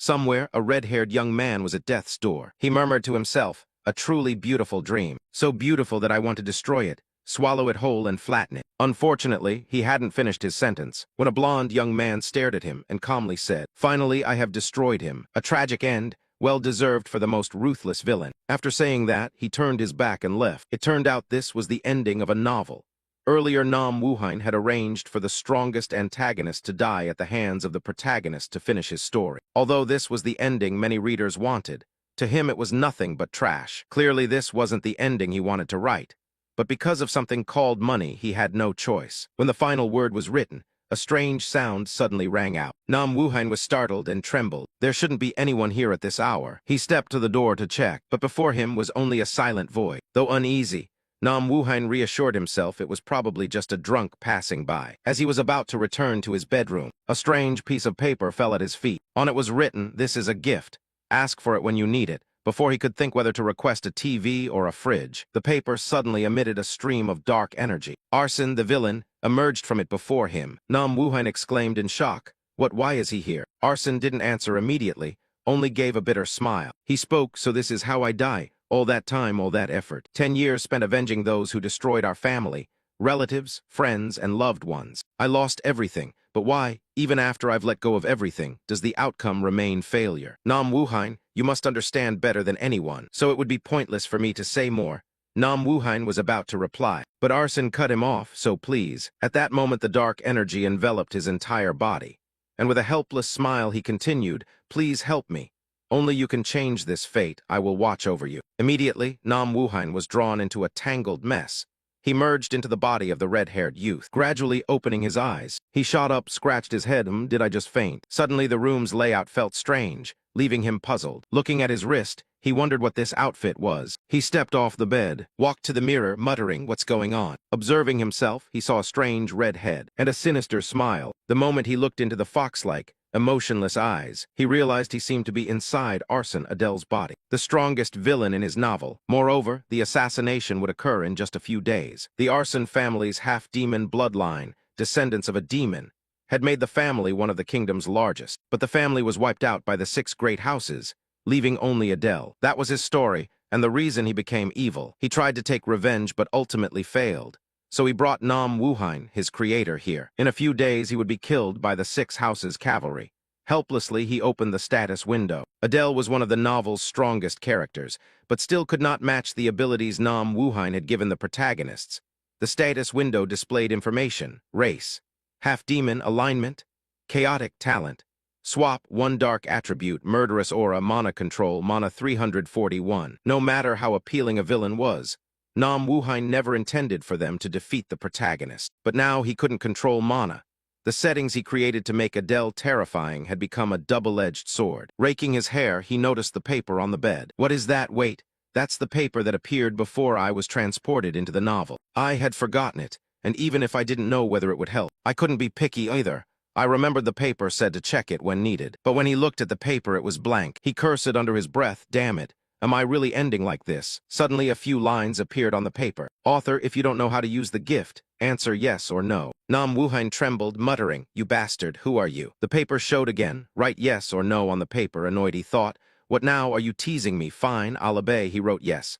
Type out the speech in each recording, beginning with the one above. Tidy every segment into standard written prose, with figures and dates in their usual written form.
Somewhere, a red-haired young man was at death's door. He murmured to himself, "A truly beautiful dream. So beautiful that I want to destroy it, swallow it whole and flatten it." Unfortunately, he hadn't finished his sentence when a blond young man stared at him and calmly said, "Finally, I have destroyed him. A tragic end, well-deserved for the most ruthless villain." After saying that, he turned his back and left. It turned out this was the ending of a novel. Earlier, Nam Wuhan had arranged for the strongest antagonist to die at the hands of the protagonist to finish his story. Although this was the ending many readers wanted, to him it was nothing but trash. Clearly, this wasn't the ending he wanted to write. But because of something called money, he had no choice. When the final word was written, a strange sound suddenly rang out. Nam Wuhan was startled and trembled. There shouldn't be anyone here at this hour. He stepped to the door to check, but before him was only a silent void. Though uneasy, Nam Wuhan reassured himself it was probably just a drunk passing by. As he was about to return to his bedroom, a strange piece of paper fell at his feet. On it was written, "This is a gift. Ask for it when you need it." Before he could think whether to request a TV or a fridge, the paper suddenly emitted a stream of dark energy. Arsene, the villain, emerged from it before him. Nam Wuhan exclaimed in shock, Why is he here?" Arsene didn't answer immediately, only gave a bitter smile. He spoke, "So this is how I die. All that time, all that effort. 10 years spent avenging those who destroyed our family, relatives, friends, and loved ones. I lost everything, but why, even after I've let go of everything, does the outcome remain failure? Nam Wuhan, you must understand better than anyone, so it would be pointless for me to say more." Nam Wuhan was about to reply, but Arsene cut him off, "So please." At that moment the dark energy enveloped his entire body, and with a helpless smile he continued, "Please help me. Only you can change this fate. I will watch over you." Immediately, Nam Wuhan was drawn into a tangled mess. He merged into the body of the red-haired youth, gradually opening his eyes. He shot up, scratched his head. Did I just faint?" Suddenly the room's layout felt strange, leaving him puzzled. Looking at his wrist, he wondered what this outfit was. He stepped off the bed, walked to the mirror, muttering, "What's going on?" Observing himself, he saw a strange red head and a sinister smile. The moment he looked into the fox-like, emotionless eyes, he realized he seemed to be inside Arsene Adele's body, the strongest villain in his novel. Moreover, the assassination would occur in just a few days. The Arsene family's half-demon bloodline, descendants of a demon, had made the family one of the kingdom's largest. But the family was wiped out by the 6 great houses, leaving only Adele. That was his story, and the reason he became evil. He tried to take revenge but ultimately failed. So he brought Nam Wuhan, his creator, here. In a few days he would be killed by the 6 houses' cavalry. Helplessly, he opened the status window. Adele was one of the novel's strongest characters, but still could not match the abilities Nam Wuhan had given the protagonists. The status window displayed information: race, half-demon alignment, chaotic talent, swap 1 dark attribute, murderous aura, mana control, mana 341. No matter how appealing a villain was, Nam Wuhan never intended for them to defeat the protagonist. But now he couldn't control mana. The settings he created to make Adele terrifying had become a double-edged sword. Raking his hair, he noticed the paper on the bed. "What is that? Wait, that's the paper that appeared before I was transported into the novel. I had forgotten it, and even if I didn't know whether it would help, I couldn't be picky either. I remembered the paper said to check it when needed. But when he looked at the paper, it was blank." He cursed under his breath, "Damn it. Am I really ending like this?" Suddenly a few lines appeared on the paper. "Author, if you don't know how to use the gift, answer yes or no." Nam Wuhan trembled, muttering, "You bastard, who are you?" The paper showed again. Write yes or no on the paper. Annoyed, he thought, "What now? Are you teasing me?" "Fine, I'll obey." He wrote yes.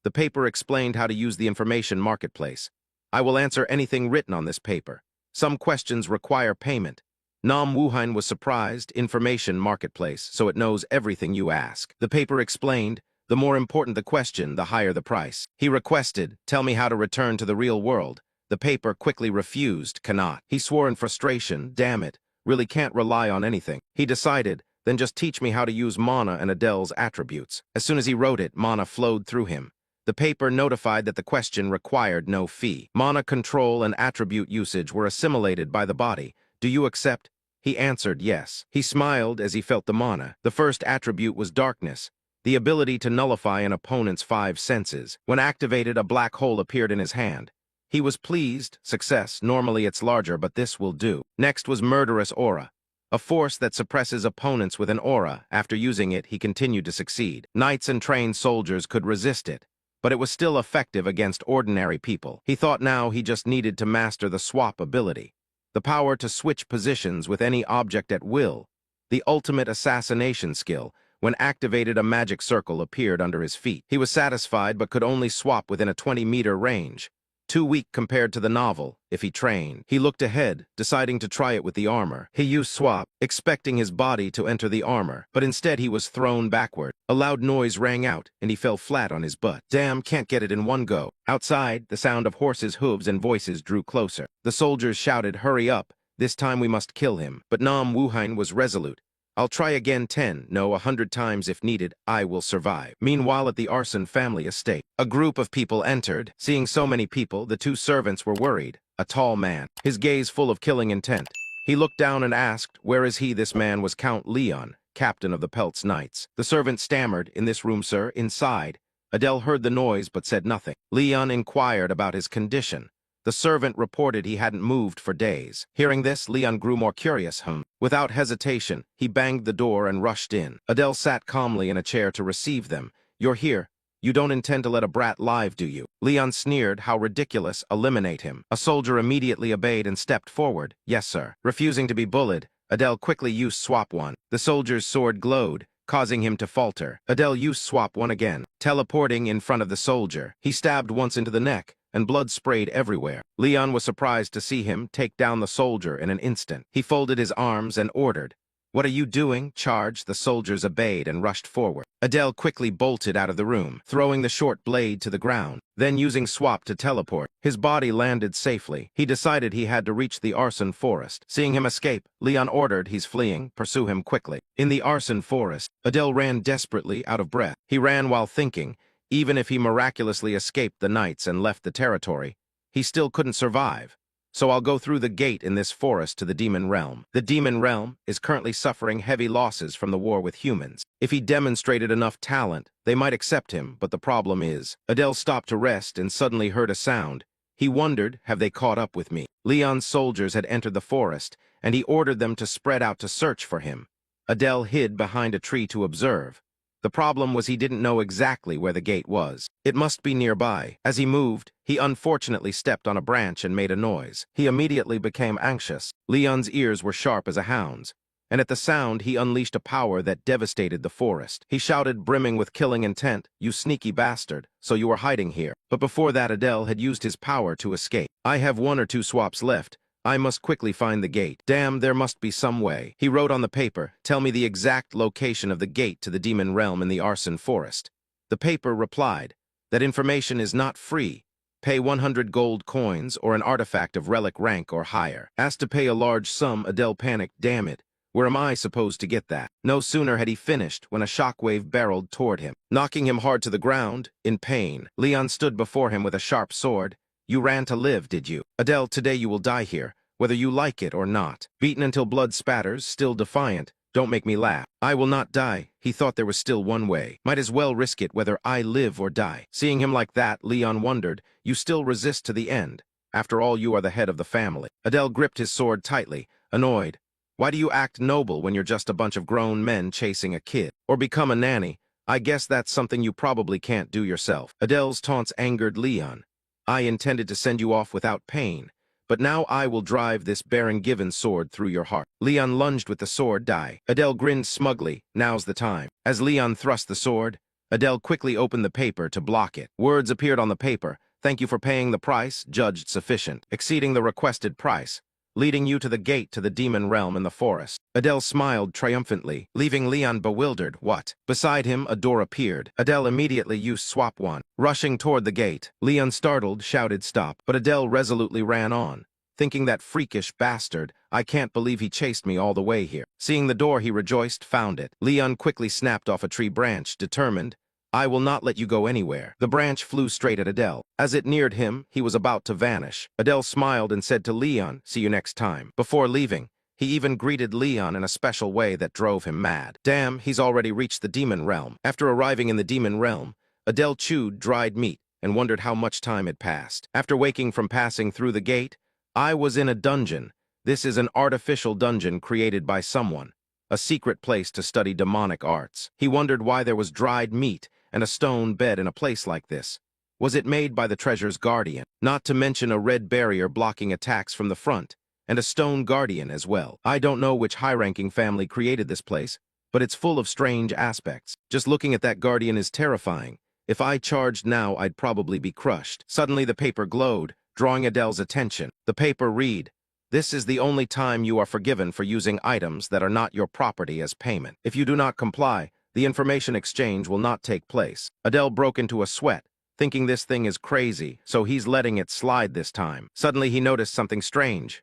The paper explained how to use the information marketplace. "I will answer anything written on this paper. Some questions require payment." Nam Wuhan was surprised. Information marketplace, so it knows everything you ask. The paper explained, the more important the question, the higher the price. He requested, "Tell me how to return to the real world." The paper quickly refused, "Cannot." He swore in frustration, "Damn it, really can't rely on anything." He decided, "Then just teach me how to use mana and Adele's attributes." As soon as he wrote it, mana flowed through him. The paper notified that the question required no fee. Mana control and attribute usage were assimilated by the body. "Do you accept?" He answered yes. He smiled as he felt the mana. The first attribute was darkness, the ability to nullify an opponent's 5 senses. When activated, a black hole appeared in his hand. He was pleased. Success. Normally it's larger, but this will do. Next was murderous aura, a force that suppresses opponents with an aura. After using it, he continued to succeed. Knights and trained soldiers could resist it, but it was still effective against ordinary people. He thought now he just needed to master the swap ability, the power to switch positions with any object at will. The ultimate assassination skill. When activated, a magic circle appeared under his feet. He was satisfied but could only swap within a 20-meter range. Too weak compared to the novel, if he trained. He looked ahead, deciding to try it with the armor. He used swap, expecting his body to enter the armor, but instead he was thrown backward. A loud noise rang out, and he fell flat on his butt. Damn, can't get it in one go. Outside, the sound of horses' hooves and voices drew closer. The soldiers shouted, "Hurry up! This time we must kill him." But Nam Wuhain was resolute. "I'll try again 10, no, 100 times if needed. I will survive." Meanwhile, at the Arson family estate, a group of people entered. Seeing so many people, the two servants were worried. A tall man, his gaze full of killing intent. He looked down and asked, "Where is he?" This man was Count Leon, captain of the Peltz Knights. The servant stammered, "In this room, sir, inside." Adele heard the noise but said nothing. Leon inquired about his condition. The servant reported he hadn't moved for days. Hearing this, Leon grew more curious. Without hesitation, he banged the door and rushed in. Adele sat calmly in a chair to receive them. "You're here. You don't intend to let a brat live, do you?" Leon sneered. "How ridiculous. Eliminate him." A soldier immediately obeyed and stepped forward. "Yes, sir." Refusing to be bullied, Adele quickly used swap one. The soldier's sword glowed, causing him to falter. Adele used swap one again, teleporting in front of the soldier. He stabbed once into the neck, and blood sprayed everywhere. Leon was surprised to see him take down the soldier in an instant. He folded his arms and ordered, "What are you doing?" "Charge." The soldiers obeyed and rushed forward. Adele quickly bolted out of the room, throwing the short blade to the ground. Then using swap to teleport, his body landed safely. He decided he had to reach the Arson forest. Seeing him escape, Leon ordered, "He's fleeing. Pursue him quickly." In the Arson forest, Adele ran desperately, out of breath. He ran while thinking, even if he miraculously escaped the knights and left the territory, he still couldn't survive. "So I'll go through the gate in this forest to the Demon Realm." The Demon Realm is currently suffering heavy losses from the war with humans. If he demonstrated enough talent, they might accept him, but the problem is... Adele stopped to rest and suddenly heard a sound. He wondered, have they caught up with me? Leon's soldiers had entered the forest, and he ordered them to spread out to search for him. Adele hid behind a tree to observe. The problem was he didn't know exactly where the gate was. It must be nearby. As he moved, he unfortunately stepped on a branch and made a noise. He immediately became anxious. Leon's ears were sharp as a hound's, and at the sound he unleashed a power that devastated the forest. He shouted, brimming with killing intent, "You sneaky bastard, so you were hiding here." But before that, Adele had used his power to escape. "I have 1 or 2 swaps left. I must quickly find the gate. Damn, there must be some way." He wrote on the paper, "Tell me the exact location of the gate to the Demon Realm in the Arson Forest." The paper replied, "That information is not free. Pay 100 gold coins or an artifact of relic rank or higher." Asked to pay a large sum, Adele panicked. "Damn it. Where am I supposed to get that?" No sooner had he finished when a shockwave barreled toward him, knocking him hard to the ground. In pain, Leon stood before him with a sharp sword. "You ran to live, did you? Adele, today you will die here, whether you like it or not." Beaten until blood spatters, still defiant. "Don't make me laugh. I will not die." He thought there was still one way. Might as well risk it whether I live or die. Seeing him like that, Leon wondered, "You still resist to the end. After all, you are the head of the family." Adele gripped his sword tightly, annoyed. "Why do you act noble when you're just a bunch of grown men chasing a kid? Or become a nanny? I guess that's something you probably can't do yourself." Adele's taunts angered Leon. "I intended to send you off without pain, but now I will drive this Baron Given sword through your heart." Leon lunged with the sword. "Die." Adele grinned smugly. "Now's the time." As Leon thrust the sword, Adele quickly opened the paper to block it. Words appeared on the paper. "Thank you for paying the price, judged sufficient, exceeding the requested price, leading you to the gate to the Demon Realm in the forest." Adele smiled triumphantly, leaving Leon bewildered. What? Beside him, a door appeared. Adele immediately used swap one. Rushing toward the gate, Leon, startled, shouted stop, but Adele resolutely ran on, thinking, "That freakish bastard, I can't believe he chased me all the way here." Seeing the door, he rejoiced, found it. Leon quickly snapped off a tree branch, determined, "I will not let you go anywhere." The branch flew straight at Adele. As it neared him, he was about to vanish. Adele smiled and said to Leon, "See you next time." Before leaving, he even greeted Leon in a special way that drove him mad. Damn, he's already reached the Demon Realm. After arriving in the Demon Realm, Adele chewed dried meat and wondered how much time had passed. After waking from passing through the gate, "I was in a dungeon. This is an artificial dungeon created by someone. A secret place to study demonic arts." He wondered why there was dried meat and a stone bed in a place like this. Was it made by the treasure's guardian? Not to mention a red barrier blocking attacks from the front. and a stone guardian as well. I don't know which high-ranking family created this place, but it's full of strange aspects. Just looking at that guardian is terrifying. If I charged now, I'd probably be crushed. Suddenly the paper glowed, drawing Adele's attention. The paper read, "This is the only time you are forgiven for using items that are not your property as payment. If you do not comply, the information exchange will not take place." Adele broke into a sweat, thinking this thing is crazy, so he's letting it slide this time. Suddenly he noticed something strange.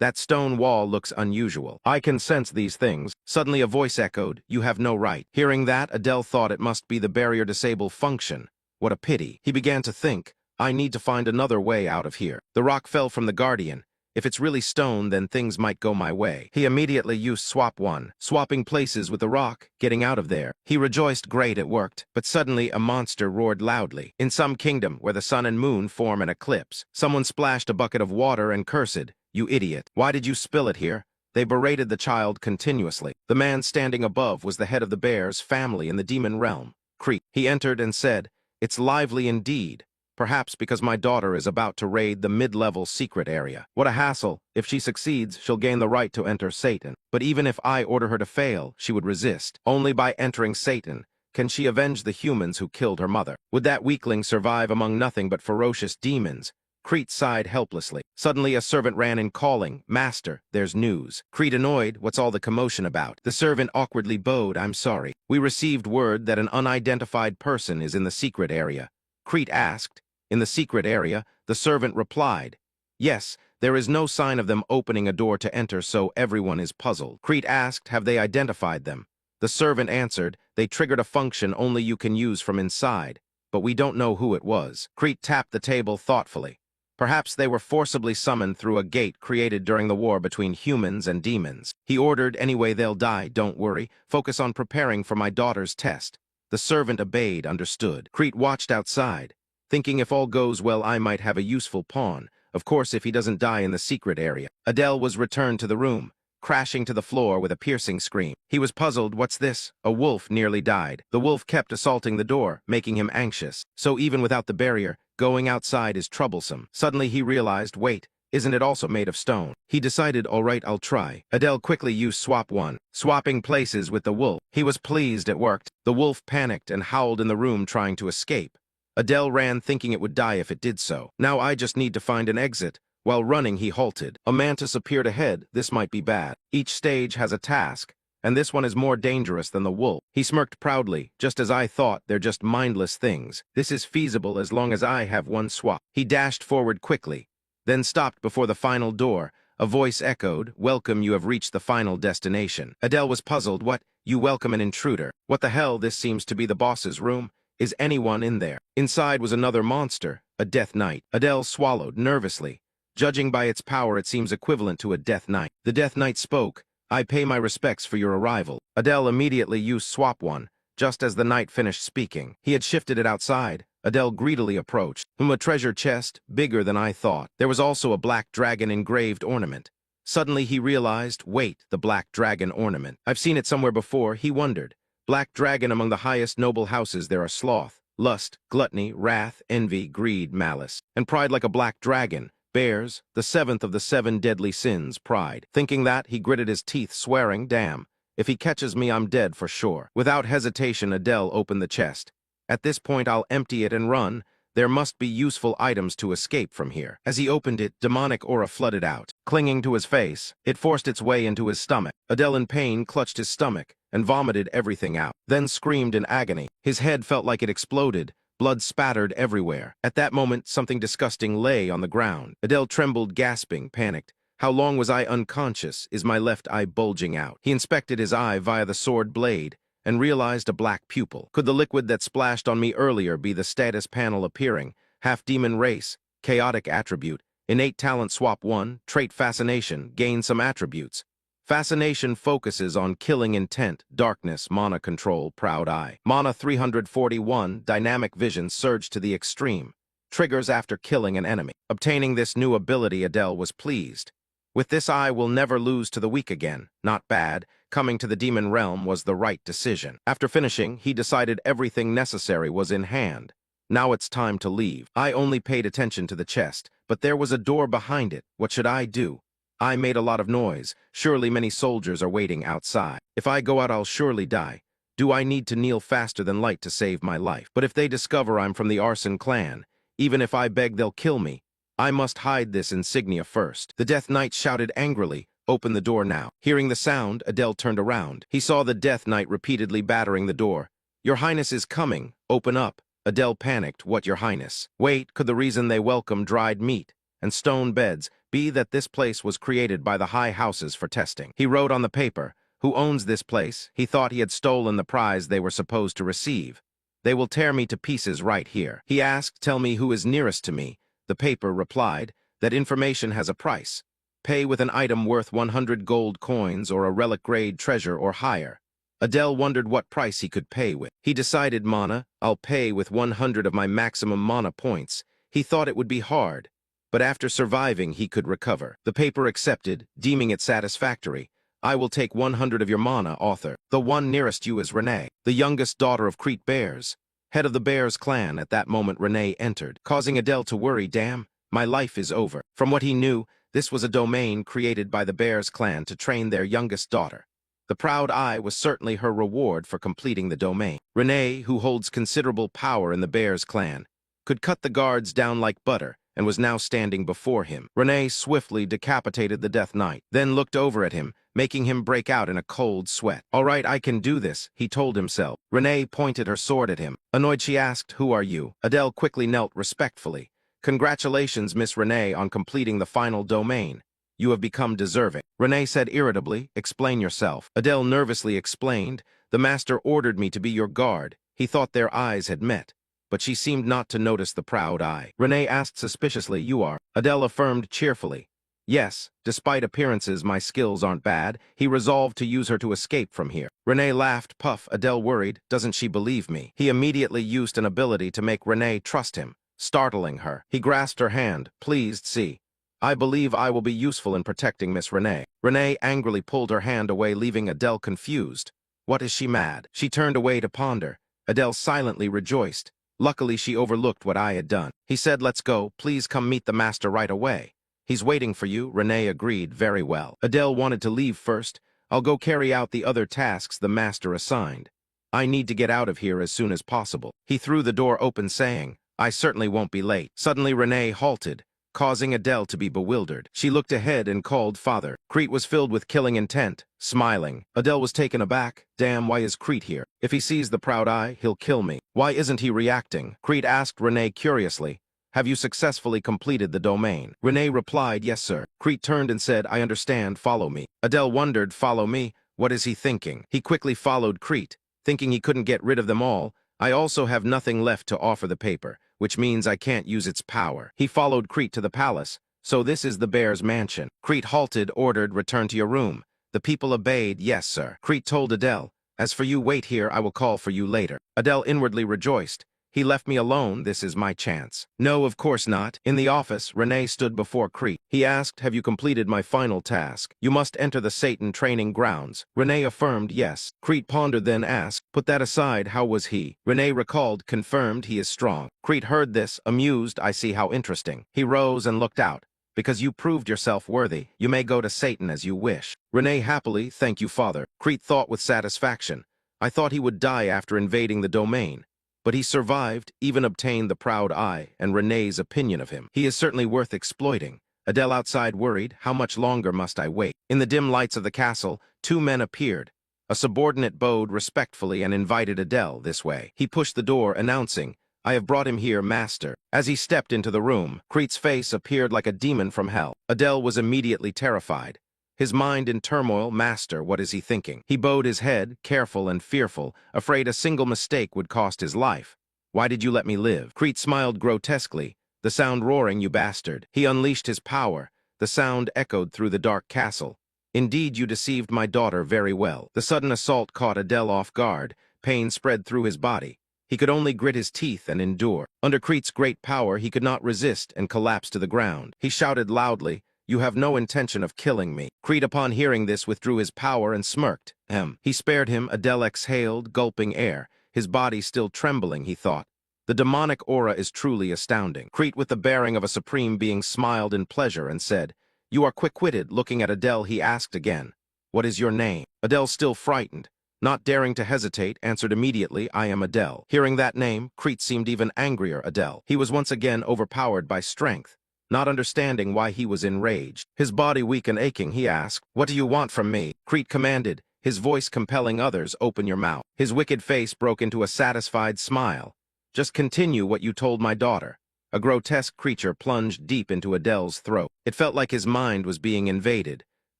That stone wall looks unusual. I can sense these things. Suddenly a voice echoed, "You have no right." Hearing that, Adele thought it must be the barrier disable function. What a pity. He began to think, I need to find another way out of here. The rock fell from the guardian. If it's really stone, then things might go my way. He immediately used swap one, swapping places with the rock, getting out of there. He rejoiced, great, it worked. But suddenly a monster roared loudly. In some kingdom where the sun and moon form an eclipse, someone splashed a bucket of water and cursed, "You idiot. Why did you spill it here?" They berated the child continuously. The man standing above was the head of the bear's family in the demon realm, Crete. He entered and said, "It's lively indeed. Perhaps because my daughter is about to raid the mid-level secret area. What a hassle. If she succeeds, she'll gain the right to enter Satan. But even if I order her to fail, she would resist. Only by entering Satan can she avenge the humans who killed her mother. Would that weakling survive among nothing but ferocious demons?" Crete sighed helplessly. Suddenly a servant ran in calling, "Master, there's news." Crete annoyed, "What's all the commotion about?" The servant awkwardly bowed, "I'm sorry. We received word that an unidentified person is in the secret area." Crete asked, "In the secret area?" The servant replied, "Yes, there is no sign of them opening a door to enter, so everyone is puzzled." Crete asked, "Have they identified them?" The servant answered, "They triggered a function only you can use from inside, but we don't know who it was." Crete tapped the table thoughtfully. Perhaps they were forcibly summoned through a gate created during the war between humans and demons. He ordered, "Anyway, they'll die, don't worry. Focus on preparing for my daughter's test." The servant obeyed, understood. Crete watched outside, thinking if all goes well I might have a useful pawn. Of course, if he doesn't die in the secret area. Adele was returned to the room, crashing to the floor with a piercing scream. He was puzzled. What's this? A wolf nearly died. The wolf kept assaulting the door, making him anxious. So even without the barrier, going outside is troublesome. Suddenly he realized, wait, isn't it also made of stone? He decided, all right, I'll try. Adele quickly used swap one, swapping places with the wolf. He was pleased it worked. The wolf panicked and howled in the room trying to escape. Adele ran thinking it would die if it did so. Now I just need to find an exit. While running, he halted. A mantis appeared ahead. This might be bad. Each stage has a task, and this one is more dangerous than the wolf. He smirked proudly. Just as I thought, they're just mindless things. This is feasible as long as I have one swap. He dashed forward quickly, then stopped before the final door. A voice echoed, "Welcome, you have reached the final destination." Adele was puzzled. What? You welcome an intruder? What the hell? This seems to be the boss's room. Is anyone in there? Inside was another monster, a death knight. Adele swallowed nervously. Judging by its power, it seems equivalent to a death knight. The death knight spoke, "I pay my respects for your arrival." Adele immediately used swap one, just as the knight finished speaking. He had shifted it outside. Adele greedily approached. A treasure chest, bigger than I thought. There was also a black dragon engraved ornament. Suddenly he realized, wait, the black dragon ornament. I've seen it somewhere before, he wondered. Black dragon, among the highest noble houses there are sloth, lust, gluttony, wrath, envy, greed, malice, and pride like a black dragon. Bears, the seventh of the 7 deadly sins, pride. Thinking that, he gritted his teeth, swearing, damn, if he catches me, I'm dead for sure. Without hesitation, Adele opened the chest. At this point, I'll empty it and run. There must be useful items to escape from here. As he opened it, demonic aura flooded out. Clinging to his face, it forced its way into his stomach. Adele, in pain, clutched his stomach and vomited everything out, then screamed in agony. His head felt like it exploded. Blood spattered everywhere. At that moment, something disgusting lay on the ground. Adele trembled, gasping, panicked. How long was I unconscious? Is my left eye bulging out? He inspected his eye via the sword blade and realized a black pupil. Could the liquid that splashed on me earlier be the status panel appearing? Half-demon race, chaotic attribute, innate talent swap 1, trait fascination, gain some attributes. Fascination focuses on killing intent, darkness, mana control, proud eye. Mana 341, dynamic vision surged to the extreme. Triggers after killing an enemy. Obtaining this new ability, Adele was pleased. With this eye, will never lose to the weak again. Not bad. Coming to the demon realm was the right decision. After finishing, he decided everything necessary was in hand. Now it's time to leave. I only paid attention to the chest, but there was a door behind it. What should I do? I made a lot of noise. Surely many soldiers are waiting outside. If I go out, I'll surely die. Do I need to kneel faster than light to save my life? But if they discover I'm from the arson clan, even if I beg, they'll kill me. I must hide this insignia first. The Death Knight shouted angrily, "Open the door now." Hearing the sound, Adele turned around. He saw the Death Knight repeatedly battering the door. "Your Highness is coming. Open up." Adele panicked. "What, Your Highness?" Wait, could the reason they welcome dried meat and stone beds be that this place was created by the high houses for testing? He wrote on the paper, "Who owns this place?" He thought he had stolen the prize they were supposed to receive. "They will tear me to pieces right here." He asked, "Tell me who is nearest to me." The paper replied, "That information has a price. Pay with an item worth 100 gold coins or a relic-grade treasure or higher." Adele wondered what price he could pay with. He decided, "Mana, I'll pay with 100 of my maximum mana points." He thought it would be hard, but after surviving he could recover. The paper accepted, deeming it satisfactory. "I will take 100 of your mana, author. The one nearest you is Renee, the youngest daughter of Crete Bears, head of the Bears clan." At that moment Renee entered, causing Adele to worry. "Damn, my life is over." From what he knew, this was a domain created by the Bears clan to train their youngest daughter. The proud eye was certainly her reward for completing the domain. Renee, who holds considerable power in the Bears clan, could cut the guards down like butter and was now standing before him. Renee swiftly decapitated the Death Knight, then looked over at him, making him break out in a cold sweat. "All right, I can do this," he told himself. Renee pointed her sword at him. Annoyed, she asked, "Who are you?" Adele quickly knelt respectfully. "Congratulations, Miss Renee, on completing the final domain. You have become deserving." Renee said irritably, "Explain yourself." Adele nervously explained, "The master ordered me to be your guard." He thought their eyes had met, but she seemed not to notice the proud eye. Renee asked suspiciously, "You are?" Adele affirmed cheerfully, "Yes, despite appearances my skills aren't bad." He resolved to use her to escape from here. Renee laughed. Puff. Adele worried, "Doesn't she believe me?" He immediately used an ability to make Renee trust him, startling her. He grasped her hand, pleased, "See, I believe I will be useful in protecting Miss Renee." Renee angrily pulled her hand away, leaving Adele confused. What, is she mad? She turned away to ponder. Adele silently rejoiced. Luckily, she overlooked what I had done. He said, "Let's go. Please come meet the master right away." "He's waiting for you." Renee agreed. "Very well." Adele wanted to leave first. "I'll go carry out the other tasks the master assigned. I need to get out of here as soon as possible." He threw the door open, saying, "I certainly won't be late." Suddenly, Renee halted, causing Adele to be bewildered. She looked ahead and called, "Father." Crete was filled with killing intent, smiling. Adele was taken aback. "Damn, why is Crete here? If he sees the proud eye, he'll kill me. Why isn't he reacting?" Crete asked Renee curiously, "Have you successfully completed the domain?" Renee replied, "Yes, sir." Crete turned and said, "I understand, follow me." Adele wondered, "Follow me? What is he thinking?" He quickly followed Crete, thinking he couldn't get rid of them all. "I also have nothing left to offer the paper, which means I can't use its power." He followed Crete to the palace. "So this is the bear's mansion." Crete halted, ordered, "Return to your room." The people obeyed. "Yes, sir." Crete told Adele, "As for you, wait here, I will call for you later." Adele inwardly rejoiced. He left me alone, this is my chance. No, of course not. In the office, Renee stood before Crete. He asked, "Have you completed my final task? You must enter the Satan training grounds." Renee affirmed, "Yes." Crete pondered, then asked, "Put that aside, how was he?" Renee recalled, confirmed, "He is strong." Crete heard this, amused, "I see, how interesting." He rose and looked out. "Because you proved yourself worthy, you may go to Satan as you wish." Renee happily, "Thank you, father." Crete thought with satisfaction, "I thought he would die after invading the domain. But he survived, even obtained the proud eye and Renee's opinion of him. He is certainly worth exploiting." Adele outside worried, "How much longer must I wait?" In the dim lights of the castle, two men appeared. A subordinate bowed respectfully and invited Adele this way. He pushed the door, announcing, "I have brought him here, master." As he stepped into the room, Crete's face appeared like a demon from hell. Adele was immediately terrified. His mind in turmoil. "Master, what is he thinking?" He bowed his head, careful and fearful, afraid a single mistake would cost his life. "Why did you let me live?" Crete smiled grotesquely. "The sound roaring, you bastard." He unleashed his power. The sound echoed through the dark castle. "Indeed, you deceived my daughter very well." The sudden assault caught Adele off guard. Pain spread through his body. He could only grit his teeth and endure. Under Crete's great power, he could not resist and collapsed to the ground. He shouted loudly, "You have no intention of killing me." Crete, upon hearing this, withdrew his power and smirked. He spared him." Adele exhaled, gulping air. His body still trembling, he thought. The demonic aura is truly astounding. Crete, with the bearing of a supreme being, smiled in pleasure and said, You are quick-witted. Looking at Adele, he asked again, "What is your name?" Adele, still frightened, not daring to hesitate, answered immediately, "I am Adele." Hearing that name, Crete seemed even angrier. Adele. He was once again overpowered by strength. Not understanding why he was enraged, his body weak and aching, he asked, "What do you want from me?" Crete commanded, his voice compelling others, "Open your mouth." His wicked face broke into a satisfied smile. "Just continue what you told my daughter." A grotesque creature plunged deep into Adele's throat. It felt like his mind was being invaded.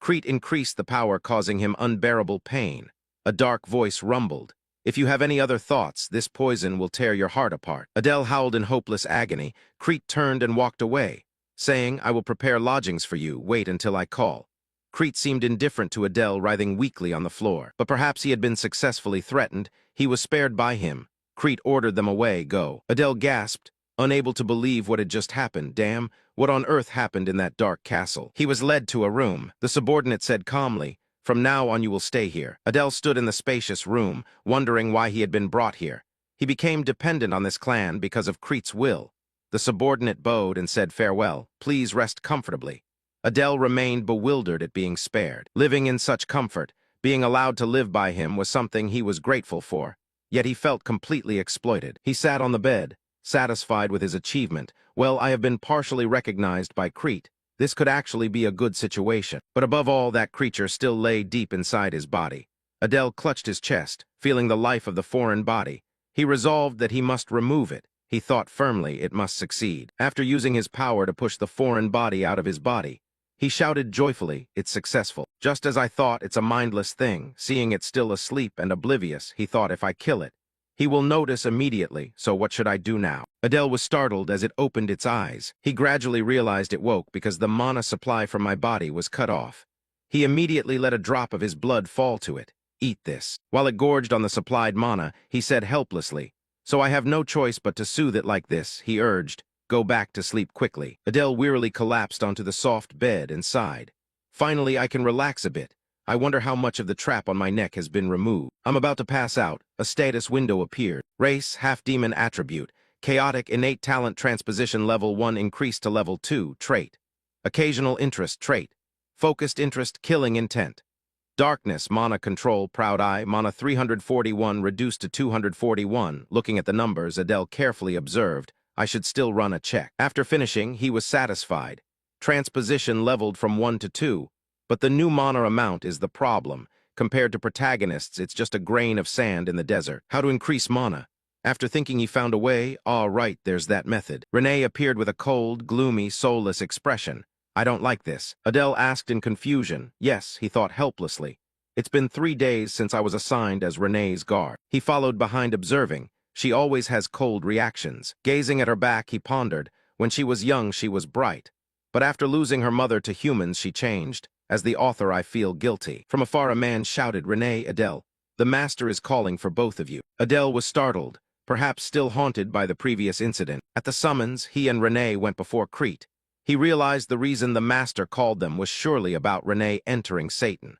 Crete increased the power, causing him unbearable pain. A dark voice rumbled, "If you have any other thoughts, this poison will tear your heart apart." Adele howled in hopeless agony. Crete turned and walked away, saying, "I will prepare lodgings for you. Wait until I call." Crete seemed indifferent to Adele writhing weakly on the floor. But perhaps he had been successfully threatened. He was spared by him. Crete ordered them away. "Go." Adele gasped, unable to believe what had just happened. Damn, what on earth happened in that dark castle? He was led to a room. The subordinate said calmly, "From now on you will stay here." Adele stood in the spacious room, wondering why he had been brought here. He became dependent on this clan because of Crete's will. The subordinate bowed and said farewell. "Please rest comfortably." Adele remained bewildered at being spared. Living in such comfort, being allowed to live by him, was something he was grateful for. Yet he felt completely exploited. He sat on the bed, satisfied with his achievement. "Well, I have been partially recognized by Crete. This could actually be a good situation." But above all, that creature still lay deep inside his body. Adele clutched his chest, feeling the life of the foreign body. He resolved that he must remove it. He thought firmly it must succeed. After using his power to push the foreign body out of his body, he shouted joyfully, "It's successful. Just as I thought. It's a mindless thing." Seeing it still asleep and oblivious, he thought, "If I kill it, he will notice immediately, so what should I do now?" Adele was startled as it opened its eyes. He gradually realized it woke because the mana supply from my body was cut off. He immediately let a drop of his blood fall to it. "Eat this." While it gorged on the supplied mana, he said helplessly, "So I have no choice but to soothe it like this," he urged. "Go back to sleep quickly." Adele wearily collapsed onto the soft bed and sighed. "Finally, I can relax a bit. I wonder how much of the trap on my neck has been removed." I'm about to pass out. A status window appeared. Race, half-demon attribute. Chaotic innate talent transposition level 1 increased to level 2 trait. Occasional interest trait. Focused interest killing intent. Darkness mana control proud eye mana 341 reduced to 241. Looking at the numbers, Adele carefully observed, "I should still run a check." After finishing, he was satisfied. Transposition leveled from 1 to 2. But the new mana amount is the problem. Compared to protagonists, it's just a grain of sand in the desert. How to increase mana? After thinking, he found a way. Right, there's that method. Renee appeared with a cold, gloomy, soulless expression. "I don't like this." Adele asked in confusion. "Yes," he thought helplessly. "It's been 3 days since I was assigned as Renee's guard." He followed behind, observing. She always has cold reactions. Gazing at her back, he pondered. When she was young, she was bright. But after losing her mother to humans, she changed. As the author, I feel guilty. From afar, a man shouted, "Renee, Adele, the master is calling for both of you." Adele was startled, perhaps still haunted by the previous incident. At the summons, he and Renee went before Crete. He realized the reason the master called them was surely about Renee entering Satan.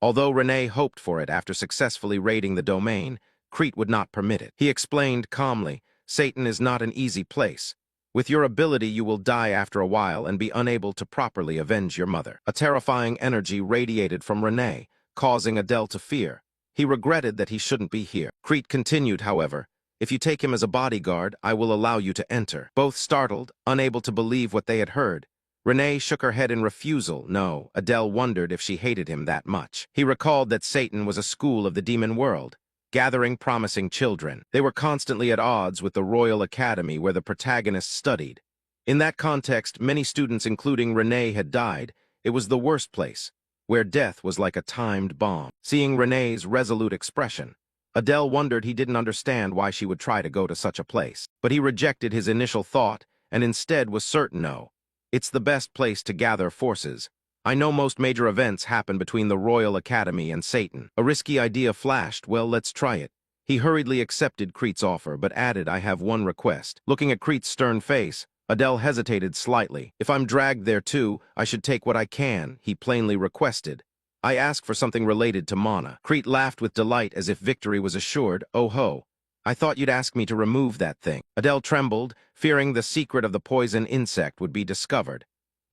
Although Renee hoped for it after successfully raiding the domain, Crete would not permit it. He explained calmly, "Satan is not an easy place. With your ability, you will die after a while and be unable to properly avenge your mother." A terrifying energy radiated from Renee, causing Adele to fear. He regretted that he shouldn't be here. Crete continued, however, "If you take him as a bodyguard, I will allow you to enter." Both startled, unable to believe what they had heard. Renee shook her head in refusal. No, Adele wondered if she hated him that much. He recalled that Satan was a school of the demon world, gathering promising children. They were constantly at odds with the Royal Academy where the protagonists studied. In that context, many students, including Renee, had died. It was the worst place, where death was like a timed bomb. Seeing Renee's resolute expression, Adele wondered he didn't understand why she would try to go to such a place. But he rejected his initial thought and instead was certain, no, it's the best place to gather forces. I know most major events happen between the Royal Academy and Satan. A risky idea flashed. Well, let's try it. He hurriedly accepted Crete's offer, but added, "I have one request." Looking at Crete's stern face, Adele hesitated slightly. "If I'm dragged there too, I should take what I can," he plainly requested. "I ask for something related to mana." Crete laughed with delight as if victory was assured. "Oh ho, I thought you'd ask me to remove that thing." Adele trembled, fearing the secret of the poison insect would be discovered.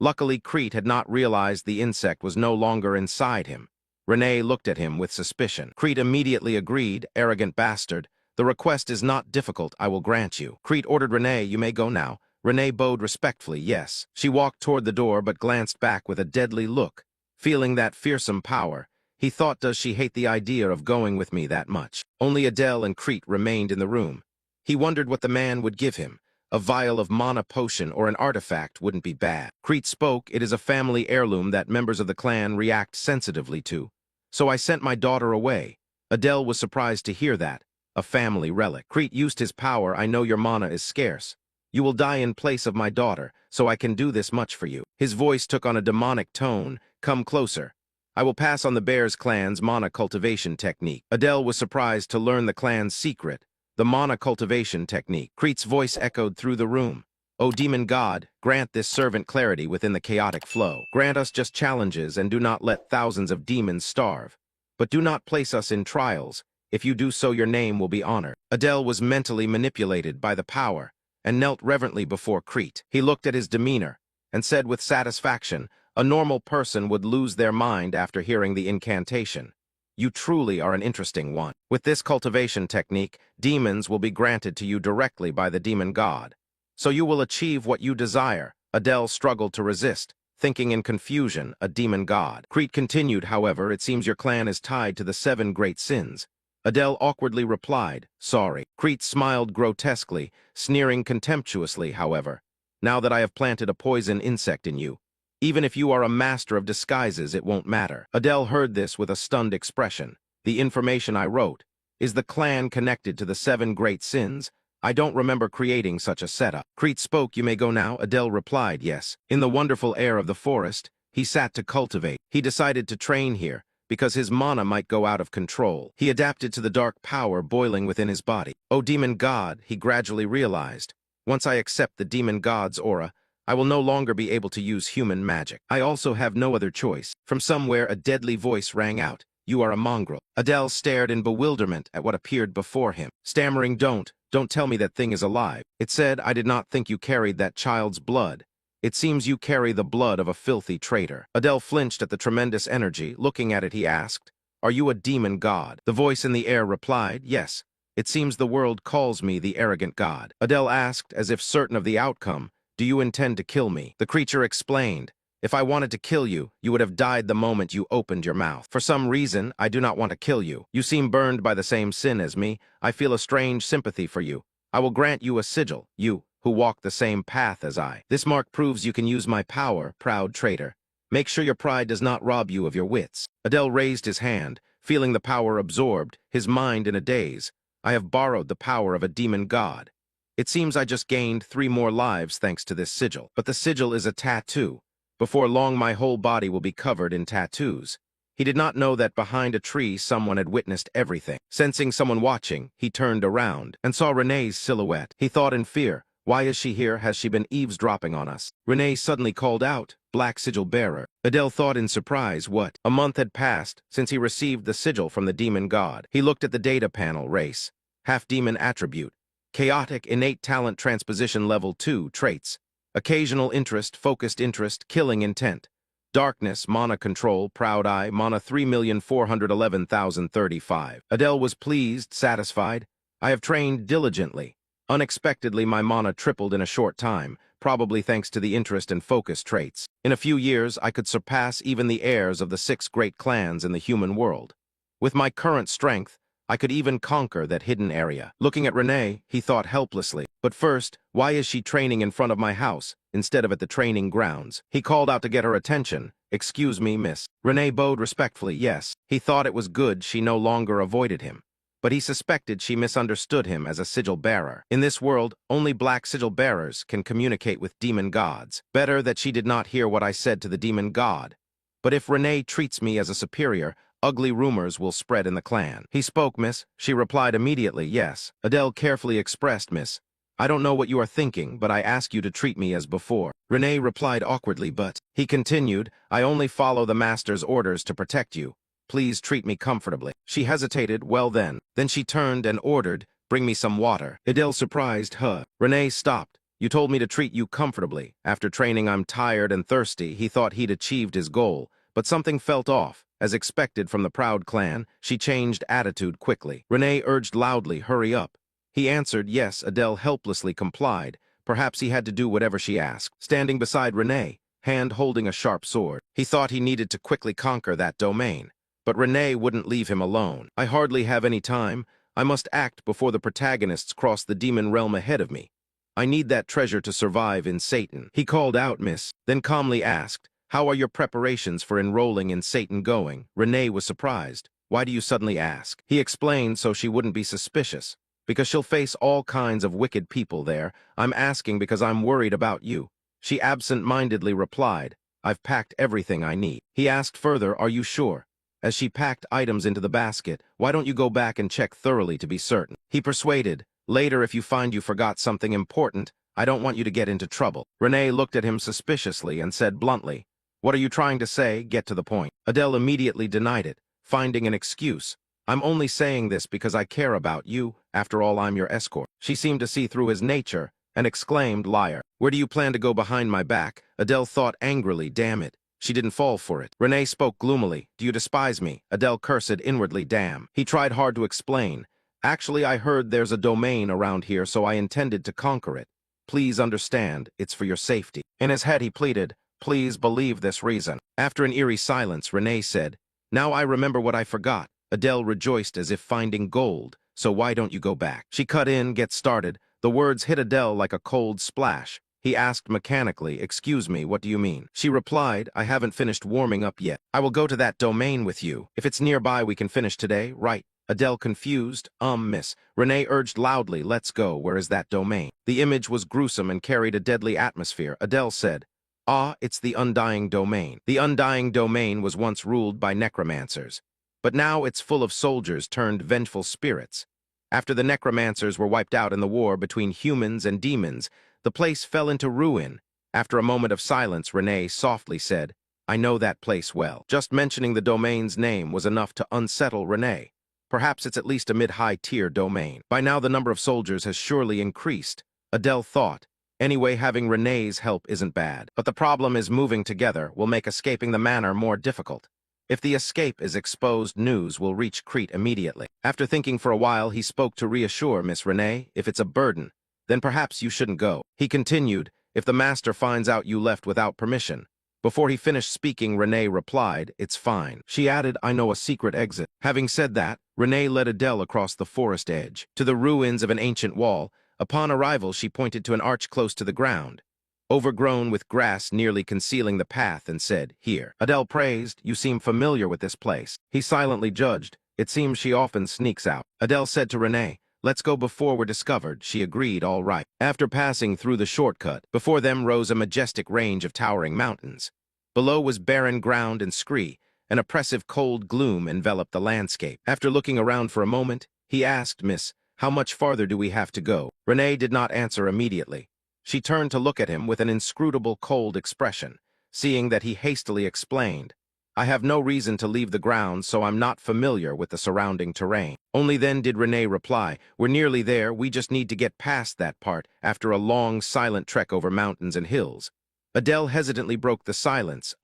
Luckily, Crete had not realized the insect was no longer inside him. Renee looked at him with suspicion. Crete immediately agreed, arrogant bastard. The request is not difficult, I will grant you. Crete ordered Renee, you may go now. Renee bowed respectfully, yes. She walked toward the door but glanced back with a deadly look. Feeling that fearsome power, he thought, does she hate the idea of going with me that much? Only Adele and Crete remained in the room. He wondered what the man would give him. A vial of mana potion or an artifact wouldn't be bad. Crete spoke, it is a family heirloom that members of the clan react sensitively to. So I sent my daughter away. Adele was surprised to hear that. A family relic. Crete used his power, I know your mana is scarce. You will die in place of my daughter, so I can do this much for you. His voice took on a demonic tone. Come closer. I will pass on the Bears clan's mana cultivation technique. Adele was surprised to learn the clan's secret. The mana cultivation technique. Crete's voice echoed through the room. O demon god, grant this servant clarity within the chaotic flow. Grant us just challenges and do not let thousands of demons starve. But do not place us in trials. If you do so, your name will be honored. Adele was mentally manipulated by the power and knelt reverently before Crete. He looked at his demeanor and said with satisfaction, a normal person would lose their mind after hearing the incantation. You truly are an interesting one. With this cultivation technique, demons will be granted to you directly by the demon god. So you will achieve what you desire. Adele struggled to resist, thinking in confusion, a demon god. Crete continued, however, it seems your clan is tied to the 7 great sins. Adele awkwardly replied, sorry. Crete smiled grotesquely, sneering contemptuously, however. Now that I have planted a poison insect in you, even if you are a master of disguises, it won't matter. Adele heard this with a stunned expression. The information I wrote. Is the clan connected to the 7 great sins? I don't remember creating such a setup. Crete spoke, you may go now. Adele replied, yes. In the wonderful air of the forest, he sat to cultivate. He decided to train here, because his mana might go out of control. He adapted to the dark power boiling within his body. O demon god, he gradually realized. Once I accept the demon god's aura, I will no longer be able to use human magic. I also have no other choice. From somewhere, a deadly voice rang out. You are a mongrel. Adele stared in bewilderment at what appeared before him. Stammering, don't tell me that thing is alive. It said, I did not think you carried that child's blood. It seems you carry the blood of a filthy traitor. Adele flinched at the tremendous energy. Looking at it, he asked, are you a demon god? The voice in the air replied, yes. It seems the world calls me the arrogant god. Adele asked, as if certain of the outcome, do you intend to kill me? The creature explained, if I wanted to kill you, you would have died the moment you opened your mouth. For some reason, I do not want to kill you. You seem burned by the same sin as me. I feel a strange sympathy for you. I will grant you a sigil, you, who walk the same path as I. This mark proves you can use my power, proud traitor. Make sure your pride does not rob you of your wits. Adele raised his hand, feeling the power absorbed, his mind in a daze. I have borrowed the power of a demon god. It seems I just gained 3 more lives thanks to this sigil. But the sigil is a tattoo. Before long, my whole body will be covered in tattoos. He did not know that behind a tree someone had witnessed everything. Sensing someone watching, he turned around and saw Renee's silhouette. He thought in fear, why is she here? Has she been eavesdropping on us? Renee suddenly called out, Black Sigil Bearer. Adele thought in surprise, what? A month had passed since he received the sigil from the demon god. He looked at the data panel, race, half-demon attribute, chaotic innate talent transposition level 2 traits, occasional interest, focused interest, killing intent, darkness, mana control, proud eye, mana 3,411,035. Adele was pleased, satisfied. I have trained diligently. Unexpectedly, my mana tripled in a short time, probably thanks to the interest and focus traits. In a few years, I could surpass even the heirs of the 6 great clans in the human world. With my current strength, I could even conquer that hidden area. Looking at Renee, he thought helplessly. But first, why is she training in front of my house, instead of at the training grounds? He called out to get her attention. Excuse me, miss. Renee bowed respectfully, yes. He thought it was good she no longer avoided him. But he suspected she misunderstood him as a sigil bearer. In this world, only black sigil bearers can communicate with demon gods. Better that she did not hear what I said to the demon god. But if Renee treats me as a superior, ugly rumors will spread in the clan. He spoke, miss. She replied immediately, yes. Adele carefully expressed, miss. I don't know what you are thinking, but I ask you to treat me as before. Renee replied awkwardly, but... He continued, I only follow the master's orders to protect you. Please treat me comfortably. She hesitated, well then. Then she turned and ordered, bring me some water. Adele surprised her. Renee stopped. You told me to treat you comfortably. After training, I'm tired and thirsty. He thought he'd achieved his goal, but something felt off. As expected from the proud clan, she changed attitude quickly. Renee urged loudly, hurry up. He answered yes. Adele helplessly complied. Perhaps he had to do whatever she asked. Standing beside Renee, hand holding a sharp sword, he thought he needed to quickly conquer that domain. But Renee wouldn't leave him alone. I hardly have any time. I must act before the protagonists cross the demon realm ahead of me. I need that treasure to survive in Satan. He called out, miss, then calmly asked, how are your preparations for enrolling in Satan going? Renee was surprised. Why do you suddenly ask? He explained so she wouldn't be suspicious. Because she'll face all kinds of wicked people there. I'm asking because I'm worried about you. She absent-mindedly replied, I've packed everything I need. He asked further, are you sure? As she packed items into the basket, why don't you go back and check thoroughly to be certain? He persuaded, later if you find you forgot something important, I don't want you to get into trouble. Renee looked at him suspiciously and said bluntly, what are you trying to say? Get to the point. Adele immediately denied it, finding an excuse. I'm only saying this because I care about you. After all, I'm your escort. She seemed to see through his nature and exclaimed, liar. Where do you plan to go behind my back? Adele thought angrily, damn it. She didn't fall for it. Renee spoke gloomily. Do you despise me? Adele cursed inwardly, damn. He tried hard to explain. Actually, I heard there's a domain around here, so I intended to conquer it. Please understand, it's for your safety. In his head, he pleaded, please believe this reason. After an eerie silence, Renee said, now I remember what I forgot. Adele rejoiced as if finding gold. So why don't you go back? She cut in, get started. The words hit Adele like a cold splash. He asked mechanically, excuse me, what do you mean? She replied, I haven't finished warming up yet. I will go to that domain with you. If it's nearby, we can finish today, right? Adele confused, miss. Renee urged loudly, let's go, where is that domain? The image was gruesome and carried a deadly atmosphere. Adele said, it's the Undying Domain. The Undying Domain was once ruled by necromancers, but now it's full of soldiers turned vengeful spirits. After the necromancers were wiped out in the war between humans and demons, the place fell into ruin. After a moment of silence, Renee softly said, I know that place well. Just mentioning the domain's name was enough to unsettle Renee. Perhaps it's at least a mid-high tier domain. By now the number of soldiers has surely increased. Adele thought. Anyway, having Renee's help isn't bad. But the problem is moving together will make escaping the manor more difficult. If the escape is exposed, news will reach Crete immediately. After thinking for a while, he spoke to reassure Miss Renee, if it's a burden, then perhaps you shouldn't go. He continued, if the master finds out you left without permission. Before he finished speaking, Renee replied, it's fine. She added, I know a secret exit. Having said that, Renee led Adele across the forest edge, to the ruins of an ancient wall. Upon arrival, she pointed to an arch close to the ground, overgrown with grass nearly concealing the path, and said, here. Adele praised, you seem familiar with this place. He silently judged, it seems she often sneaks out. Adele said to Renee, let's go before we're discovered. She agreed, all right. After passing through the shortcut, before them rose a majestic range of towering mountains. Below was barren ground and scree. An oppressive cold gloom enveloped the landscape. After looking around for a moment, he asked, Miss, how much farther do we have to go? Renee did not answer immediately. She turned to look at him with an inscrutable cold expression, seeing that he hastily explained, I have no reason to leave the grounds, so I'm not familiar with the surrounding terrain. Only then did Renee reply, we're nearly there, we just need to get past that part after a long, silent trek over mountains and hills. Adele hesitantly broke the silence,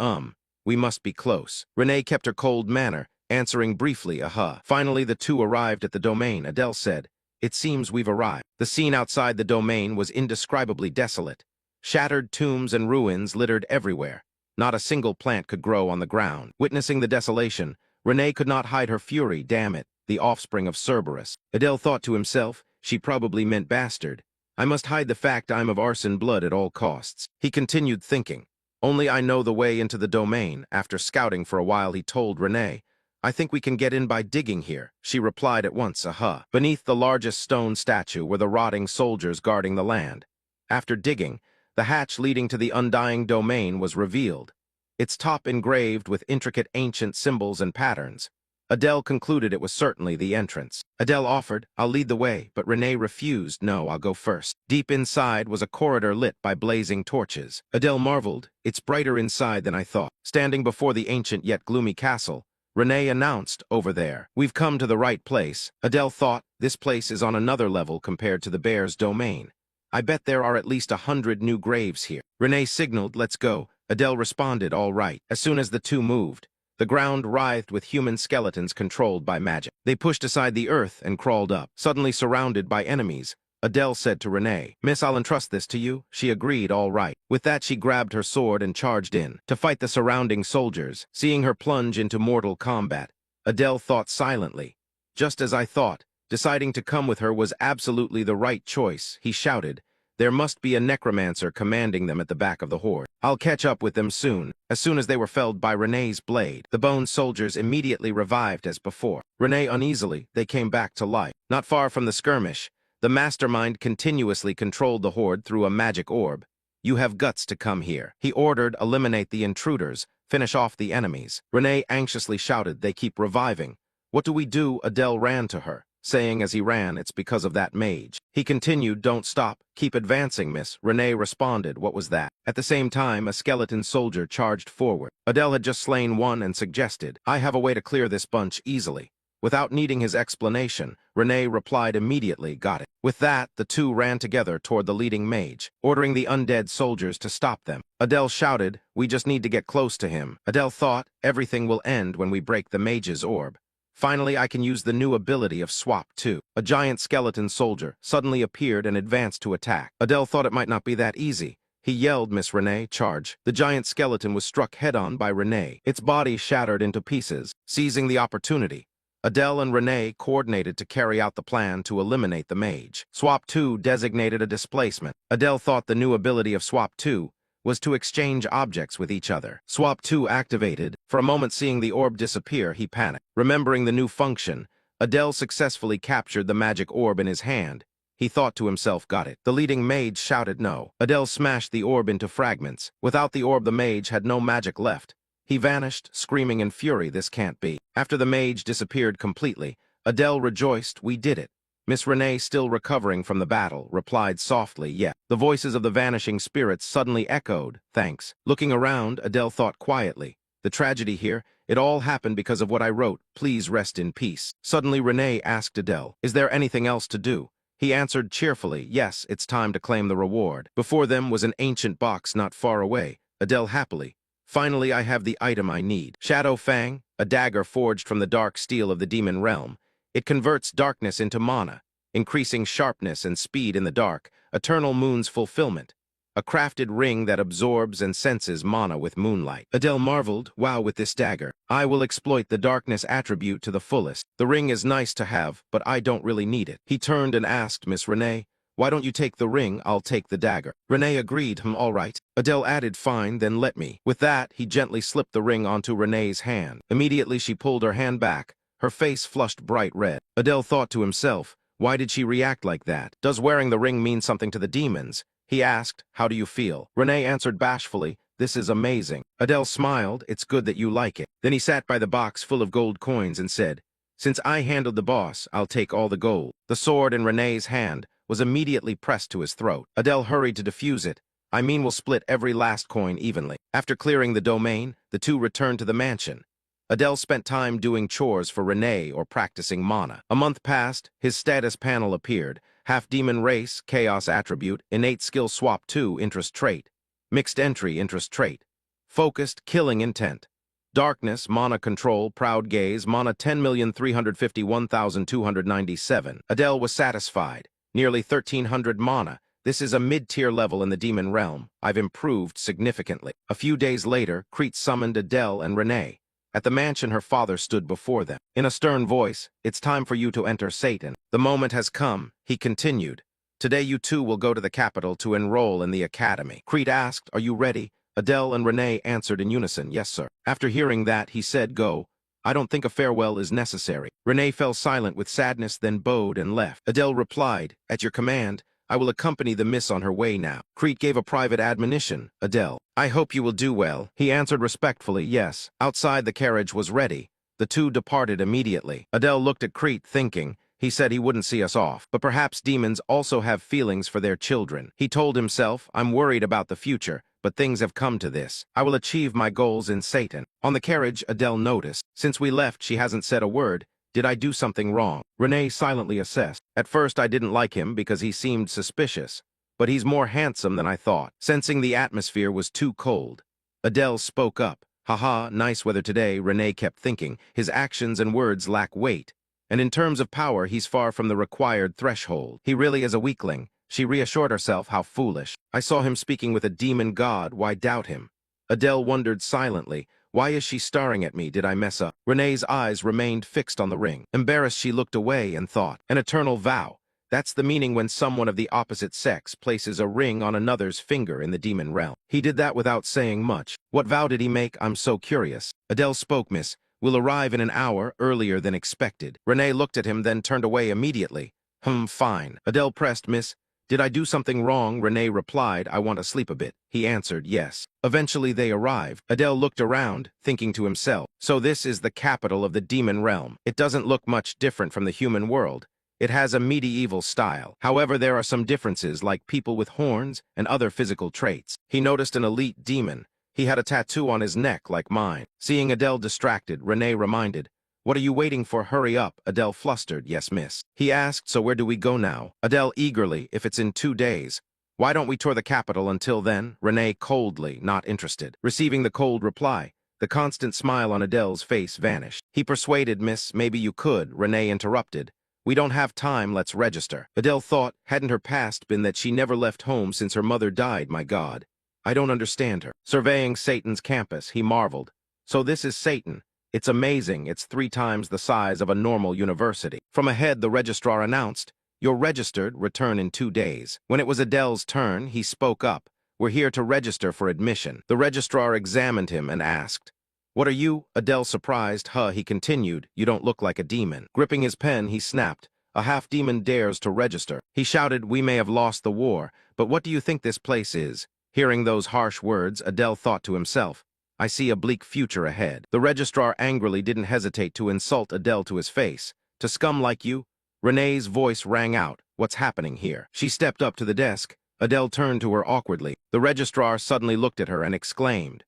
we must be close. Renee kept her cold manner, answering briefly, Finally, the two arrived at the domain. Adele said, it seems we've arrived. The scene outside the domain was indescribably desolate. Shattered tombs and ruins littered everywhere. Not a single plant could grow on the ground. Witnessing the desolation, Renee could not hide her fury. Damn it, the offspring of Cerberus. Adele thought to himself, she probably meant bastard. I must hide the fact I'm of arson blood at all costs. He continued thinking. Only I know the way into the domain. After scouting for a while, he told Renee, I think we can get in by digging here. She replied at once, Beneath the largest stone statue were the rotting soldiers guarding the land. After digging, the hatch leading to the Undying Domain was revealed, its top engraved with intricate ancient symbols and patterns. Adele concluded it was certainly the entrance. Adele offered, I'll lead the way, but Renee refused, no, I'll go first. Deep inside was a corridor lit by blazing torches. Adele marveled, it's brighter inside than I thought. Standing before the ancient yet gloomy castle, Renee announced, over there. We've come to the right place. Adele thought, this place is on another level compared to the bear's domain. I bet there are at least 100 new graves here. Renee signaled, let's go. Adele responded, all right. As soon as the two moved, the ground writhed with human skeletons controlled by magic. They pushed aside the earth and crawled up, suddenly surrounded by enemies. Adele said to Renee, Miss, I'll entrust this to you. She agreed, all right. With that, she grabbed her sword and charged in to fight the surrounding soldiers. Seeing her plunge into mortal combat, Adele thought silently. Just as I thought, deciding to come with her was absolutely the right choice, he shouted. There must be a necromancer commanding them at the back of the horde. I'll catch up with them soon. As soon as they were felled by Renee's blade, the bone soldiers immediately revived as before. Renee uneasily, they came back to life. Not far from the skirmish, the mastermind continuously controlled the horde through a magic orb. You have guts to come here. He ordered, eliminate the intruders, finish off the enemies. Renee anxiously shouted, they keep reviving. What do we do? Adele ran to her, saying as he ran, it's because of that mage. He continued, don't stop, keep advancing, miss. Renee responded, what was that? At the same time, a skeleton soldier charged forward. Adele had just slain one and suggested, I have a way to clear this bunch easily. Without needing his explanation, Renee replied immediately, got it. With that, the two ran together toward the leading mage, ordering the undead soldiers to stop them. Adele shouted, we just need to get close to him. Adele thought, everything will end when we break the mage's orb. Finally, I can use the new ability of Swap 2. A giant skeleton soldier suddenly appeared and advanced to attack. Adele thought it might not be that easy. He yelled, Miss Renee, charge. The giant skeleton was struck head-on by Renee. Its body shattered into pieces. Seizing the opportunity, Adele and Renee coordinated to carry out the plan to eliminate the mage. Swap 2 designated a displacement. Adele thought the new ability of Swap 2 was to exchange objects with each other. Swap 2 activated. For a moment, seeing the orb disappear, he panicked. Remembering the new function, Adele successfully captured the magic orb in his hand. He thought to himself, got it. The leading mage shouted no. Adele smashed the orb into fragments. Without the orb, the mage had no magic left. He vanished, screaming in fury, this can't be. After the mage disappeared completely, Adele rejoiced, we did it. Miss Renee, still recovering from the battle, replied softly, yeah. The voices of the vanishing spirits suddenly echoed, thanks. Looking around, Adele thought quietly, the tragedy here, it all happened because of what I wrote, please rest in peace. Suddenly Renee asked Adele, is there anything else to do? He answered cheerfully, yes, it's time to claim the reward. Before them was an ancient box not far away. Adele happily, finally I have the item I need. Shadow Fang, a dagger forged from the dark steel of the demon realm. It converts darkness into mana, increasing sharpness and speed in the dark, eternal moon's fulfillment. A crafted ring that absorbs and senses mana with moonlight. Adele marveled, wow, with this dagger, I will exploit the darkness attribute to the fullest. The ring is nice to have, but I don't really need it. He turned and asked Miss Renee, why don't you take the ring, I'll take the dagger. Renee agreed, all right. Adele added, fine, then let me. With that, he gently slipped the ring onto Renee's hand. Immediately she pulled her hand back, her face flushed bright red. Adele thought to himself, why did she react like that? Does wearing the ring mean something to the demons? He asked, how do you feel? Renee answered bashfully, this is amazing. Adele smiled, it's good that you like it. Then he sat by the box full of gold coins and said, since I handled the boss, I'll take all the gold. The sword in Renee's hand was immediately pressed to his throat. Adele hurried to defuse it. I mean, we'll split every last coin evenly. After clearing the domain, the two returned to the mansion. Adele spent time doing chores for Renee or practicing mana. A month passed, his status panel appeared. Half-demon race, chaos attribute, innate skill swap 2, interest trait. Mixed entry, interest trait. Focused, killing intent. Darkness, mana control, proud gaze, mana 10,351,297. Adele was satisfied. Nearly 1,300 mana. This is a mid-tier level in the demon realm. I've improved significantly. A few days later, Crete summoned Adele and Renee. At the mansion, her father stood before them. In a stern voice, it's time for you to enter Satan. The moment has come, he continued. Today you two will go to the capital to enroll in the academy. Crete asked, are you ready? Adele and Renee answered in unison, yes, sir. After hearing that, he said, go. I don't think a farewell is necessary. Renee fell silent with sadness, then bowed and left. Adele replied, at your command, I will accompany the miss on her way now. Crete gave a private admonition, Adele, I hope you will do well. He answered respectfully, yes. Outside, the carriage was ready. The two departed immediately. Adele looked at Crete, thinking, he said he wouldn't see us off, but perhaps demons also have feelings for their children. He told himself, I'm worried about the future, but things have come to this. I will achieve my goals in Satan. On the carriage, Adele noticed, since we left, she hasn't said a word. Did I do something wrong? Renee silently assessed. At first, I didn't like him because he seemed suspicious. but he's more handsome than I thought. Sensing the atmosphere was too cold, Adele spoke up. Haha, nice weather today, Renee kept thinking. His actions and words lack weight. And in terms of power, he's far from the required threshold. He really is a weakling. She reassured herself. How foolish. I saw him speaking with a demon god. Why doubt him? Adele wondered silently. Why is she staring at me? Did I mess up? Renee's eyes remained fixed on the ring. Embarrassed, she looked away and thought. An eternal vow. That's the meaning when someone of the opposite sex places a ring on another's finger in the demon realm. He did that without saying much. What vow did he make? I'm so curious. Adele spoke. Miss, we'll arrive in an hour, earlier than expected. Renee looked at him, then turned away immediately. Fine. Adele pressed. Miss, did I do something wrong? Renee replied. I want to sleep a bit. He answered yes. Eventually they arrived. Adele looked around, thinking to himself. So this is the capital of the demon realm. It doesn't look much different from the human world. It has a medieval style. However, there are some differences, like people with horns and other physical traits. He noticed an elite demon. He had a tattoo on his neck like mine. Seeing Adele distracted, Renee reminded, what are you waiting for? Hurry up. Adele flustered. Yes, miss. He asked, so where do we go now? Adele eagerly, if it's in 2 days. Why don't we tour the capital until then? Renee coldly, not interested. Receiving the cold reply, the constant smile on Adele's face vanished. He persuaded, miss, maybe you could. Renee interrupted. We don't have time, let's register. Adele thought, hadn't her past been that she never left home since her mother died? My God, I don't understand her. Surveying Satan's campus, he marveled. So this is Satan. It's amazing. It's 3 times the size of a normal university. From ahead, the registrar announced, you're registered, return in 2 days. When it was Adele's turn, he spoke up. We're here to register for admission. The registrar examined him and asked, what are you? Adele surprised. He continued, you don't look like a demon. Gripping his pen, he snapped. A half-demon dares to register. He shouted, we may have lost the war, but what do you think this place is? Hearing those harsh words, Adele thought to himself, I see a bleak future ahead. The registrar angrily didn't hesitate to insult Adele to his face. To scum like you? Renee's voice rang out. What's happening here? She stepped up to the desk. Adele turned to her awkwardly. The registrar suddenly looked at her and exclaimed,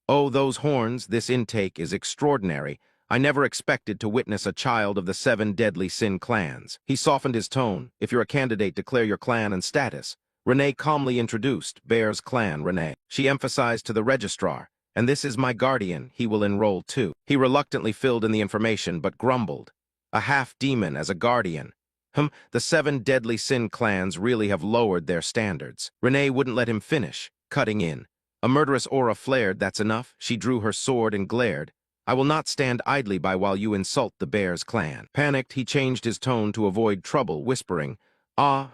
oh, those horns, this intake is extraordinary. I never expected to witness a child of the 7 deadly sin clans. He softened his tone. If you're a candidate, declare your clan and status. Renee calmly introduced Bear's clan, Renee. She emphasized to the registrar, and this is my guardian, he will enroll too. He reluctantly filled in the information, but grumbled. A half-demon as a guardian. The 7 deadly sin clans really have lowered their standards. Renee wouldn't let him finish, cutting in. A murderous aura flared. That's enough. She drew her sword and glared. I will not stand idly by while you insult the Bear's clan. Panicked, he changed his tone to avoid trouble, whispering,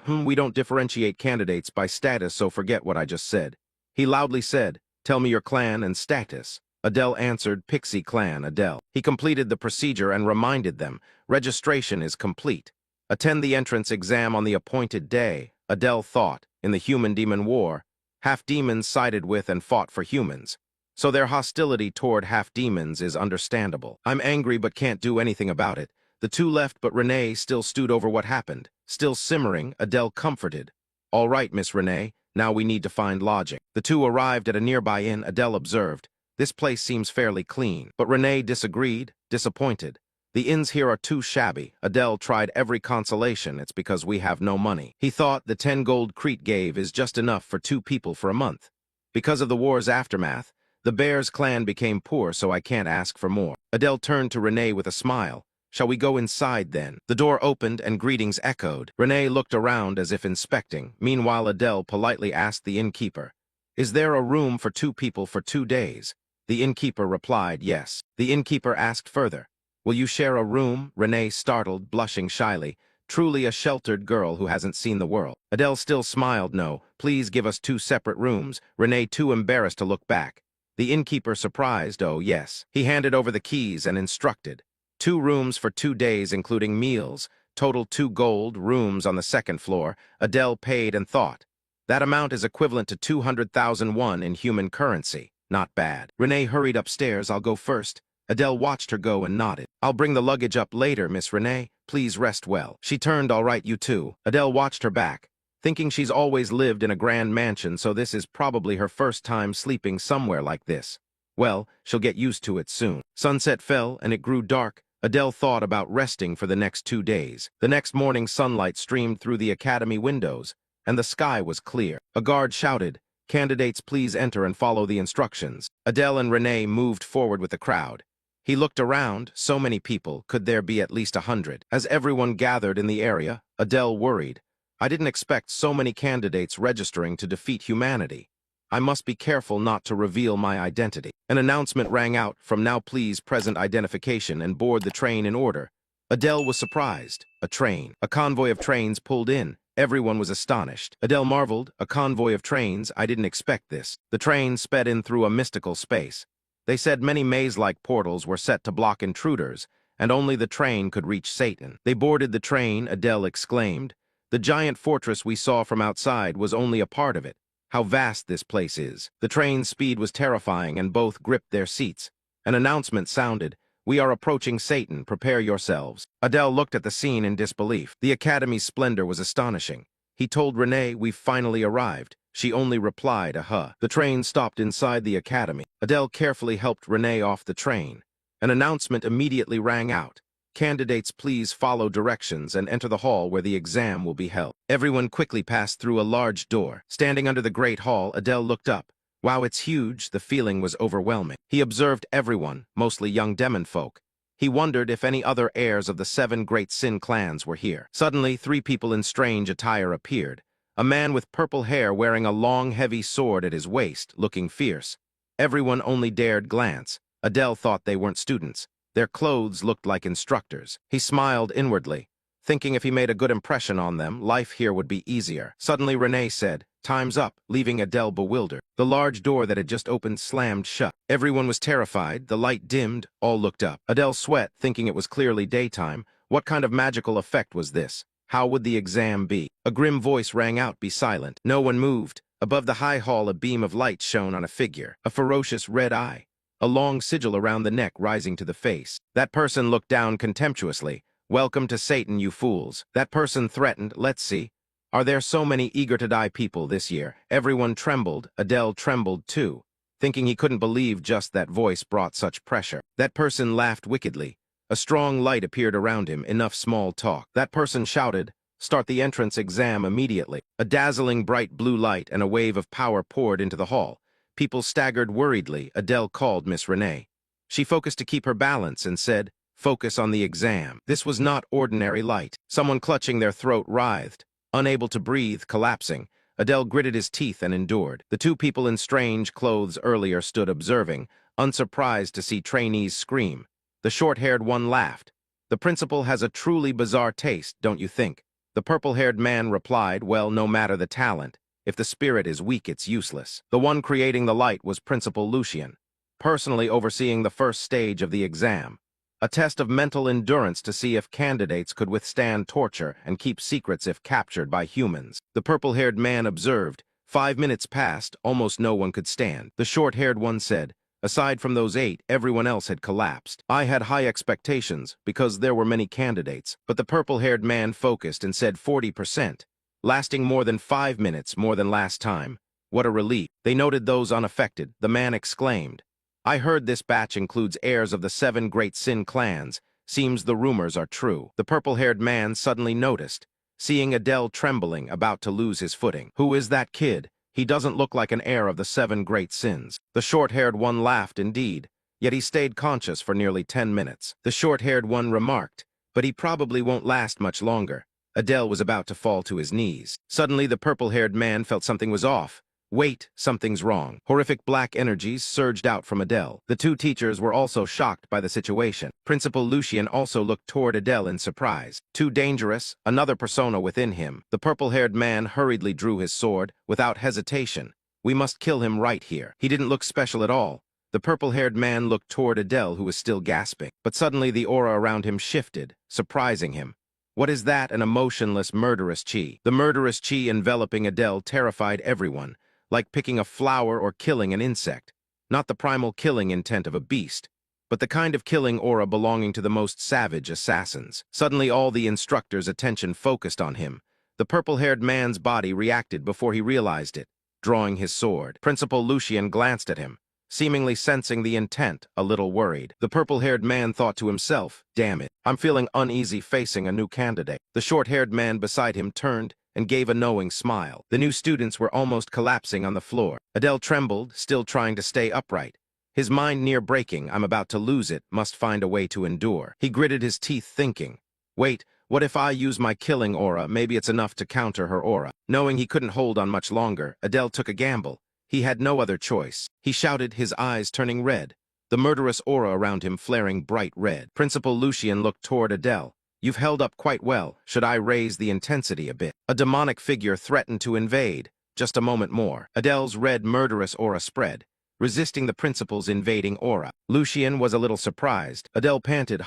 we don't differentiate candidates by status, so forget what I just said. He loudly said, tell me your clan and status. Adele answered, Pixie Clan, Adele. He completed the procedure and reminded them, registration is complete. Attend the entrance exam on the appointed day. Adele thought, in the human-demon war, half-demons sided with and fought for humans. So their hostility toward half-demons is understandable. I'm angry but can't do anything about it. The 2 left, but Renee still stewed over what happened. Still simmering, Adele comforted. All right, Miss Renee, now we need to find lodging. The 2 arrived at a nearby inn. Adele observed, this place seems fairly clean. But Renee disagreed, disappointed. The inns here are too shabby. Adele tried every consolation. It's because we have no money. He thought the 10 gold Crete gave is just enough for 2 people for a month. Because of the war's aftermath, the Bear's clan became poor, so I can't ask for more. Adele turned to Renee with a smile. Shall we go inside then? The door opened and greetings echoed. Renee looked around as if inspecting. Meanwhile, Adele politely asked the innkeeper, is there a room for 2 people for 2 days? The innkeeper replied, yes. The innkeeper asked further, will you share a room? Renee startled, blushing shyly. Truly a sheltered girl who hasn't seen the world. Adele still smiled. No, please give us 2 separate rooms. Renee too embarrassed to look back. The innkeeper surprised. Oh, yes. He handed over the keys and instructed. 2 rooms for 2 days, including meals. Total 2 gold, rooms on the 2nd floor. Adele paid and thought. That amount is equivalent to 200,000 won in human currency. Not bad. Renee hurried upstairs. I'll go first. Adele watched her go and nodded. I'll bring the luggage up later, Miss Renee. Please rest well. She turned. All right, you too. Adele watched her back, thinking she's always lived in a grand mansion, so this is probably her first time sleeping somewhere like this. Well, she'll get used to it soon. Sunset fell, and it grew dark. Adele thought about resting for the next 2 days. The next morning, sunlight streamed through the academy windows. and the sky was clear. A guard shouted, "Candidates, please enter and follow the instructions." Adele and Renee moved forward with the crowd. He looked around, so many people, could there be at least 100? As everyone gathered in the area, Adele worried. I didn't expect so many candidates registering to defeat humanity. I must be careful not to reveal my identity. An announcement rang out, "From now please present identification and board the train in order." Adele was surprised. A train. A convoy of trains pulled in. Everyone was astonished. Adele marveled, "A convoy of trains? I didn't expect this." The train sped in through a mystical space. They said many maze-like portals were set to block intruders, and only the train could reach Satan. They boarded the train, Adele exclaimed. "The giant fortress we saw from outside was only a part of it. How vast this place is." The train's speed was terrifying, and both gripped their seats. An announcement sounded, "We are approaching Satan, prepare yourselves." Adele looked at the scene in disbelief. The Academy's splendor was astonishing. He told Renee, "We've finally arrived." She only replied, "Uh-huh." The train stopped inside the Academy. Adele carefully helped Renee off the train. An announcement immediately rang out. "Candidates, please follow directions and enter the hall where the exam will be held." Everyone quickly passed through a large door. Standing under the great hall, Adele looked up. Wow, it's huge. The feeling was overwhelming. He observed everyone, mostly young demon folk. He wondered if any other heirs of the 7 great Sin clans were here. Suddenly, 3 people in strange attire appeared. A man with purple hair wearing a long, heavy sword at his waist, looking fierce. Everyone only dared glance. Adele thought they weren't students. Their clothes looked like instructors. He smiled inwardly, thinking if he made a good impression on them, life here would be easier. Suddenly, Renee said, "Time's up," leaving Adele bewildered. The large door that had just opened slammed shut. Everyone was terrified. The light dimmed. All looked up. Adele sweat, thinking it was clearly daytime. What kind of magical effect was this? How would the exam be? A grim voice rang out, "Be silent." No one moved. Above the high hall, a beam of light shone on a figure, a ferocious red eye, a long sigil around the neck rising to the face. That person looked down contemptuously. "Welcome to Satan, you fools." That person threatened, "Let's see. Are there so many eager-to-die people this year?" Everyone trembled. Adele trembled too, thinking he couldn't believe just that voice brought such pressure. That person laughed wickedly. A strong light appeared around him, enough small talk. That person shouted, "Start the entrance exam immediately." A dazzling bright blue light and a wave of power poured into the hall. People staggered worriedly. Adele called Miss Renee. She focused to keep her balance and said, "Focus on the exam." This was not ordinary light. Someone clutching their throat writhed, unable to breathe, collapsing. Adele gritted his teeth and endured. The 2 people in strange clothes earlier stood observing, unsurprised to see trainees scream. The short-haired one laughed. "The principal has a truly bizarre taste, don't you think?" The purple-haired man replied, "Well, no matter the talent. If the spirit is weak, it's useless." The one creating the light was Principal Lucien, personally overseeing the first stage of the exam, a test of mental endurance to see if candidates could withstand torture and keep secrets if captured by humans. The purple-haired man observed. 5 minutes passed, almost no one could stand. The short-haired one said, "Aside from those 8, everyone else had collapsed. I had high expectations, because there were many candidates." But the purple-haired man focused and said 40%, lasting more than 5 minutes, more than last time. What a relief. They noted those unaffected. The man exclaimed, "I heard this batch includes heirs of the 7 great Sin clans. Seems the rumors are true." The purple-haired man suddenly noticed, seeing Adele trembling, about to lose his footing. "Who is that kid? He doesn't look like an heir of the 7 great sins." The short-haired one laughed indeed, yet he stayed conscious for nearly 10 minutes. The short-haired one remarked, "But he probably won't last much longer." Adele was about to fall to his knees. Suddenly, the purple-haired man felt something was off. "Wait, something's wrong." Horrific black energies surged out from Adele. The 2 teachers were also shocked by the situation. Principal Lucien also looked toward Adele in surprise. "Too dangerous," another persona within him. The purple-haired man hurriedly drew his sword, without hesitation. "We must kill him right here." He didn't look special at all. The purple-haired man looked toward Adele, who was still gasping. But suddenly the aura around him shifted, surprising him. What is that? An emotionless, murderous chi. The murderous chi enveloping Adele terrified everyone, like picking a flower or killing an insect. Not the primal killing intent of a beast, but the kind of killing aura belonging to the most savage assassins. Suddenly all the instructors' attention focused on him. The purple-haired man's body reacted before he realized it, drawing his sword. Principal Lucien glanced at him, seemingly sensing the intent, a little worried. The purple-haired man thought to himself, "Damn it, I'm feeling uneasy facing a new candidate." The short-haired man beside him turned and gave a knowing smile. The new students were almost collapsing on the floor. Adele trembled, still trying to stay upright. His mind near breaking, I'm about to lose it, must find a way to endure. He gritted his teeth thinking, wait, what if I use my killing aura? Maybe it's enough to counter her aura. Knowing he couldn't hold on much longer, Adele took a gamble. He had no other choice. He shouted, his eyes turning red, the murderous aura around him flaring bright red. Principal Lucian looked toward Adele. You've held up quite well. Should I raise the intensity a bit? A demonic figure threatened to invade. Just a moment more. Adele's red murderous aura spread, resisting the principal's invading aura. Lucian was a little surprised. Adele panted,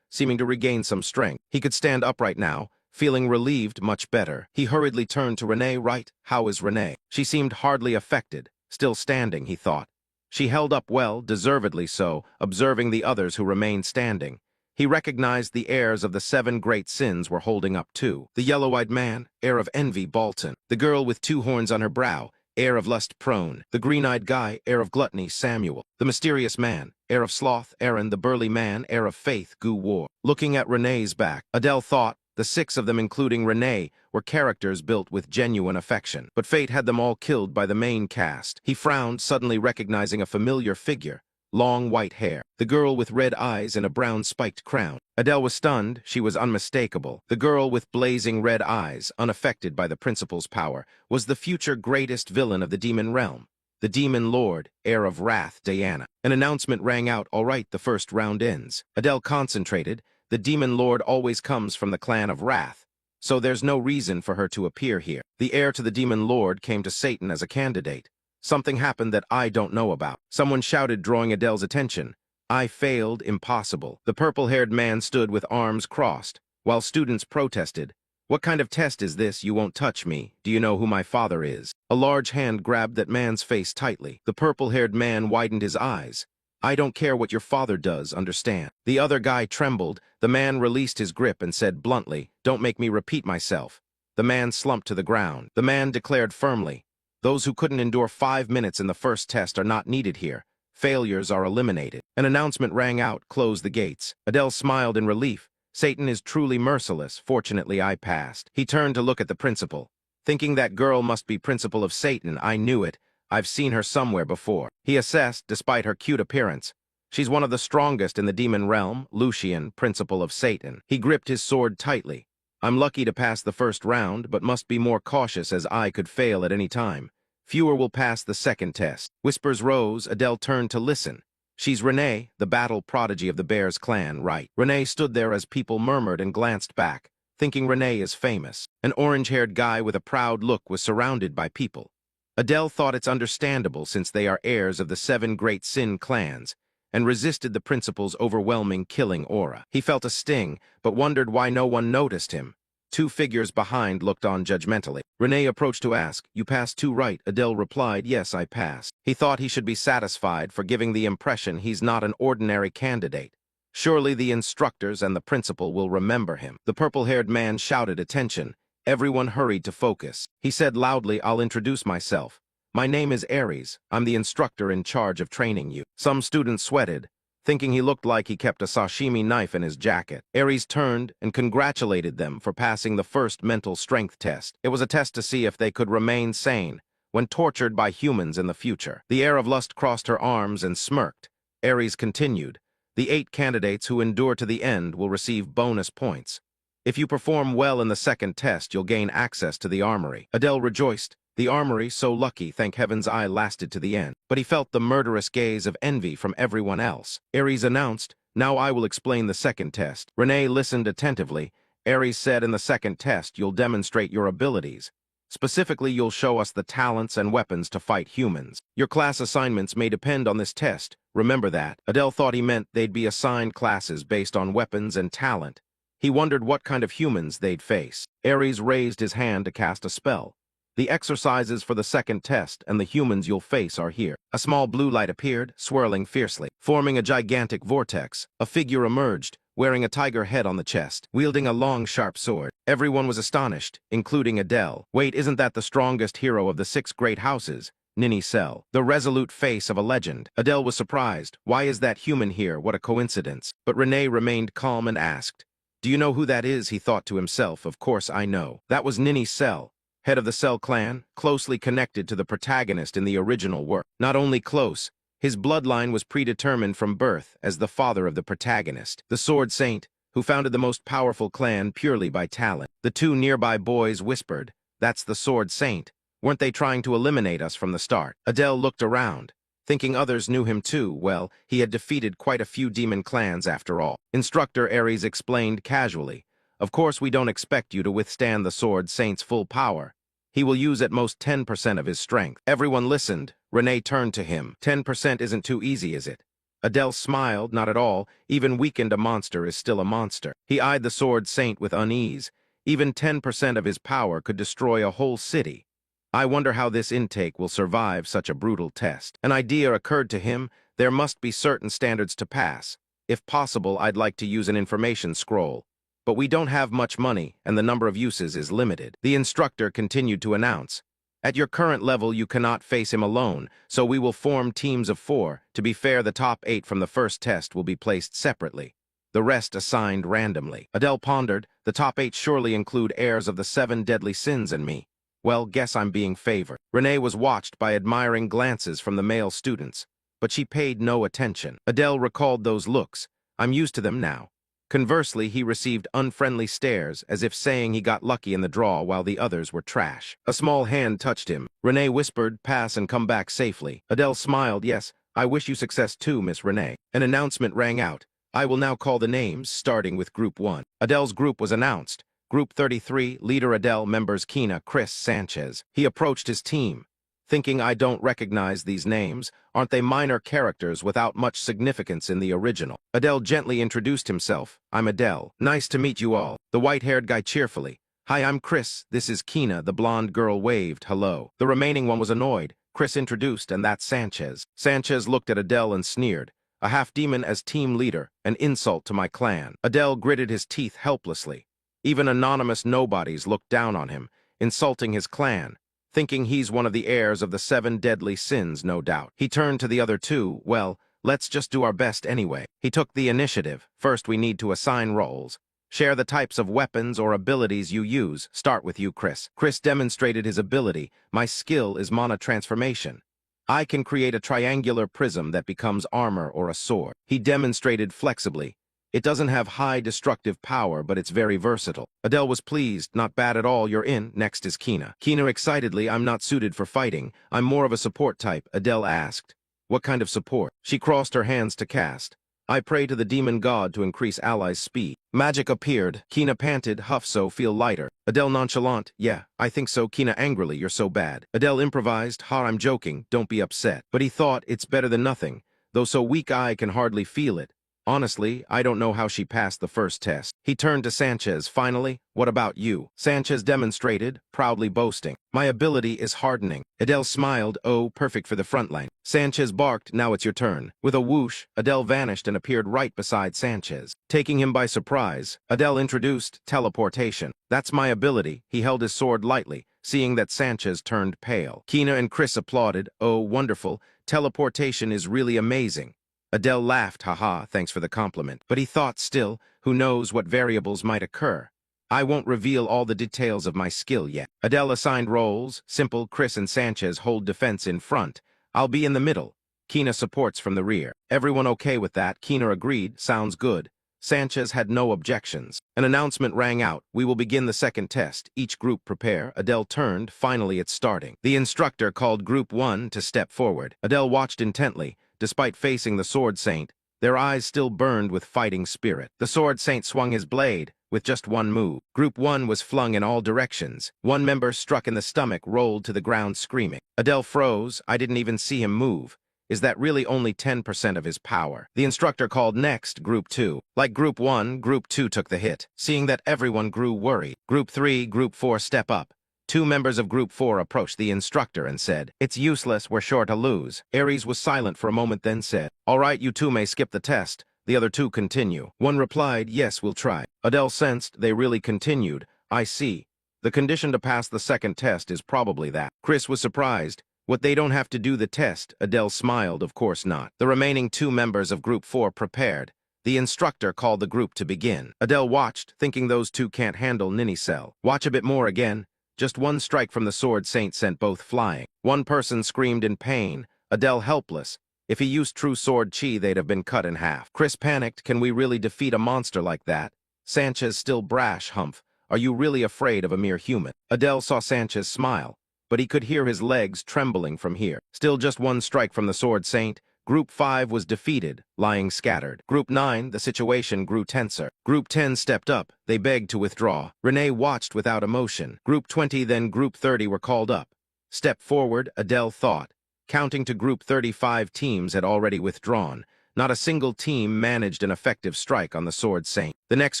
seeming to regain some strength. He could stand upright now, feeling relieved much better. He hurriedly turned to Renee. Right, how is Renee? She seemed hardly affected. Still standing, he thought. She held up well, deservedly so, observing the others who remained standing. He recognized the heirs of the 7 great sins were holding up too. The yellow-eyed man, heir of envy, Bolton. The girl with 2 horns on her brow, heir of lust, Prone. The green-eyed guy, heir of gluttony, Samuel. The mysterious man, heir of sloth, Aaron. The burly man, heir of faith, Gu War. Looking at Renee's back, Adele thought the 6 of them, including Renee, were characters built with genuine affection. But fate had them all killed by the main cast. He frowned, suddenly recognizing a familiar figure. Long white hair. The girl with red eyes and a brown spiked crown. Adele was stunned. She was unmistakable. The girl with blazing red eyes, unaffected by the principal's power, was the future greatest villain of the demon realm. The demon lord, heir of wrath, Diana. An announcement rang out, all right, the first round ends. Adele concentrated. The demon lord always comes from the clan of wrath, so there's no reason for her to appear here. The heir to the demon lord came to Satan as a candidate. Something happened that I don't know about. Someone shouted, drawing Adele's attention. I failed, impossible. The purple-haired man stood with arms crossed, while students protested. What kind of test is this? You won't touch me. Do you know who my father is? A large hand grabbed that man's face tightly. The purple-haired man widened his eyes. I don't care what your father does, understand? The other guy trembled. The man released his grip and said bluntly, don't make me repeat myself. The man slumped to the ground. The man declared firmly, those who couldn't endure 5 minutes in the first test are not needed here. Failures are eliminated. An announcement rang out, close the gates. Adele smiled in relief. Satan is truly merciless. Fortunately, I passed. He turned to look at the principal. Thinking that girl must be principal of Satan, I knew it. I've seen her somewhere before. He assessed, despite her cute appearance. She's one of the strongest in the demon realm, Lucian, principal of Satan. He gripped his sword tightly. I'm lucky to pass the first round, but must be more cautious as I could fail at any time. Fewer will pass the second test. Whispers rose. Adele turned to listen. She's Renee, the battle prodigy of the Bears clan, right? Renee stood there as people murmured and glanced back, thinking Renee is famous. An orange-haired guy with a proud look was surrounded by people. Adele thought it's understandable since they are heirs of the 7 great sin clans, and resisted the principal's overwhelming killing aura. He felt a sting, but wondered why no one noticed him. 2 figures behind looked on judgmentally. Renee approached to ask, you passed 2 right? Adele replied, yes, I passed. He thought he should be satisfied for giving the impression he's not an ordinary candidate. Surely the instructors and the principal will remember him. The purple-haired man shouted attention. Everyone hurried to focus. He said loudly, I'll introduce myself. My name is Ares. I'm the instructor in charge of training you. Some students sweated, thinking he looked like he kept a sashimi knife in his jacket. Ares turned and congratulated them for passing the first mental strength test. It was a test to see if they could remain sane when tortured by humans in the future. The heir of lust crossed her arms and smirked. Ares continued, the 8 candidates who endure to the end will receive bonus points. If you perform well in the second test, you'll gain access to the armory. Adele rejoiced. The armory, so lucky, thank heaven's eye lasted to the end. But he felt the murderous gaze of envy from everyone else. Ares announced, now I will explain the second test. Renee listened attentively. Ares said in the second test, you'll demonstrate your abilities. Specifically, you'll show us the talents and weapons to fight humans. Your class assignments may depend on this test. Remember that. Adele thought he meant they'd be assigned classes based on weapons and talent. He wondered what kind of humans they'd face. Ares raised his hand to cast a spell. The exercises for the second test and the humans you'll face are here. A small blue light appeared, swirling fiercely. Forming a gigantic vortex, a figure emerged, wearing a tiger head on the chest, wielding a long, sharp sword. Everyone was astonished, including Adele. Wait, isn't that the strongest hero of the 6 great houses? Ninny Cell, the resolute face of a legend. Adele was surprised. Why is that human here? What a coincidence. But Renee remained calm and asked, do you know who that is? He thought to himself, of course I know. That was Ninny Cell. head of the Cell clan, closely connected to the protagonist in the original work. Not only close, his bloodline was predetermined from birth as the father of the protagonist, the Sword Saint, who founded the most powerful clan purely by talent. The two nearby boys whispered, "That's the Sword Saint. Weren't they trying to eliminate us from the start?" Adele looked around, thinking others knew him too. Well, he had defeated quite a few demon clans after all. Instructor Ares explained casually, "Of course we don't expect you to withstand the Sword Saint's full power. He will use at most 10% of his strength." Everyone listened. Renee turned to him. 10% isn't too easy, is it? Adele smiled, not at all. Even weakened, a monster is still a monster. He eyed the Sword Saint with unease. Even 10% of his power could destroy a whole city. I wonder how this intake will survive such a brutal test. An idea occurred to him. There must be certain standards to pass. If possible, I'd like to use an information scroll. But we don't have much money, and the number of uses is limited. The instructor continued to announce, "At your current level, you cannot face him alone, so we will form teams of 4. To be fair, the top 8 from the first test will be placed separately. The rest assigned randomly." Adele pondered, "The top 8 surely include heirs of the 7 deadly sins and me. Well, guess I'm being favored." Renee was watched by admiring glances from the male students, but she paid no attention. Adele recalled those looks. "I'm used to them now." Conversely, he received unfriendly stares, as if saying he got lucky in the draw while the others were trash. A small hand touched him. Renee whispered, "Pass and come back safely." Adele smiled, "Yes, I wish you success too, Miss Renee." An announcement rang out. "I will now call the names, starting with Group 1. Adele's group was announced. Group 33, leader Adele, members Kina, Chris, Sanchez. He approached his team, thinking, "I don't recognize these names. Aren't they minor characters without much significance in the original?" Adele gently introduced himself. "I'm Adele. Nice to meet you all." The white-haired guy cheerfully, "Hi, I'm Chris. This is Kina." The blonde girl waved, "Hello." The remaining one was annoyed. Chris introduced, "And that's Sanchez." Sanchez looked at Adele and sneered, "A half-demon as team leader, an insult to my clan." Adele gritted his teeth helplessly. Even anonymous nobodies looked down on him, insulting his clan, thinking he's one of the heirs of the 7 deadly sins, no doubt. He turned to the other two. "Well, let's just do our best anyway." He took the initiative. "First, we need to assign roles. Share the types of weapons or abilities you use. Start with you, Chris." Chris demonstrated his ability. "My skill is mana transformation. I can create a triangular prism that becomes armor or a sword." He demonstrated flexibly. "It doesn't have high destructive power, but it's very versatile." Adele was pleased. "Not bad at all, you're in." Next is Kina. Kina excitedly, "I'm not suited for fighting. I'm more of a support type." Adele asked, "What kind of support?" She crossed her hands to cast. "I pray to the demon god to increase allies' speed." Magic appeared. Kina panted, "Huff, so feel lighter." Adele nonchalant, "Yeah, I think so." Kina angrily, "You're so bad." Adele improvised, "Ha, I'm joking, don't be upset." But he thought, "It's better than nothing, though so weak I can hardly feel it. Honestly, I don't know how she passed the first test." He turned to Sanchez. "Finally, what about you?" Sanchez demonstrated, proudly boasting, "My ability is hardening." Adele smiled, "Oh, perfect for the front line." Sanchez barked, "Now it's your turn." With a whoosh, Adele vanished and appeared right beside Sanchez. Taking him by surprise, Adele introduced teleportation. "That's my ability." He held his sword lightly, seeing that Sanchez turned pale. Kina and Chris applauded. "Oh, wonderful. Teleportation is really amazing." Adele laughed, "Haha, thanks for the compliment." But he thought still, who knows what variables might occur. "I won't reveal all the details of my skill yet." Adele assigned roles. Simple, Chris and Sanchez hold defense in front. I'll be in the middle. Kina supports from the rear. Everyone okay with that? Kina agreed. Sounds good. Sanchez had no objections. An announcement rang out. "We will begin the second test. Each group prepare." Adele turned. Finally, it's starting. The instructor called Group 1 to step forward. Adele watched intently. Despite facing the Sword Saint, their eyes still burned with fighting spirit. The Sword Saint swung his blade, with just one move. Group 1 was flung in all directions. One member struck in the stomach, rolled to the ground screaming. Adele froze. I didn't even see him move. Is that really only 10% of his power? The instructor called next, Group 2. Like Group 1, Group 2 took the hit. Seeing that, everyone grew worried. Group 3, Group 4 step up. 2 members of Group 4 approached the instructor and said, "It's useless, we're sure to lose." Ares was silent for a moment, then said, "All right, you 2 may skip the test." The other 2 continue. One replied, "Yes, we'll try." Adele sensed they really continued. "I see. The condition to pass the second test is probably that." Chris was surprised. "What, they don't have to do the test?" Adele smiled, "Of course not." The remaining 2 members of Group 4 prepared. The instructor called the group to begin. Adele watched, thinking those 2 can't handle Ninny Cell. "Watch a bit more again. Just one strike from the Sword Saint sent both flying. One person screamed in pain, Adele helpless. If he used true sword chi, they'd have been cut in half. Chris panicked. Can we really defeat a monster like that? Sanchez still brash, Humph. Are you really afraid of a mere human? Adele saw Sanchez smile, but he could hear his legs trembling from here. Still just one strike from the Sword Saint. Group 5 was defeated, lying scattered. Group 9, the situation grew tenser. Group 10 stepped up. They begged to withdraw. Renee watched without emotion. Group 20, then Group 30 were called up. Step forward, Adele thought. Counting to Group 35, teams had already withdrawn. Not a single team managed an effective strike on the Sword Saint. The next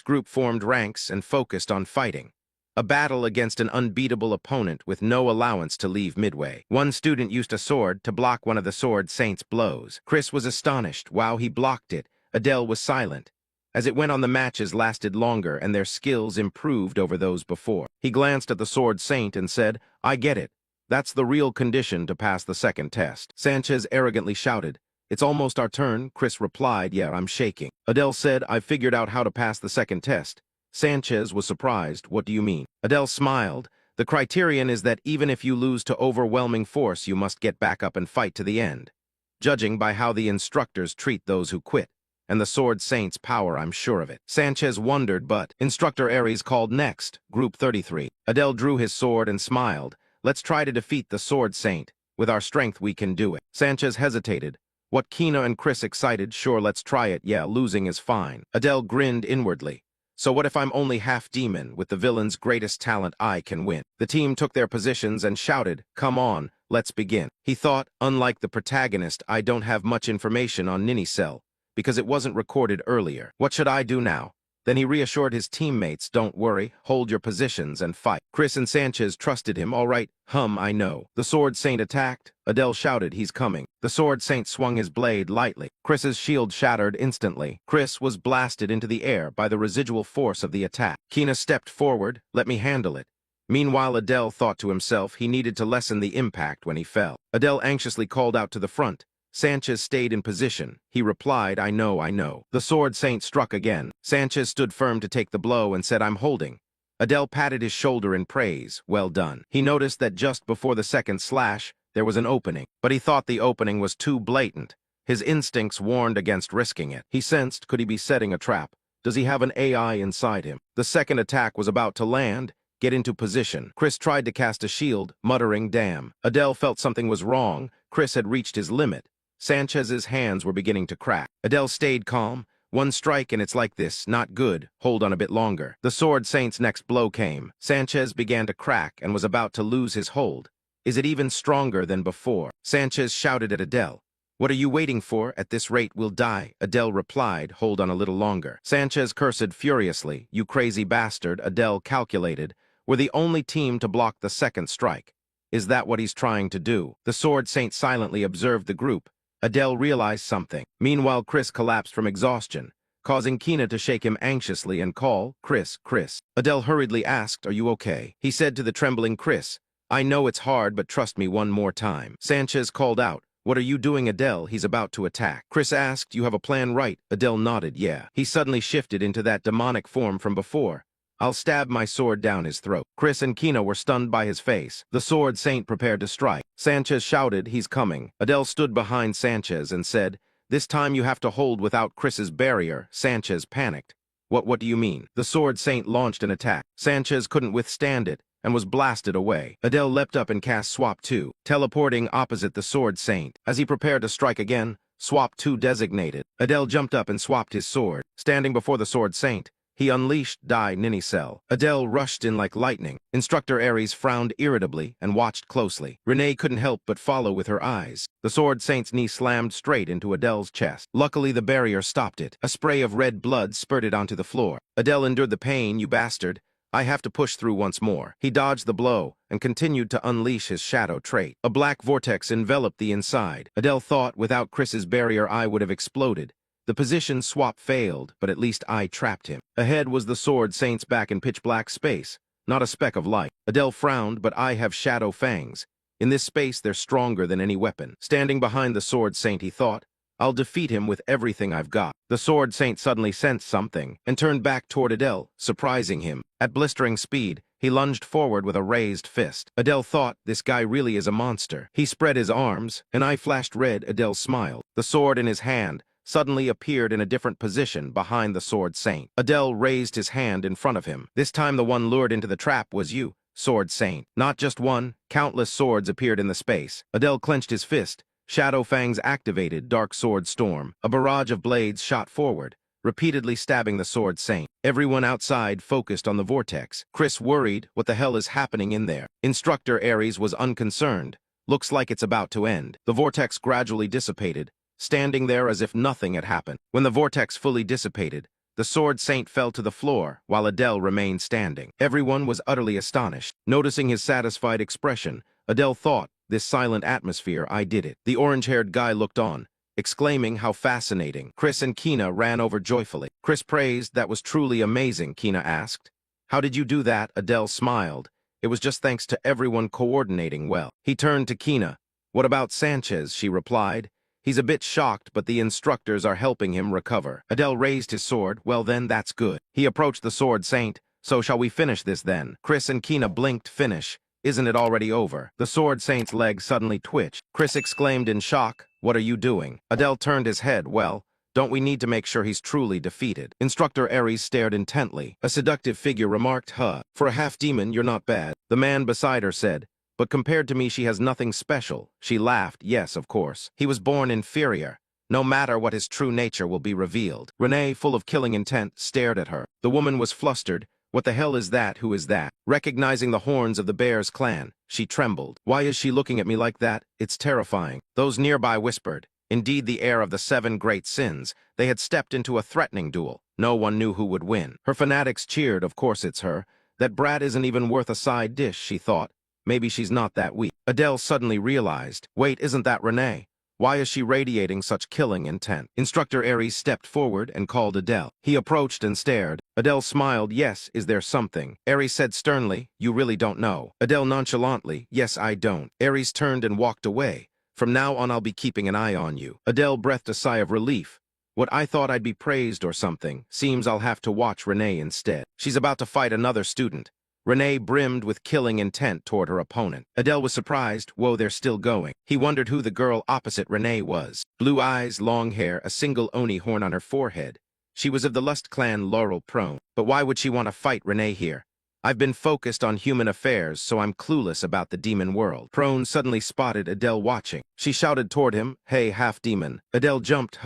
group formed ranks and focused on fighting. A battle against an unbeatable opponent with no allowance to leave midway. One student used a sword to block one of the Sword Saint's blows. Chris was astonished. Wow, he blocked it. Adele was silent. As it went on, the matches lasted longer and their skills improved over those before. He glanced at the Sword Saint and said, I get it. That's the real condition to pass the second test. Sanchez arrogantly shouted, It's almost our turn. Chris replied, Yeah, I'm shaking. Adele said, I've figured out how to pass the second test. Sanchez was surprised. What do you mean? Adele smiled. The criterion is that even if you lose to overwhelming force, you must get back up and fight to the end. Judging by how the instructors treat those who quit. And the Sword Saint's power, I'm sure of it. Sanchez wondered, but Instructor Aries called next, Group 33. Adele drew his sword and smiled. Let's try to defeat the Sword Saint. With our strength, we can do it. Sanchez hesitated. What Kina and Chris excited? Sure, let's try it. Yeah, losing is fine. Adele grinned inwardly. So what if I'm only half demon? With the villain's greatest talent, I can win. The team took their positions and shouted, Come on, let's begin. He thought, unlike the protagonist, I don't have much information on Ninicel, because it wasn't recorded earlier. What should I do now? Then he reassured his teammates, Don't worry, hold your positions and fight. Chris and Sanchez trusted him. All right, I know. The Sword Saint attacked. Adele shouted, He's coming. The Sword Saint swung his blade lightly. Chris's shield shattered instantly. Chris was blasted into the air by the residual force of the attack. Kina stepped forward, Let me handle it. Meanwhile, Adele thought to himself he needed to lessen the impact when he fell. Adele anxiously called out to the front. Sanchez stayed in position. He replied, I know. The Sword Saint struck again. Sanchez stood firm to take the blow and said, I'm holding. Adele patted his shoulder in praise. Well done. He noticed that just before the second slash, there was an opening, but he thought the opening was too blatant. His instincts warned against risking it. He sensed, could he be setting a trap? Does he have an AI inside him? The second attack was about to land. Get into position. Chris tried to cast a shield, muttering, Damn. Adele felt something was wrong. Chris had reached his limit. Sanchez's hands were beginning to crack. Adele stayed calm. One strike and it's like this. Not good. Hold on a bit longer. The Sword Saint's next blow came. Sanchez began to crack and was about to lose his hold. Is it even stronger than before? Sanchez shouted at Adele. What are you waiting for? At this rate, we'll die. Adele replied, Hold on a little longer. Sanchez cursed furiously. You crazy bastard, Adele calculated. We're the only team to block the second strike. Is that what he's trying to do? The Sword Saint silently observed the group. Adele realized something. Meanwhile, Chris collapsed from exhaustion, causing Kina to shake him anxiously and call, Chris. Adele hurriedly asked, Are you okay? He said to the trembling Chris, I know it's hard, but trust me one more time. Sanchez called out, What are you doing, Adele? He's about to attack. Chris asked, You have a plan, right? Adele nodded, yeah. He suddenly shifted into that demonic form from before. I'll stab my sword down his throat. Chris and Kina were stunned by his face. The Sword Saint prepared to strike. Sanchez shouted, He's coming. Adele stood behind Sanchez and said, This time you have to hold without Chris's barrier. Sanchez panicked. What do you mean? The Sword Saint launched an attack. Sanchez couldn't withstand it and was blasted away. Adele leapt up and cast Swap 2, teleporting opposite the Sword Saint. As he prepared to strike again, Swap 2 designated. Adele jumped up and swapped his sword. Standing before the Sword Saint, he unleashed Dai Ninicel. Adele rushed in like lightning. Instructor Aries frowned irritably and watched closely. Renee couldn't help but follow with her eyes. The Sword Saint's knee slammed straight into Adele's chest. Luckily, the barrier stopped it. A spray of red blood spurted onto the floor. Adele endured the pain. You bastard. I have to push through once more. He dodged the blow and continued to unleash his shadow trait. A black vortex enveloped the inside. Adele thought, without Chris's barrier, I would have exploded. The position swap failed, but at least I trapped him. Ahead was the Sword Saint's back in pitch-black space, not a speck of light. Adele frowned, but I have shadow fangs. In this space, they're stronger than any weapon. Standing behind the Sword Saint, he thought, I'll defeat him with everything I've got. The Sword Saint suddenly sensed something and turned back toward Adele, surprising him. At blistering speed, He lunged forward with a raised fist. Adele thought, this guy really is a monster. He spread his arms, an eye flashed red. Adele smiled. The sword in his hand suddenly appeared in a different position behind the Sword Saint. Adele raised his hand in front of him. This time the one lured into the trap was you, Sword Saint. Not just one, countless swords appeared in the space. Adele clenched his fist. Shadow Fangs activated Dark Sword Storm. A barrage of blades shot forward, repeatedly stabbing the Sword Saint. Everyone outside focused on the vortex. Chris worried, what the hell is happening in there? Instructor Ares was unconcerned. Looks like it's about to end. The vortex gradually dissipated, standing there as if nothing had happened. When the vortex fully dissipated, the Sword Saint fell to the floor, while Adele remained standing. Everyone was utterly astonished. Noticing his satisfied expression, Adele thought, this silent atmosphere, I did it. The orange-haired guy looked on, exclaiming how fascinating. Chris and Kina ran over joyfully. Chris praised, that was truly amazing, Kina asked. How did you do that? Adele smiled. It was just thanks to everyone coordinating well. He turned to Kina. What about Sanchez? She replied. He's a bit shocked, but the instructors are helping him recover. Adele raised his sword. Well then, that's good. He approached the Sword Saint. So shall we finish this then? Chris and Kina blinked. Finish. Isn't it already over? The Sword Saint's leg suddenly twitched. Chris exclaimed in shock. What are you doing? Adele turned his head. Well, don't we need to make sure he's truly defeated? Instructor Ares stared intently. A seductive figure remarked, for a half-demon, you're not bad. The man beside her said, but compared to me she has nothing special. She laughed. Yes, of course. He was born inferior. No matter what his true nature will be revealed. Renee, full of killing intent, stared at her. The woman was flustered. What the hell is that? Who is that? Recognizing the horns of the Bears clan, she trembled. Why is she looking at me like that? It's terrifying. Those nearby whispered. Indeed, the heir of the 7 great sins. They had stepped into a threatening duel. No one knew who would win. Her fanatics cheered. Of course it's her. That brat isn't even worth a side dish, she thought. Maybe she's not that weak. Adele suddenly realized. Wait, isn't that Renee? Why is she radiating such killing intent? Instructor Ares stepped forward and called Adele. He approached and stared. Adele smiled. Yes, is there something? Ares said sternly, you really don't know. Adele nonchalantly, yes, I don't. Ares turned and walked away. From now on I'll be keeping an eye on you. Adele breathed a sigh of relief. What I thought I'd be praised or something. Seems I'll have to watch Renee instead. She's about to fight another student. Renee brimmed with killing intent toward her opponent. Adele was surprised. Whoa, they're still going. He wondered who the girl opposite Renee was. Blue eyes, long hair, a single oni horn on her forehead. She was of the Lust clan Laurel Prone. But why would she want to fight Renee here? I've been focused on human affairs, so I'm clueless about the demon world. Prone suddenly spotted Adele watching. She shouted toward him, hey, half-demon. Adele jumped,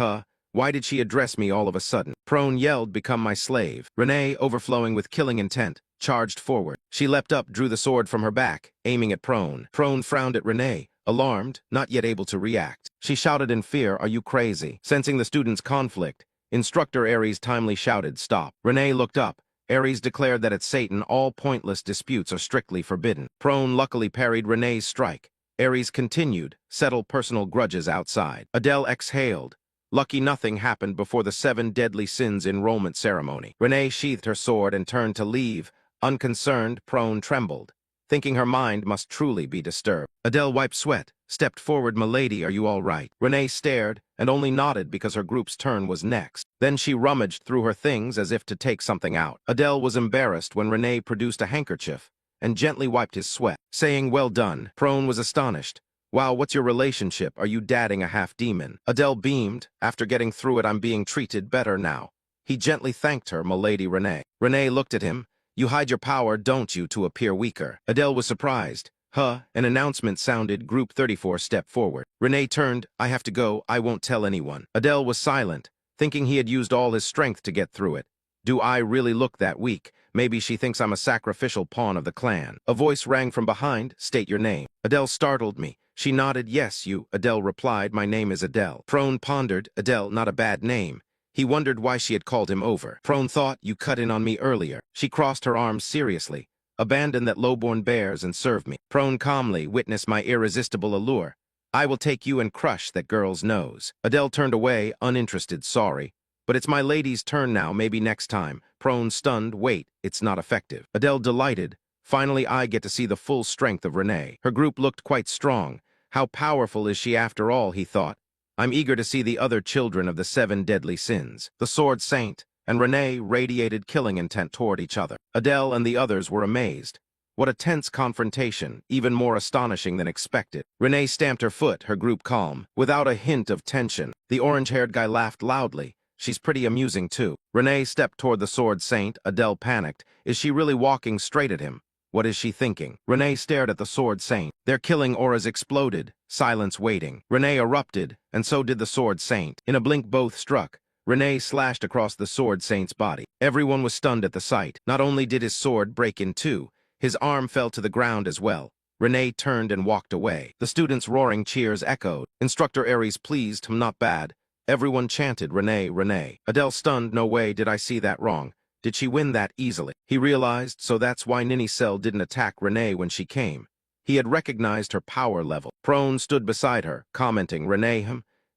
Why did she address me all of a sudden? Prone yelled, become my slave. Renee, overflowing with killing intent, charged forward. She leapt up, drew the sword from her back, aiming at Prone. Prone frowned at Renee, alarmed, not yet able to react. She shouted in fear, are you crazy? Sensing the students' conflict, Instructor Ares timely shouted, stop. Renee looked up. Ares declared that at Satan all pointless disputes are strictly forbidden. Prone luckily parried Renee's strike. Ares continued, settle personal grudges outside. Adele exhaled. Lucky nothing happened before the 7 deadly sins enrollment ceremony. Renee sheathed her sword and turned to leave. Unconcerned, Prone trembled, thinking her mind must truly be disturbed. Adele wiped sweat, stepped forward. Milady, are you all right? Renee stared, and only nodded because her group's turn was next. Then she rummaged through her things as if to take something out. Adele was embarrassed when Renee produced a handkerchief and gently wiped his sweat, saying, well done. Prone was astonished. Wow, what's your relationship? Are you dadding a half-demon? Adele beamed. After getting through it, I'm being treated better now. He gently thanked her, Milady Renee. Renee looked at him. You hide your power, don't you, to appear weaker? Adele was surprised. An announcement sounded. Group 34 stepped forward. Renee turned. I have to go. I won't tell anyone. Adele was silent, thinking he had used all his strength to get through it. Do I really look that weak? Maybe she thinks I'm a sacrificial pawn of the clan. A voice rang from behind. State your name. Adele startled me. She nodded. Yes, you. Adele replied. My name is Adele. Prone pondered. Adele, not a bad name. He wondered why she had called him over. Prone thought, you cut in on me earlier. She crossed her arms seriously. Abandon that lowborn bears and serve me. Prone calmly, witness my irresistible allure. I will take you and crush that girl's nose. Adele turned away, uninterested, sorry. But it's my lady's turn now, maybe next time. Prone stunned, wait, it's not effective. Adele delighted. Finally I get to see the full strength of Renee. Her group looked quite strong. How powerful is she after all, he thought. I'm eager to see the other children of the 7 deadly sins. The Sword Saint and Renee radiated killing intent toward each other. Adele and the others were amazed. What a tense confrontation, even more astonishing than expected. Renee stamped her foot, her group calm, without a hint of tension. The orange-haired guy laughed loudly. She's pretty amusing, too. Renee stepped toward the sword saint. Adele panicked. Is she really walking straight at him? What is she thinking? Renee stared at the sword saint. Their killing auras exploded, silence waiting. Renee erupted, and so did the sword saint. In a blink both struck. Renee slashed across the sword saint's body. Everyone was stunned at the sight. Not only did his sword break in two, his arm fell to the ground as well. Renee turned and walked away. The students' roaring cheers echoed. Instructor Aries pleased, not bad. Everyone chanted, Renee, Renee. Adele stunned, no way did I see that wrong. Did she win that easily? He realized, so that's why Ninny Cell didn't attack Renee when she came. He had recognized her power level. Prone stood beside her, commenting, Renee,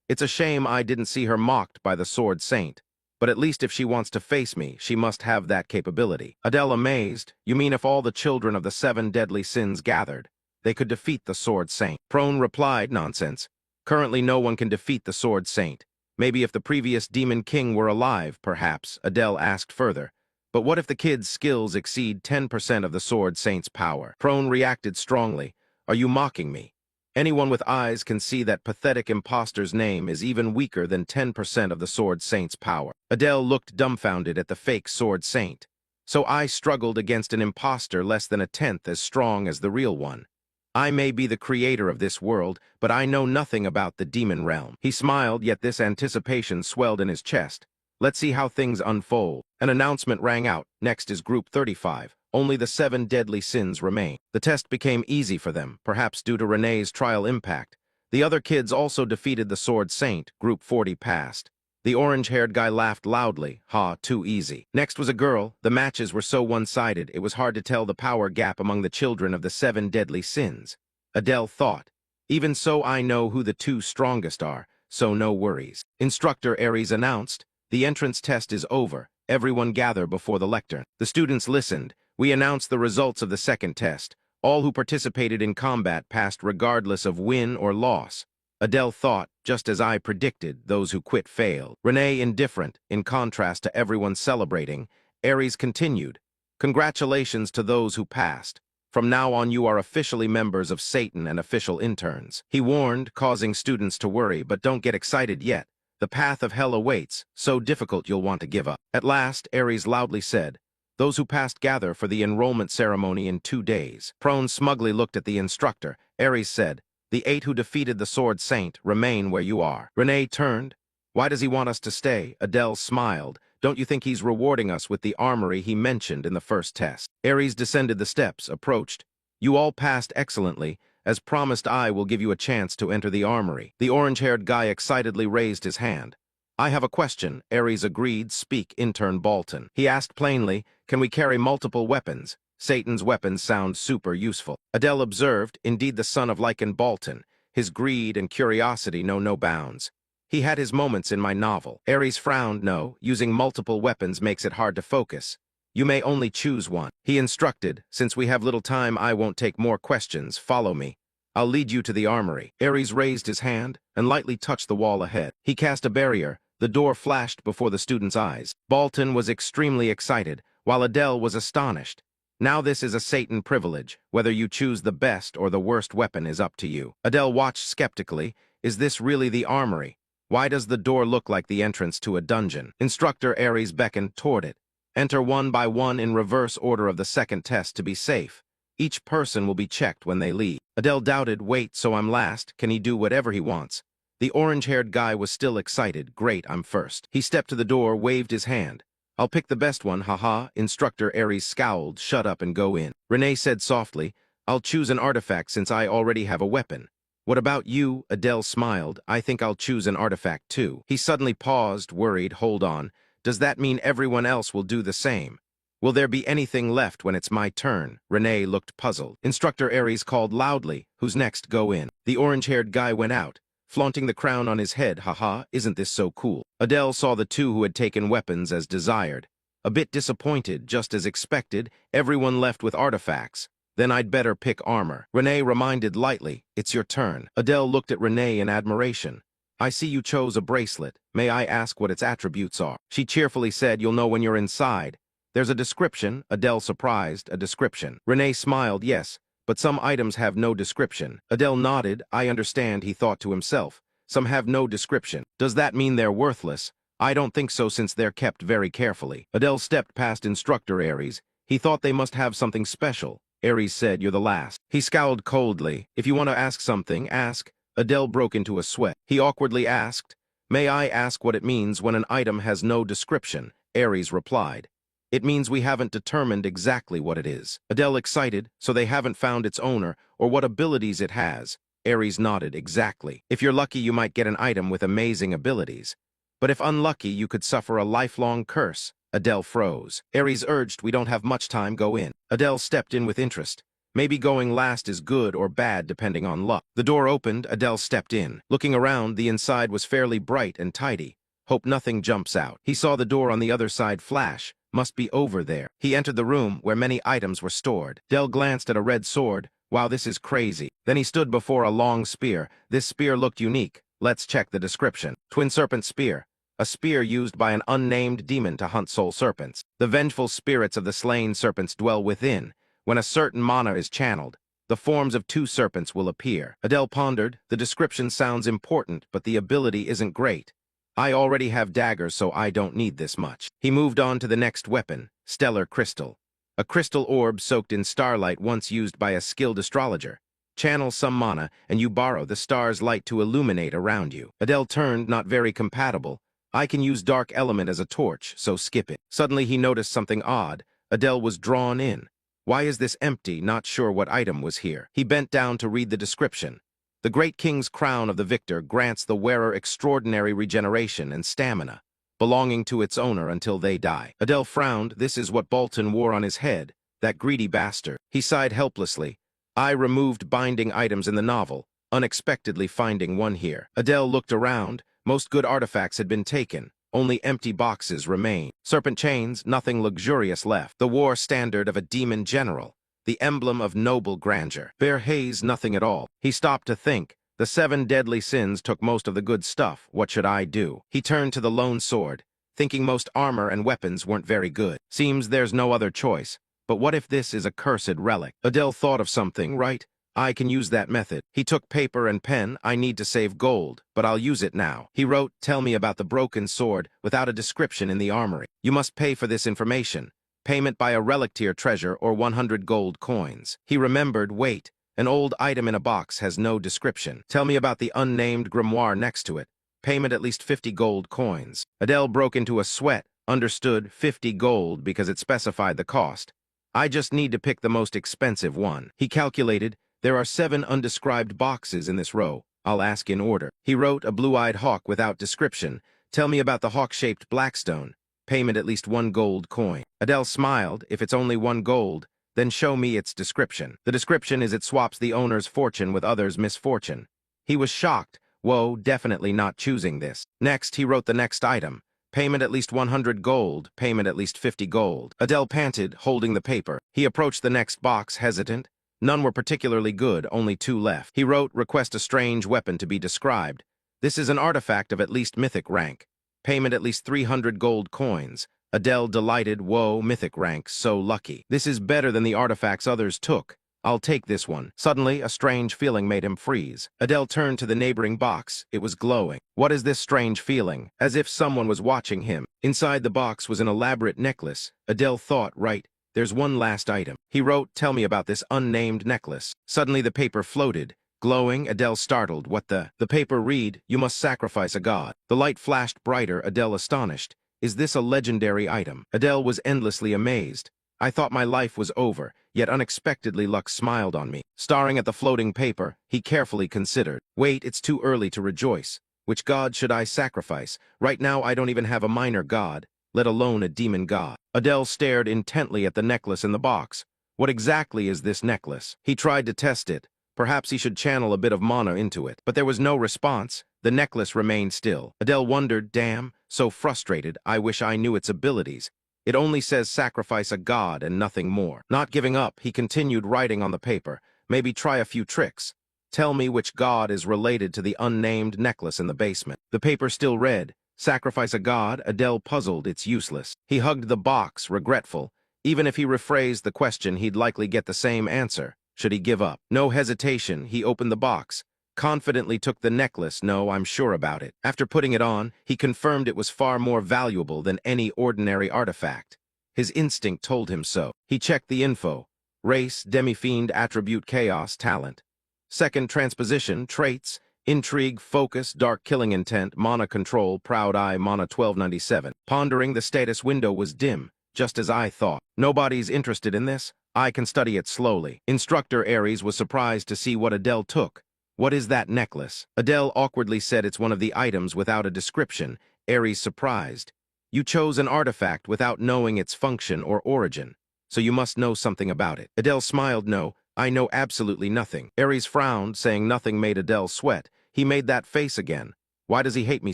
it's a shame I didn't see her mocked by the sword saint. But at least if she wants to face me, she must have that capability. Adele amazed, you mean if all the children of the 7 deadly sins gathered, they could defeat the sword saint? Prone replied, nonsense. Currently no one can defeat the sword saint. Maybe if the previous demon king were alive, perhaps, Adele asked further. But what if the kid's skills exceed 10% of the sword saint's power? Prone reacted strongly. Are you mocking me? Anyone with eyes can see that pathetic impostor's name is even weaker than 10% of the sword saint's power. Adele looked dumbfounded at the fake sword saint. So I struggled against an impostor less than a tenth as strong as the real one. I may be the creator of this world, but I know nothing about the demon realm. He smiled, yet this anticipation swelled in his chest. Let's see how things unfold. An announcement rang out. Next is Group 35. Only the 7 deadly sins remain. The test became easy for them, perhaps due to Renee's trial impact. The other kids also defeated the sword saint. Group 40 passed. The orange-haired guy laughed loudly. Ha, too easy. Next was a girl. The matches were so one-sided, it was hard to tell the power gap among the children of the 7 deadly sins. Adele thought, even so I know who the 2 strongest are, so no worries. Instructor Aries announced, the entrance test is over. Everyone gather before the lectern. The students listened. We announced the results of the second test. All who participated in combat passed regardless of win or loss. Adele thought, just as I predicted, those who quit failed. Renee indifferent, in contrast to everyone celebrating. Aries continued, congratulations to those who passed. From now on you are officially members of Satan and official interns. He warned, causing students to worry, but don't get excited yet. The path of hell awaits, so difficult you'll want to give up. At last, Aries loudly said, those who passed gather for the enrollment ceremony in 2 days. Prone smugly looked at the instructor. Aries said, the 8 who defeated the sword saint remain where you are. Renee turned. Why does he want us to stay? Adele smiled. Don't you think he's rewarding us with the armory he mentioned in the first test? Aries descended the steps, approached. You all passed excellently. As promised, I will give you a chance to enter the armory. The orange-haired guy excitedly raised his hand. I have a question. Aries agreed. Speak, intern Bolton. He asked plainly, can we carry multiple weapons? Satan's weapons sound super useful. Adele observed, indeed the son of Lycan Bolton. His greed and curiosity know no bounds. He had his moments in my novel. Aries frowned. No, using multiple weapons makes it hard to focus. You may only choose one. He instructed, since we have little time I won't take more questions. Follow me. I'll lead you to the armory. Aries raised his hand and lightly touched the wall ahead. He cast a barrier. The door flashed before the students' eyes. Bolton was extremely excited, while Adele was astonished. Now this is a Satan privilege. Whether you choose the best or the worst weapon is up to you. Adele watched skeptically. Is this really the armory? Why does the door look like the entrance to a dungeon? Instructor Aries beckoned toward it. Enter one by one in reverse order of the second test to be safe. Each person will be checked when they leave. Adele doubted, wait, so I'm last? Can he do whatever he wants? The orange-haired guy was still excited. Great, I'm first. He stepped to the door, waved his hand. I'll pick the best one, haha. Instructor Aries scowled. Shut up and go in. Renee said softly, I'll choose an artifact since I already have a weapon. What about you? Adele smiled. I think I'll choose an artifact too. He suddenly paused, worried. Hold on. Does that mean everyone else will do the same? Will there be anything left when it's my turn? Renee looked puzzled. Instructor Aries called loudly. Who's next? Go in. The orange-haired guy went out, flaunting the crown on his head. Haha, isn't this so cool? Adele saw the 2 who had taken weapons as desired. A bit disappointed, just as expected, everyone left with artifacts. Then I'd better pick armor. Renee reminded lightly, it's your turn. Adele looked at Renee in admiration. I see you chose a bracelet. May I ask what its attributes are? She cheerfully said, you'll know when you're inside. There's a description, Adele surprised, a description. Renee smiled, yes, but some items have no description. Adele nodded, I understand, he thought to himself. Some have no description. Does that mean they're worthless? I don't think so since they're kept very carefully. Adele stepped past Instructor Aries. He thought they must have something special. Aries said, you're the last. He scowled coldly. If you want to ask something, ask. Adele broke into a sweat. He awkwardly asked, may I ask what it means when an item has no description? Aries replied, it means we haven't determined exactly what it is. Adele excited, so they haven't found its owner or what abilities it has. Aries nodded, exactly. If you're lucky, you might get an item with amazing abilities. But if unlucky, you could suffer a lifelong curse. Adele froze. Aries urged, we don't have much time, go in. Adele stepped in with interest. Maybe going last is good or bad depending on luck. The door opened, Adele stepped in. Looking around, the inside was fairly bright and tidy. Hope nothing jumps out. He saw the door on the other side flash. Must be over there. He entered the room where many items were stored. Adele glanced at a red sword. Wow, this is crazy. Then he stood before a long spear. This spear looked unique. Let's check the description. Twin Serpent Spear. A spear used by an unnamed demon to hunt soul serpents. The vengeful spirits of the slain serpents dwell within. When a certain mana is channeled, the forms of two serpents will appear. Adele pondered, the description sounds important, but the ability isn't great. I already have daggers, so I don't need this much. He moved on to the next weapon, Stellar Crystal. A crystal orb soaked in starlight once used by a skilled astrologer. Channel some mana, and you borrow the star's light to illuminate around you. Adele turned, not very compatible. I can use dark element as a torch, so skip it. Suddenly he noticed something odd. Adele was drawn in. Why is this empty? Not sure what item was here. He bent down to read the description. The Great King's Crown of the Victor grants the wearer extraordinary regeneration and stamina, belonging to its owner until they die. Adele frowned. This is what Bolton wore on his head, that greedy bastard. He sighed helplessly. I removed binding items in the novel, unexpectedly finding one here. Adele looked around. Most good artifacts had been taken. Only empty boxes remained. Serpent chains, nothing luxurious left. The war standard of a demon general. The emblem of noble grandeur. Bear haze, nothing at all. He stopped to think. The 7 deadly sins took most of the good stuff. What should I do? He turned to the lone sword, thinking most armor and weapons weren't very good. Seems there's no other choice. But what if this is a cursed relic? Adele thought of something, right? I can use that method. He took paper and pen. I need to save gold, but I'll use it now. He wrote, tell me about the broken sword without a description in the armory. You must pay for this information. Payment by a relic tier treasure or 100 gold coins. He remembered, wait, an old item in a box has no description. Tell me about the unnamed grimoire next to it. Payment at least 50 gold coins. Adele broke into a sweat, understood 50 gold because it specified the cost. I just need to pick the most expensive one. He calculated, there are 7 undescribed boxes in this row. I'll ask in order. He wrote, a blue-eyed hawk without description. Tell me about the hawk-shaped blackstone. Payment at least 1 gold coin. Adele smiled. If it's only 1 gold, then show me its description. The description is it swaps the owner's fortune with others' misfortune. He was shocked. Whoa, definitely not choosing this. Next, he wrote the next item. Payment at least 100 gold. Payment at least 50 gold. Adele panted, holding the paper. He approached the next box, hesitant. None were particularly good, only 2 left. He wrote, request a strange weapon to be described. This is an artifact of at least mythic rank. Payment at least 300 gold coins. Adele delighted, whoa, mythic rank, so lucky. This is better than the artifacts others took. I'll take this one. Suddenly, a strange feeling made him freeze. Adele turned to the neighboring box. It was glowing. What is this strange feeling? As if someone was watching him. Inside the box was an elaborate necklace. Adele thought, right. There's one last item. He wrote, tell me about this unnamed necklace. Suddenly the paper floated. Glowing, Adele startled. What the? The paper read, you must sacrifice a god. The light flashed brighter, Adele astonished. Is this a legendary item? Adele was endlessly amazed. I thought my life was over, yet unexpectedly luck smiled on me. Staring at the floating paper, he carefully considered. Wait, it's too early to rejoice. Which god should I sacrifice? Right now I don't even have a minor god, let alone a demon god. Adele stared intently at the necklace in the box. What exactly is this necklace? He tried to test it. Perhaps he should channel a bit of mana into it. But there was no response. The necklace remained still. Adele wondered, damn, so frustrated, I wish I knew its abilities. It only says sacrifice a god and nothing more. Not giving up, he continued writing on the paper. Maybe try a few tricks. Tell me which god is related to the unnamed necklace in the basement. The paper still read, Sacrifice a god? Adele puzzled, it's useless. He hugged the box, regretful. Even if he rephrased the question, he'd likely get the same answer. Should he give up? No hesitation, he opened the box. Confidently took the necklace. No, I'm sure about it. After putting it on, he confirmed it was far more valuable than any ordinary artifact. His instinct told him so. He checked the info. Race, demi-fiend, attribute, chaos, talent. Second transposition, traits, intrigue, focus, dark killing intent, mana control, proud eye, mana 1297. Pondering, the status window was dim, just as I thought. Nobody's interested in this. I can study it slowly. Instructor Ares was surprised to see what Adele took. What is that necklace? Adele awkwardly said it's one of the items without a description. Ares surprised. You chose an artifact without knowing its function or origin, so you must know something about it. Adele smiled. No, I know absolutely nothing. Ares frowned, saying nothing made Adele sweat. He made that face again. Why does he hate me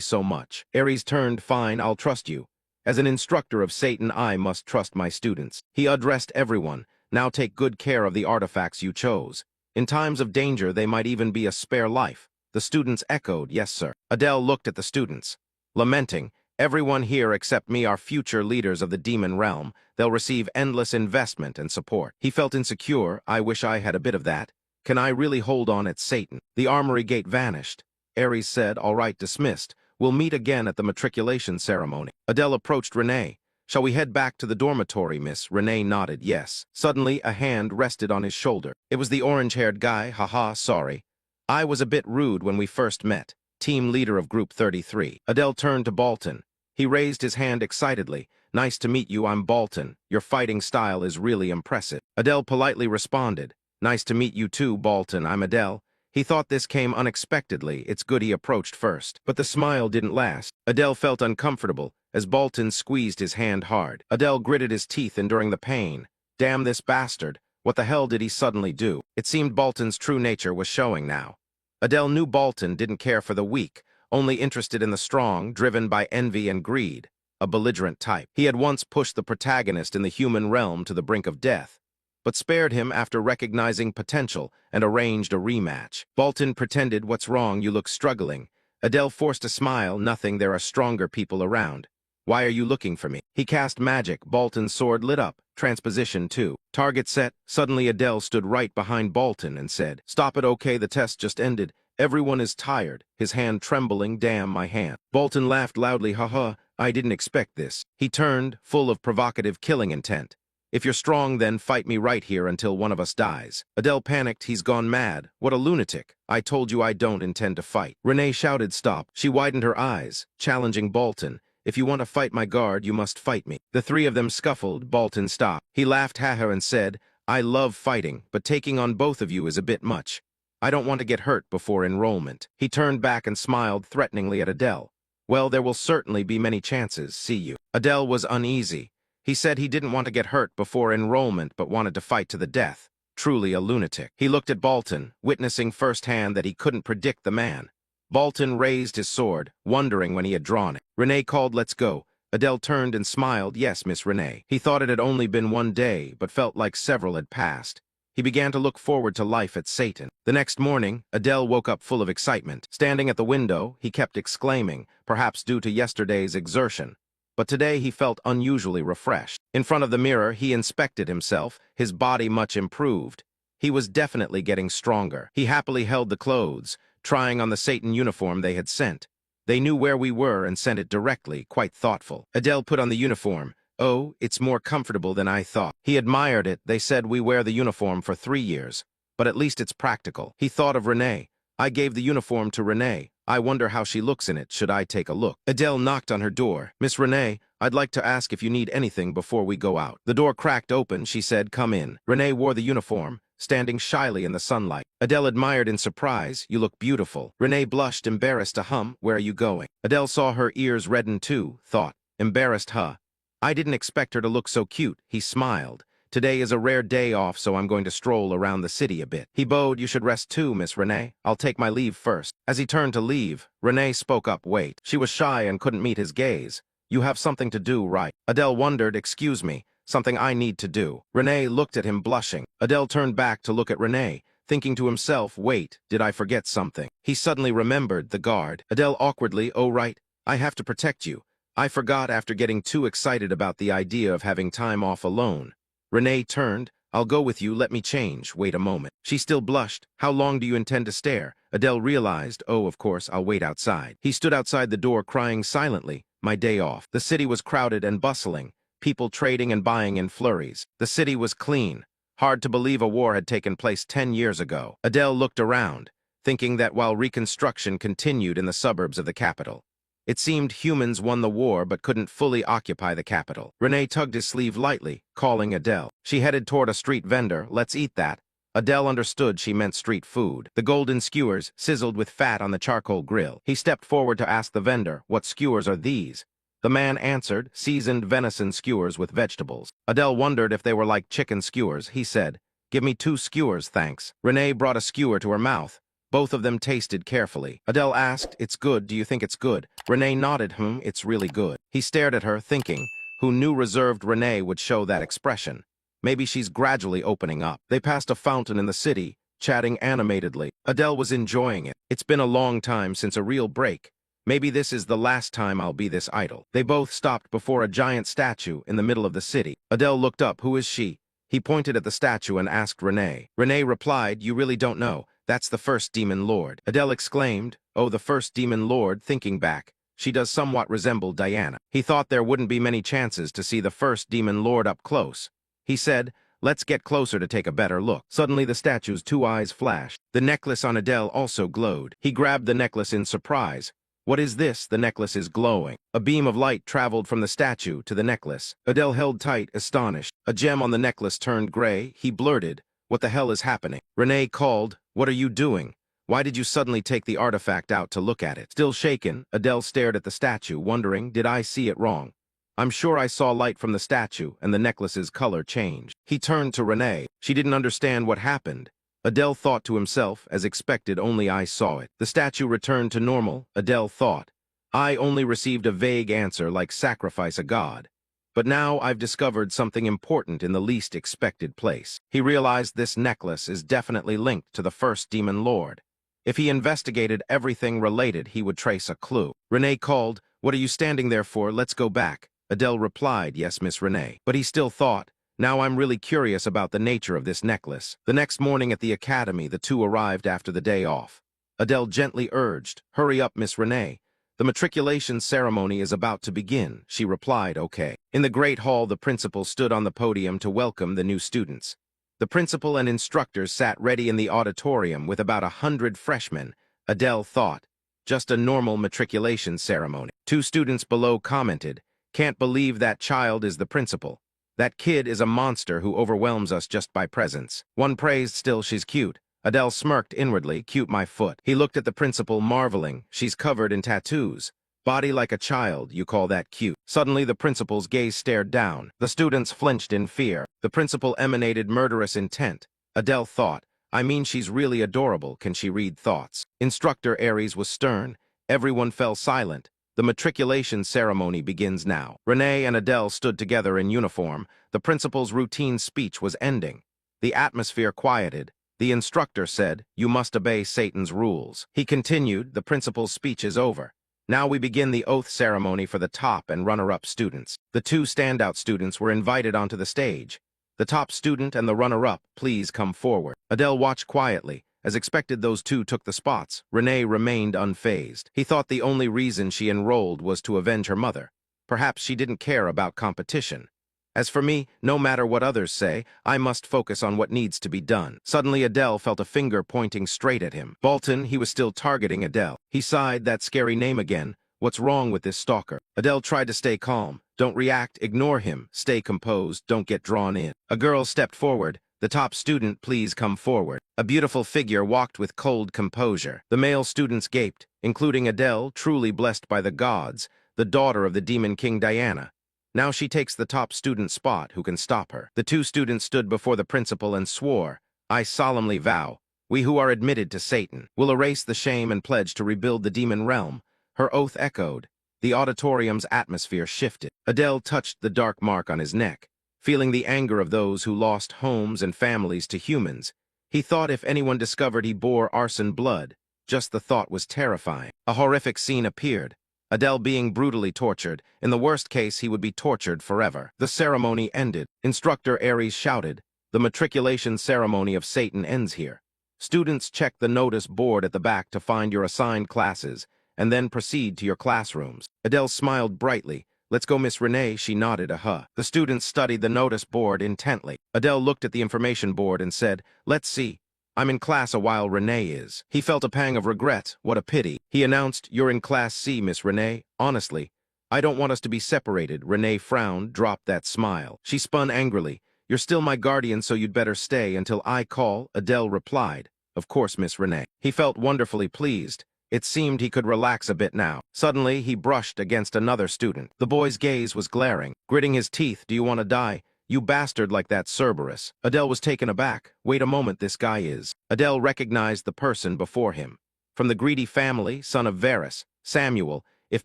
so much? Ares turned. Fine, I'll trust you. As an instructor of Satan, I must trust my students. He addressed everyone. Now take good care of the artifacts you chose. In times of danger, they might even be a spare life. The students echoed, yes, sir. Adele looked at the students, lamenting, everyone here except me are future leaders of the demon realm. They'll receive endless investment and support. He felt insecure. I wish I had a bit of that. Can I really hold on at Satan? The armory gate vanished. Ares said, all right, dismissed. We'll meet again at the matriculation ceremony. Adele approached Renee. Shall we head back to the dormitory, miss? Renee nodded, yes. Suddenly, a hand rested on his shoulder. It was the orange-haired guy. Haha, sorry. I was a bit rude when we first met. Team leader of Group 33. Adele turned to Bolton. He raised his hand excitedly. Nice to meet you, I'm Bolton. Your fighting style is really impressive. Adele politely responded. Nice to meet you too, Bolton. I'm Adele. He thought this came unexpectedly. It's good he approached first. But the smile didn't last. Adele felt uncomfortable as Bolton squeezed his hand hard. Adele gritted his teeth, enduring the pain. Damn this bastard. What the hell did he suddenly do? It seemed Bolton's true nature was showing now. Adele knew Bolton didn't care for the weak, only interested in the strong, driven by envy and greed. A belligerent type. He had once pushed the protagonist in the human realm to the brink of death, but spared him after recognizing potential and arranged a rematch. Bolton pretended, what's wrong, you look struggling. Adele forced a smile, nothing, there are stronger people around. Why are you looking for me? He cast magic. Bolton's sword lit up. Transposition 2. Target set. Suddenly Adele stood right behind Bolton and said, stop it, okay, the test just ended. Everyone is tired. His hand trembling. Damn my hand. Bolton laughed loudly. Haha, I didn't expect this. He turned, full of provocative killing intent. If you're strong, then fight me right here until one of us dies. Adele panicked. He's gone mad. What a lunatic. I told you I don't intend to fight. Renee shouted, stop. She widened her eyes, challenging Bolton. If you want to fight my guard, you must fight me. The three of them scuffled. Bolton stopped. He laughed haha and said, I love fighting, but taking on both of you is a bit much. I don't want to get hurt before enrollment. He turned back and smiled threateningly at Adele. Well, there will certainly be many chances. See you. Adele was uneasy. He said he didn't want to get hurt before enrollment, but wanted to fight to the death. Truly a lunatic. He looked at Bolton, witnessing firsthand that he couldn't predict the man. Bolton raised his sword, wondering when he had drawn it. Renee called, let's go. Adele turned and smiled, yes, Miss Renee. He thought it had only been one day, but felt like several had passed. He began to look forward to life at Satan. The next morning, Adele woke up full of excitement. Standing at the window, he kept exclaiming, perhaps due to yesterday's exertion. But today he felt unusually refreshed. In front of the mirror, he inspected himself, his body much improved. He was definitely getting stronger. He happily held the clothes, trying on the Satan uniform they had sent. They knew where we were and sent it directly, quite thoughtful. Adele put on the uniform. Oh, it's more comfortable than I thought. He admired it. They said we wear the uniform for 3 years, but at least it's practical. He thought of Renee. I gave the uniform to Renee. I wonder how she looks in it. Should I take a look? Adele knocked on her door. Miss Renee, I'd like to ask if you need anything before we go out. The door cracked open. She said, come in. Renee wore the uniform, standing shyly in the sunlight. Adele admired in surprise. You look beautiful. Renee blushed, embarrassed to hum. Where are you going? Adele saw her ears redden too, thought. Embarrassed, huh? I didn't expect her to look so cute. He smiled. Today is a rare day off, so I'm going to stroll around the city a bit. He bowed. You should rest too, Miss Renee. I'll take my leave first. As he turned to leave, Renee spoke up. Wait. She was shy and couldn't meet his gaze. You have something to do, right? Adele wondered. Excuse me. Something I need to do. Renee looked at him, blushing. Adele turned back to look at Renee, thinking to himself, wait, did I forget something? He suddenly remembered the guard. Adele awkwardly, oh right, I have to protect you. I forgot after getting too excited about the idea of having time off alone. Renee turned. I'll go with you, let me change. Wait a moment. She still blushed. How long do you intend to stare? Adele realized, oh, of course, I'll wait outside. He stood outside the door crying silently. My day off. The city was crowded and bustling, people trading and buying in flurries. The city was clean. Hard to believe a war had taken place 10 years ago. Adele looked around, thinking that while reconstruction continued in the suburbs of the capital, it seemed humans won the war but couldn't fully occupy the capital. Renee tugged his sleeve lightly, calling Adele. She headed toward a street vendor. Let's eat that. Adele understood she meant street food. The golden skewers sizzled with fat on the charcoal grill. He stepped forward to ask the vendor, what skewers are these? The man answered, seasoned venison skewers with vegetables. Adele wondered if they were like chicken skewers. He said, give me 2 skewers, thanks. Renee brought a skewer to her mouth. Both of them tasted carefully. Adele asked, it's good, do you think it's good? Renee nodded, it's really good. He stared at her, thinking, who knew reserved Renee would show that expression? Maybe she's gradually opening up. They passed a fountain in the city, chatting animatedly. Adele was enjoying it. It's been a long time since a real break. Maybe this is the last time I'll be this idle. They both stopped before a giant statue in the middle of the city. Adele looked up, who is she? He pointed at the statue and asked Renee. Renee replied, you really don't know. That's the first demon lord. Adele exclaimed, oh, the first demon lord, thinking back. She does somewhat resemble Diana. He thought there wouldn't be many chances to see the first demon lord up close. He said, let's get closer to take a better look. Suddenly the statue's 2 eyes flashed. The necklace on Adele also glowed. He grabbed the necklace in surprise. What is this? The necklace is glowing. A beam of light traveled from the statue to the necklace. Adele held tight, astonished. A gem on the necklace turned gray. He blurted, what the hell is happening? Renee called, what are you doing? Why did you suddenly take the artifact out to look at it? Still shaken, Adele stared at the statue, wondering, did I see it wrong? I'm sure I saw light from the statue, and the necklace's color changed. He turned to Renee. She didn't understand what happened. Adele thought to himself, as expected, only I saw it. The statue returned to normal, Adele thought. I only received a vague answer like sacrifice a god. But now I've discovered something important in the least expected place. He realized this necklace is definitely linked to the first demon lord. If he investigated everything related, he would trace a clue. Renee called, what are you standing there for? Let's go back. Adele replied, yes, Miss Renee. But he still thought, now I'm really curious about the nature of this necklace. The next morning at the academy, the two arrived after the day off. Adele gently urged, hurry up, Miss Renee. The matriculation ceremony is about to begin. She replied, okay. In the great hall, the principal stood on the podium to welcome the new students. The principal and instructors sat ready in the auditorium with about 100 freshmen. Adele thought, just a normal matriculation ceremony. 2 students below commented, can't believe that child is the principal. That kid is a monster who overwhelms us just by presence. One praised, still she's cute. Adele smirked inwardly, cute my foot. He looked at the principal, marveling. She's covered in tattoos. Body like a child, you call that cute? Suddenly the principal's gaze stared down. The students flinched in fear. The principal emanated murderous intent. Adele thought, I mean she's really adorable, can she read thoughts? Instructor Aries was stern. Everyone fell silent. The matriculation ceremony begins now. Renee and Adele stood together in uniform. The principal's routine speech was ending. The atmosphere quieted. The instructor said, you must obey Satan's rules. He continued, the principal's speech is over. Now we begin the oath ceremony for the top and runner-up students. The 2 standout students were invited onto the stage. The top student and the runner-up, please come forward. Adele watched quietly. As expected, those 2 took the spots. Renee remained unfazed. He thought the only reason she enrolled was to avenge her mother. Perhaps she didn't care about competition. As for me, no matter what others say, I must focus on what needs to be done. Suddenly Adele felt a finger pointing straight at him. Bolton, he was still targeting Adele. He sighed, that scary name again. What's wrong with this stalker? Adele tried to stay calm. Don't react, ignore him. Stay composed, don't get drawn in. A girl stepped forward. The top student, please come forward. A beautiful figure walked with cold composure. The male students gaped, including Adele, truly blessed by the gods, the daughter of the demon king Diana. Now she takes the top student spot. Who can stop her? The 2 students stood before the principal and swore, I solemnly vow, we who are admitted to Satan will erase the shame and pledge to rebuild the demon realm. Her oath echoed. The auditorium's atmosphere shifted. Adele touched the dark mark on his neck, feeling the anger of those who lost homes and families to humans. He thought if anyone discovered he bore arson blood, just the thought was terrifying. A horrific scene appeared. Adele being brutally tortured. In the worst case, he would be tortured forever. The ceremony ended. Instructor Aries shouted, "The matriculation ceremony of Satan ends here. Students check the notice board at the back to find your assigned classes, and then proceed to your classrooms." Adele smiled brightly. "Let's go, Miss Renee," she nodded a huh. The students studied the notice board intently. Adele looked at the information board and said, "Let's see. I'm in class a while Renee is." He felt a pang of regret. What a pity. He announced, "You're in class C, Miss Renee. Honestly, I don't want us to be separated." Renee frowned, dropped that smile. She spun angrily. "You're still my guardian, so you'd better stay until I call." Adele replied, "Of course, Miss Renee." He felt wonderfully pleased. It seemed he could relax a bit now. Suddenly, he brushed against another student. The boy's gaze was glaring. Gritting his teeth, "Do you want to die? You bastard like that Cerberus." Adele was taken aback. "Wait a moment, this guy is." Adele recognized the person before him. From the greedy family, son of Varus, Samuel. If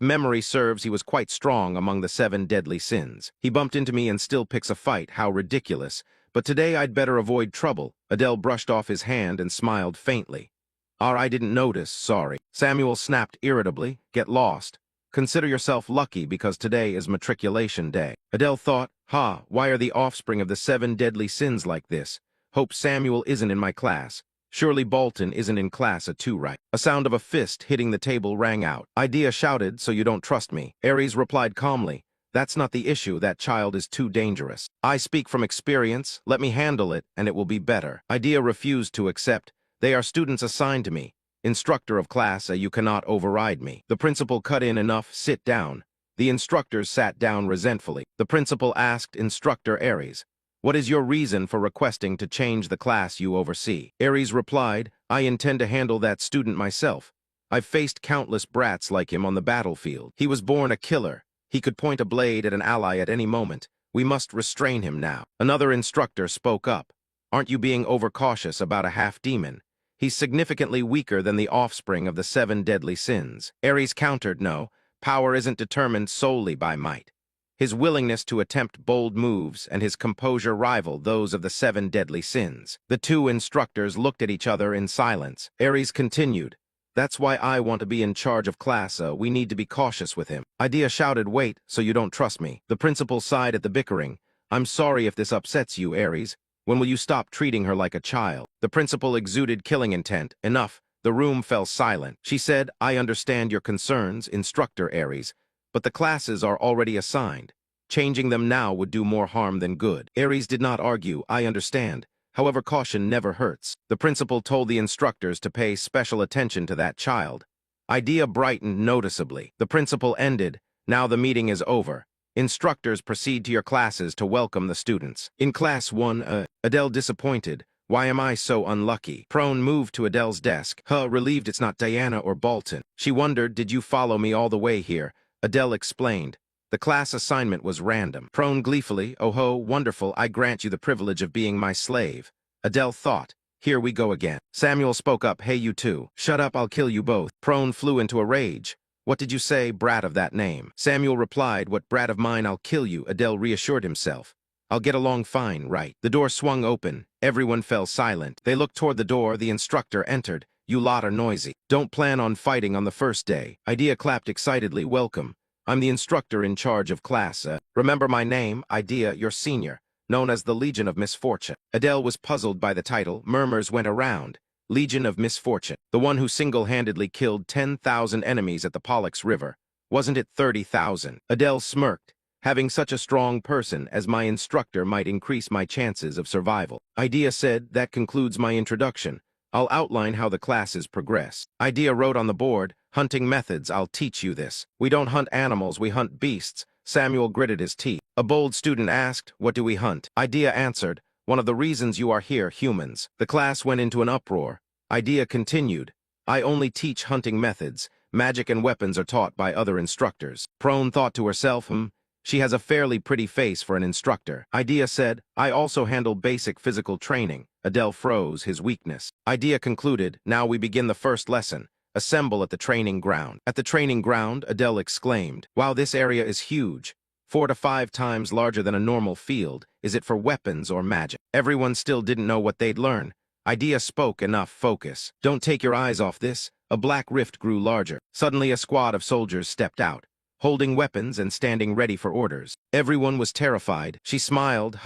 memory serves, he was quite strong among the 7 deadly sins. "He bumped into me and still picks a fight. How ridiculous. But today I'd better avoid trouble." Adele brushed off his hand and smiled faintly. I didn't notice, sorry." Samuel snapped irritably. "Get lost. Consider yourself lucky because today is matriculation day." Adele thought, why are the offspring of the 7 deadly sins like this? Hope Samuel isn't in my class. Surely Bolton isn't in class at 2, right? A sound of a fist hitting the table rang out. Idea shouted, "So you don't trust me." Aries replied calmly, "That's not the issue. That child is too dangerous. I speak from experience. Let me handle it, and it will be better." Idea refused to accept. "They are students assigned to me. Instructor of class, you cannot override me." The principal cut in, "Enough, sit down." The instructors sat down resentfully. The principal asked Instructor Aries, "What is your reason for requesting to change the class you oversee?" Aries replied, "I intend to handle that student myself. I've faced countless brats like him on the battlefield. He was born a killer. He could point a blade at an ally at any moment. We must restrain him now." Another instructor spoke up. "Aren't you being overcautious about a half-demon? He's significantly weaker than the offspring of the 7 deadly sins." Aries countered, "No, power isn't determined solely by might. His willingness to attempt bold moves and his composure rival those of the 7 deadly sins." The 2 instructors looked at each other in silence. Aries continued, "That's why I want to be in charge of class. We need to be cautious with him." Idea shouted, "Wait, so you don't trust me?" The principal sighed at the bickering. "I'm sorry if this upsets you, Aries. When will you stop treating her like a child?" The principal exuded killing intent. "Enough." The room fell silent. She said, "I understand your concerns, Instructor Aries, but the classes are already assigned. Changing them now would do more harm than good." Aries did not argue. "I understand. However, caution never hurts." The principal told the instructors to pay special attention to that child. Idea brightened noticeably. The principal ended, "Now the meeting is over. Instructors, proceed to your classes to welcome the students." In class 1, Adele disappointed. "Why am I so unlucky?" Prone moved to Adele's desk. Relieved it's not Diana or Bolton. She wondered, "Did you follow me all the way here?" Adele explained, "The class assignment was random." Prone gleefully, "Oh ho, wonderful, I grant you the privilege of being my slave." Adele thought, "Here we go again." Samuel spoke up, "Hey you two. Shut up, I'll kill you both." Prone flew into a rage. "What did you say, brat of that name?" Samuel replied, "What brat of mine, I'll kill you." Adele reassured himself. "I'll get along fine, right?" The door swung open. Everyone fell silent. They looked toward the door. The instructor entered. "You lot are noisy. Don't plan on fighting on the first day." Idea clapped excitedly. "Welcome. I'm the instructor in charge of class. Remember my name, Idea, your senior, known as the Legion of Misfortune." Adele was puzzled by the title. Murmurs went around. Legion of Misfortune. The one who single-handedly killed 10,000 enemies at the Pollux River. Wasn't it 30,000? Adele smirked. "Having such a strong person as my instructor might increase my chances of survival." Idea said, "That concludes my introduction. I'll outline how the classes progress." Idea wrote on the board, "Hunting methods, I'll teach you this. We don't hunt animals, we hunt beasts." Samuel gritted his teeth. A bold student asked, "What do we hunt?" Idea answered, "One of the reasons you are here, humans." The class went into an uproar. Idea continued, "I only teach hunting methods. Magic and weapons are taught by other instructors." Prone thought to herself, she has a fairly pretty face for an instructor." Idea said, "I also handle basic physical training." Adele froze, his weakness. Idea concluded, "Now we begin the first lesson. Assemble at the training ground." At the training ground, Adele exclaimed, "Wow, this area is huge. 4 to 5 times larger than a normal field. Is it for weapons or magic?" Everyone still didn't know what they'd learn. Idea spoke, "Enough, focus. Don't take your eyes off this. A black rift grew larger. Suddenly a squad of soldiers stepped out, holding weapons and standing ready for orders. Everyone was terrified. She smiled.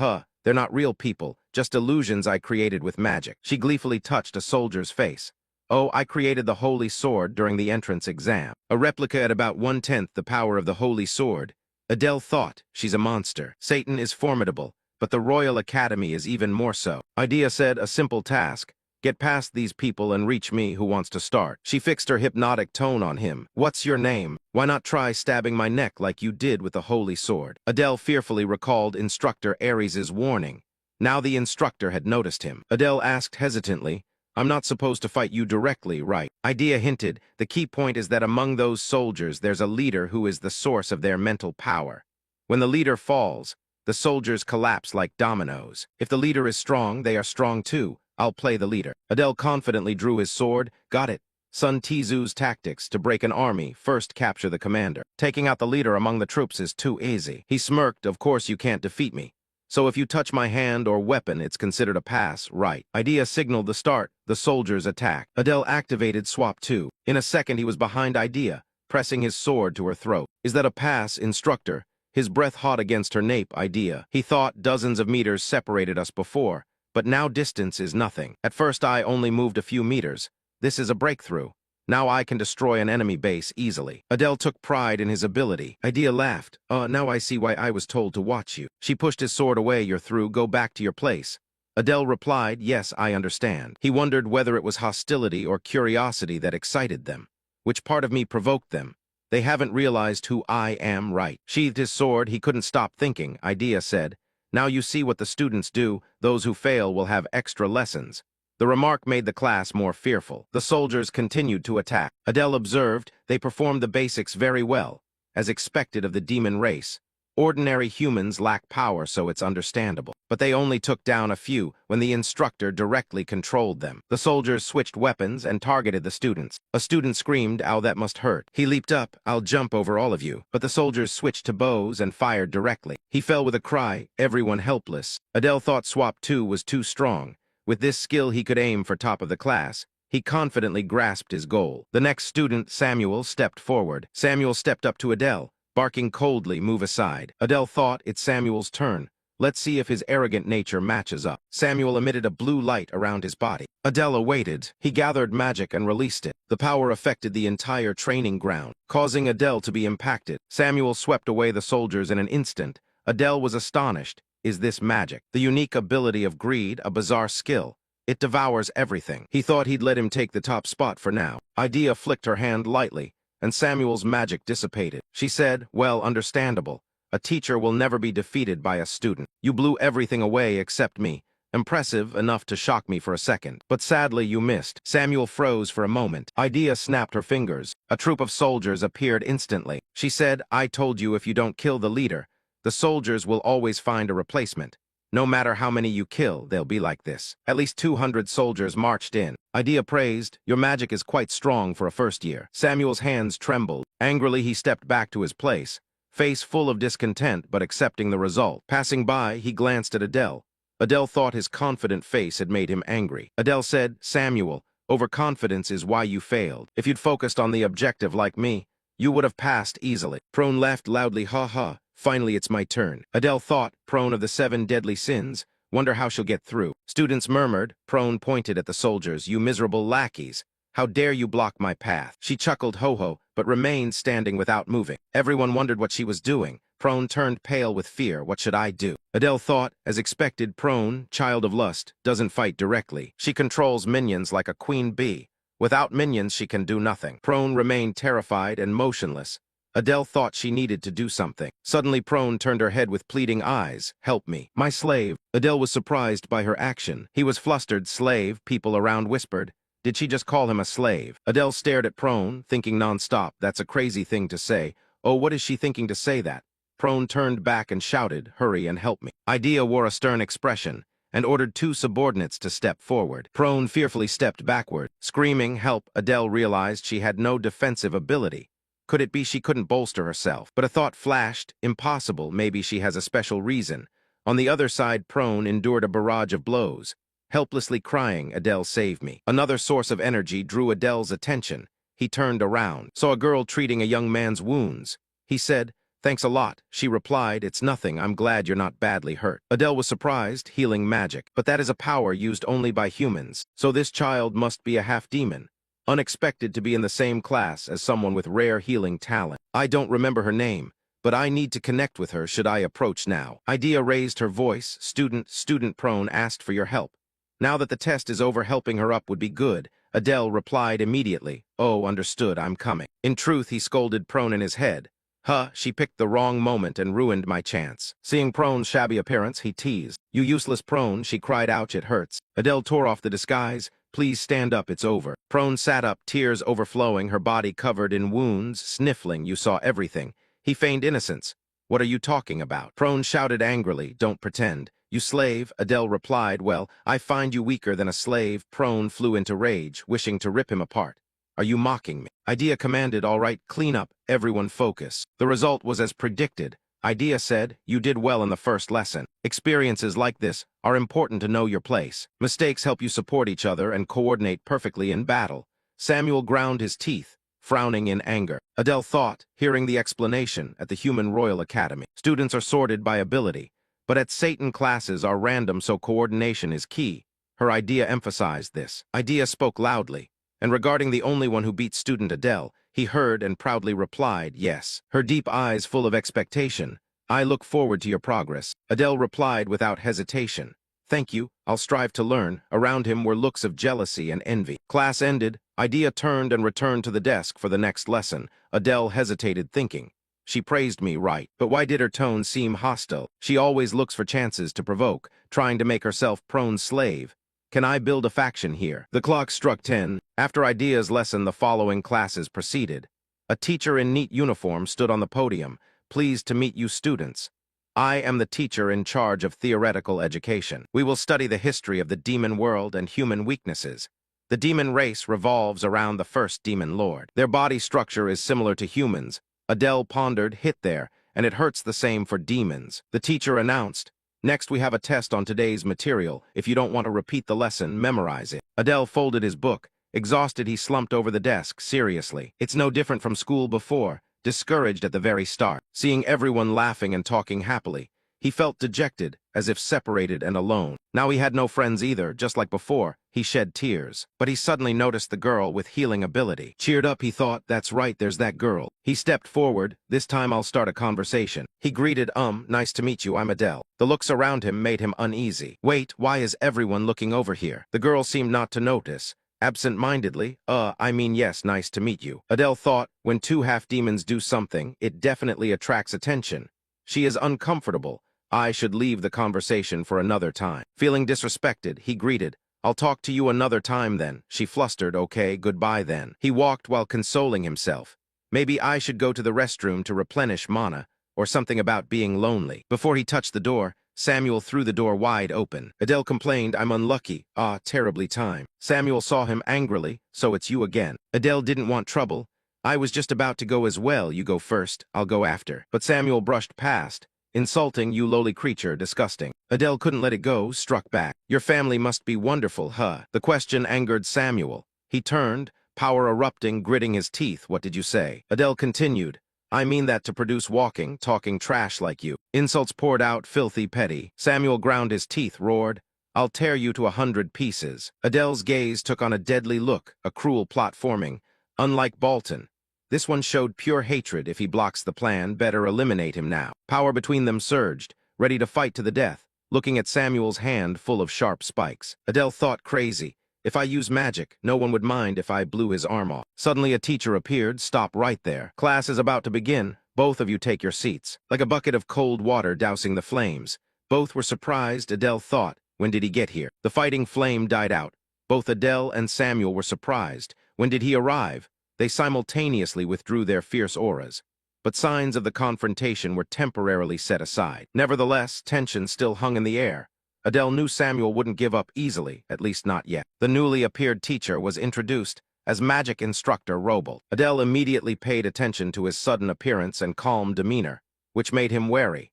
They're not real people, just illusions I created with magic. She gleefully touched a soldier's face. Oh, I created the holy sword during the entrance exam. A replica at about 1/10 the power of the holy sword. Adele thought, she's a monster. Satan is formidable, but the Royal Academy is even more so. Idea said, a simple task. Get past these people and reach me who wants to start. She fixed her hypnotic tone on him. What's your name? Why not try stabbing my neck like you did with the holy sword? Adele fearfully recalled Instructor Ares's warning. Now the instructor had noticed him. Adele asked hesitantly, I'm not supposed to fight you directly, right? Idea hinted, the key point is that among those soldiers there's a leader who is the source of their mental power. When the leader falls, the soldiers collapse like dominoes. If the leader is strong, they are strong too. I'll play the leader. Adele confidently drew his sword. Got it. Sun Tzu's tactics to break an army, first capture the commander. Taking out the leader among the troops is too easy. He smirked, of course you can't defeat me. So if you touch my hand or weapon, it's considered a pass, right? Idea signaled the start. The soldiers attacked. Adele activated Swap 2. In a second, he was behind Idea, pressing his sword to her throat. Is that a pass, instructor? His breath hot against her nape. Idea. He thought dozens of meters separated us before, but now distance is nothing. At first, I only moved a few meters. This is a breakthrough. Now I can destroy an enemy base easily. Adele took pride in his ability. Idea laughed. Now I see why I was told to watch you. She pushed his sword away. You're through. Go back to your place. Adele replied, yes, I understand. He wondered whether it was hostility or curiosity that excited them. Which part of me provoked them? They haven't realized who I am, right? Sheathed his sword. He couldn't stop thinking. Idea said, now you see what the students do. Those who fail will have extra lessons. The remark made the class more fearful. The soldiers continued to attack. Adele observed they performed the basics very well, as expected of the demon race. Ordinary humans lack power, so it's understandable. But they only took down a few when the instructor directly controlled them. The soldiers switched weapons and targeted the students. A student screamed, ow, that must hurt. He leaped up, I'll jump over all of you. But the soldiers switched to bows and fired directly. He fell with a cry, everyone helpless. Adele thought Swap 2 was too strong. With this skill he could aim for top of the class. He confidently grasped his goal. The next student, Samuel, stepped forward. Samuel stepped up to Adele, barking coldly, move aside. Adele thought, it's Samuel's turn. Let's see if his arrogant nature matches up. Samuel emitted a blue light around his body. Adele awaited. He gathered magic and released it. The power affected the entire training ground, causing Adele to be impacted. Samuel swept away the soldiers in an instant. Adele was astonished. Is this magic? The unique ability of greed, a bizarre skill. It devours everything. He thought he'd let him take the top spot for now. Idea flicked her hand lightly, and Samuel's magic dissipated. She said, well, understandable. A teacher will never be defeated by a student. You blew everything away except me. Impressive enough to shock me for a second. But sadly, you missed. Samuel froze for a moment. Idea snapped her fingers. A troop of soldiers appeared instantly. She said, I told you if you don't kill the leader, the soldiers will always find a replacement. No matter how many you kill, they'll be like this. At least 200 soldiers marched in. Idea praised, your magic is quite strong for a first year. Samuel's hands trembled. Angrily, he stepped back to his place, face full of discontent but accepting the result. Passing by, he glanced at Adele. Adele thought his confident face had made him angry. Adele said, Samuel, overconfidence is why you failed. If you'd focused on the objective like me, you would have passed easily. Prone laughed loudly, ha ha. Finally, it's my turn. Adele thought, Prone of the 7 deadly sins. Wonder how she'll get through. Students murmured. Prone pointed at the soldiers. You miserable lackeys. How dare you block my path? She chuckled ho-ho, but remained standing without moving. Everyone wondered what she was doing. Prone turned pale with fear. What should I do? Adele thought, as expected, Prone, child of lust, doesn't fight directly. She controls minions like a queen bee. Without minions, she can do nothing. Prone remained terrified and motionless. Adele thought she needed to do something. Suddenly, Prone turned her head with pleading eyes. Help me. My slave. Adele was surprised by her action. He was flustered. Slave, people around whispered. Did she just call him a slave? Adele stared at Prone, thinking nonstop, that's a crazy thing to say. Oh, what is she thinking to say that? Prone turned back and shouted, hurry and help me. Idea wore a stern expression and ordered 2 subordinates to step forward. Prone fearfully stepped backward. Screaming, help, Adele realized she had no defensive ability. Could it be she couldn't bolster herself? But a thought flashed, impossible, maybe she has a special reason. On the other side, Prone endured a barrage of blows. Helplessly crying, Adele, save me. Another source of energy drew Adele's attention. He turned around, saw a girl treating a young man's wounds. He said, "Thanks a lot." She replied, "It's nothing. I'm glad you're not badly hurt." Adele was surprised, healing magic. But that is a power used only by humans. So this child must be a half-demon. Unexpected to be in the same class as someone with rare healing talent. I don't remember her name, but I need to connect with her. Should I approach now? Idea raised her voice. Student prone asked for your help. Now that the test is over, helping her up would be good. Adele replied immediately, "Oh, understood, I'm coming." In truth, he scolded Prone in his head. Huh, she picked the wrong moment and ruined my chance. Seeing Prone's shabby appearance, he teased. "You useless Prone," she cried. "Ouch, it hurts." Adele tore off the disguise. "Please stand up, it's over." Prone sat up, tears overflowing, her body covered in wounds, sniffling. "You saw everything." He feigned innocence. "What are you talking about?" Prone shouted angrily. "Don't pretend. You slave," Adele replied. "Well, I find you weaker than a slave." Prone flew into rage, wishing to rip him apart. "Are you mocking me?" Idea commanded. "All right, clean up, everyone focus." The result was as predicted. Idea said, "You did well in the first lesson. Experiences like this are important to know your place. Mistakes help you support each other and coordinate perfectly in battle." Samuel ground his teeth, frowning in anger. Adele thought, hearing the explanation, at the Human Royal Academy. Students are sorted by ability, but at Satan classes are random, so coordination is key. Her Idea emphasized this. Idea spoke loudly, and regarding the only one who beat student Adele, he heard and proudly replied, "Yes." Her deep eyes full of expectation. "I look forward to your progress." Adele replied without hesitation, "Thank you, I'll strive to learn." Around him were looks of jealousy and envy. Class ended. Idea turned and returned to the desk for the next lesson. Adele hesitated, thinking, "She praised me, right, but why did her tone seem hostile? She always looks for chances to provoke, trying to make herself Prone's slave. Can I build a faction here?" The clock struck 10. After Idea's lesson, the following classes proceeded. A teacher in neat uniform stood on the podium. "Pleased to meet you, students. I am the teacher in charge of theoretical education. We will study the history of the demon world and human weaknesses. The demon race revolves around the first demon lord. Their body structure is similar to humans." Adele pondered, "Hit there, and it hurts the same for demons." The teacher announced, "Next we have a test on today's material. If you don't want to repeat the lesson, memorize it." Adele folded his book. Exhausted, he slumped over the desk. "Seriously, it's no different from school before." Discouraged at the very start, seeing everyone laughing and talking happily, he felt dejected, as if separated and alone. Now he had no friends either. Just like before, he shed tears. But he suddenly noticed the girl with healing ability. Cheered up, he thought, "That's right, there's that girl." He stepped forward. "This time I'll start a conversation." He greeted, "Nice to meet you, I'm Adele." The looks around him made him uneasy. "Wait, why is everyone looking over here?" The girl seemed not to notice. Absent-mindedly, yes, nice to meet you." Adele thought, when two half-demons do something, it definitely attracts attention. She is uncomfortable. I should leave the conversation for another time. Feeling disrespected, he greeted, "I'll talk to you another time then." She flustered, "Okay, goodbye then." He walked while consoling himself. Maybe I should go to the restroom to replenish mana, or something about being lonely. Before he touched the door, Samuel threw the door wide open. Adele complained, "I'm unlucky. Terribly timed." Samuel saw him angrily. "So it's you again." Adele didn't want trouble. "I was just about to go as well. You go first, I'll go after." But Samuel brushed past. "Insulting, you lowly creature, disgusting." Adele couldn't let it go, struck back. "Your family must be wonderful, huh?" The question angered Samuel. He turned, power erupting, gritting his teeth. "What did you say?" Adele continued, "I mean that to produce walking, talking trash like you." Insults poured out, filthy, petty. Samuel ground his teeth, roared, "I'll tear you to 100 pieces." Adele's gaze took on a deadly look, a cruel plot forming. Unlike Bolton, this one showed pure hatred. If he blocks the plan, better eliminate him now. Power between them surged, ready to fight to the death, looking at Samuel's hand full of sharp spikes. Adele thought, crazy. If I use magic, no one would mind if I blew his arm off. Suddenly a teacher appeared. "Stop right there. Class is about to begin. Both of you take your seats." Like a bucket of cold water dousing the flames. Both were surprised. Adele thought, when did he get here? The fighting flame died out. Both Adele and Samuel were surprised. When did he arrive? They simultaneously withdrew their fierce auras. But signs of the confrontation were temporarily set aside. Nevertheless, tension still hung in the air. Adele knew Samuel wouldn't give up easily, at least not yet. The newly appeared teacher was introduced as magic instructor Roble. Adele immediately paid attention to his sudden appearance and calm demeanor, which made him wary.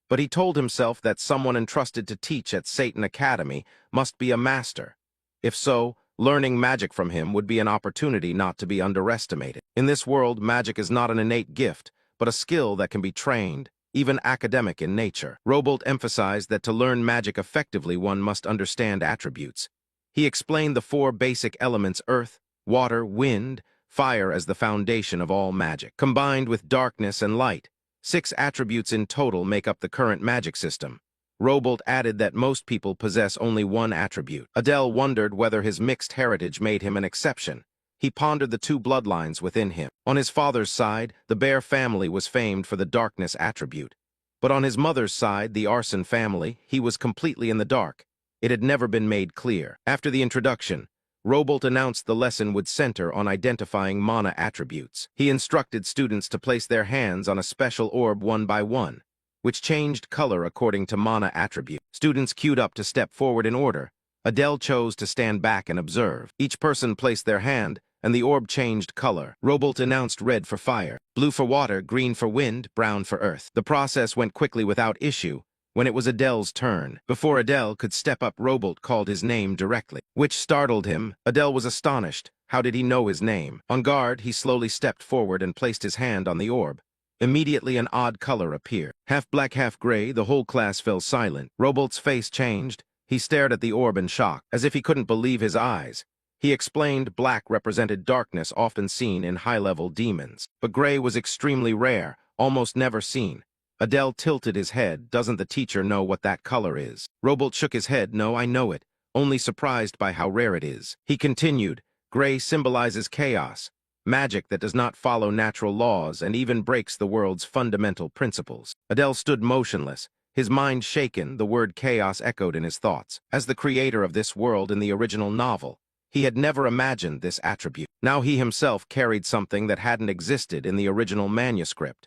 But he told himself that someone entrusted to teach at Satan Academy must be a master. If so, Learning magic from him would be an opportunity not to be underestimated. In this world, magic is not an innate gift, but a skill that can be trained, even academic in nature. Robolt emphasized that to learn magic effectively, one must understand attributes. He explained the four basic elements: earth, water, wind, fire as the foundation of all magic. Combined with darkness and light, 6 attributes in total make up the current magic system. Robolt added that most people possess only one attribute. Adele wondered whether his mixed heritage made him an exception. He pondered the 2 bloodlines within him. On his father's side, the Bear family was famed for the darkness attribute. But on his mother's side, the Arson family, he was completely in the dark. It had never been made clear. After the introduction, Robolt announced the lesson would center on identifying mana attributes. He instructed students to place their hands on a special orb one by one, which changed color according to mana attribute. Students queued up to step forward in order. Adele chose to stand back and observe. Each person placed their hand, and the orb changed color. Robolt announced red for fire, blue for water, green for wind, brown for earth. The process went quickly without issue. When it was Adele's turn, before Adele could step up, Robolt called his name directly, which startled him. Adele was astonished. How did he know his name? On guard, he slowly stepped forward and placed his hand on the orb. Immediately, an odd color appeared. Half black, half gray, the whole class fell silent. Robolt's face changed. He stared at the orb in shock, as if he couldn't believe his eyes. He explained black represented darkness often seen in high-level demons, but gray was extremely rare, almost never seen. Adele tilted his head. Doesn't the teacher know what that color is? Robolt shook his head. No, I know it, only surprised by how rare it is. He continued, gray symbolizes chaos, magic that does not follow natural laws and even breaks the world's fundamental principles. Adele stood motionless, his mind shaken. The word chaos echoed in his thoughts. As the creator of this world in the original novel, he had never imagined this attribute. Now he himself carried something that hadn't existed in the original manuscript.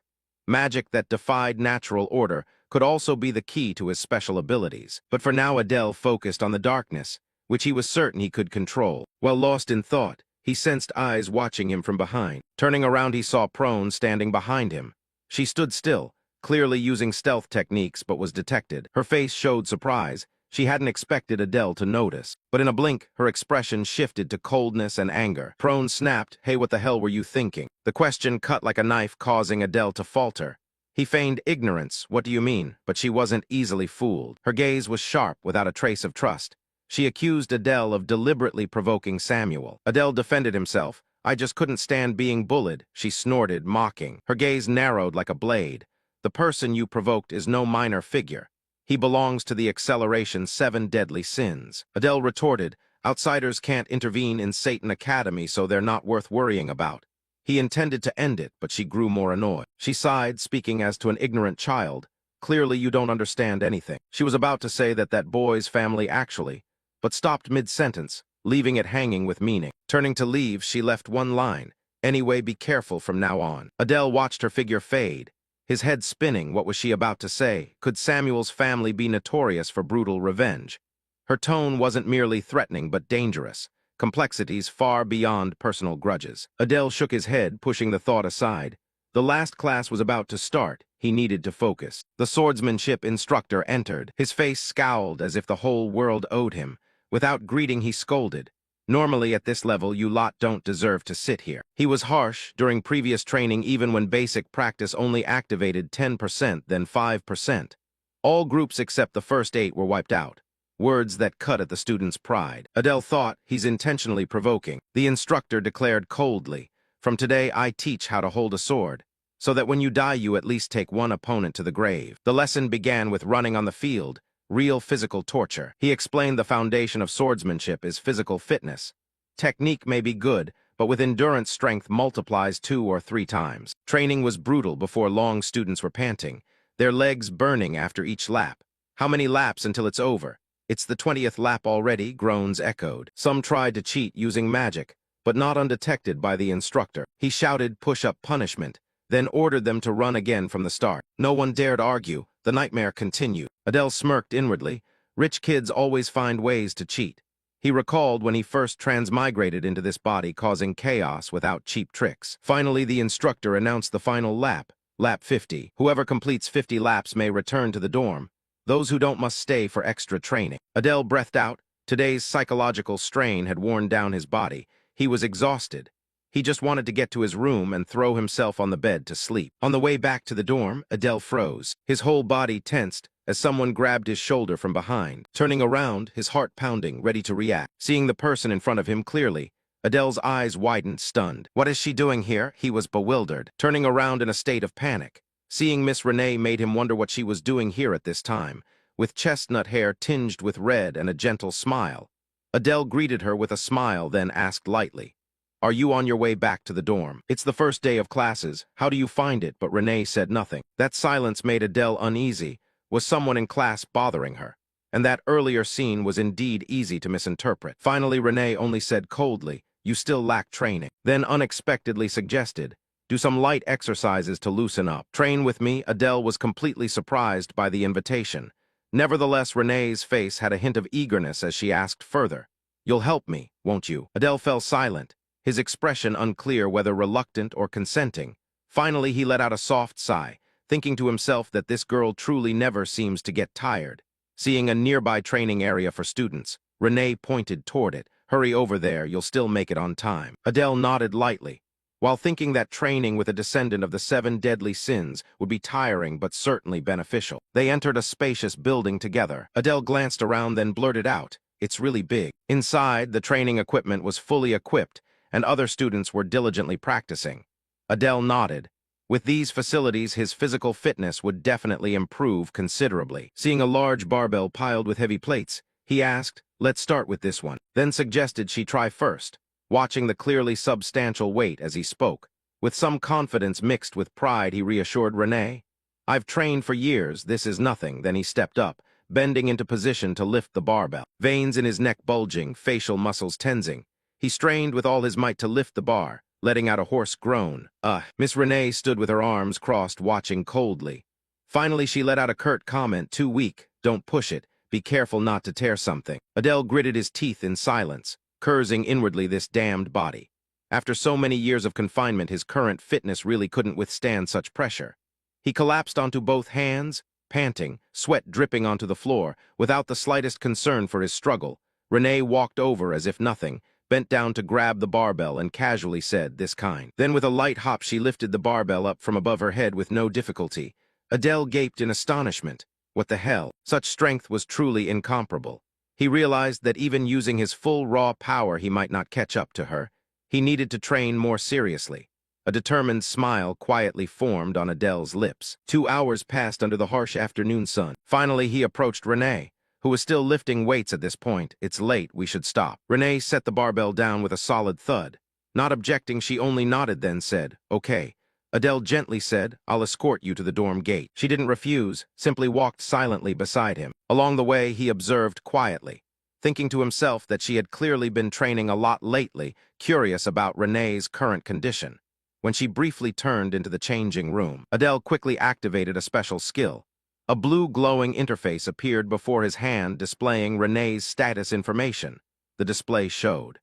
Magic that defied natural order could also be the key to his special abilities. But for now, Adele focused on the darkness, which he was certain he could control. While lost in thought, he sensed eyes watching him from behind. Turning around, he saw Prone standing behind him. She stood still, clearly using stealth techniques, but was detected. Her face showed surprise. She hadn't expected Adele to notice. But in a blink, her expression shifted to coldness and anger. Prone snapped, "Hey, what the hell were you thinking?" The question cut like a knife, causing Adele to falter. He feigned ignorance. "What do you mean?" But she wasn't easily fooled. Her gaze was sharp, without a trace of trust. She accused Adele of deliberately provoking Samuel. Adele defended himself. "I just couldn't stand being bullied," she snorted, mocking. Her gaze narrowed like a blade. "The person you provoked is no minor figure. He belongs to the Acceleration 7 Deadly Sins." Adele retorted, "Outsiders can't intervene in Satan Academy, so they're not worth worrying about." He intended to end it, but she grew more annoyed. She sighed, speaking as to an ignorant child. "Clearly you don't understand anything." She was about to say that boy's family actually, but stopped mid-sentence, leaving it hanging with meaning. Turning to leave, she left one line, "Anyway, be careful from now on." Adele watched her figure fade, his head spinning. What was she about to say? Could Samuel's family be notorious for brutal revenge? Her tone wasn't merely threatening, but dangerous. Complexities far beyond personal grudges. Adele shook his head, pushing the thought aside. The last class was about to start. He needed to focus. The swordsmanship instructor entered. His face scowled as if the whole world owed him. Without greeting, he scolded. "Normally at this level, you lot don't deserve to sit here." He was harsh. During previous training, even when basic practice only activated 10%, then 5%. All groups except the first 8 were wiped out. Words that cut at the student's pride. Adele thought, he's intentionally provoking. The instructor declared coldly, "From today, I teach how to hold a sword, so that when you die, you at least take one opponent to the grave." The lesson began with running on the field, real physical torture. He explained the foundation of swordsmanship is physical fitness. Technique may be good, but with endurance, strength multiplies 2 or 3 times. Training was brutal. Before long, students were panting, their legs burning after each lap. "How many laps until it's over?" "It's the 20th lap already," groans echoed. Some tried to cheat using magic, but not undetected by the instructor. He shouted push-up punishment, then ordered them to run again from the start. No one dared argue. The nightmare continued. Adele smirked inwardly. Rich kids always find ways to cheat. He recalled when he first transmigrated into this body, causing chaos without cheap tricks. Finally, the instructor announced the final lap, lap 50. Whoever completes 50 laps may return to the dorm. Those who don't must stay for extra training. Adele breathed out, Today's psychological strain had worn down his body. He was exhausted. He just wanted to get to his room and throw himself on the bed to sleep. On the way back to the dorm, Adele froze. His whole body tensed as someone grabbed his shoulder from behind. Turning around, his heart pounding, ready to react. Seeing the person in front of him clearly, Adele's eyes widened, stunned. What is she doing here? He was bewildered, turning around in a state of panic. Seeing Miss Renee made him wonder what she was doing here at this time, with chestnut hair tinged with red and a gentle smile. Adele greeted her with a smile, then asked lightly, "Are you on your way back to the dorm? It's the first day of classes. How do you find it?" But Renee said nothing. That silence made Adele uneasy. Was someone in class bothering her? And that earlier scene was indeed easy to misinterpret. Finally, Renee only said coldly, "You still lack training." Then unexpectedly suggested, "Do some light exercises to loosen up." "Train with me?" Adele was completely surprised by the invitation. Nevertheless, Renee's face had a hint of eagerness as she asked further, "You'll help me, won't you?" Adele fell silent, his expression unclear whether reluctant or consenting. Finally, he let out a soft sigh, thinking to himself that this girl truly never seems to get tired. Seeing a nearby training area for students, Renee pointed toward it. "Hurry over there, you'll still make it on time." Adele nodded lightly, while thinking that training with a descendant of the 7 deadly sins would be tiring but certainly beneficial. They entered a spacious building together. Adele glanced around, then blurted out, "It's really big." Inside, the training equipment was fully equipped, and other students were diligently practicing. Adele nodded. With these facilities, his physical fitness would definitely improve considerably. Seeing a large barbell piled with heavy plates, he asked, "Let's start with this one," then suggested she try first, watching the clearly substantial weight as he spoke. With some confidence mixed with pride, he reassured Renee, "I've trained for years, this is nothing." Then he stepped up, bending into position to lift the barbell. Veins in his neck bulging, facial muscles tensing. He strained with all his might to lift the bar, letting out a hoarse groan. Miss Renee stood with her arms crossed, watching coldly. Finally, she let out a curt comment, "Too weak, don't push it, be careful not to tear something." Adele gritted his teeth in silence, cursing inwardly this damned body. After so many years of confinement, his current fitness really couldn't withstand such pressure. He collapsed onto both hands, panting, sweat dripping onto the floor, without the slightest concern for his struggle. Renee walked over as if nothing, bent down to grab the barbell and casually said, "This kind." Then with a light hop she lifted the barbell up from above her head with no difficulty. Adele gaped in astonishment. What the hell? Such strength was truly incomparable. He realized that even using his full raw power he might not catch up to her. He needed to train more seriously. A determined smile quietly formed on Adele's lips. 2 hours passed under the harsh afternoon sun. Finally he approached Renee, who was still lifting weights at this point. "It's late, we should stop." Renee set the barbell down with a solid thud. Not objecting, she only nodded, then said, "Okay." Adele gently said, "I'll escort you to the dorm gate." She didn't refuse, simply walked silently beside him. Along the way, he observed quietly, thinking to himself that she had clearly been training a lot lately, curious about Renee's current condition. When she briefly turned into the changing room, Adele quickly activated a special skill. A blue glowing interface appeared before his hand, displaying Renee's status information. The display showed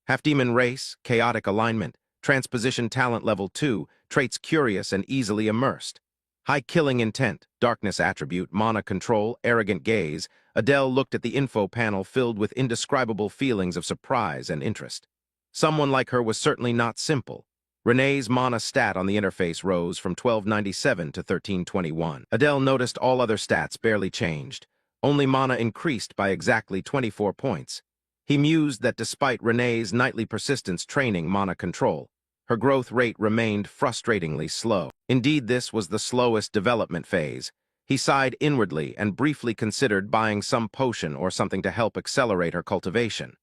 Half-Demon Race, Chaotic Alignment, Transposition Talent Level 2, Traits Curious and Easily Immersed. High Killing Intent, Darkness Attribute, Mana Control, Arrogant Gaze. Adele looked at the info panel filled with indescribable feelings of surprise and interest. Someone like her was certainly not simple. Renee's mana stat on the interface rose from 1297 to 1321. Adele noticed all other stats barely changed. Only mana increased by exactly 24 points. He mused that despite Renee's nightly persistence training mana control, her growth rate remained frustratingly slow. Indeed, this was the slowest development phase. He sighed inwardly and briefly considered buying some potion or something to help accelerate her cultivation.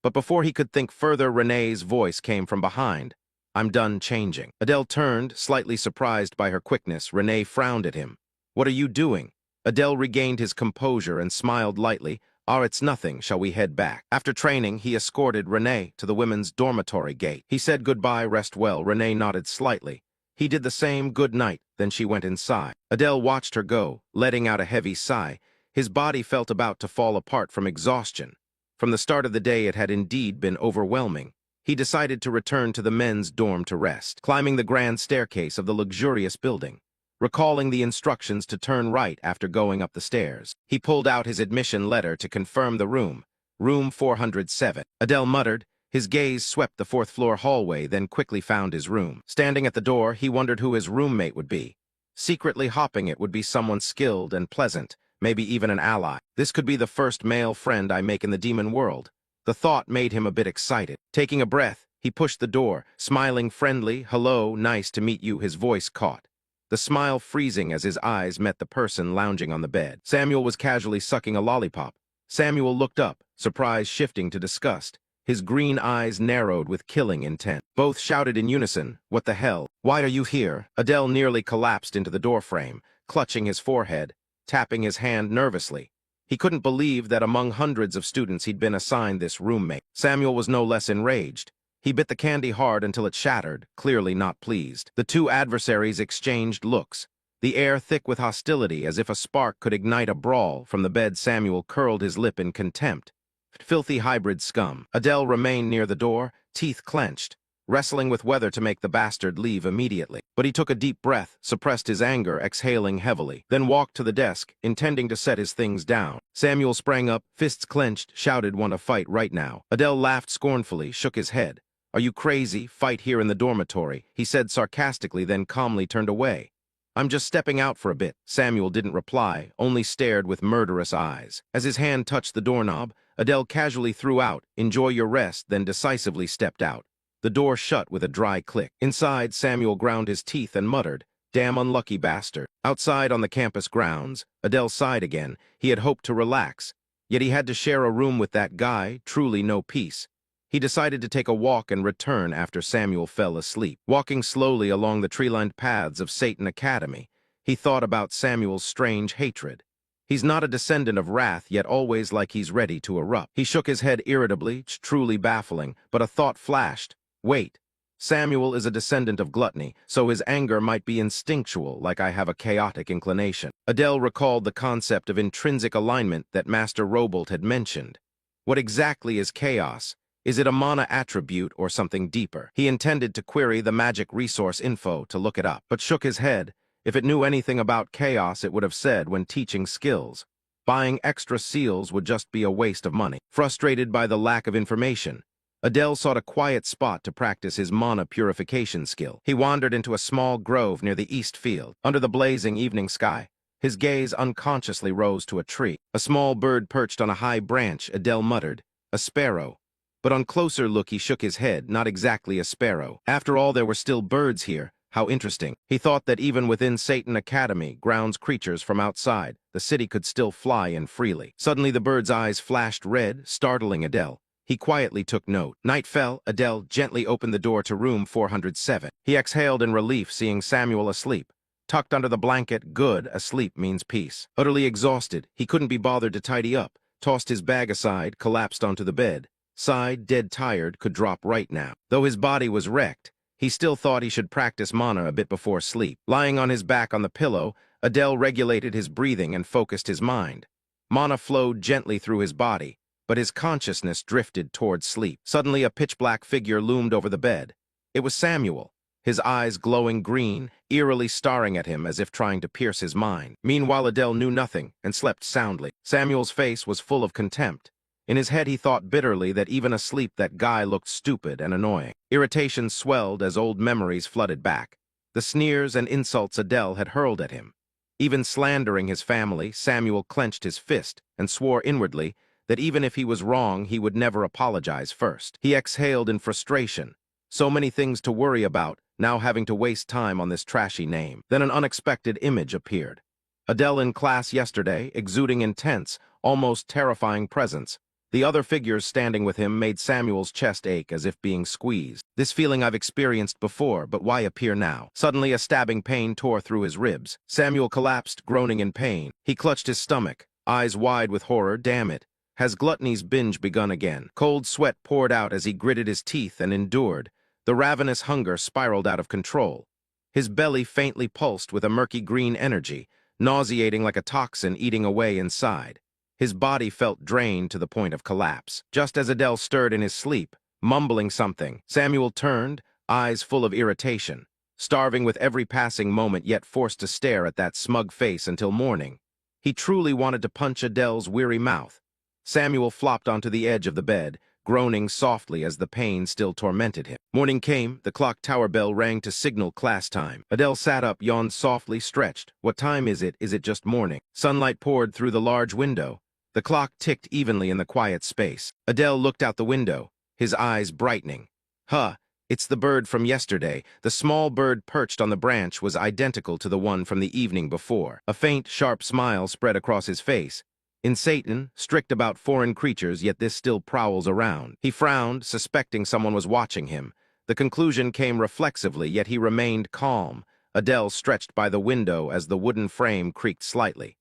But before he could think further, Renee's voice came from behind. "I'm done changing." Adele turned, slightly surprised by her quickness. Renee frowned at him. "What are you doing?" Adele regained his composure and smiled lightly. It's nothing. Shall we head back?" After training, he escorted Renee to the women's dormitory gate. He said goodbye, "Rest well." Renee nodded slightly. He did the same, "Good night." Then she went inside. Adele watched her go, letting out a heavy sigh. His body felt about to fall apart from exhaustion. From the start of the day, it had indeed been overwhelming. He decided to return to the men's dorm to rest, climbing the grand staircase of the luxurious building. Recalling the instructions to turn right after going up the stairs, he pulled out his admission letter to confirm the room, Room 407. Adele muttered. His gaze swept the fourth-floor hallway, then quickly found his room. Standing at the door, he wondered who his roommate would be. Secretly hopping it would be someone skilled and pleasant, maybe even an ally. This could be the first male friend I make in the demon world. The thought made him a bit excited. Taking a breath, he pushed the door, smiling friendly. "Hello, nice to meet you," his voice caught. The smile freezing as his eyes met the person lounging on the bed. Samuel was casually sucking a lollipop. Samuel looked up, surprise shifting to disgust. His green eyes narrowed with killing intent. Both shouted in unison, "What the hell? Why are you here?" Adele nearly collapsed into the doorframe, clutching his forehead, tapping his hand nervously. He couldn't believe that among hundreds of students he'd been assigned this roommate. Samuel was no less enraged. He bit the candy hard until it shattered, clearly not pleased. The two adversaries exchanged looks, the air thick with hostility, as if a spark could ignite a brawl. From the bed, Samuel curled his lip in contempt. Filthy hybrid scum. Adele remained near the door, teeth clenched, wrestling with whether to make the bastard leave immediately. But he took a deep breath, suppressed his anger, exhaling heavily, then walked to the desk, intending to set his things down. Samuel sprang up, fists clenched, shouted, "Want to fight right now?" Adele laughed scornfully, shook his head. "Are you crazy? Fight here in the dormitory," he said sarcastically, then calmly turned away. "I'm just stepping out for a bit." Samuel didn't reply, only stared with murderous eyes. As his hand touched the doorknob, Adele casually threw out, "Enjoy your rest," then decisively stepped out. The door shut with a dry click. Inside, Samuel ground his teeth and muttered, "Damn unlucky bastard." Outside on the campus grounds, Adele sighed again. He had hoped to relax, yet he had to share a room with that guy, truly no peace. He decided to take a walk and return after Samuel fell asleep. Walking slowly along the tree-lined paths of Satan Academy, he thought about Samuel's strange hatred. He's not a descendant of wrath, yet always like he's ready to erupt. He shook his head irritably, truly baffling, but a thought flashed. Wait, Samuel is a descendant of gluttony, so his anger might be instinctual, like I have a chaotic inclination. Adele recalled the concept of intrinsic alignment that Master Robolt had mentioned. What exactly is chaos? Is it a mana attribute or something deeper? He intended to query the magic resource info to look it up, but shook his head. If it knew anything about chaos, it would have said when teaching skills. Buying extra seals would just be a waste of money. Frustrated by the lack of information, Adele sought a quiet spot to practice his mana purification skill. He wandered into a small grove near the east field. Under the blazing evening sky, his gaze unconsciously rose to a tree. A small bird perched on a high branch. Adele muttered, "A sparrow." But on closer look he shook his head, not exactly a sparrow. After all, there were still birds here. How interesting. He thought that even within Satan Academy, grounds creatures from outside, the city could still fly in freely. Suddenly the bird's eyes flashed red, startling Adele. He quietly took note. Night fell. Adele gently opened the door to room 407. He exhaled in relief, seeing Samuel asleep. Tucked under the blanket. Good, asleep means peace. Utterly exhausted, he couldn't be bothered to tidy up, tossed his bag aside, collapsed onto the bed. Sighed, dead tired, could drop right now. Though his body was wrecked, he still thought he should practice mana a bit before sleep. Lying on his back on the pillow, Adele regulated his breathing and focused his mind. Mana flowed gently through his body, but his consciousness drifted towards sleep. Suddenly a pitch-black figure loomed over the bed. It was Samuel, his eyes glowing green, eerily staring at him as if trying to pierce his mind. Meanwhile, Adele knew nothing and slept soundly. Samuel's face was full of contempt. In his head he thought bitterly that even asleep that guy looked stupid and annoying. Irritation swelled as old memories flooded back. The sneers and insults Adele had hurled at him. Even slandering his family, Samuel clenched his fist and swore inwardly that even if he was wrong, he would never apologize first. He exhaled in frustration. So many things to worry about, now having to waste time on this trashy name. Then an unexpected image appeared. Adele in class yesterday, exuding intense, almost terrifying presence. The other figures standing with him made Samuel's chest ache as if being squeezed. This feeling I've experienced before, but why appear now? Suddenly a stabbing pain tore through his ribs. Samuel collapsed, groaning in pain. He clutched his stomach, eyes wide with horror. Damn it. Has gluttony's binge begun again? Cold sweat poured out as he gritted his teeth and endured. The ravenous hunger spiraled out of control. His belly faintly pulsed with a murky green energy, nauseating like a toxin eating away inside. His body felt drained to the point of collapse. Just as Adele stirred in his sleep, mumbling something, Samuel turned, eyes full of irritation, starving with every passing moment yet forced to stare at that smug face until morning. He truly wanted to punch Adele's weary mouth. Samuel flopped onto the edge of the bed, groaning softly as the pain still tormented him. Morning came, the clock tower bell rang to signal class time. Adele sat up, yawned softly, stretched. What time is it? Is it just morning? Sunlight poured through the large window. The clock ticked evenly in the quiet space. Adele looked out the window, his eyes brightening. Huh, it's the bird from yesterday. The small bird perched on the branch was identical to the one from the evening before. A faint, sharp smile spread across his face. In Satan, strict about foreign creatures, yet this still prowls around. He frowned, suspecting someone was watching him. The conclusion came reflexively, yet he remained calm. Adele stretched by the window as the wooden frame creaked slightly.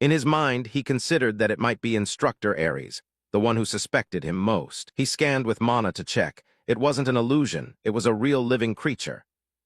In his mind, he considered that it might be Instructor Aries, the one who suspected him most. He scanned with mana to check. It wasn't an illusion, it was a real living creature.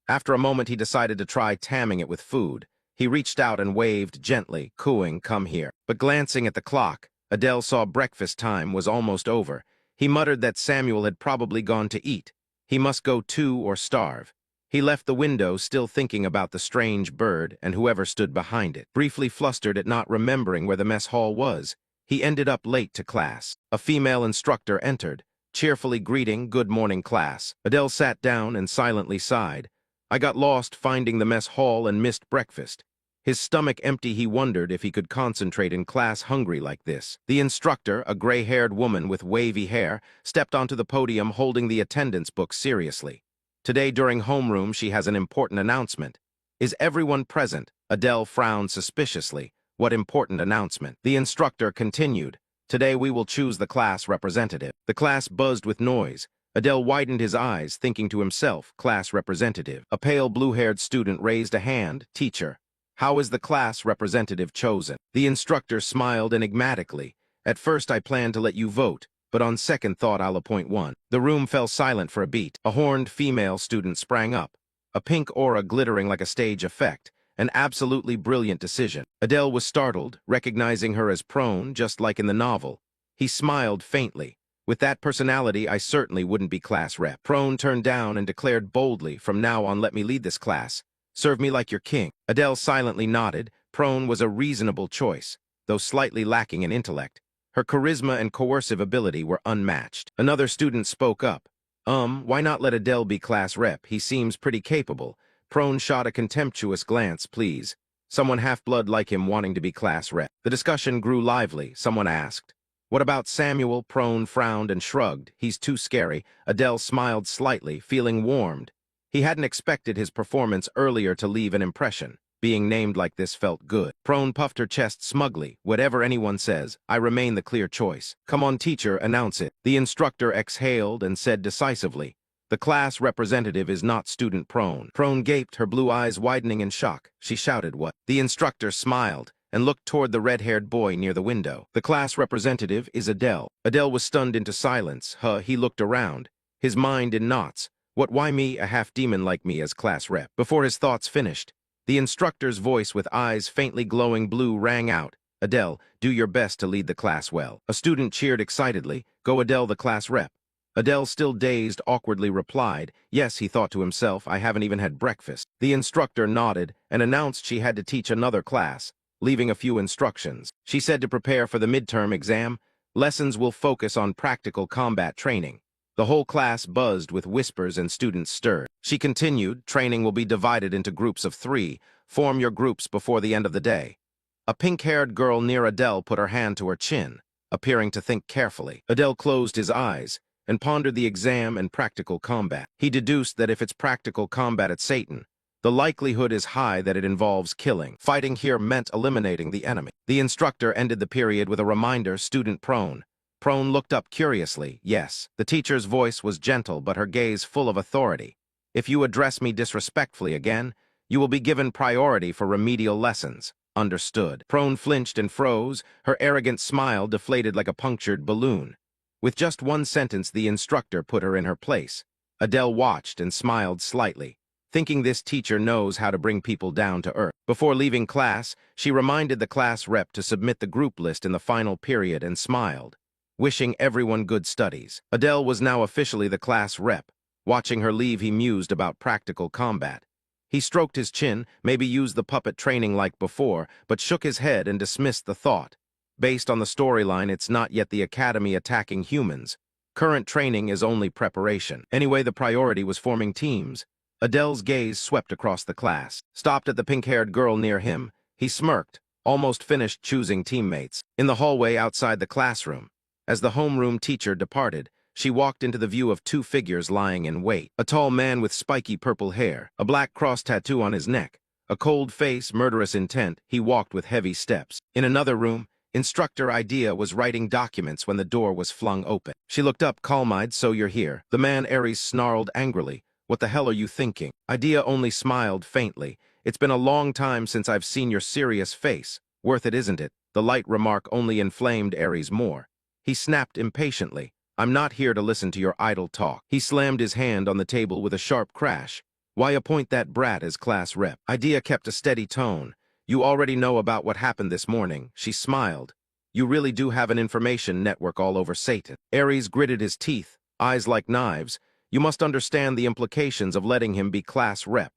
After a moment, he decided to try tamming it with food. He reached out and waved gently, cooing, "Come here." But glancing at the clock, Adele saw breakfast time was almost over. He muttered that Samuel had probably gone to eat. He must go too or starve. He left the window, still thinking about the strange bird and whoever stood behind it. Briefly flustered at not remembering where the mess hall was, he ended up late to class. A female instructor entered, cheerfully greeting, "Good morning, class." Adele sat down and silently sighed. "I got lost finding the mess hall and missed breakfast." His stomach empty, he wondered if he could concentrate in class hungry like this. The instructor, a gray-haired woman with wavy hair, stepped onto the podium holding the attendance book seriously. Today during homeroom she has an important announcement. "Is everyone present?" Adele frowned suspiciously. What important announcement? The instructor continued. "Today we will choose the class representative." The class buzzed with noise. Adele widened his eyes, thinking to himself, class representative. A pale blue-haired student raised a hand. "Teacher, how is the class representative chosen?" The instructor smiled enigmatically. "At first I planned to let you vote, but on second thought I'll appoint one." The room fell silent for a beat. A horned female student sprang up, a pink aura glittering like a stage effect. An absolutely brilliant decision. Adele was startled, recognizing her as Prone, just like in the novel. He smiled faintly. "With that personality, I certainly wouldn't be class rep." Prone turned down and declared boldly, "From now on, let me lead this class. Serve me like your king." Adele silently nodded. Prone was a reasonable choice, though slightly lacking in intellect. Her charisma and coercive ability were unmatched. Another student spoke up. Why not let Adele be class rep? He seems pretty capable." Prone shot a contemptuous glance. "Please. Someone half-blood like him wanting to be class rep." The discussion grew lively. Someone asked, "What about Samuel?" Prone frowned and shrugged. "He's too scary." Adele smiled slightly, feeling warmed. He hadn't expected his performance earlier to leave an impression. Being named like this felt good. Prone puffed her chest smugly. "Whatever anyone says, I remain the clear choice." "Come on, teacher, announce it." The instructor exhaled and said decisively, "The class representative is not student Prone." Prone gaped, her blue eyes widening in shock. She shouted, "What?" The instructor smiled and looked toward the red-haired boy near the window. "The class representative is Adele." Adele was stunned into silence. He looked around, his mind in knots. What, why me, a half-demon like me, as class rep? Before his thoughts finished, the instructor's voice with eyes faintly glowing blue rang out. "Adele, do your best to lead the class well." A student cheered excitedly. "Go Adele, the class rep." Adele, still dazed, awkwardly replied. "Yes," he thought to himself, "I haven't even had breakfast." The instructor nodded and announced she had to teach another class, leaving a few instructions. She said to prepare for the midterm exam. Lessons will focus on practical combat training. The whole class buzzed with whispers and students stirred. She continued, "Training will be divided into groups of 3. Form your groups before the end of the day." A pink-haired girl near Adele put her hand to her chin, appearing to think carefully. Adele closed his eyes and pondered the exam and practical combat. He deduced that if it's practical combat at Satan, the likelihood is high that it involves killing. Fighting here meant eliminating the enemy. The instructor ended the period with a reminder, "Student Prone." Prone looked up curiously. "Yes." The teacher's voice was gentle, but her gaze full of authority. "If you address me disrespectfully again, you will be given priority for remedial lessons." "Understood." Prone flinched and froze, her arrogant smile deflated like a punctured balloon. With just one sentence, the instructor put her in her place. Adele watched and smiled slightly, thinking this teacher knows how to bring people down to earth. Before leaving class, she reminded the class rep to submit the group list in the final period and smiled, wishing everyone good studies. Adele was now officially the class rep. Watching her leave, he mused about practical combat. He stroked his chin, maybe used the puppet training like before, but shook his head and dismissed the thought. Based on the storyline, it's not yet the Academy attacking humans. Current training is only preparation. Anyway, the priority was forming teams. Adele's gaze swept across the class, stopped at the pink-haired girl near him. He smirked, almost finished choosing teammates. In the hallway outside the classroom, as the homeroom teacher departed, she walked into the view of two figures lying in wait. A tall man with spiky purple hair, a black cross tattoo on his neck, a cold face, murderous intent. He walked with heavy steps. In another room, Instructor Idea was writing documents when the door was flung open. She looked up, calm-eyed. "So you're here." The man Aries snarled angrily. "What the hell are you thinking?" Idea only smiled faintly. "It's been a long time since I've seen your serious face. Worth it, isn't it?" The light remark only inflamed Aries more. He snapped impatiently. "I'm not here to listen to your idle talk." He slammed his hand on the table with a sharp crash. "Why appoint that brat as class rep?" Idea kept a steady tone. "You already know about what happened this morning." She smiled. "You really do have an information network all over Satan." Aries gritted his teeth, eyes like knives. "You must understand the implications of letting him be class rep."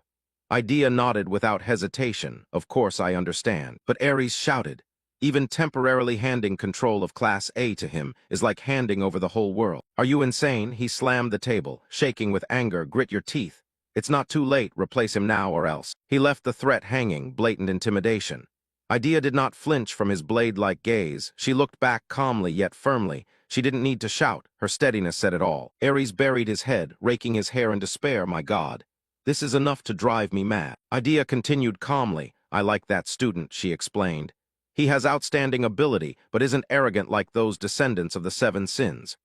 Idea nodded without hesitation. "Of course I understand." But Aries shouted, "Even temporarily handing control of Class A to him is like handing over the whole world." "Are you insane?" He slammed the table, shaking with anger. "Grit your teeth. It's not too late. Replace him now or else." He left the threat hanging, blatant intimidation. Idea did not flinch from his blade-like gaze. She looked back calmly yet firmly. She didn't need to shout. Her steadiness said it all. Aries buried his head, raking his hair in despair. "My God, this is enough to drive me mad." Idea continued calmly. "I like that student," she explained. "He has outstanding ability, but isn't arrogant like those descendants of the seven sins.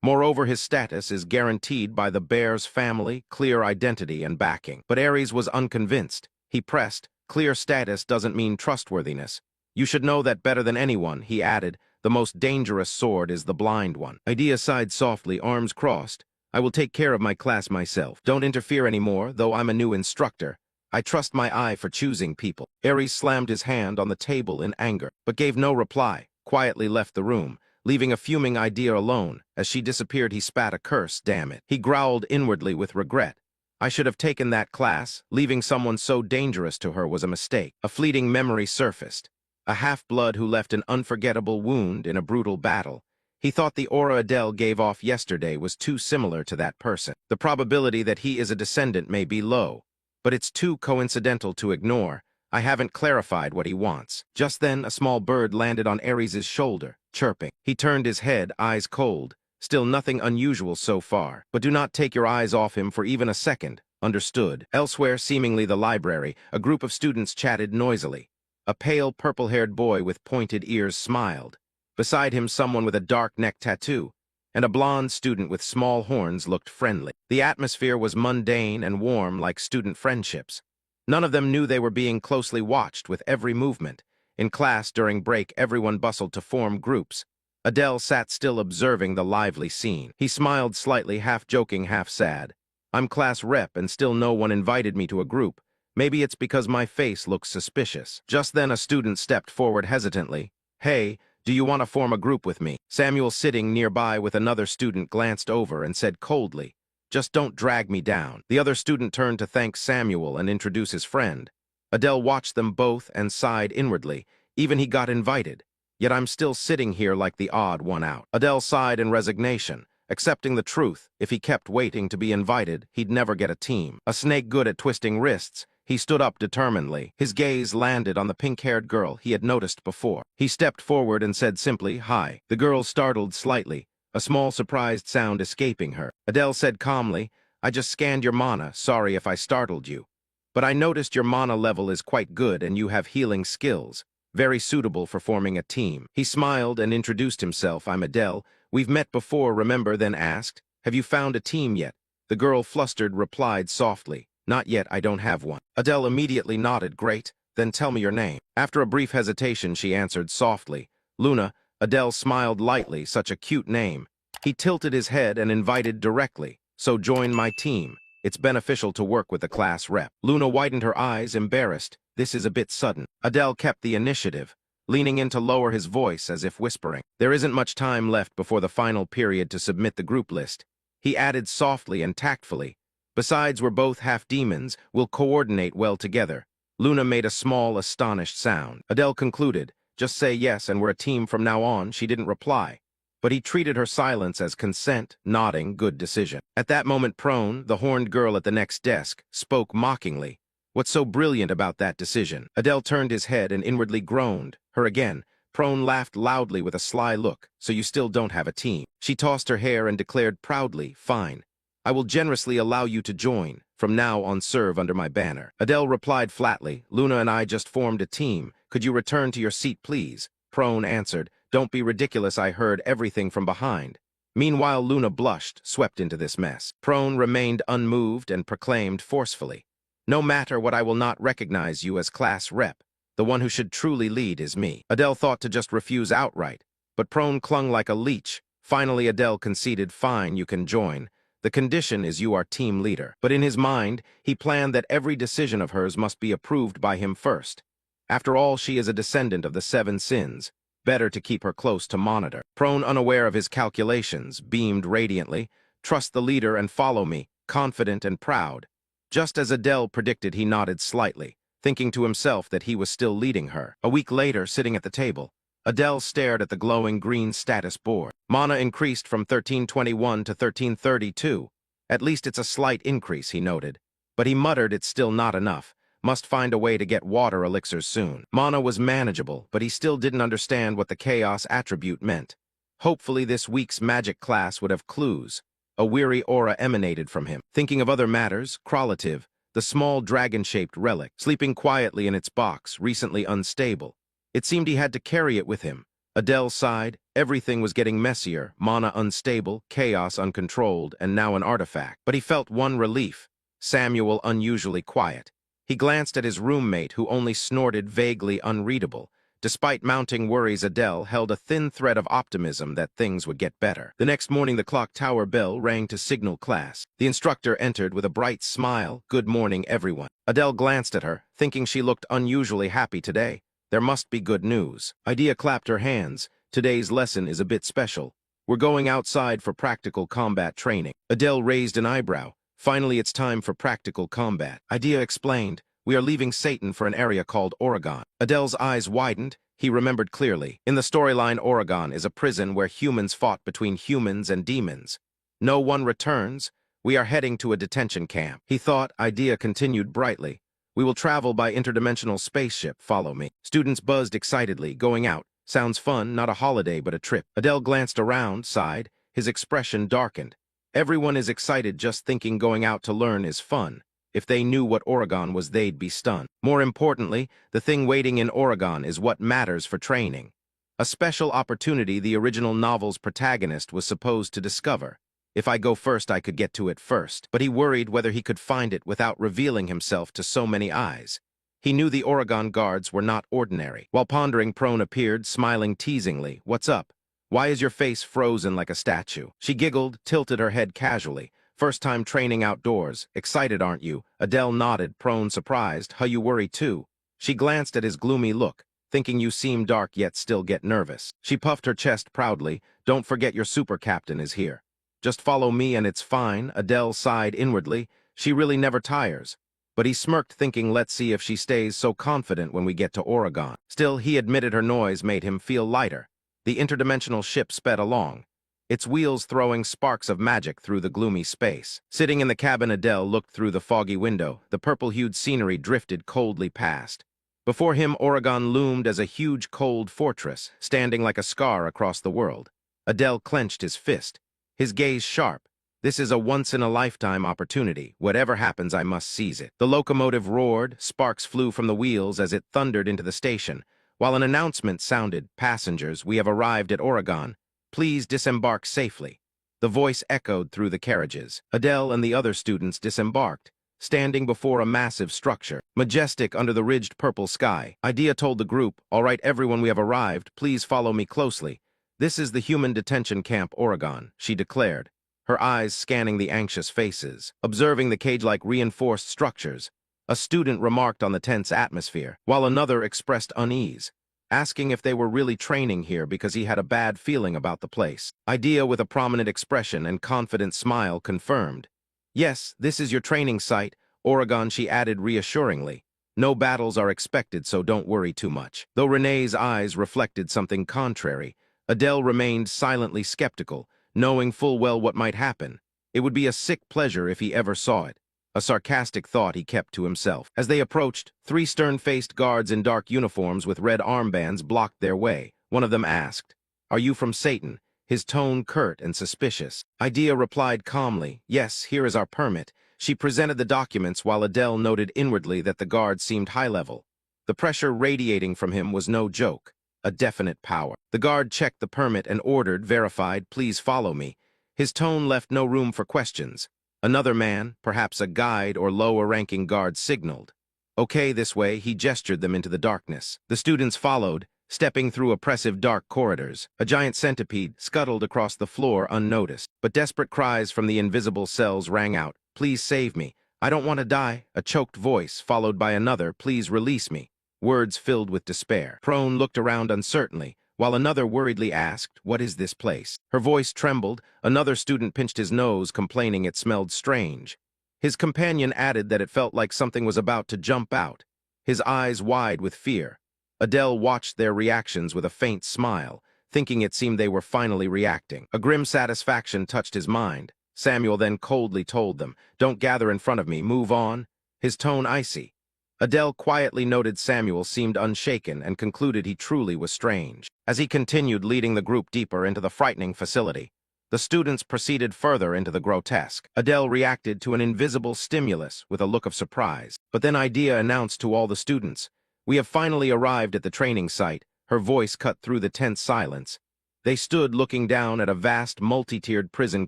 Moreover, his status is guaranteed by the Bear's family, clear identity, and backing." But Aries was unconvinced. He pressed, "Clear status doesn't mean trustworthiness. You should know that better than anyone." He added, "The most dangerous sword is the blind one." Idea sighed softly, arms crossed. "I will take care of my class myself. Don't interfere anymore, though I'm a new instructor. I trust my eye for choosing people." Aries slammed his hand on the table in anger, but gave no reply, quietly left the room, leaving a fuming Idea alone. As she disappeared, he spat a curse. "Damn it." He growled inwardly with regret. "I should have taken that class. Leaving someone so dangerous to her was a mistake." A fleeting memory surfaced. A half-blood who left an unforgettable wound in a brutal battle. He thought the aura Adele gave off yesterday was too similar to that person. The probability that he is a descendant may be low, but it's too coincidental to ignore. I haven't clarified what he wants. Just then, a small bird landed on Aries' shoulder, chirping. He turned his head, eyes cold. Still nothing unusual so far. "But do not take your eyes off him for even a second." "Understood." Elsewhere, seemingly the library, a group of students chatted noisily. A pale, purple-haired boy with pointed ears smiled. Beside him, someone with a dark neck tattoo, and a blonde student with small horns looked friendly. The atmosphere was mundane and warm, like student friendships. None of them knew they were being closely watched with every movement. In class, during break, everyone bustled to form groups. Adele sat still observing the lively scene. He smiled slightly, half joking, half sad. "I'm class rep and still no one invited me to a group. Maybe it's because my face looks suspicious." Just then a student stepped forward hesitantly. "Hey, do you want to form a group with me?" Samuel, sitting nearby with another student, glanced over and said coldly, "Just don't drag me down." The other student turned to thank Samuel and introduce his friend. Adele watched them both and sighed inwardly. Even he got invited. Yet I'm still sitting here like the odd one out. Adele sighed in resignation, accepting the truth. If he kept waiting to be invited, he'd never get a team. A snake good at twisting wrists, he stood up determinedly. His gaze landed on the pink-haired girl he had noticed before. He stepped forward and said simply, "Hi." The girl startled slightly, a small surprised sound escaping her. Adele said calmly, "I just scanned your mana. Sorry if I startled you. But I noticed your mana level is quite good and you have healing skills. Very suitable for forming a team." He smiled and introduced himself. "I'm Adele. We've met before, remember?" Then asked, "Have you found a team yet?" The girl, flustered, replied softly, "Not yet, I don't have one." Adele immediately nodded. "Great, then tell me your name." After a brief hesitation, she answered softly, "Luna." Adele smiled lightly, such a cute name. He tilted his head and invited directly, "So join my team. It's beneficial to work with a class rep." Luna widened her eyes, embarrassed. "This is a bit sudden." Adele kept the initiative, leaning in to lower his voice as if whispering. "There isn't much time left before the final period to submit the group list." He added softly and tactfully, "Besides, we're both half demons. We'll coordinate well together." Luna made a small, astonished sound. Adele concluded, Just say yes and we're a team from now on, she didn't reply. But he treated her silence as consent, nodding, good decision. At that moment Prone, the horned girl at the next desk, spoke mockingly. What's so brilliant about that decision? Adele turned his head and inwardly groaned. Her again. Prone laughed loudly with a sly look. So you still don't have a team. She tossed her hair and declared proudly, fine. I will generously allow you to join. From now on serve under my banner. Adele replied flatly, Luna and I just formed a team. Could you return to your seat, please? Prone answered, don't be ridiculous, I heard everything from behind. Meanwhile, Luna blushed, swept into this mess. Prone remained unmoved and proclaimed forcefully, no matter what, I will not recognize you as class rep. The one who should truly lead is me. Adele thought to just refuse outright, but Prone clung like a leech. Finally, Adele conceded, fine, you can join. The condition is you are team leader. But in his mind, he planned that every decision of hers must be approved by him first. After all, she is a descendant of the 7 sins. Better to keep her close to monitor. Prone, unaware of his calculations, beamed radiantly. Trust the leader and follow me, confident and proud. Just as Adele predicted, he nodded slightly, thinking to himself that he was still leading her. A week later, sitting at the table, Adele stared at the glowing green status board. Mana increased from 1321 to 1332. At least it's a slight increase, he noted. But he muttered it's still not enough. Must find a way to get water elixirs soon. Mana was manageable, but he still didn't understand what the chaos attribute meant. Hopefully this week's magic class would have clues. A weary aura emanated from him. Thinking of other matters, Kralativ, the small dragon-shaped relic, sleeping quietly in its box, recently unstable. It seemed he had to carry it with him. Adele sighed. Everything was getting messier, mana unstable, chaos uncontrolled, and now an artifact. But he felt one relief. Samuel unusually quiet. He glanced at his roommate, who only snorted vaguely unreadable. Despite mounting worries, Adele held a thin thread of optimism that things would get better. The next morning, the clock tower bell rang to signal class. The instructor entered with a bright smile. Good morning, everyone. Adele glanced at her, thinking she looked unusually happy today. There must be good news. Idea clapped her hands. Today's lesson is a bit special. We're going outside for practical combat training. Adele raised an eyebrow. Finally, it's time for practical combat. Idea explained. We are leaving Satan for an area called Oregon. Adele's eyes widened. He remembered clearly. In the storyline, Oregon is a prison where humans fought between humans and demons. No one returns. We are heading to a detention camp. He thought. Idea continued brightly. We will travel by interdimensional spaceship. Follow me. Students buzzed excitedly. Going out. Sounds fun, not a holiday but a trip. Adele glanced around, sighed. His expression darkened. Everyone is excited, just thinking going out to learn is fun. If they knew what Oregon was, they'd be stunned. More importantly, the thing waiting in Oregon is what matters for training. A special opportunity the original novel's protagonist was supposed to discover. If I go first, I could get to it first. But he worried whether he could find it without revealing himself to so many eyes. He knew the Oregon guards were not ordinary. While pondering, Prone appeared, smiling teasingly. What's up? Why is your face frozen like a statue? She giggled, tilted her head casually. First time training outdoors. Excited, aren't you? Adele nodded, Prone surprised. How you worry too? She glanced at his gloomy look, thinking you seem dark yet still get nervous. She puffed her chest proudly. Don't forget your super captain is here. Just follow me and it's fine. Adele sighed inwardly. She really never tires. But he smirked, thinking, let's see if she stays so confident when we get to Oregon. Still, he admitted her noise made him feel lighter. The interdimensional ship sped along, its wheels throwing sparks of magic through the gloomy space. Sitting in the cabin, Adele looked through the foggy window. The purple-hued scenery drifted coldly past. Before him, Oregon loomed as a huge cold fortress, standing like a scar across the world. Adele clenched his fist, his gaze sharp. This is a once-in-a-lifetime opportunity. Whatever happens, I must seize it. The locomotive roared, sparks flew from the wheels as it thundered into the station, while an announcement sounded, passengers, we have arrived at Oregon. Please disembark safely. The voice echoed through the carriages. Adele and the other students disembarked, standing before a massive structure, majestic under the ridged purple sky. Idea told the group, all right, everyone, we have arrived. Please follow me closely. This is the human detention camp, Oregon, she declared, her eyes scanning the anxious faces. Observing the cage-like reinforced structures, a student remarked on the tense atmosphere, while another expressed unease, asking if they were really training here because he had a bad feeling about the place. Idea, with a prominent expression and confident smile, confirmed. Yes, this is your training site, Oregon, she added reassuringly. No battles are expected, so don't worry too much. Though Renee's eyes reflected something contrary, Adele remained silently skeptical, knowing full well what might happen. It would be a sick pleasure if he ever saw it. A sarcastic thought he kept to himself. As they approached, three stern-faced guards in dark uniforms with red armbands blocked their way. One of them asked, "Are you from Satan?" His tone curt and suspicious. Idea replied calmly, "Yes, here is our permit." She presented the documents while Adele noted inwardly that the guard seemed high-level. The pressure radiating from him was no joke, a definite power. The guard checked the permit and ordered, verified, "Please follow me." His tone left no room for questions. Another man, perhaps a guide or lower-ranking guard, signaled. "Okay, this way," he gestured them into the darkness. The students followed, stepping through oppressive dark corridors. A giant centipede scuttled across the floor unnoticed, but desperate cries from the invisible cells rang out. "Please save me. I don't want to die." A choked voice, followed by another, "Please release me." Words filled with despair. Crone looked around uncertainly, while another worriedly asked, "What is this place?" Her voice trembled. Another student pinched his nose, complaining it smelled strange. His companion added that it felt like something was about to jump out, his eyes wide with fear. Adele watched their reactions with a faint smile, thinking it seemed they were finally reacting. A grim satisfaction touched his mind. Samuel then coldly told them, "Don't gather in front of me, move on," his tone icy. Adele quietly noted Samuel seemed unshaken and concluded he truly was strange. As he continued leading the group deeper into the frightening facility, the students proceeded further into the grotesque. Adele reacted to an invisible stimulus with a look of surprise. But then Idea announced to all the students, "We have finally arrived at the training site." Her voice cut through the tense silence. They stood looking down at a vast multi-tiered prison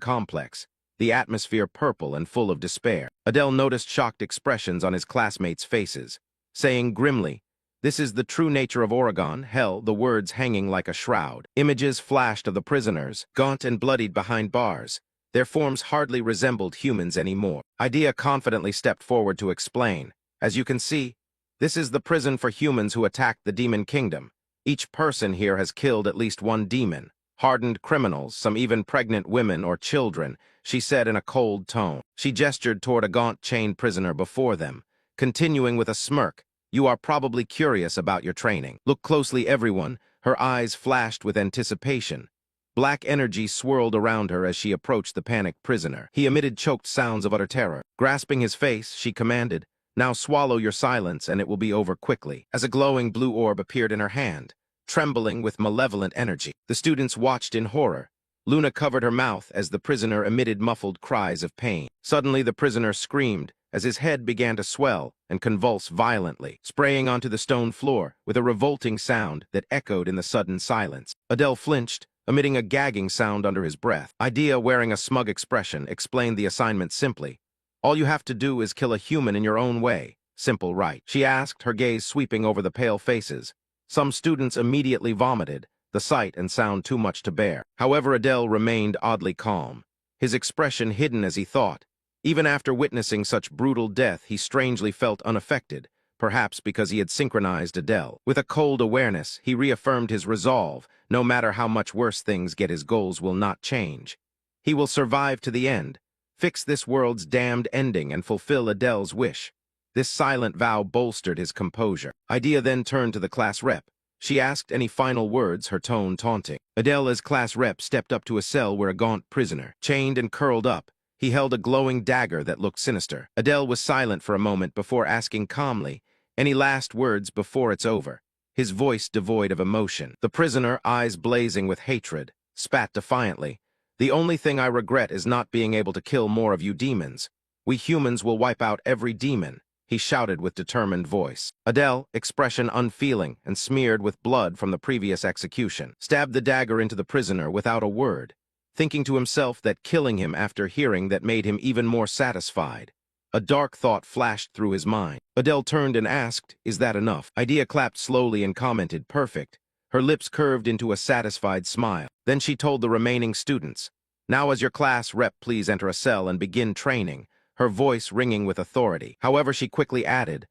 complex, the atmosphere purple and full of despair. Adele noticed shocked expressions on his classmates' faces, saying grimly, "This is the true nature of Oregon, hell," the words hanging like a shroud. Images flashed of the prisoners, gaunt and bloodied behind bars. Their forms hardly resembled humans anymore. Idea confidently stepped forward to explain, "As you can see, this is the prison for humans who attacked the demon kingdom. Each person here has killed at least one demon. Hardened criminals, some even pregnant women or children," she said in a cold tone. She gestured toward a gaunt chained prisoner before them, continuing with a smirk, "You are probably curious about your training. Look closely, everyone." Her eyes flashed with anticipation. Black energy swirled around her as she approached the panicked prisoner. He emitted choked sounds of utter terror. Grasping his face, she commanded, "Now swallow your silence and it will be over quickly." As a glowing blue orb appeared in her hand, trembling with malevolent energy, the students watched in horror. Luna covered her mouth as the prisoner emitted muffled cries of pain. Suddenly the prisoner screamed as his head began to swell and convulse violently, spraying onto the stone floor with a revolting sound that echoed in the sudden silence. Adele flinched, emitting a gagging sound under his breath. Idea, wearing a smug expression, explained the assignment simply. "All you have to do is kill a human in your own way. Simple, right?" she asked, her gaze sweeping over the pale faces. Some students immediately vomited, the sight and sound too much to bear. However, Adele remained oddly calm, his expression hidden as he thought. Even after witnessing such brutal death, he strangely felt unaffected, perhaps because he had synchronized Adele. With a cold awareness, he reaffirmed his resolve. No matter how much worse things get, his goals will not change. He will survive to the end, fix this world's damned ending, and fulfill Adele's wish. This silent vow bolstered his composure. Idea then turned to the class rep. She asked any final words, her tone taunting. Adele, as class rep, stepped up to a cell where a gaunt prisoner, chained and curled up, he held a glowing dagger that looked sinister. Adele was silent for a moment before asking calmly, "Any last words before it's over?" His voice devoid of emotion. The prisoner, eyes blazing with hatred, spat defiantly, "The only thing I regret is not being able to kill more of you demons. We humans will wipe out every demon," he shouted with determined voice. Adele, expression unfeeling and smeared with blood from the previous execution, stabbed the dagger into the prisoner without a word, thinking to himself that killing him after hearing that made him even more satisfied. A dark thought flashed through his mind. Adele turned and asked, "Is that enough?" Idea clapped slowly and commented, "Perfect." Her lips curved into a satisfied smile. Then she told the remaining students, "Now as your class rep, please enter a cell and begin training," her voice ringing with authority. However, she quickly added,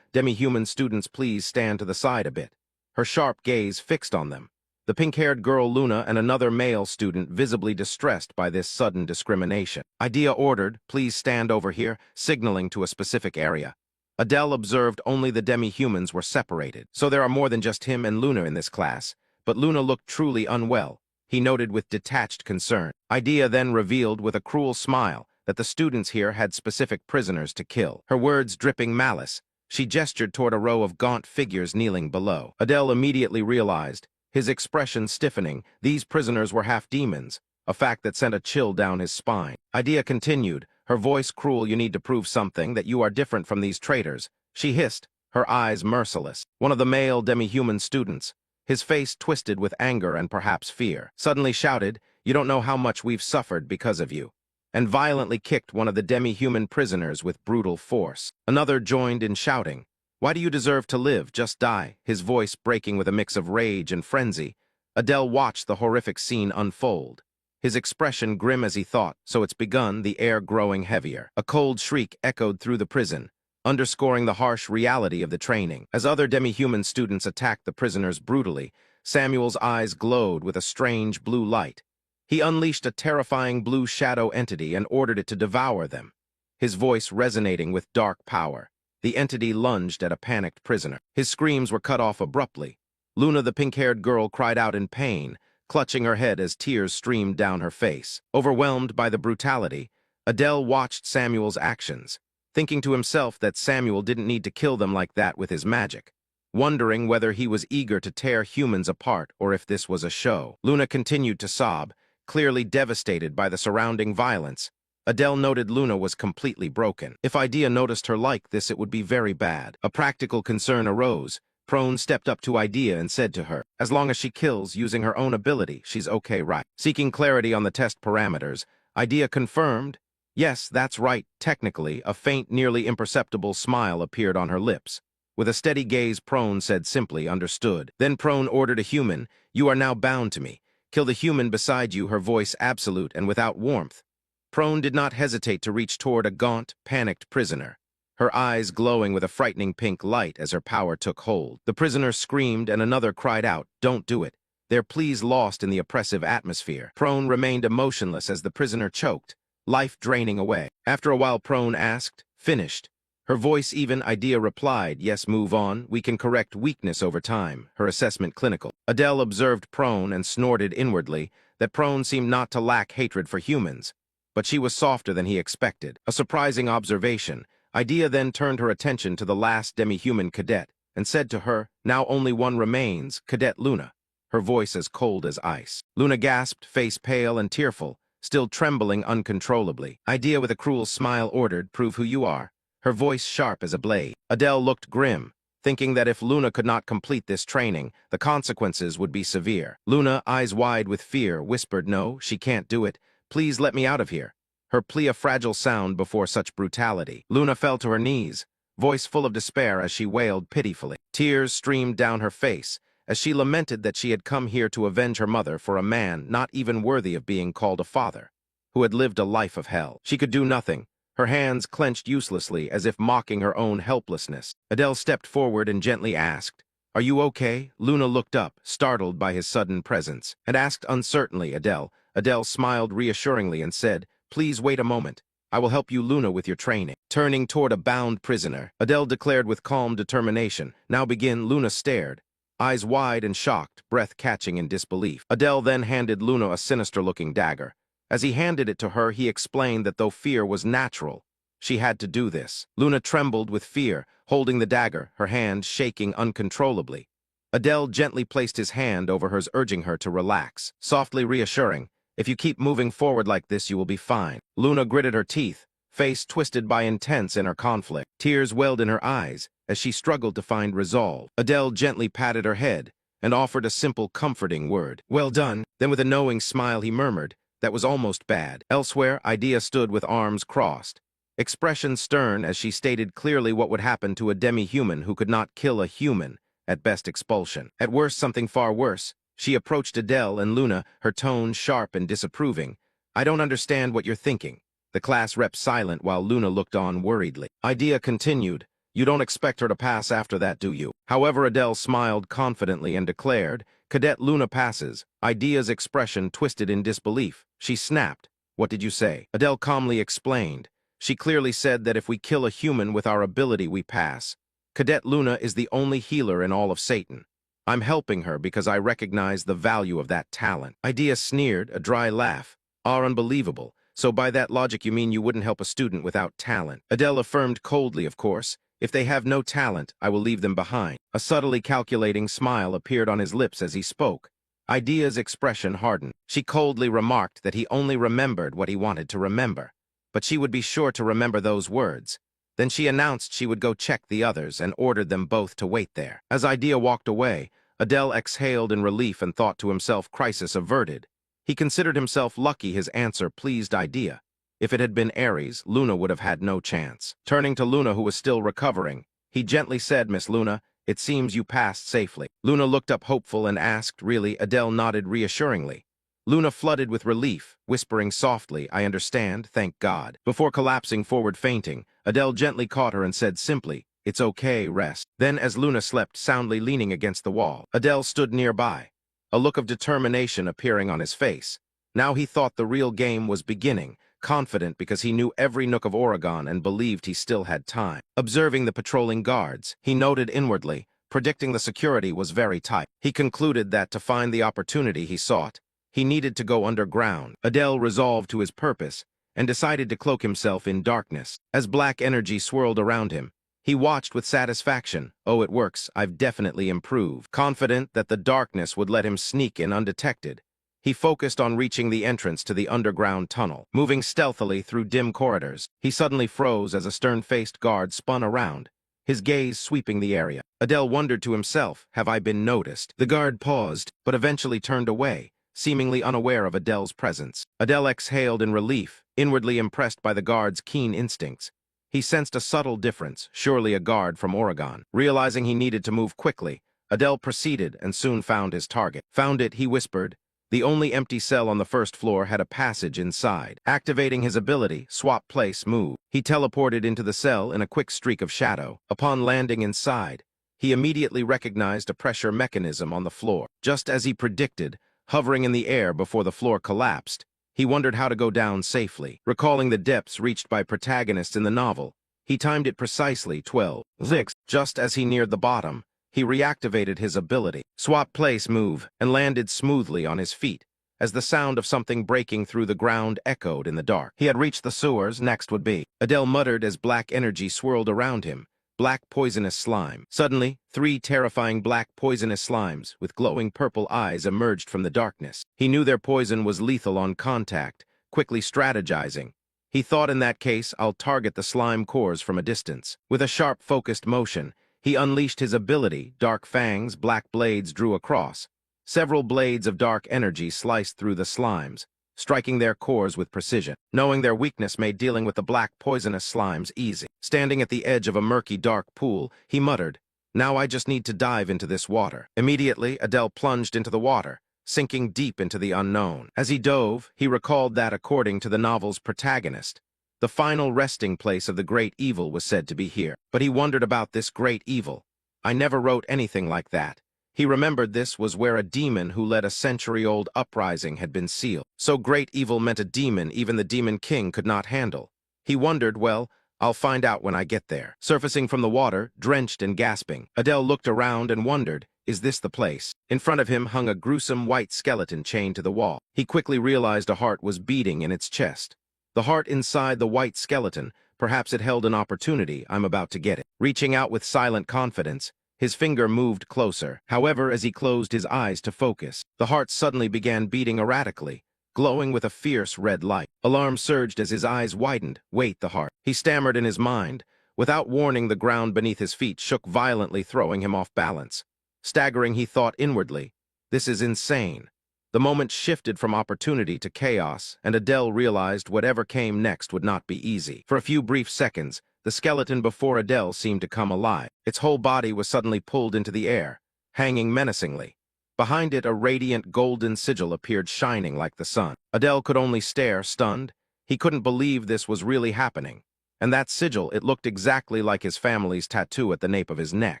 "Demi-human students, please stand to the side a bit." Her sharp gaze fixed on them. The pink-haired girl Luna and another male student visibly distressed by this sudden discrimination. Idea ordered, "Please stand over here," signaling to a specific area. Adele observed only the demi-humans were separated. So there are more than just him and Luna in this class. But Luna looked truly unwell, he noted with detached concern. Idea then revealed with a cruel smile that the students here had specific prisoners to kill. Her words dripping malice, she gestured toward a row of gaunt figures kneeling below. Adele immediately realized, his expression stiffening, these prisoners were half demons, a fact that sent a chill down his spine. Idea continued, her voice cruel. You need to prove something, that you are different from these traitors. She hissed, her eyes merciless. One of the male demi-human students, his face twisted with anger and perhaps fear, suddenly shouted, "You don't know how much we've suffered because of you," and violently kicked one of the demi-human prisoners with brutal force. Another joined in shouting, "Why do you deserve to live? Just die," his voice breaking with a mix of rage and frenzy. Adele watched the horrific scene unfold, his expression grim as he thought. So it's begun, the air growing heavier. A cold shriek echoed through the prison, underscoring the harsh reality of the training. As other demi-human students attacked the prisoners brutally, Samuel's eyes glowed with a strange blue light. He unleashed a terrifying blue shadow entity and ordered it to devour them, his voice resonating with dark power. The entity lunged at a panicked prisoner. His screams were cut off abruptly. Luna, the pink-haired girl, cried out in pain, clutching her head as tears streamed down her face. Overwhelmed by the brutality, Adele watched Samuel's actions, thinking to himself that Samuel didn't need to kill them like that with his magic, wondering whether he was eager to tear humans apart or if this was a show. Luna continued to sob, clearly devastated by the surrounding violence. Adele noted Luna was completely broken. If Idea noticed her like this, it would be very bad. A practical concern arose. Prone stepped up to Idea and said to her, "As long as she kills using her own ability, she's okay, right?" Seeking clarity on the test parameters, Idea confirmed, "Yes, that's right, technically." A faint, nearly imperceptible smile appeared on her lips. With a steady gaze, Prone said simply, "Understood." Then Prone ordered a human, "You are now bound to me. Kill the human beside you," her voice absolute and without warmth. Prone did not hesitate to reach toward a gaunt, panicked prisoner, her eyes glowing with a frightening pink light as her power took hold. The prisoner screamed and another cried out, "Don't do it." Their pleas lost in the oppressive atmosphere. Prone remained emotionless as the prisoner choked, life draining away. After a while, Prone asked, "Finished?" Her voice even. Idea replied, "Yes, move on. We can correct weakness over time," her assessment clinical. Adele observed Prone and snorted inwardly that Prone seemed not to lack hatred for humans, but she was softer than he expected. A surprising observation. Idea then turned her attention to the last demi-human cadet and said to her, "Now only one remains, Cadet Luna," her voice as cold as ice. Luna gasped, face pale and tearful, still trembling uncontrollably. Idea with a cruel smile ordered, "Prove who you are," her voice sharp as a blade. Adele looked grim, thinking that if Luna could not complete this training, the consequences would be severe. Luna, eyes wide with fear, whispered, "No, she can't do it. Please let me out of here," her plea a fragile sound before such brutality. Luna fell to her knees, voice full of despair as she wailed pitifully. Tears streamed down her face as she lamented that she had come here to avenge her mother for a man not even worthy of being called a father, who had lived a life of hell. She could do nothing, her hands clenched uselessly as if mocking her own helplessness. Adele stepped forward and gently asked, "Are you okay?" Luna looked up, startled by his sudden presence, and asked uncertainly, "Adele." Adele smiled reassuringly and said, "Please wait a moment. I will help you, Luna, with your training." Turning toward a bound prisoner, Adele declared with calm determination, "Now begin." Luna stared, eyes wide and shocked, breath catching in disbelief. Adele then handed Luna a sinister-looking dagger. As he handed it to her, he explained that though fear was natural, she had to do this. Luna trembled with fear, holding the dagger, her hand shaking uncontrollably. Adele gently placed his hand over hers, urging her to relax, softly reassuring, "If you keep moving forward like this, you will be fine." Luna gritted her teeth, face twisted by intense inner conflict. Tears welled in her eyes as she struggled to find resolve. Adele gently patted her head and offered a simple, comforting word, "Well done." Then with a knowing smile he murmured, "That was almost bad." Elsewhere, Idea stood with arms crossed, expression stern as she stated clearly what would happen to a demi-human who could not kill a human, at best expulsion. At worst, something far worse. She approached Adele and Luna, her tone sharp and disapproving. "I don't understand what you're thinking." The class rep silent while Luna looked on worriedly. Idea continued, "You don't expect her to pass after that, do you?" However, Adele smiled confidently and declared, "Cadet Luna passes." Idea's expression twisted in disbelief. She snapped, "What did you say?" Adele calmly explained, She clearly said that if we kill a human with our ability, we pass. Cadet Luna is the only healer in all of Satan. I'm helping her because I recognize the value of that talent. Idea sneered, a dry laugh. Are unbelievable. So by that logic you mean you wouldn't help a student without talent? Adele affirmed coldly, of course. If they have no talent, I will leave them behind. A subtly calculating smile appeared on his lips as he spoke. Idea's expression hardened. She coldly remarked that he only remembered what he wanted to remember. But she would be sure to remember those words. Then she announced she would go check the others and ordered them both to wait there. As Idea walked away, Adele exhaled in relief and thought to himself, crisis averted. He considered himself lucky his answer pleased Idea. If it had been Ares, Luna would have had no chance. Turning to Luna, who was still recovering, he gently said, Miss Luna, it seems you passed safely. Luna looked up hopeful and asked, really? Adele nodded reassuringly. Luna flooded with relief, whispering softly, I understand, thank God. Before collapsing forward fainting, Adele gently caught her and said simply, it's okay, rest. Then as Luna slept soundly leaning against the wall, Adele stood nearby, a look of determination appearing on his face. Now he thought the real game was beginning, confident because he knew every nook of Oregon and believed he still had time. Observing the patrolling guards, he noted inwardly, predicting the security was very tight. He concluded that to find the opportunity he sought, he needed to go underground. Adele resolved to his purpose and decided to cloak himself in darkness. As black energy swirled around him, he watched with satisfaction. Oh, it works. I've definitely improved. Confident that the darkness would let him sneak in undetected, he focused on reaching the entrance to the underground tunnel. Moving stealthily through dim corridors, he suddenly froze as a stern-faced guard spun around, his gaze sweeping the area. Adele wondered to himself, have I been noticed? The guard paused, but eventually turned away, seemingly unaware of Adele's presence. Adele exhaled in relief, inwardly impressed by the guard's keen instincts. He sensed a subtle difference, surely a guard from Oregon. Realizing he needed to move quickly, Adele proceeded and soon found his target. Found it, he whispered. The only empty cell on the first floor had a passage inside. Activating his ability, swap place, move, he teleported into the cell in a quick streak of shadow. Upon landing inside, he immediately recognized a pressure mechanism on the floor. Just as he predicted, hovering in the air before the floor collapsed, he wondered how to go down safely. Recalling the depths reached by protagonists in the novel, he timed it precisely 12:6. Just as he neared the bottom, he reactivated his ability, swap place move, and landed smoothly on his feet, as the sound of something breaking through the ground echoed in the dark. He had reached the sewers, next would be. Adele muttered as black energy swirled around him. Black poisonous slime. Suddenly, 3 terrifying black poisonous slimes with glowing purple eyes emerged from the darkness. He knew their poison was lethal on contact, quickly strategizing. He thought in that case, I'll target the slime cores from a distance. With a sharp, focused motion, he unleashed his ability. Dark fangs, black blades drew across. Several blades of dark energy sliced through the slimes, striking their cores with precision. Knowing their weakness made dealing with the black poisonous slimes easy. Standing at the edge of a murky dark pool, he muttered, now I just need to dive into this water. Immediately, Adele plunged into the water, sinking deep into the unknown. As he dove, he recalled that, according to the novel's protagonist, the final resting place of the great evil was said to be here. But he wondered about this great evil. I never wrote anything like that. He remembered this was where a demon who led a century-old uprising had been sealed. So great evil meant a demon even the demon king could not handle. He wondered, well, I'll find out when I get there. Surfacing from the water, drenched and gasping, Adele looked around and wondered, is this the place? In front of him hung a gruesome white skeleton chained to the wall. He quickly realized a heart was beating in its chest. The heart inside the white skeleton, perhaps it held an opportunity. I'm about to get it. Reaching out with silent confidence, his finger moved closer. However, as he closed his eyes to focus, the heart suddenly began beating erratically, glowing with a fierce red light. Alarm surged as his eyes widened. Wait, the heart. He stammered in his mind. Without warning, the ground beneath his feet shook violently, throwing him off balance. Staggering, he thought inwardly, this is insane. The moment shifted from opportunity to chaos, and Adele realized whatever came next would not be easy. For a few brief seconds, the skeleton before Adele seemed to come alive. Its whole body was suddenly pulled into the air, hanging menacingly. Behind it, a radiant golden sigil appeared, shining like the sun. Adele could only stare, stunned. He couldn't believe this was really happening. And that sigil, it looked exactly like his family's tattoo at the nape of his neck.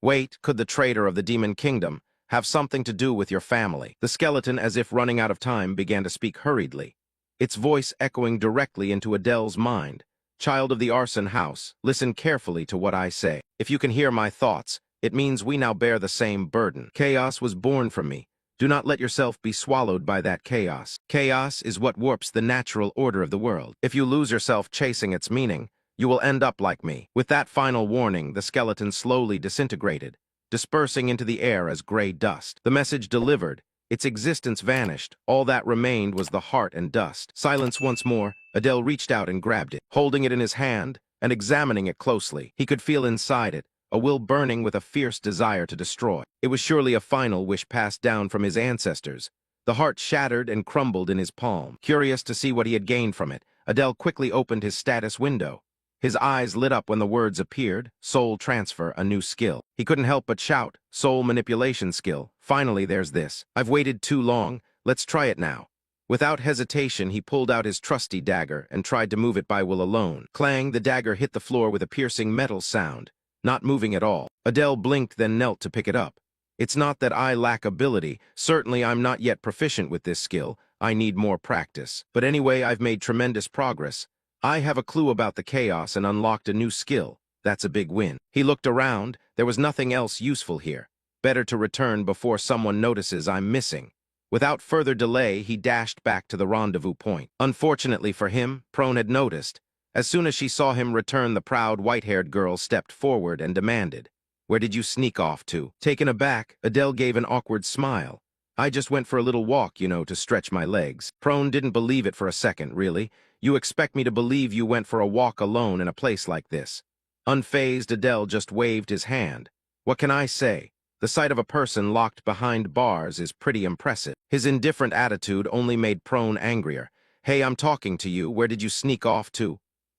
Wait, could the traitor of the demon kingdom have something to do with your family? The skeleton, as if running out of time, began to speak hurriedly, its voice echoing directly into Adele's mind. Child of the arson house, listen carefully to what I say. If you can hear my thoughts, it means we now bear the same burden. Chaos was born from me. Do not let yourself be swallowed by that chaos. Chaos is what warps the natural order of the world. If you lose yourself chasing its meaning, you will end up like me. With that final warning, the skeleton slowly disintegrated, dispersing into the air as gray dust. The message delivered. Its existence vanished. All that remained was the heart and dust. Silence once more. Adele reached out and grabbed it, holding it in his hand and examining it closely. He could feel inside it a will burning with a fierce desire to destroy. It was surely a final wish passed down from his ancestors. The heart shattered and crumbled in his palm. Curious to see what he had gained from it, Adele quickly opened his status window. His eyes lit up when the words appeared: soul transfer, a new skill. He couldn't help but shout, soul manipulation skill. Finally, there's this. I've waited too long. Let's try it now. Without hesitation, he pulled out his trusty dagger and tried to move it by will alone. Clang, the dagger hit the floor with a piercing metal sound, not moving at all. Adele blinked, then knelt to pick it up. It's not that I lack ability. Certainly, I'm not yet proficient with this skill. I need more practice. But anyway, I've made tremendous progress. I have a clue about the chaos and unlocked a new skill. That's a big win. He looked around. There was nothing else useful here. Better to return before someone notices I'm missing. Without further delay, he dashed back to the rendezvous point. Unfortunately for him, Prone had noticed. As soon as she saw him return, the proud, white-haired girl stepped forward and demanded, "Where did you sneak off to?" Taken aback, Adele gave an awkward smile. "I just went for a little walk, to stretch my legs." Prone didn't believe it for a second, really. "You expect me to believe you went for a walk alone in a place like this?" Unfazed, Adele just waved his hand. "What can I say? The sight of a person locked behind bars is pretty impressive." His indifferent attitude only made Prone angrier. "Hey, I'm talking to you. Where did you sneak off to?"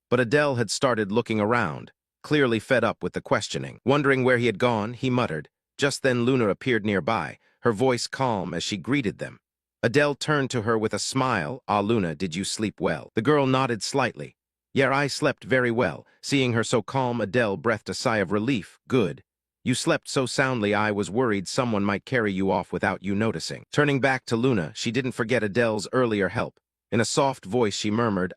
But Adele had started looking around, clearly fed up with the questioning. Wondering where he had gone, he muttered. Just then Luna appeared nearby, her voice calm as she greeted them. Adele turned to her with a smile. "Ah, Luna, did you sleep well?" The girl nodded slightly. "Yeah, I slept very well." Seeing her so calm, Adele breathed a sigh of relief. "Good. You slept so soundly I was worried someone might carry you off without you noticing." Turning back to Luna, she didn't forget Adele's earlier help. In a soft voice she murmured,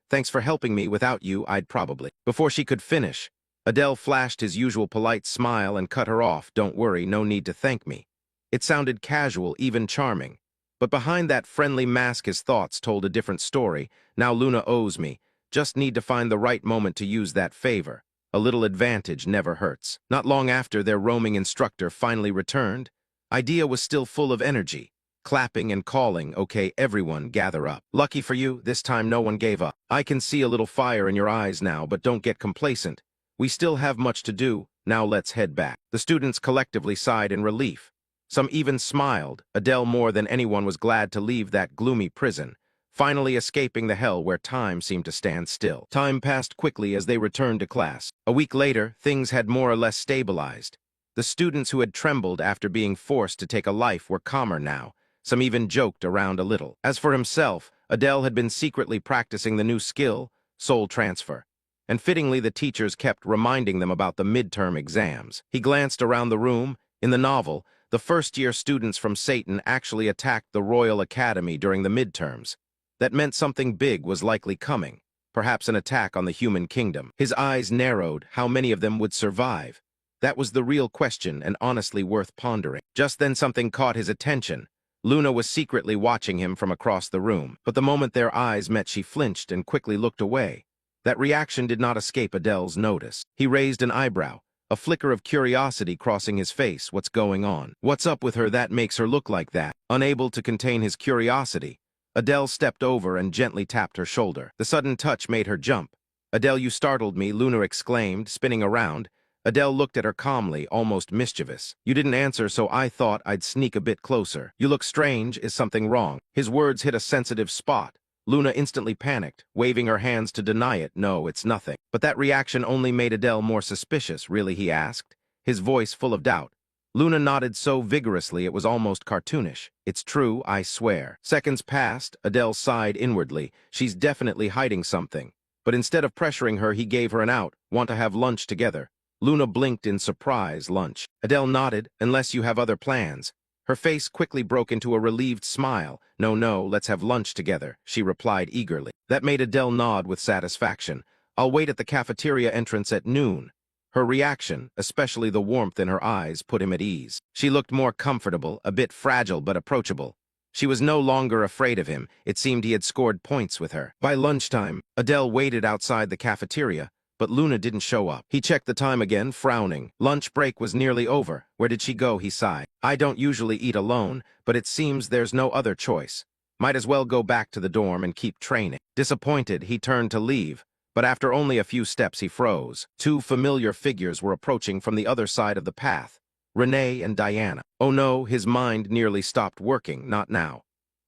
"Thanks for helping me. Without you, I'd probably—" Before she could finish, Adele flashed his usual polite smile and cut her off. "Don't worry, no need to thank me." It sounded casual, even charming. But behind that friendly mask his thoughts told a different story. "Now Luna owes me. Just need to find the right moment to use that favor. A little advantage never hurts." Not long after, their roaming instructor finally returned. Idea was still full of energy, clapping and calling, "Okay, everyone, gather up." "Lucky for you, this time no one gave up. I can see a little fire in your eyes now, but don't get complacent. We still have much to do. Now let's head back." The students collectively sighed in relief. Some even smiled. Adele more than anyone was glad to leave that gloomy prison, finally escaping the hell where time seemed to stand still. Time passed quickly as they returned to class. A week later, things had more or less stabilized. The students who had trembled after being forced to take a life were calmer now. Some even joked around a little. As for himself, Adele had been secretly practicing the new skill, soul transfer. And fittingly, the teachers kept reminding them about the midterm exams. He glanced around the room. In the novel, the first-year students from Satan actually attacked the Royal Academy during the midterms. That meant something big was likely coming, perhaps an attack on the human kingdom. His eyes narrowed. How many of them would survive? That was the real question, and honestly worth pondering. Just then something caught his attention. Luna was secretly watching him from across the room, but the moment their eyes met she flinched and quickly looked away. That reaction did not escape Adele's notice. He raised an eyebrow, a flicker of curiosity crossing his face. "What's going on? What's up with her that makes her look like that?" Unable to contain his curiosity, Adele stepped over and gently tapped her shoulder. The sudden touch made her jump. "Adele, you startled me," Luna exclaimed, spinning around. Adele looked at her calmly, almost mischievous. "You didn't answer, so I thought I'd sneak a bit closer. You look strange. Is something wrong?" His words hit a sensitive spot. Luna instantly panicked, waving her hands to deny it. "No, it's nothing." But that reaction only made Adele more suspicious. "Really?" he asked, his voice full of doubt. Luna nodded so vigorously it was almost cartoonish. "It's true, I swear." Seconds passed. Adele sighed inwardly. She's definitely hiding something. But instead of pressuring her, he gave her an out. "Want to have lunch together?" Luna blinked in surprise. "Lunch?" Adele nodded. "Unless you have other plans." Her face quickly broke into a relieved smile. No, let's have lunch together," she replied eagerly. That made Adele nod with satisfaction. I'll wait at the cafeteria entrance at noon. Her reaction, especially the warmth in her eyes, put him at ease. She looked more comfortable, a bit fragile but approachable. She was no longer afraid of him. It seemed he had scored points with her. By lunchtime, Adele waited outside the cafeteria, but Luna didn't show up. He checked the time again, frowning. Lunch break was nearly over. Where did she go, he sighed. I don't usually eat alone, but it seems there's no other choice. Might as well go back to the dorm and keep training. Disappointed, he turned to leave, but after only a few steps he froze. Two familiar figures were approaching from the other side of the path. Renee and Diana. Oh no, his mind nearly stopped working, not now.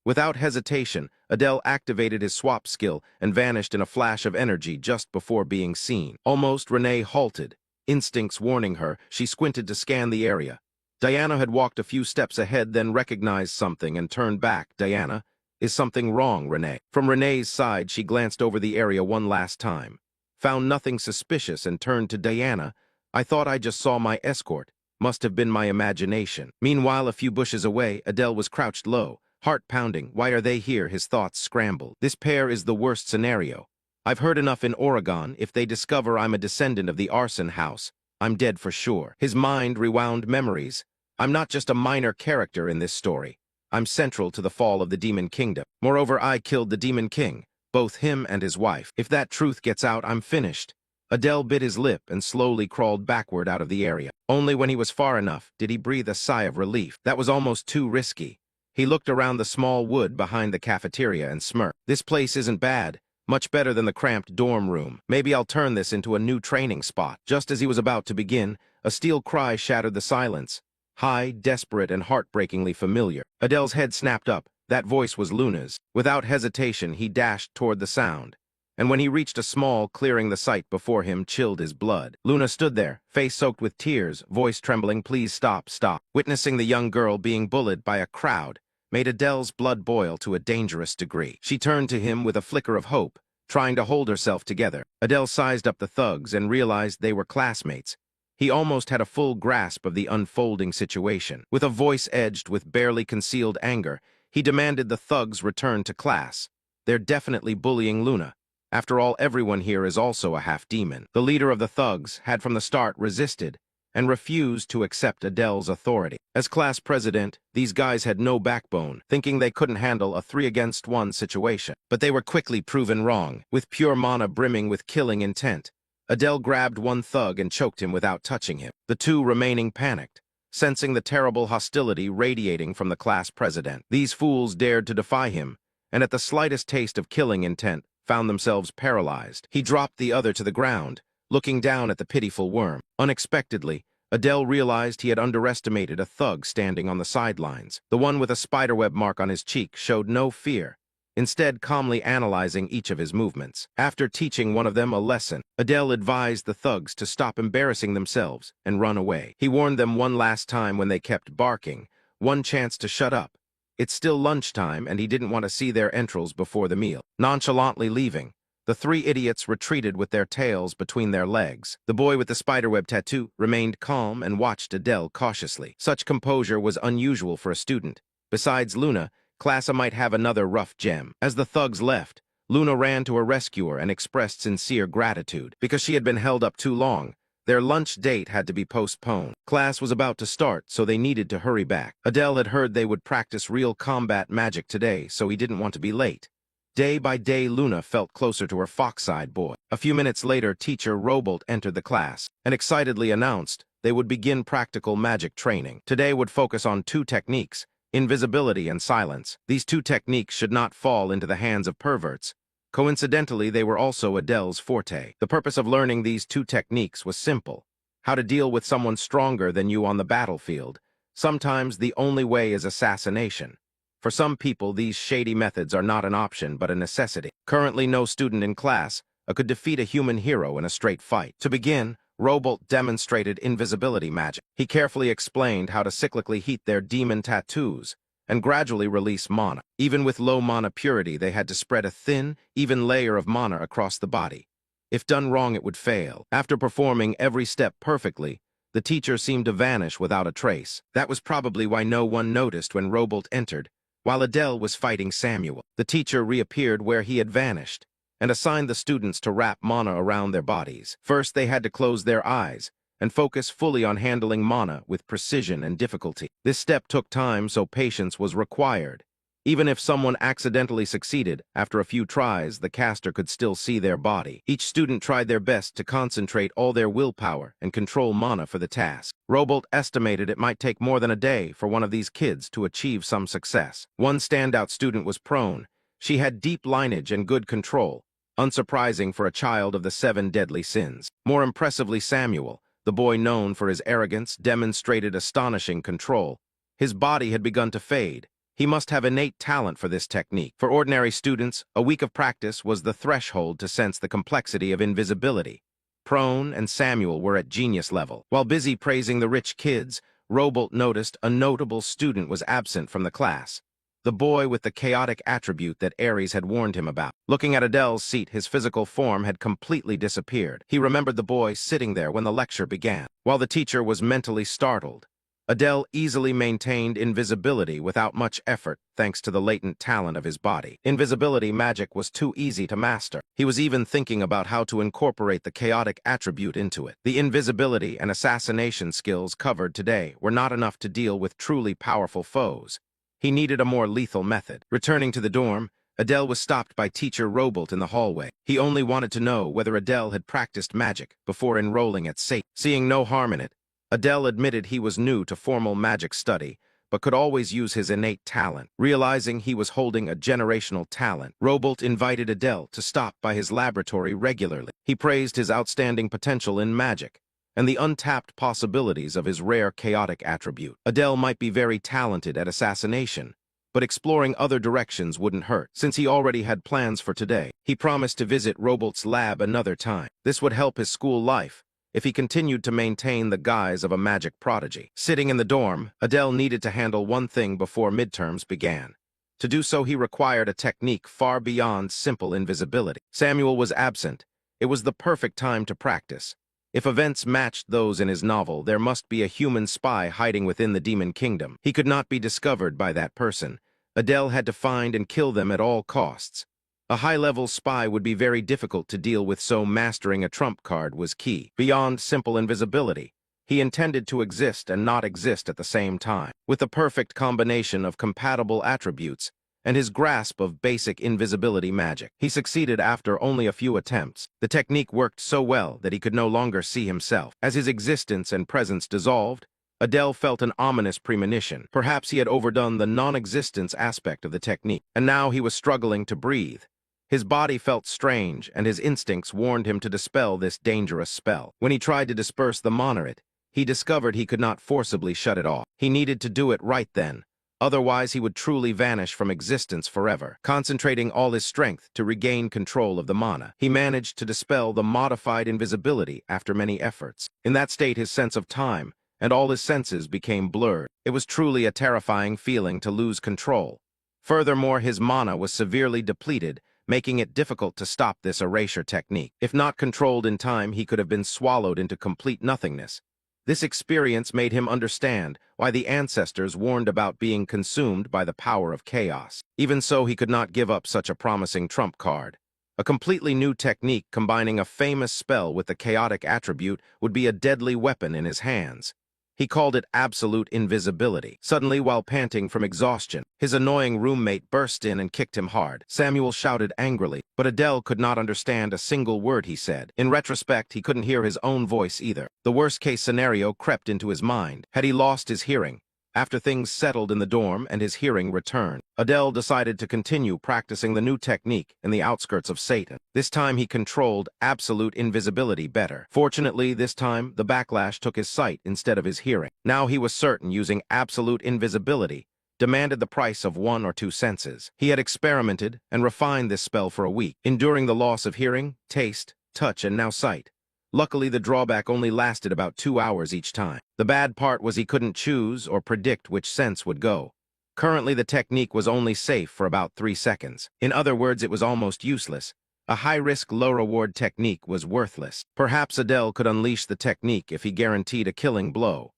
Without hesitation, Adele activated his swap skill and vanished in a flash of energy just before being seen. Almost, Renee halted. Instincts warning her, she squinted to scan the area. Diana had walked a few steps ahead, then recognized something and turned back. Diana, is something wrong, Renee? From Renee's side, she glanced over the area one last time. Found nothing suspicious and turned to Diana. I thought I just saw my escort. Must have been my imagination. Meanwhile, a few bushes away, Adele was crouched low, heart pounding. Why are they here? His thoughts scrambled. This pair is the worst scenario. I've heard enough in Oregon. If they discover I'm a descendant of the arson house, I'm dead for sure. His mind rewound memories. I'm not just a minor character in this story. I'm central to the fall of the Demon Kingdom. Moreover, I killed the Demon King, both him and his wife. If that truth gets out, I'm finished. Adele bit his lip and slowly crawled backward out of the area. Only when he was far enough did he breathe a sigh of relief. That was almost too risky. He looked around the small wood behind the cafeteria and smirked. This place isn't bad. Much better than the cramped dorm room. Maybe I'll turn this into a new training spot. Just as he was about to begin, a steel cry shattered the silence. High, desperate, and heartbreakingly familiar. Adele's head snapped up. That voice was Luna's. Without hesitation, he dashed toward the sound. And when he reached a small clearing, the sight before him chilled his blood. Luna stood there, face soaked with tears, voice trembling. Please stop, stop. Witnessing the young girl being bullied by a crowd made Adele's blood boil to a dangerous degree. She turned to him with a flicker of hope, trying to hold herself together. Adele sized up the thugs and realized they were classmates. He almost had a full grasp of the unfolding situation. With a voice edged with barely concealed anger, he demanded the thugs return to class. They're definitely bullying Luna. After all, everyone here is also a half-demon. The leader of the thugs had from the start resisted and refused to accept Adele's authority. As class president, these guys had no backbone, thinking they couldn't handle a 3-against-1 situation. But they were quickly proven wrong. With pure mana brimming with killing intent, Adele grabbed one thug and choked him without touching him. The two remaining panicked, sensing the terrible hostility radiating from the class president. These fools dared to defy him, and at the slightest taste of killing intent, found themselves paralyzed. He dropped the other to the ground, looking down at the pitiful worm. Unexpectedly, Adele realized he had underestimated a thug standing on the sidelines. The one with a spiderweb mark on his cheek showed no fear, instead calmly analyzing each of his movements. After teaching one of them a lesson, Adele advised the thugs to stop embarrassing themselves and run away. He warned them one last time when they kept barking, one chance to shut up. It's still lunchtime, and he didn't want to see their entrails before the meal. Nonchalantly leaving, the three idiots retreated with their tails between their legs. The boy with the spiderweb tattoo remained calm and watched Adele cautiously. Such composure was unusual for a student. Besides Luna, Classa might have another rough gem. As the thugs left, Luna ran to her rescuer and expressed sincere gratitude. Because she had been held up too long, their lunch date had to be postponed. Class was about to start, so they needed to hurry back. Adele had heard they would practice real combat magic today, so he didn't want to be late. Day by day, Luna felt closer to her fox-eyed boy. A few minutes later, teacher Robolt entered the class and excitedly announced they would begin practical magic training. Today would focus on 2 techniques, invisibility and silence. These 2 techniques should not fall into the hands of perverts. Coincidentally, they were also Adele's forte. The purpose of learning these 2 techniques was simple: how to deal with someone stronger than you on the battlefield. Sometimes the only way is assassination. For some people, these shady methods are not an option but a necessity. Currently, no student in class could defeat a human hero in a straight fight. To begin, Robolt demonstrated invisibility magic. He carefully explained how to cyclically heat their demon tattoos and gradually release mana. Even with low mana purity, they had to spread a thin, even layer of mana across the body. If done wrong, it would fail. After performing every step perfectly, the teacher seemed to vanish without a trace. That was probably why no one noticed when Robolt entered, while Adele was fighting Samuel. The teacher reappeared where he had vanished, and assigned the students to wrap mana around their bodies. First, they had to close their eyes and focus fully on handling mana with precision and difficulty. This step took time, so patience was required. Even if someone accidentally succeeded, after a few tries, the caster could still see their body. Each student tried their best to concentrate all their willpower and control mana for the task. Robolt estimated it might take more than a day for one of these kids to achieve some success. One standout student was Prone. She had deep lineage and good control, unsurprising for a child of the 7 deadly sins. More impressively, Samuel, the boy known for his arrogance, demonstrated astonishing control. His body had begun to fade. He must have innate talent for this technique. For ordinary students, a week of practice was the threshold to sense the complexity of invisibility. Prone and Samuel were at genius level. While busy praising the rich kids, Robolt noticed a notable student was absent from the class. The boy with the chaotic attribute that Ares had warned him about. Looking at Adele's seat, his physical form had completely disappeared. He remembered the boy sitting there when the lecture began. While the teacher was mentally startled, Adele easily maintained invisibility without much effort thanks to the latent talent of his body. Invisibility magic was too easy to master. He was even thinking about how to incorporate the chaotic attribute into it. The invisibility and assassination skills covered today were not enough to deal with truly powerful foes. He needed a more lethal method. Returning to the dorm, Adele was stopped by Teacher Robolt in the hallway. He only wanted to know whether Adele had practiced magic before enrolling at SAT. Seeing no harm in it, Adele admitted he was new to formal magic study, but could always use his innate talent. Realizing he was holding a generational talent, Robolt invited Adele to stop by his laboratory regularly. He praised his outstanding potential in magic and the untapped possibilities of his rare chaotic attribute. Adele might be very talented at assassination, but exploring other directions wouldn't hurt. Since he already had plans for today, he promised to visit Robolt's lab another time. This would help his school life if he continued to maintain the guise of a magic prodigy. Sitting in the dorm, Adele needed to handle one thing before midterms began. To do so, he required a technique far beyond simple invisibility. Samuel was absent. It was the perfect time to practice. If events matched those in his novel, there must be a human spy hiding within the demon kingdom. He could not be discovered by that person. Adele had to find and kill them at all costs. A high-level spy would be very difficult to deal with, so mastering a trump card was key. Beyond simple invisibility, he intended to exist and not exist at the same time. With the perfect combination of compatible attributes and his grasp of basic invisibility magic, he succeeded after only a few attempts. The technique worked so well that he could no longer see himself. As his existence and presence dissolved, Adele felt an ominous premonition. Perhaps he had overdone the non-existence aspect of the technique, and now he was struggling to breathe. His body felt strange, and his instincts warned him to dispel this dangerous spell. When he tried to disperse the monorit, he discovered he could not forcibly shut it off. He needed to do it right then. Otherwise, he would truly vanish from existence forever. Concentrating all his strength to regain control of the mana, he managed to dispel the modified invisibility after many efforts. In that state, his sense of time and all his senses became blurred. It was truly a terrifying feeling to lose control. Furthermore, his mana was severely depleted, making it difficult to stop this erasure technique. If not controlled in time, he could have been swallowed into complete nothingness. This experience made him understand why the ancestors warned about being consumed by the power of chaos. Even so, he could not give up such a promising trump card. A completely new technique combining a famous spell with the chaotic attribute would be a deadly weapon in his hands. He called it absolute invisibility. Suddenly, while panting from exhaustion, his annoying roommate burst in and kicked him hard. Samuel shouted angrily, but Adele could not understand a single word he said. In retrospect, he couldn't hear his own voice either. The worst-case scenario crept into his mind. Had he lost his hearing? After things settled in the dorm and his hearing returned, Adele decided to continue practicing the new technique in the outskirts of Satan. This time he controlled absolute invisibility better. Fortunately, this time the backlash took his sight instead of his hearing. Now he was certain using absolute invisibility demanded the price of 1 or 2 senses. He had experimented and refined this spell for a week, enduring the loss of hearing, taste, touch, and now sight. Luckily, the drawback only lasted about 2 hours each time. The bad part was he couldn't choose or predict which sense would go. Currently, the technique was only safe for about 3 seconds. In other words, it was almost useless. A high-risk, low-reward technique was worthless. Perhaps Adele could unleash the technique if he guaranteed a killing blow.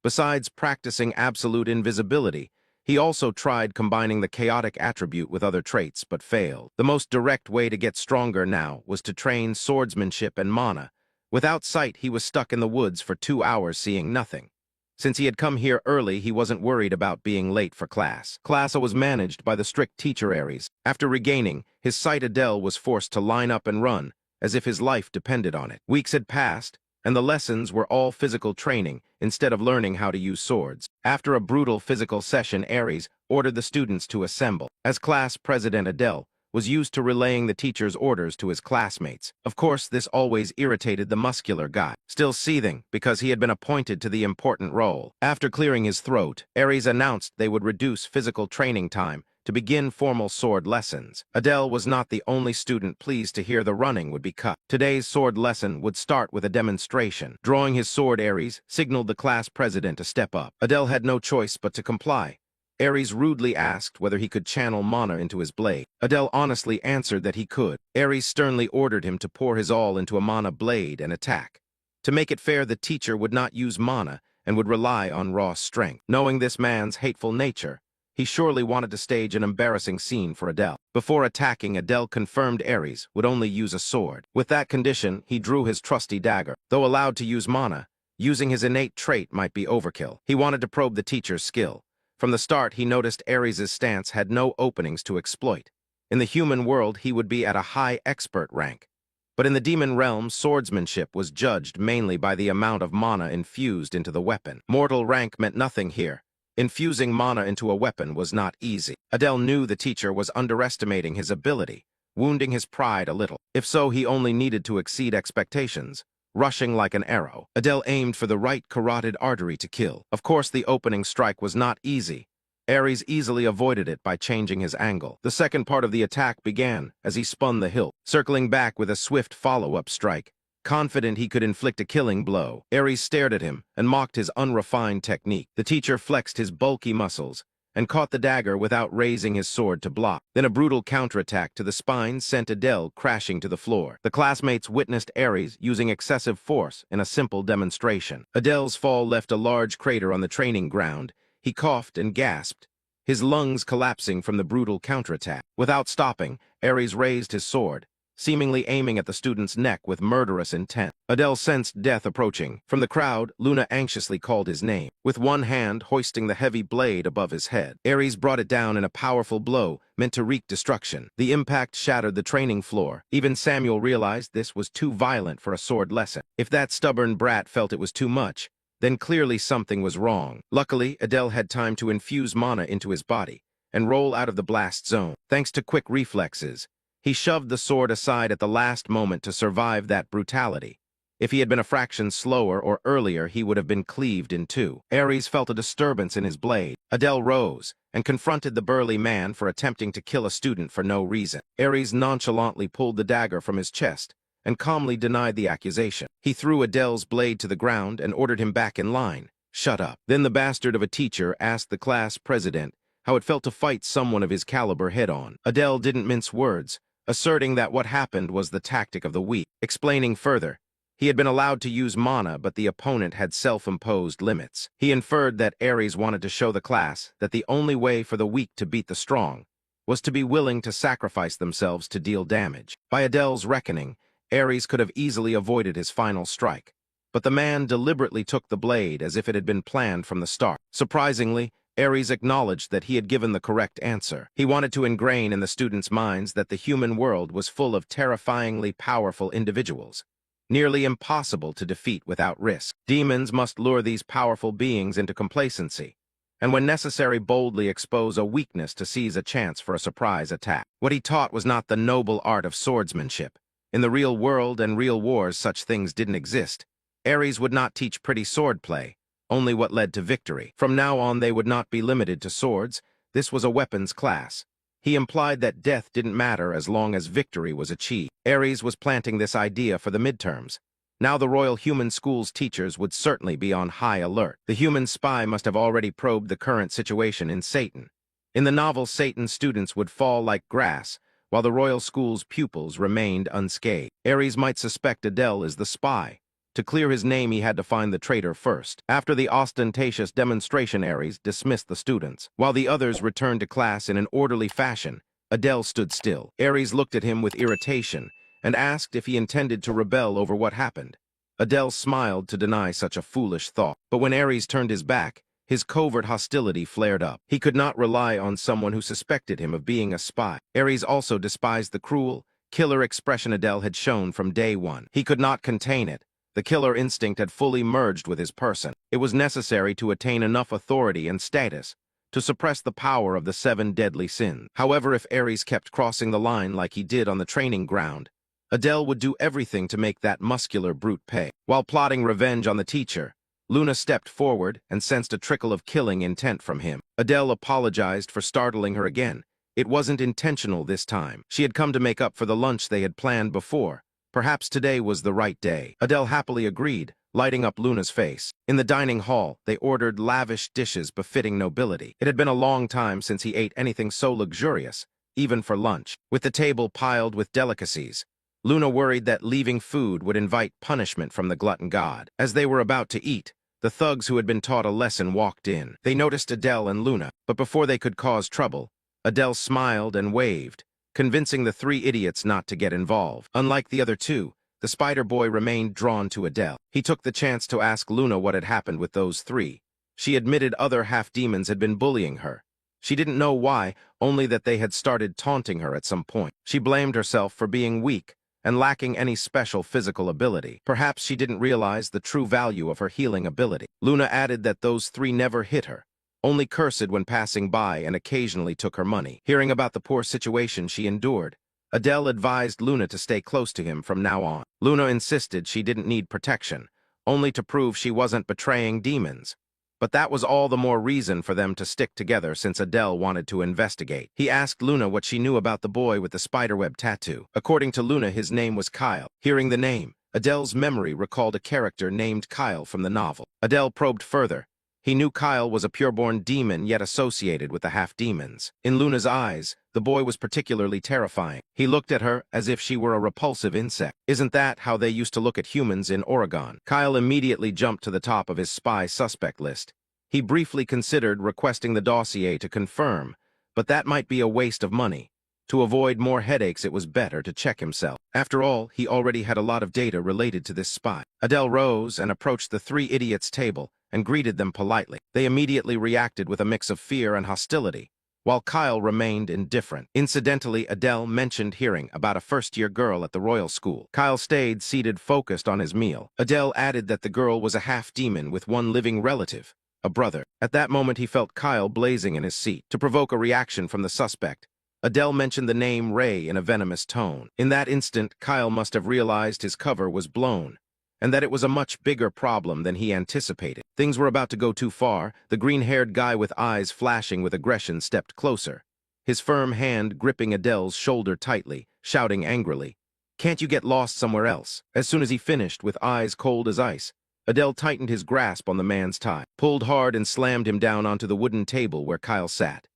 Besides practicing absolute invisibility, He also tried combining the chaotic attribute with other traits, but failed. The most direct way to get stronger now was to train swordsmanship and mana. Without sight, he was stuck in the woods for 2 hours seeing nothing. Since he had come here early, he wasn't worried about being late for class. Class was managed by the strict teacher Aries. After regaining his sight, Adele was forced to line up and run, as if his life depended on it. Weeks had passed, and the lessons were all physical training instead of learning how to use swords. After a brutal physical session, Aries ordered the students to assemble. As class president, Adele was used to relaying the teacher's orders to his classmates. Of course, this always irritated the muscular guy, still seething because he had been appointed to the important role. After clearing his throat, Aries announced they would reduce physical training time to begin formal sword lessons. Adele was not the only student pleased to hear the running would be cut. Today's sword lesson would start with a demonstration. Drawing his sword, Aries signaled the class president to step up. Adele had no choice but to comply. Aries rudely asked whether he could channel mana into his blade. Adele honestly answered that he could. Aries sternly ordered him to pour his all into a mana blade and attack. To make it fair, the teacher would not use mana and would rely on raw strength. Knowing this man's hateful nature, he surely wanted to stage an embarrassing scene for Adele. Before attacking, Adele confirmed Aries would only use a sword. With that condition, he drew his trusty dagger. Though allowed to use mana, using his innate trait might be overkill. He wanted to probe the teacher's skill. From the start, he noticed Aries' stance had no openings to exploit. In the human world, he would be at a high expert rank. But in the demon realm, swordsmanship was judged mainly by the amount of mana infused into the weapon. Mortal rank meant nothing here. Infusing mana into a weapon was not easy. Adele knew the teacher was underestimating his ability, wounding his pride a little. If so, he only needed to exceed expectations. Rushing like an arrow, Adele aimed for the right carotid artery to kill. Of course, the opening strike was not easy. Aries easily avoided it by changing his angle. The second part of the attack began as he spun the hilt, circling back with a swift follow-up strike. Confident he could inflict a killing blow, Aries stared at him and mocked his unrefined technique. The teacher flexed his bulky muscles and caught the dagger without raising his sword to block. Then a brutal counterattack to the spine sent Adele crashing to the floor. The classmates witnessed Aries using excessive force in a simple demonstration. Adele's fall left a large crater on the training ground. He coughed and gasped, his lungs collapsing from the brutal counterattack. Without stopping, Aries raised his sword, seemingly aiming at the student's neck with murderous intent. Adele sensed death approaching. From the crowd, Luna anxiously called his name, with one hand hoisting the heavy blade above his head. Aries brought it down in a powerful blow, meant to wreak destruction. The impact shattered the training floor. Even Samuel realized this was too violent for a sword lesson. If that stubborn brat felt it was too much, then clearly something was wrong. Luckily, Adele had time to infuse mana into his body and roll out of the blast zone. Thanks to quick reflexes, he shoved the sword aside at the last moment to survive that brutality. If he had been a fraction slower or earlier, he would have been cleaved in two. Aries felt a disturbance in his blade. Adele rose and confronted the burly man for attempting to kill a student for no reason. Aries nonchalantly pulled the dagger from his chest and calmly denied the accusation. He threw Adele's blade to the ground and ordered him back in line. Shut up. Then the bastard of a teacher asked the class president how it felt to fight someone of his caliber head-on. Adele didn't mince words, asserting that what happened was the tactic of the weak. Explaining further, he had been allowed to use mana, but the opponent had self-imposed limits. He inferred that Aries wanted to show the class that the only way for the weak to beat the strong was to be willing to sacrifice themselves to deal damage. By Adele's reckoning, Aries could have easily avoided his final strike, but the man deliberately took the blade as if it had been planned from the start. Surprisingly, Aries acknowledged that he had given the correct answer. He wanted to ingrain in the students' minds that the human world was full of terrifyingly powerful individuals, nearly impossible to defeat without risk. Demons must lure these powerful beings into complacency, and when necessary boldly expose a weakness to seize a chance for a surprise attack. What he taught was not the noble art of swordsmanship. In the real world and real wars, such things didn't exist. Aries would not teach pretty swordplay, only what led to victory. From now on, they would not be limited to swords. This was a weapons class. He implied that death didn't matter as long as victory was achieved. Aries was planting this idea for the midterms. Now the Royal Human School's teachers would certainly be on high alert. The human spy must have already probed the current situation in Satan. In the novel, Satan's students would fall like grass, while the Royal School's pupils remained unscathed. Aries might suspect Adele is the spy, To clear his name, he had to find the traitor first. After the ostentatious demonstration, Aries dismissed the students. While the others returned to class in an orderly fashion, Adele stood still. Aries looked at him with irritation and asked if he intended to rebel over what happened. Adele smiled to deny such a foolish thought. But when Aries turned his back, his covert hostility flared up. He could not rely on someone who suspected him of being a spy. Aries also despised the cruel, killer expression Adele had shown from day one. He could not contain it. The killer instinct had fully merged with his person. It was necessary to attain enough authority and status to suppress the power of the 7 deadly sins. However, if Aries kept crossing the line like he did on the training ground, Adele would do everything to make that muscular brute pay. While plotting revenge on the teacher, Luna stepped forward and sensed a trickle of killing intent from him. Adele apologized for startling her again. It wasn't intentional this time. She had come to make up for the lunch they had planned before. Perhaps today was the right day. Adele happily agreed, lighting up Luna's face. In the dining hall, they ordered lavish dishes befitting nobility. It had been a long time since he ate anything so luxurious, even for lunch. With the table piled with delicacies, Luna worried that leaving food would invite punishment from the glutton god. As they were about to eat, the thugs who had been taught a lesson walked in. They noticed Adele and Luna, but before they could cause trouble, Adele smiled and waved, convincing the 3 idiots not to get involved. Unlike the other 2, the spider boy remained drawn to Adele. He took the chance to ask Luna what had happened with those 3. She admitted other half-demons had been bullying her. She didn't know why, only that they had started taunting her at some point. She blamed herself for being weak and lacking any special physical ability. Perhaps she didn't realize the true value of her healing ability. Luna added that those 3 never hit her, only cursed when passing by and occasionally took her money. Hearing about the poor situation she endured, Adele advised Luna to stay close to him from now on. Luna insisted she didn't need protection, only to prove she wasn't betraying demons. But that was all the more reason for them to stick together since Adele wanted to investigate. He asked Luna what she knew about the boy with the spiderweb tattoo. According to Luna, his name was Kyle. Hearing the name, Adele's memory recalled a character named Kyle from the novel. Adele probed further. He knew Kyle was a pureborn demon yet associated with the half-demons. In Luna's eyes, the boy was particularly terrifying. He looked at her as if she were a repulsive insect. Isn't that how they used to look at humans in Oregon? Kyle immediately jumped to the top of his spy suspect list. He briefly considered requesting the dossier to confirm, but that might be a waste of money. To avoid more headaches, it was better to check himself. After all, he already had a lot of data related to this spy. Adele rose and approached the 3 idiots' table and greeted them politely. They immediately reacted with a mix of fear and hostility, while Kyle remained indifferent. Incidentally, Adele mentioned hearing about a first-year girl at the royal school. Kyle stayed seated, focused on his meal. Adele added that the girl was a half-demon with one living relative, a brother. At that moment, he felt Kyle blazing in his seat. To provoke a reaction from the suspect, Adele mentioned the name Ray in a venomous tone. In that instant, Kyle must have realized his cover was blown, and that it was a much bigger problem than he anticipated. Things were about to go too far. The green-haired guy with eyes flashing with aggression stepped closer, his firm hand gripping Adele's shoulder tightly, shouting angrily, "Can't you get lost somewhere else?" As soon as he finished, with eyes cold as ice, Adele tightened his grasp on the man's tie, pulled hard and slammed him down onto the wooden table where Kyle sat.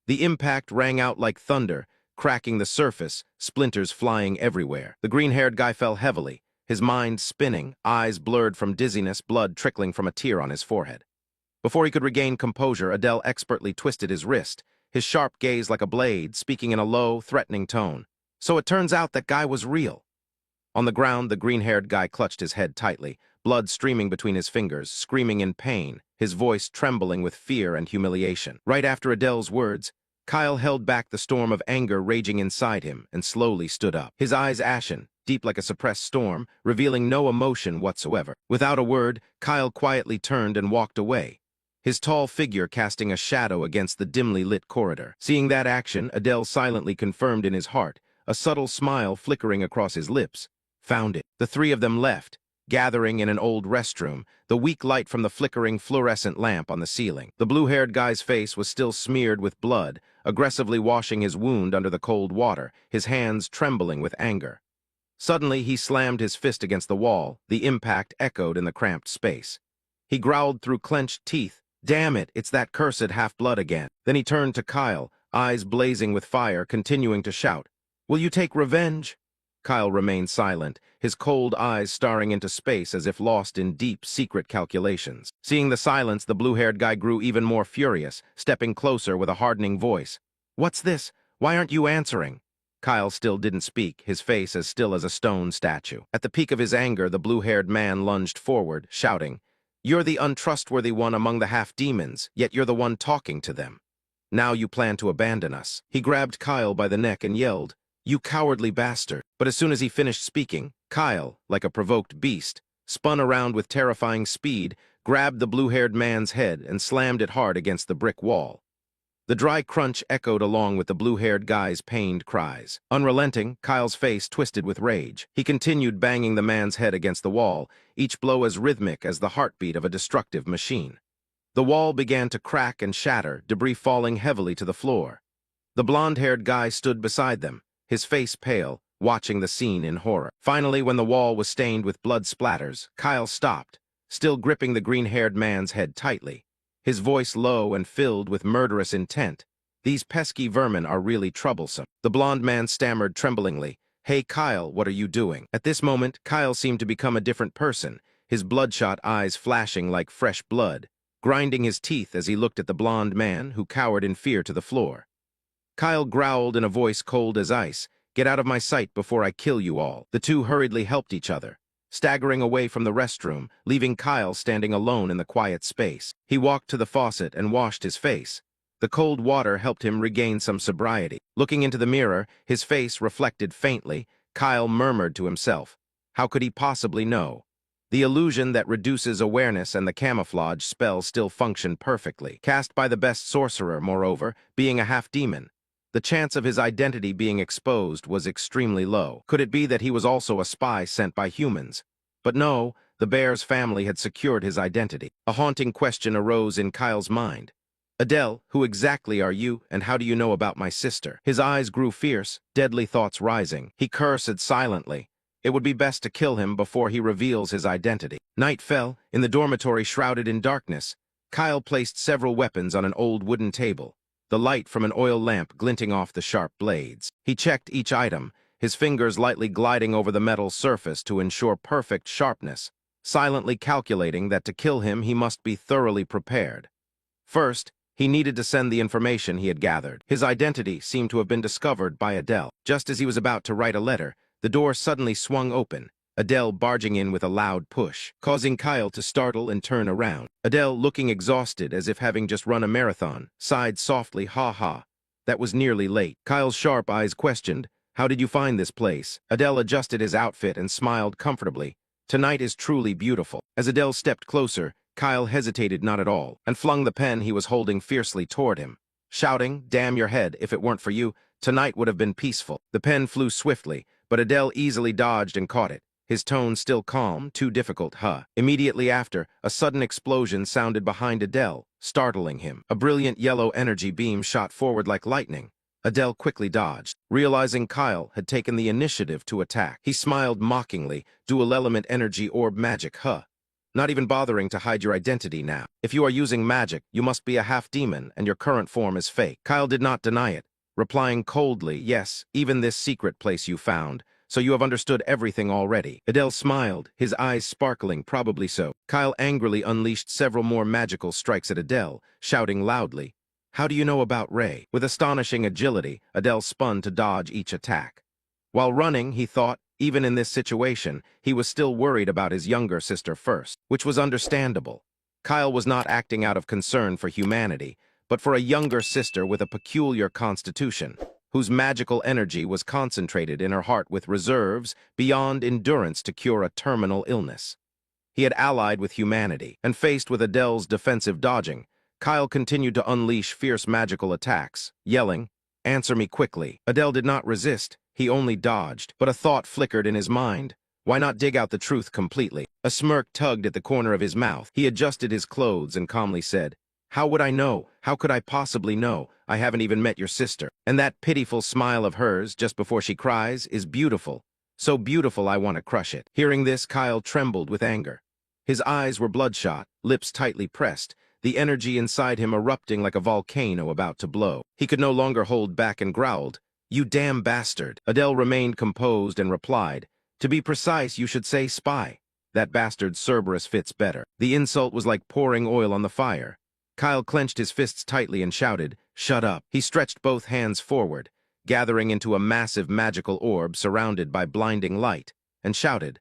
The impact rang out like thunder, cracking the surface, splinters flying everywhere. The green-haired guy fell heavily, his mind spinning, eyes blurred from dizziness, blood trickling from a tear on his forehead. Before he could regain composure, Adele expertly twisted his wrist, his sharp gaze like a blade, speaking in a low, threatening tone. "So it turns out that guy was real." On the ground, the green-haired guy clutched his head tightly, blood streaming between his fingers, screaming in pain, his voice trembling with fear and humiliation. Right after Adele's words, Kyle held back the storm of anger raging inside him and slowly stood up, his eyes ashen, deep like a suppressed storm, revealing no emotion whatsoever. Without a word, Kyle quietly turned and walked away, his tall figure casting a shadow against the dimly lit corridor. Seeing that action, Adele silently confirmed in his heart, a subtle smile flickering across his lips. Found it. The 3 of them left, gathering in an old restroom, the weak light from the flickering fluorescent lamp on the ceiling. The blue-haired guy's face was still smeared with blood, aggressively washing his wound under the cold water, his hands trembling with anger. Suddenly, he slammed his fist against the wall. The impact echoed in the cramped space. He growled through clenched teeth, "Damn it, it's that cursed half-blood again." Then he turned to Kyle, eyes blazing with fire, continuing to shout, "Will you take revenge?" Kyle remained silent, his cold eyes staring into space as if lost in deep, secret calculations. Seeing the silence, the blue-haired guy grew even more furious, stepping closer with a hardening voice. "What's this? Why aren't you answering?" Kyle still didn't speak, his face as still as a stone statue. At the peak of his anger, the blue-haired man lunged forward, shouting, "You're the untrustworthy one among the half-demons, yet you're the one talking to them. Now you plan to abandon us." He grabbed Kyle by the neck and yelled, "You cowardly bastard." But as soon as he finished speaking, Kyle, like a provoked beast, spun around with terrifying speed, grabbed the blue-haired man's head and slammed it hard against the brick wall. The dry crunch echoed along with the blue-haired guy's pained cries. Unrelenting, Kyle's face twisted with rage. He continued banging the man's head against the wall, each blow as rhythmic as the heartbeat of a destructive machine. The wall began to crack and shatter, debris falling heavily to the floor. The blonde-haired guy stood beside them, his face pale, watching the scene in horror. Finally, when the wall was stained with blood splatters, Kyle stopped, still gripping the green-haired man's head tightly, his voice low and filled with murderous intent. "These pesky vermin are really troublesome." The blonde man stammered tremblingly, "Hey Kyle, what are you doing?" At this moment, Kyle seemed to become a different person, his bloodshot eyes flashing like fresh blood, grinding his teeth as he looked at the blonde man, who cowered in fear to the floor. Kyle growled in a voice cold as ice, "Get out of my sight before I kill you all." The two hurriedly helped each other, staggering away from the restroom, leaving Kyle standing alone in the quiet space. He walked to the faucet and washed his face. The cold water helped him regain some sobriety. Looking into the mirror, his face reflected faintly, Kyle murmured to himself, "How could he possibly know?" The illusion that reduces awareness and the camouflage spell still functioned perfectly. Cast by the best sorcerer, moreover, being a half-demon. The chance of his identity being exposed was extremely low. Could it be that he was also a spy sent by humans? But no, the bear's family had secured his identity. A haunting question arose in Kyle's mind. "Adele, who exactly are you, and how do you know about my sister?" His eyes grew fierce, deadly thoughts rising. He cursed silently. It would be best to kill him before he reveals his identity. Night fell, in the dormitory shrouded in darkness. Kyle placed several weapons on an old wooden table, the light from an oil lamp glinting off the sharp blades. He checked each item, his fingers lightly gliding over the metal surface to ensure perfect sharpness, silently calculating that to kill him he must be thoroughly prepared. First, he needed to send the information he had gathered. His identity seemed to have been discovered by Adele. Just as he was about to write a letter, the door suddenly swung open, Adele barging in with a loud push, causing Kyle to startle and turn around. Adele, looking exhausted as if having just run a marathon, sighed softly, "Ha ha. That was nearly late." Kyle's sharp eyes questioned, "How did you find this place?" Adele adjusted his outfit and smiled comfortably. "Tonight is truly beautiful." As Adele stepped closer, Kyle hesitated not at all, and flung the pen he was holding fiercely toward him, shouting, "Damn your head, if it weren't for you, tonight would have been peaceful." The pen flew swiftly, but Adele easily dodged and caught it, his tone still calm, too difficult, huh? Immediately after, a sudden explosion sounded behind Adele, startling him. A brilliant yellow energy beam shot forward like lightning. Adele quickly dodged, realizing Kyle had taken the initiative to attack. He smiled mockingly, "Dual element energy orb magic, huh? Not even bothering to hide your identity now. If you are using magic, you must be a half-demon, and your current form is fake." Kyle did not deny it, replying coldly, "Yes, even this secret place you found. So you have understood everything already." Adele smiled, his eyes sparkling, "Probably so." Kyle angrily unleashed several more magical strikes at Adele, shouting loudly, "How do you know about Ray?" With astonishing agility, Adele spun to dodge each attack. While running, he thought, even in this situation, he was still worried about his younger sister first, which was understandable. Kyle was not acting out of concern for humanity, but for a younger sister with a peculiar constitution, whose magical energy was concentrated in her heart with reserves beyond endurance to cure a terminal illness. He had allied with humanity, and faced with Adele's defensive dodging, Kyle continued to unleash fierce magical attacks, yelling, "Answer me quickly." Adele did not resist, he only dodged, but a thought flickered in his mind. Why not dig out the truth completely? A smirk tugged at the corner of his mouth. He adjusted his clothes and calmly said, "How would I know? How could I possibly know? I haven't even met your sister. And that pitiful smile of hers, just before she cries, is beautiful. So beautiful I want to crush it." Hearing this, Kyle trembled with anger. His eyes were bloodshot, lips tightly pressed, the energy inside him erupting like a volcano about to blow. He could no longer hold back and growled, "You damn bastard." Adele remained composed and replied, "To be precise, you should say spy. That bastard Cerberus fits better." The insult was like pouring oil on the fire. Kyle clenched his fists tightly and shouted, "Shut up." He stretched both hands forward, gathering into a massive magical orb surrounded by blinding light, and shouted,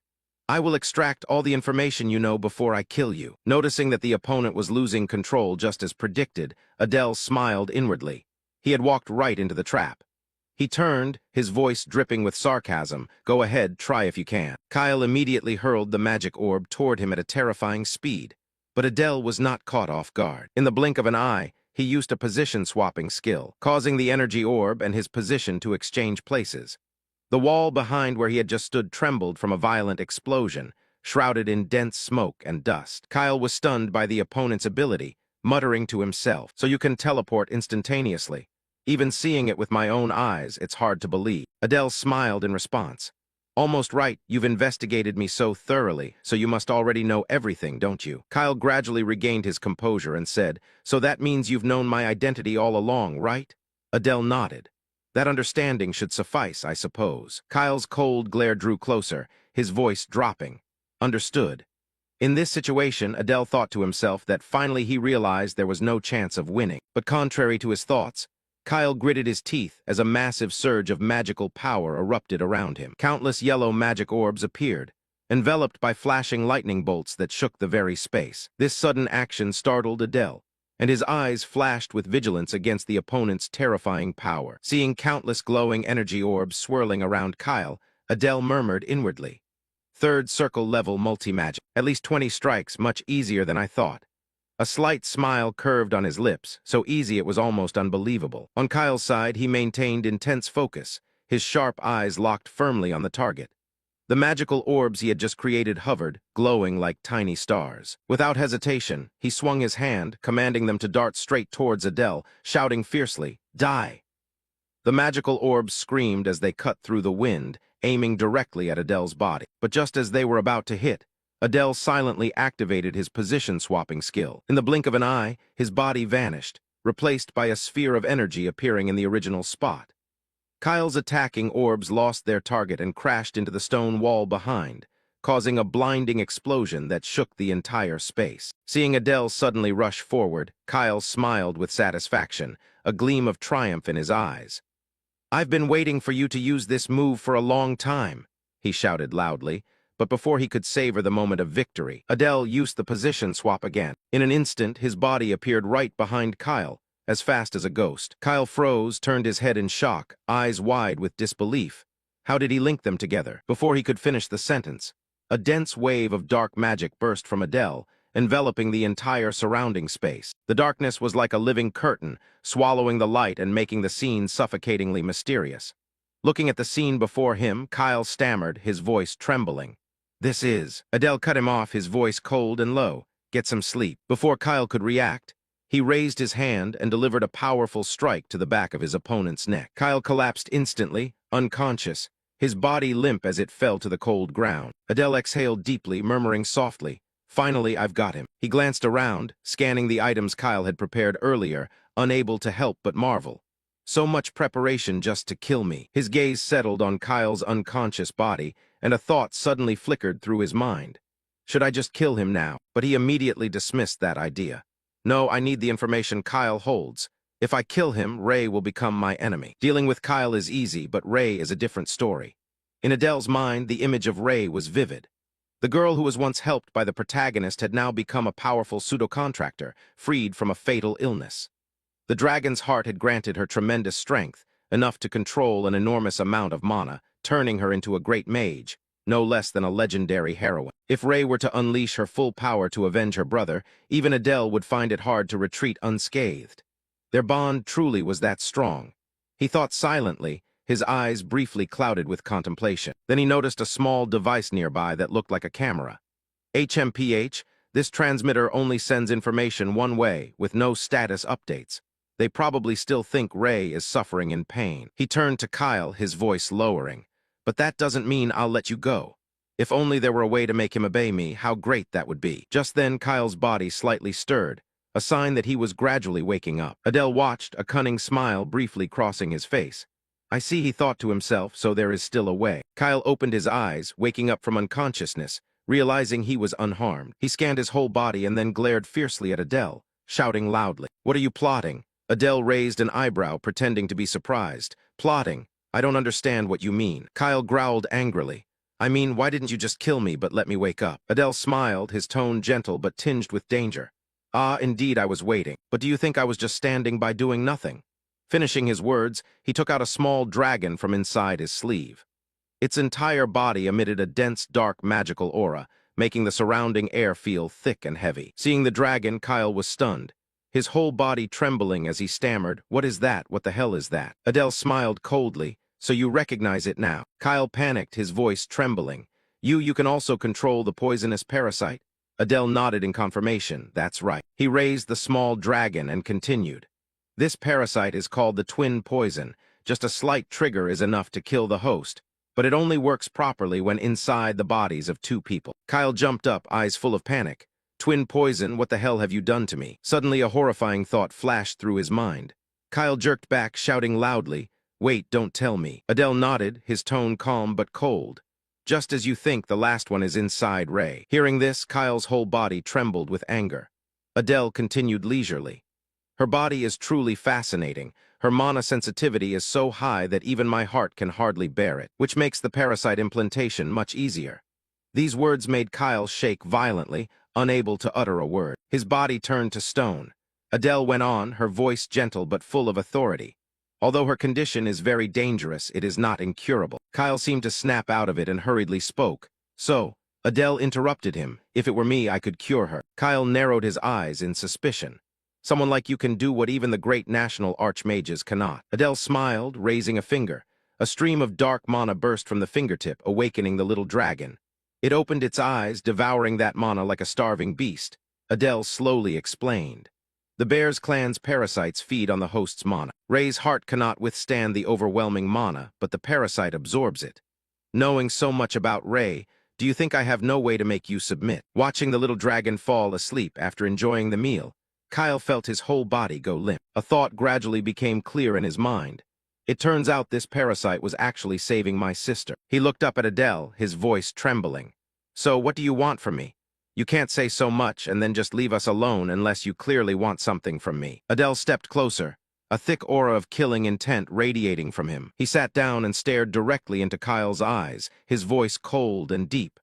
"I will extract all the information you know before I kill you." Noticing that the opponent was losing control just as predicted, Adele smiled inwardly. He had walked right into the trap. He turned, his voice dripping with sarcasm. "Go ahead, try if you can." Kyle immediately hurled the magic orb toward him at a terrifying speed. But Adele was not caught off guard. In the blink of an eye, he used a position-swapping skill, causing the energy orb and his position to exchange places. The wall behind where he had just stood trembled from a violent explosion, shrouded in dense smoke and dust. Kyle was stunned by the opponent's ability, muttering to himself, "So you can teleport instantaneously. Even seeing it with my own eyes, it's hard to believe." Adele smiled in response. "Almost right, you've investigated me so thoroughly, so you must already know everything, don't you?" Kyle gradually regained his composure and said, "So that means you've known my identity all along, right?" Adele nodded. "That understanding should suffice, I suppose." Kyle's cold glare drew closer, his voice dropping. "Understood." In this situation, Adele thought to himself that finally he realized there was no chance of winning. But contrary to his thoughts, Kyle gritted his teeth as a massive surge of magical power erupted around him. Countless yellow magic orbs appeared, enveloped by flashing lightning bolts that shook the very space. This sudden action startled Adele, and his eyes flashed with vigilance against the opponent's terrifying power. Seeing countless glowing energy orbs swirling around Kyle, Adele murmured inwardly, "Third circle level multi-magic. At least 20 strikes, much easier than I thought." A slight smile curved on his lips, so easy it was almost unbelievable. On Kyle's side, he maintained intense focus, his sharp eyes locked firmly on the target. The magical orbs he had just created hovered, glowing like tiny stars. Without hesitation, he swung his hand, commanding them to dart straight towards Adele, shouting fiercely, "Die!" The magical orbs screamed as they cut through the wind, aiming directly at Adele's body. But just as they were about to hit, Adele silently activated his position-swapping skill. In the blink of an eye, his body vanished, replaced by a sphere of energy appearing in the original spot. Kyle's attacking orbs lost their target and crashed into the stone wall behind, causing a blinding explosion that shook the entire space. Seeing Adele suddenly rush forward, Kyle smiled with satisfaction, a gleam of triumph in his eyes. "I've been waiting for you to use this move for a long time," he shouted loudly. But before he could savor the moment of victory, Adele used the position swap again. In an instant, his body appeared right behind Kyle, as fast as a ghost. Kyle froze, turned his head in shock, eyes wide with disbelief. How did he link them together? Before he could finish the sentence, a dense wave of dark magic burst from Adele, enveloping the entire surrounding space. The darkness was like a living curtain, swallowing the light and making the scene suffocatingly mysterious. Looking at the scene before him, Kyle stammered, his voice trembling. "This is..." Adele cut him off, his voice cold and low. "Get some sleep." Before Kyle could react, he raised his hand and delivered a powerful strike to the back of his opponent's neck. Kyle collapsed instantly, unconscious, his body limp as it fell to the cold ground. Adele exhaled deeply, murmuring softly, "Finally, I've got him." He glanced around, scanning the items Kyle had prepared earlier, unable to help but marvel. So much preparation just to kill me. His gaze settled on Kyle's unconscious body, and a thought suddenly flickered through his mind. Should I just kill him now? But he immediately dismissed that idea. "No, I need the information Kyle holds. If I kill him, Ray will become my enemy." Dealing with Kyle is easy, but Ray is a different story. In Adele's mind, the image of Ray was vivid. The girl who was once helped by the protagonist had now become a powerful pseudo-contractor, freed from a fatal illness. The dragon's heart had granted her tremendous strength, enough to control an enormous amount of mana, turning her into a great mage, no less than a legendary heroine. If Ray were to unleash her full power to avenge her brother, even Adele would find it hard to retreat unscathed. Their bond truly was that strong. He thought silently, his eyes briefly clouded with contemplation. Then he noticed a small device nearby that looked like a camera. HMPH, this transmitter only sends information one way, with no status updates. They probably still think Ray is suffering in pain. He turned to Kyle, his voice lowering. "But that doesn't mean I'll let you go. If only there were a way to make him obey me, how great that would be." Just then, Kyle's body slightly stirred, a sign that he was gradually waking up. Adele watched, a cunning smile briefly crossing his face. I see, he thought to himself, so there is still a way. Kyle opened his eyes, waking up from unconsciousness, realizing he was unharmed. He scanned his whole body and then glared fiercely at Adele, shouting loudly, "What are you plotting?" Adele raised an eyebrow, pretending to be surprised. "Plotting? I don't understand what you mean." Kyle growled angrily. "I mean, why didn't you just kill me but let me wake up?" Adele smiled, his tone gentle but tinged with danger. "Ah, indeed I was waiting. But do you think I was just standing by doing nothing?" Finishing his words, he took out a small dragon from inside his sleeve. Its entire body emitted a dense, dark, magical aura, making the surrounding air feel thick and heavy. Seeing the dragon, Kyle was stunned, his whole body trembling as he stammered, "What is that? What the hell is that?" Adele smiled coldly. "So you recognize it now?" Kyle panicked, his voice trembling. You can also control the poisonous parasite?" Adele nodded in confirmation. "That's right." He raised the small dragon and continued. "This parasite is called the twin poison. Just a slight trigger is enough to kill the host, but it only works properly when inside the bodies of two people." Kyle jumped up, eyes full of panic. "Twin poison, what the hell have you done to me?" Suddenly a horrifying thought flashed through his mind. Kyle jerked back, shouting loudly, "Wait, don't tell me." Adele nodded, his tone calm but cold. "Just as you think, the last one is inside Ray." Hearing this, Kyle's whole body trembled with anger. Adele continued leisurely. "Her body is truly fascinating. Her mana sensitivity is so high that even my heart can hardly bear it, which makes the parasite implantation much easier." These words made Kyle shake violently, unable to utter a word. His body turned to stone. Adele went on, her voice gentle but full of authority. "Although her condition is very dangerous, it is not incurable." Kyle seemed to snap out of it and hurriedly spoke. "So," Adele interrupted him, "if it were me, I could cure her." Kyle narrowed his eyes in suspicion. "Someone like you can do what even the great national archmages cannot." Adele smiled, raising a finger. A stream of dark mana burst from the fingertip, awakening the little dragon. It opened its eyes, devouring that mana like a starving beast. Adele slowly explained. "The Bear's clan's parasites feed on the host's mana. Ray's heart cannot withstand the overwhelming mana, but the parasite absorbs it. Knowing so much about Ray, do you think I have no way to make you submit?" Watching the little dragon fall asleep after enjoying the meal, Kyle felt his whole body go limp. A thought gradually became clear in his mind. It turns out this parasite was actually saving my sister. He looked up at Adele, his voice trembling. "So what do you want from me? You can't say so much and then just leave us alone unless you clearly want something from me." Adele stepped closer, a thick aura of killing intent radiating from him. He sat down and stared directly into Kyle's eyes, his voice cold and deep.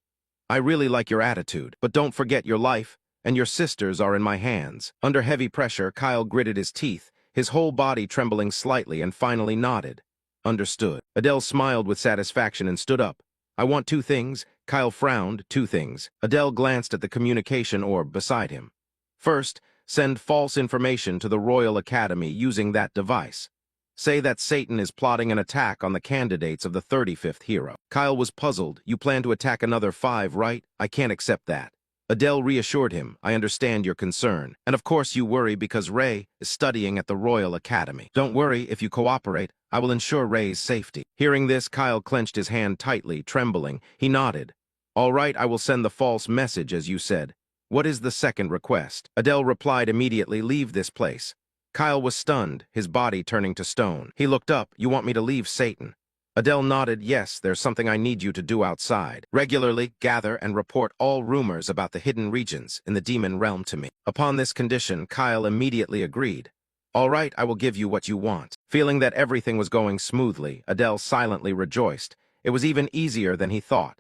"I really like your attitude, but don't forget your life and your sisters are in my hands." Under heavy pressure, Kyle gritted his teeth, his whole body trembling slightly, and finally nodded. "Understood." Adele smiled with satisfaction and stood up. "I want two things." Kyle frowned. "Two things." Adele glanced at the communication orb beside him. "First, send false information to the Royal Academy using that device. Say that Satan is plotting an attack on the candidates of the 35th hero." Kyle was puzzled. "You plan to attack another 5, right? I can't accept that." Adele reassured him. "I understand your concern. And of course you worry because Ray is studying at the Royal Academy. Don't worry, if you cooperate, I will ensure Ray's safety." Hearing this, Kyle clenched his hand tightly, trembling. He nodded. "All right, I will send the false message as you said. What is the second request?" Adele replied immediately, "Leave this place." Kyle was stunned, his body turning to stone. He looked up. "You want me to leave Satan?" Adele nodded. "Yes, there's something I need you to do outside. Regularly gather and report all rumors about the hidden regions in the demon realm to me." Upon this condition, Kyle immediately agreed. "All right, I will give you what you want." Feeling that everything was going smoothly, Adele silently rejoiced. It was even easier than he thought.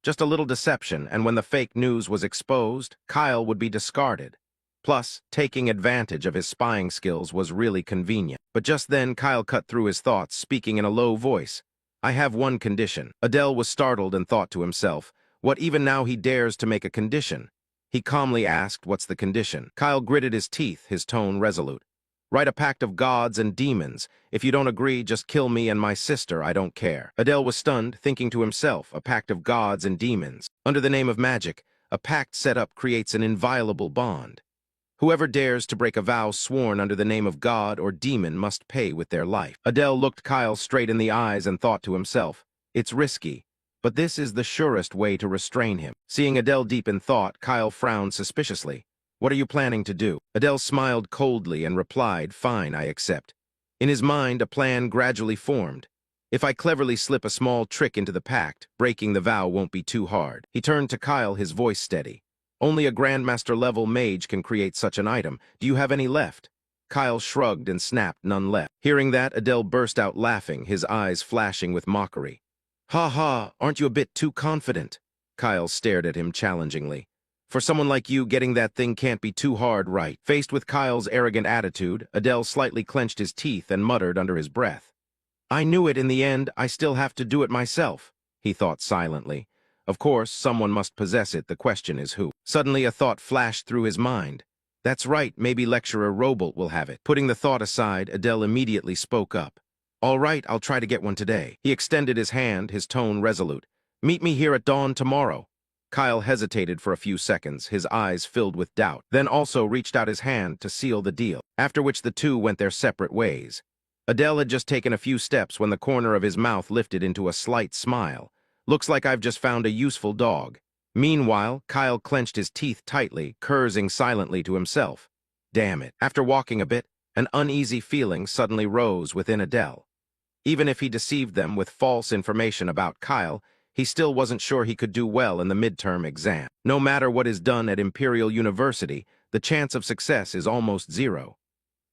Just a little deception, and when the fake news was exposed, Kyle would be discarded. Plus, taking advantage of his spying skills was really convenient. But just then, Kyle cut through his thoughts, speaking in a low voice. "I have one condition." Adele was startled and thought to himself, "What, even now he dares to make a condition?" He calmly asked, "What's the condition?" Kyle gritted his teeth, his tone resolute. "Write a pact of gods and demons. If you don't agree, just kill me and my sister, I don't care." Adele was stunned, thinking to himself, a pact of gods and demons. Under the name of magic, a pact set up creates an inviolable bond. Whoever dares to break a vow sworn under the name of God or demon must pay with their life. Adele looked Kyle straight in the eyes and thought to himself, "It's risky, but this is the surest way to restrain him." Seeing Adele deep in thought, Kyle frowned suspiciously. "What are you planning to do?" Adele smiled coldly and replied, "Fine, I accept." In his mind, a plan gradually formed. If I cleverly slip a small trick into the pact, breaking the vow won't be too hard. He turned to Kyle, his voice steady. Only a Grandmaster-level mage can create such an item. Do you have any left? Kyle shrugged and snapped, none left. Hearing that, Adele burst out laughing, his eyes flashing with mockery. Ha ha, aren't you a bit too confident? Kyle stared at him challengingly. For someone like you, getting that thing can't be too hard, right? Faced with Kyle's arrogant attitude, Adele slightly clenched his teeth and muttered under his breath. I knew it in the end, I still have to do it myself, he thought silently. Of course, someone must possess it, the question is who. Suddenly a thought flashed through his mind. That's right, maybe Lecturer Robolt will have it. Putting the thought aside, Adele immediately spoke up. All right, I'll try to get one today. He extended his hand, his tone resolute. Meet me here at dawn tomorrow. Kyle hesitated for a few seconds, his eyes filled with doubt, then also reached out his hand to seal the deal, after which the two went their separate ways. Adele had just taken a few steps when the corner of his mouth lifted into a slight smile. Looks like I've just found a useful dog. Meanwhile, Kyle clenched his teeth tightly, cursing silently to himself. Damn it. After walking a bit, an uneasy feeling suddenly rose within Adele. Even if he deceived them with false information about Kyle, he still wasn't sure he could do well in the midterm exam. No matter what is done at Imperial University, the chance of success is almost zero.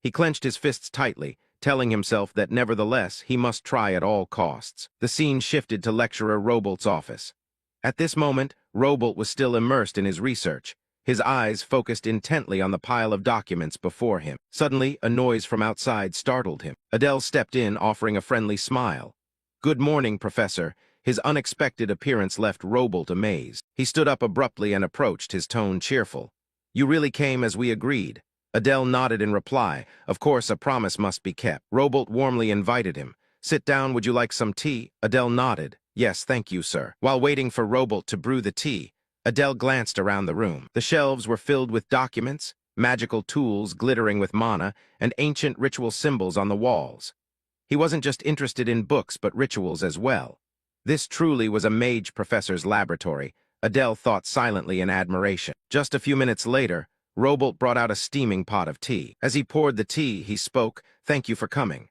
He clenched his fists tightly, telling himself that nevertheless he must try at all costs. The scene shifted to Lecturer Robolt's office. At this moment, Robolt was still immersed in his research, his eyes focused intently on the pile of documents before him. Suddenly, a noise from outside startled him. Adele stepped in, offering a friendly smile. Good morning, Professor. His unexpected appearance left Robolt amazed. He stood up abruptly and approached, his tone cheerful. You really came as we agreed. Adele nodded in reply. Of course, a promise must be kept. Robolt warmly invited him. Sit down, would you like some tea? Adele nodded. Yes, thank you, sir. While waiting for Robolt to brew the tea, Adele glanced around the room. The shelves were filled with documents, magical tools glittering with mana, and ancient ritual symbols on the walls. He wasn't just interested in books, but rituals as well. This truly was a mage professor's laboratory, Adele thought silently in admiration. Just a few minutes later, Robolt brought out a steaming pot of tea. As he poured the tea, he spoke, Thank you for coming.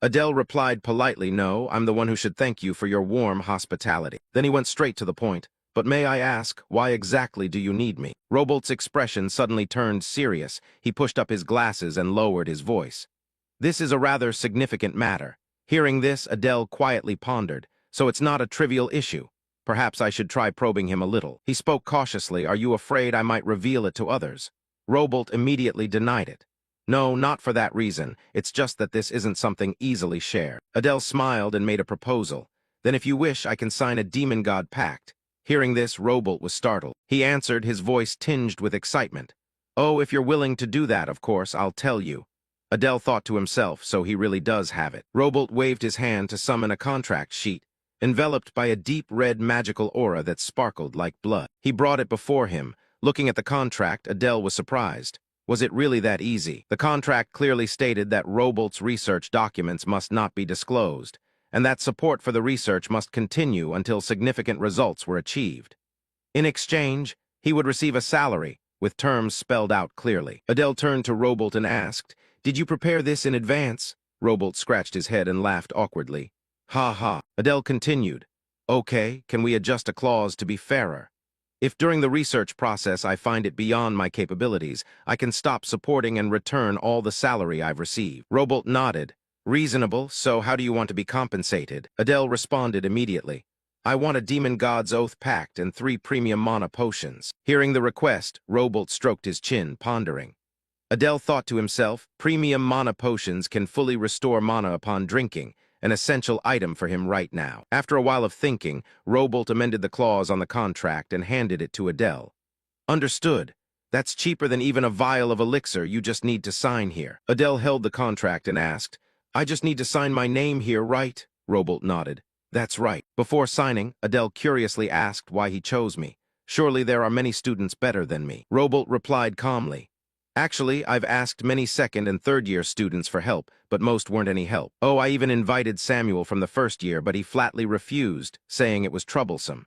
Adele replied politely, No, I'm the one who should thank you for your warm hospitality. Then he went straight to the point. But may I ask, why exactly do you need me? Robolt's expression suddenly turned serious. He pushed up his glasses and lowered his voice. This is a rather significant matter. Hearing this, Adele quietly pondered. So it's not a trivial issue. Perhaps I should try probing him a little. He spoke cautiously. Are you afraid I might reveal it to others? Robolt immediately denied it. No, not for that reason. It's just that this isn't something easily shared. Adele smiled and made a proposal. Then if you wish, I can sign a demon god pact. Hearing this, Robolt was startled. He answered, his voice tinged with excitement. Oh, if you're willing to do that, of course, I'll tell you. Adele thought to himself, so he really does have it. Robolt waved his hand to summon a contract sheet, enveloped by a deep red magical aura that sparkled like blood. He brought it before him. Looking at the contract, Adele was surprised. Was it really that easy? The contract clearly stated that Robolt's research documents must not be disclosed, and that support for the research must continue until significant results were achieved. In exchange, he would receive a salary, with terms spelled out clearly. Adele turned to Robolt and asked, Did you prepare this in advance? Robolt scratched his head and laughed awkwardly. Ha ha. Adele continued. Okay, can we adjust a clause to be fairer? If during the research process I find it beyond my capabilities, I can stop supporting and return all the salary I've received. Robolt nodded. Reasonable, so how do you want to be compensated? Adele responded immediately. I want a Demon God's Oath pact and 3 premium mana potions. Hearing the request, Robolt stroked his chin, pondering. Adele thought to himself, premium mana potions can fully restore mana upon drinking, an essential item for him right now. After a while of thinking, Robolt amended the clause on the contract and handed it to Adele. Understood. That's cheaper than even a vial of elixir, you just need to sign here. Adele held the contract and asked, I just need to sign my name here, right? Robolt nodded. That's right. Before signing, Adele curiously asked why he chose me. Surely there are many students better than me. Robolt replied calmly. Actually, I've asked many second and third year students for help, but most weren't any help. Oh, I even invited Samuel from the first year, but he flatly refused, saying it was troublesome.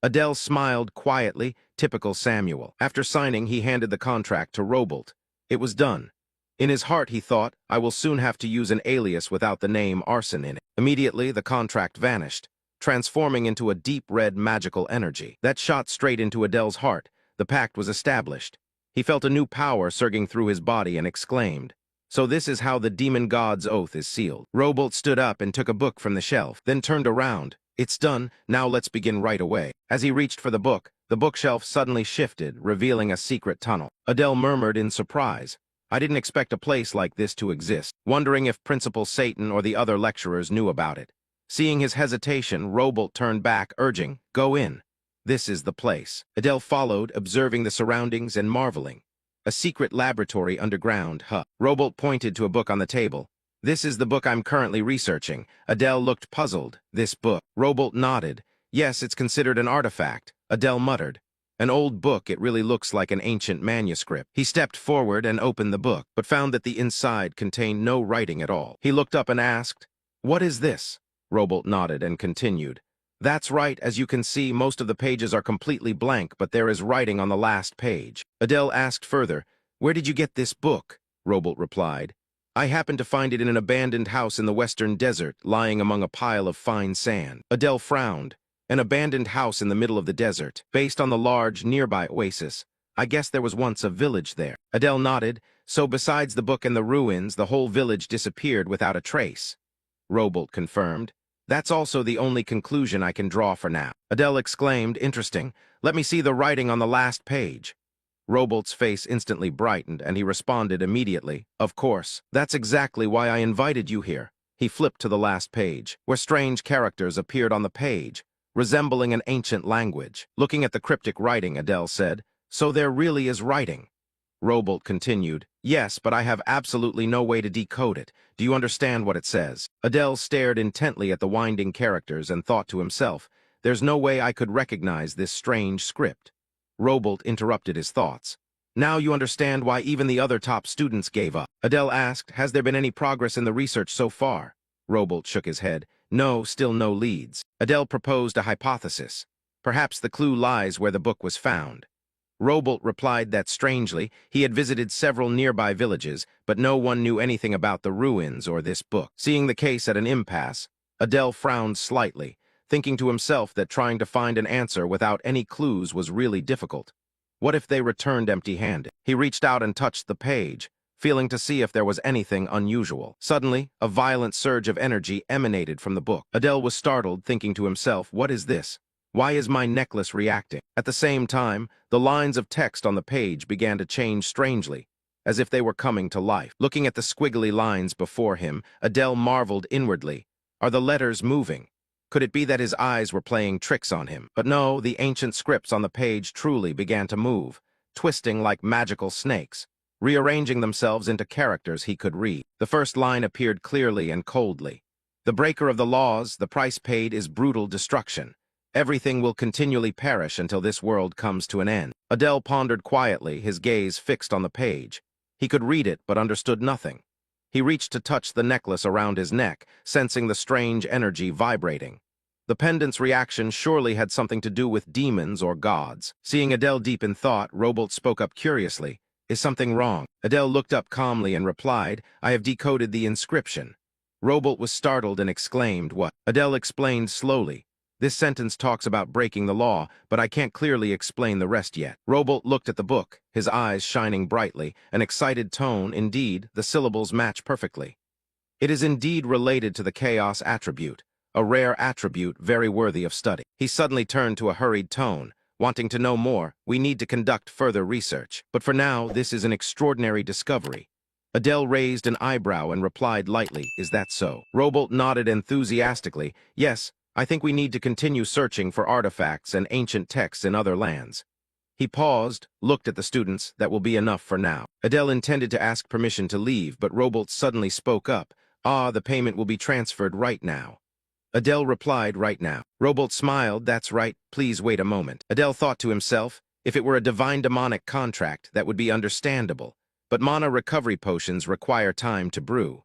Adele smiled quietly, typical Samuel. After signing, he handed the contract to Robolt. It was done. In his heart he thought, I will soon have to use an alias without the name Arson in it. Immediately, the contract vanished, transforming into a deep red magical energy that shot straight into Adele's heart. The pact was established. He felt a new power surging through his body and exclaimed, so this is how the demon god's oath is sealed. Robolt stood up and took a book from the shelf, then turned around. It's done, now let's begin right away. As he reached for the bookshelf suddenly shifted, revealing a secret tunnel. Adele murmured in surprise, I didn't expect a place like this to exist, wondering if Principal Satan or the other lecturers knew about it. Seeing his hesitation, Robolt turned back, urging, go in. This is the place. Adele followed, observing the surroundings and marveling. A secret laboratory underground, Robolt pointed to a book on the table. This is the book I'm currently researching. Adele looked puzzled. This book. Robolt nodded. Yes, it's considered an artifact. Adele muttered. An old book, it really looks like an ancient manuscript. He stepped forward and opened the book, but found that the inside contained no writing at all. He looked up and asked, what is this? Robolt nodded and continued. That's right, as you can see, most of the pages are completely blank, but there is writing on the last page. Adele asked further, where did you get this book? Robolt replied, I happened to find it in an abandoned house in the western desert, lying among a pile of fine sand. Adele frowned. An abandoned house in the middle of the desert, based on the large nearby oasis. I guess there was once a village there. Adele nodded. So besides the book and the ruins, the whole village disappeared without a trace. Robolt confirmed. That's also the only conclusion I can draw for now. Adele exclaimed, interesting. Let me see the writing on the last page. Robolt's face instantly brightened, and he responded immediately, of course. That's exactly why I invited you here. He flipped to the last page, where strange characters appeared on the page, resembling an ancient language. Looking at the cryptic writing, Adele said, so there really is writing. Robolt continued, yes, but I have absolutely no way to decode it. Do you understand what it says? Adele stared intently at the winding characters and thought to himself, there's no way I could recognize this strange script. Robolt interrupted his thoughts. Now you understand why even the other top students gave up. Adele asked, has there been any progress in the research so far? Robolt shook his head. No, still no leads. Adele proposed a hypothesis. Perhaps the clue lies where the book was found. Robolt replied that strangely, he had visited several nearby villages, but no one knew anything about the ruins or this book. Seeing the case at an impasse, Adele frowned slightly, thinking to himself that trying to find an answer without any clues was really difficult. What if they returned empty-handed? He reached out and touched the page, feeling to see if there was anything unusual. Suddenly, a violent surge of energy emanated from the book. Adele was startled, thinking to himself, what is this? Why is my necklace reacting? At the same time, the lines of text on the page began to change strangely, as if they were coming to life. Looking at the squiggly lines before him, Adele marveled inwardly. Are the letters moving? Could it be that his eyes were playing tricks on him? But no, the ancient scripts on the page truly began to move, twisting like magical snakes, rearranging themselves into characters he could read. The first line appeared clearly and coldly. The breaker of the laws, the price paid is brutal destruction. Everything will continually perish until this world comes to an end. Adele pondered quietly, his gaze fixed on the page. He could read it, but understood nothing. He reached to touch the necklace around his neck, sensing the strange energy vibrating. The pendant's reaction surely had something to do with demons or gods. Seeing Adele deep in thought, Robolt spoke up curiously. Is something wrong? Adele looked up calmly and replied, I have decoded the inscription. Robolt was startled and exclaimed, what? Adele explained slowly. This sentence talks about breaking the law, but I can't clearly explain the rest yet. Robolt looked at the book, his eyes shining brightly, an excited tone. Indeed, the syllables match perfectly. It is indeed related to the chaos attribute, a rare attribute very worthy of study. He suddenly turned to a hurried tone, wanting to know more. We need to conduct further research. But for now, this is an extraordinary discovery. Adele raised an eyebrow and replied lightly, is that so? Robolt nodded enthusiastically, yes, I think we need to continue searching for artifacts and ancient texts in other lands. He paused, looked at the students. That will be enough for now. Adele intended to ask permission to leave, but Robolt suddenly spoke up. The payment will be transferred right now. Adele replied, right now. Robolt smiled, that's right, please wait a moment. Adele thought to himself, if it were a divine demonic contract, that would be understandable, but mana recovery potions require time to brew.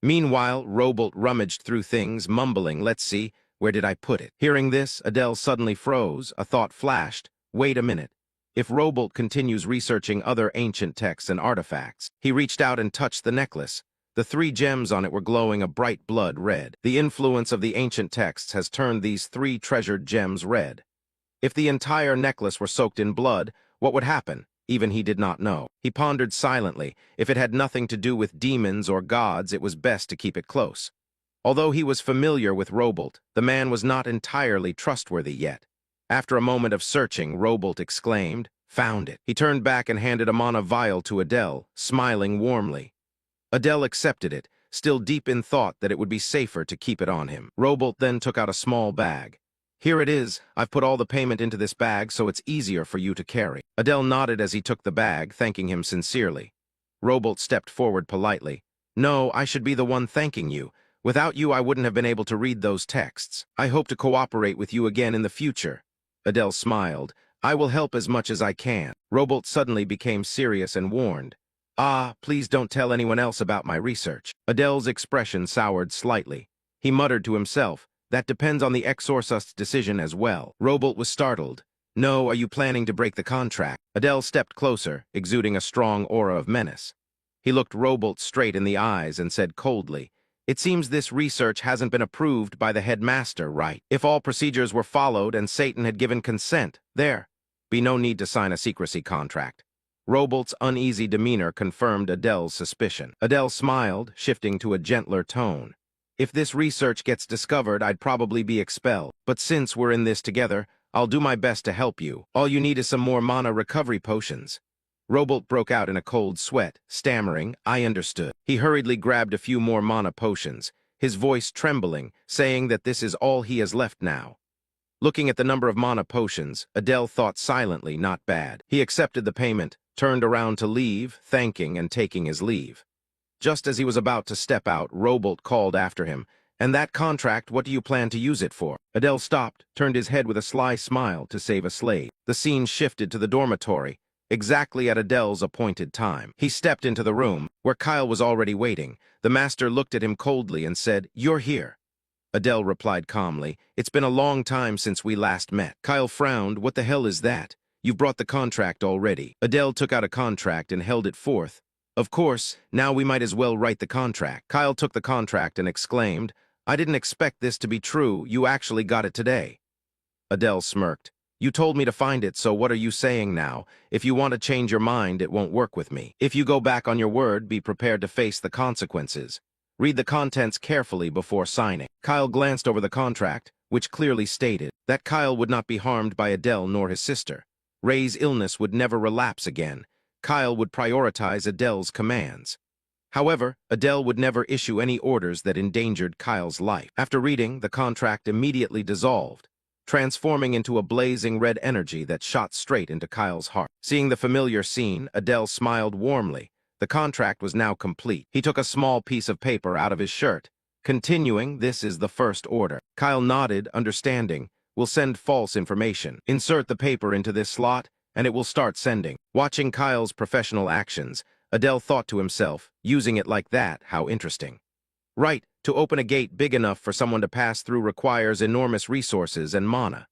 Meanwhile, Robolt rummaged through things, mumbling, let's see, where did I put it? Hearing this, Adele suddenly froze. A thought flashed. Wait a minute. if Robolt continues researching other ancient texts and artifacts. He reached out and touched the necklace. The 3 gems on it were glowing a bright blood red. The influence of the ancient texts has turned these 3 treasured gems red. If the entire necklace were soaked in blood, what would happen? Even he did not know. He pondered silently. If it had nothing to do with demons or gods, it was best to keep it close. Although he was familiar with Robolt, the man was not entirely trustworthy yet. After a moment of searching, Robolt exclaimed, "Found it." He turned back and handed a mana vial to Adele, smiling warmly. Adele accepted it, still deep in thought that it would be safer to keep it on him. Robolt then took out a small bag. "Here it is. I've put all the payment into this bag so it's easier for you to carry." Adele nodded as he took the bag, thanking him sincerely. Robolt stepped forward politely. "No, I should be the one thanking you. Without you, I wouldn't have been able to read those texts. I hope to cooperate with you again in the future." Adele smiled. "I will help as much as I can." Robolt suddenly became serious and warned, "Please don't tell anyone else about my research." Adele's expression soured slightly. He muttered to himself, "That depends on the Exorcist's decision as well." Robolt was startled. "No, are you planning to break the contract?" Adele stepped closer, exuding a strong aura of menace. He looked Robolt straight in the eyes and said coldly, "It seems this research hasn't been approved by the headmaster, right? If all procedures were followed and Satan had given consent, there'd be no need to sign a secrecy contract." Robolt's uneasy demeanor confirmed Adele's suspicion. Adele smiled, shifting to a gentler tone. "If this research gets discovered, I'd probably be expelled. But since we're in this together, I'll do my best to help you. All you need is some more mana recovery potions." Robolt broke out in a cold sweat, stammering, "I understood." He hurriedly grabbed a few more mana potions, his voice trembling, saying that this is all he has left now. Looking at the number of mana potions, Adele thought silently, not bad. He accepted the payment, turned around to leave, thanking and taking his leave. Just as he was about to step out, Robolt called after him, "And that contract, what do you plan to use it for?" Adele stopped, turned his head with a sly smile to save a slave. The scene shifted to the dormitory, exactly at Adele's appointed time. He stepped into the room, where Kyle was already waiting. The master looked at him coldly and said, "You're here." Adele replied calmly, "It's been a long time since we last met." Kyle frowned, "What the hell is that? You've brought the contract already." Adele took out a contract and held it forth. "Of course, now we might as well write the contract." Kyle took the contract and exclaimed, "I didn't expect this to be true. You actually got it today." Adele smirked. "You told me to find it, so what are you saying now? If you want to change your mind, it won't work with me. If you go back on your word, be prepared to face the consequences. Read the contents carefully before signing." Kyle glanced over the contract, which clearly stated that Kyle would not be harmed by Adele nor his sister. Ray's illness would never relapse again. Kyle would prioritize Adele's commands. However, Adele would never issue any orders that endangered Kyle's life. After reading, the contract immediately dissolved, transforming into a blazing red energy that shot straight into Kyle's heart. Seeing the familiar scene, Adele smiled warmly. The contract was now complete. He took a small piece of paper out of his shirt, continuing, "This is the first order." Kyle nodded, understanding. "We'll send false information. Insert the paper into this slot, and it will start sending." Watching Kyle's professional actions, Adele thought to himself, "Using it like that, how interesting." Right, to open a gate big enough for someone to pass through requires enormous resources and mana.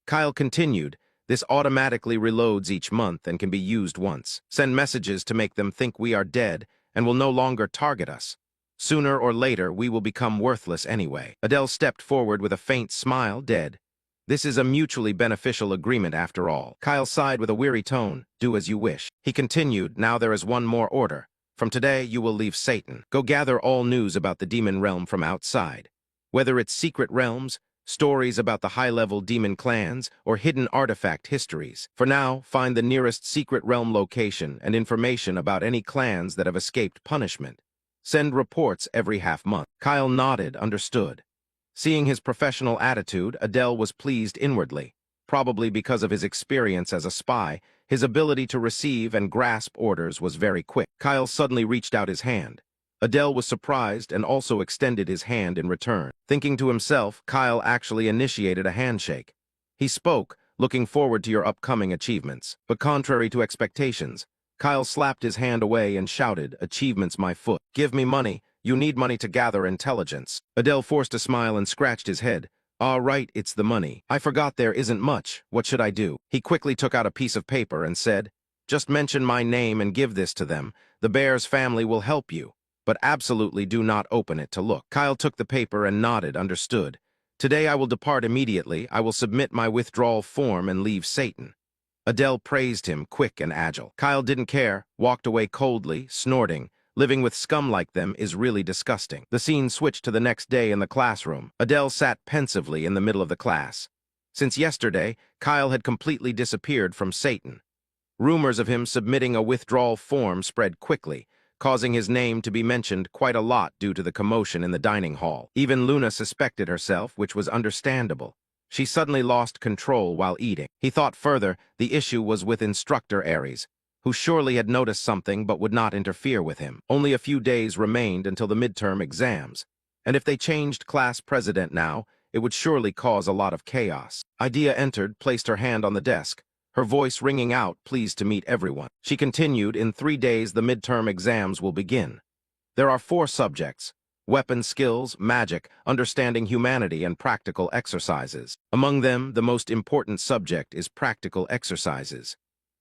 Kyle continued, "This automatically reloads each month and can be used once. Send messages to make them think we are dead and will no longer target us. Sooner or later, we will become worthless anyway." Adele stepped forward with a faint smile, dead. "This is a mutually beneficial agreement after all." Kyle sighed with a weary tone, "Do as you wish." He continued, "Now there is one more order. From today, you will leave Satan. Go gather all news about the demon realm from outside. Whether it's secret realms, stories about the high-level demon clans, or hidden artifact histories. For now, find the nearest secret realm location and information about any clans that have escaped punishment. Send reports every half-month." Kyle nodded, understood. Seeing his professional attitude, Adele was pleased inwardly. Probably because of his experience as a spy, his ability to receive and grasp orders was very quick. Kyle suddenly reached out his hand. Adele was surprised and also extended his hand in return. Thinking to himself, Kyle actually initiated a handshake. He spoke, "Looking forward to your upcoming achievements." But contrary to expectations, Kyle slapped his hand away and shouted, "Achievements, my foot. Give me money. You need money to gather intelligence." Adele forced a smile and scratched his head. Right, it's the money. I forgot there isn't much. What should I do? He quickly took out a piece of paper and said, just mention my name and give this to them. The bear's family will help you. But absolutely do not open it to look. Kyle took the paper and nodded, understood. Today I will depart immediately. I will submit my withdrawal form and leave Satan. Adele praised him, quick and agile. Kyle didn't care, walked away coldly, snorting. Living with scum like them is really disgusting. The scene switched to the next day in the classroom. Adele sat pensively in the middle of the class. Since yesterday, Kyle had completely disappeared from Satan. Rumors of him submitting a withdrawal form spread quickly, causing his name to be mentioned quite a lot due to the commotion in the dining hall. Even Luna suspected herself, which was understandable. She suddenly lost control while eating. He thought further, the issue was with Instructor Aries, who surely had noticed something but would not interfere with him. Only a few days remained until the midterm exams, and if they changed class president now, it would surely cause a lot of chaos. Idea entered, placed her hand on the desk, her voice ringing out, pleased to meet everyone. She continued, in 3 days the midterm exams will begin. There are 4 subjects: weapon skills, magic, understanding humanity, and practical exercises. Among them, the most important subject is practical exercises.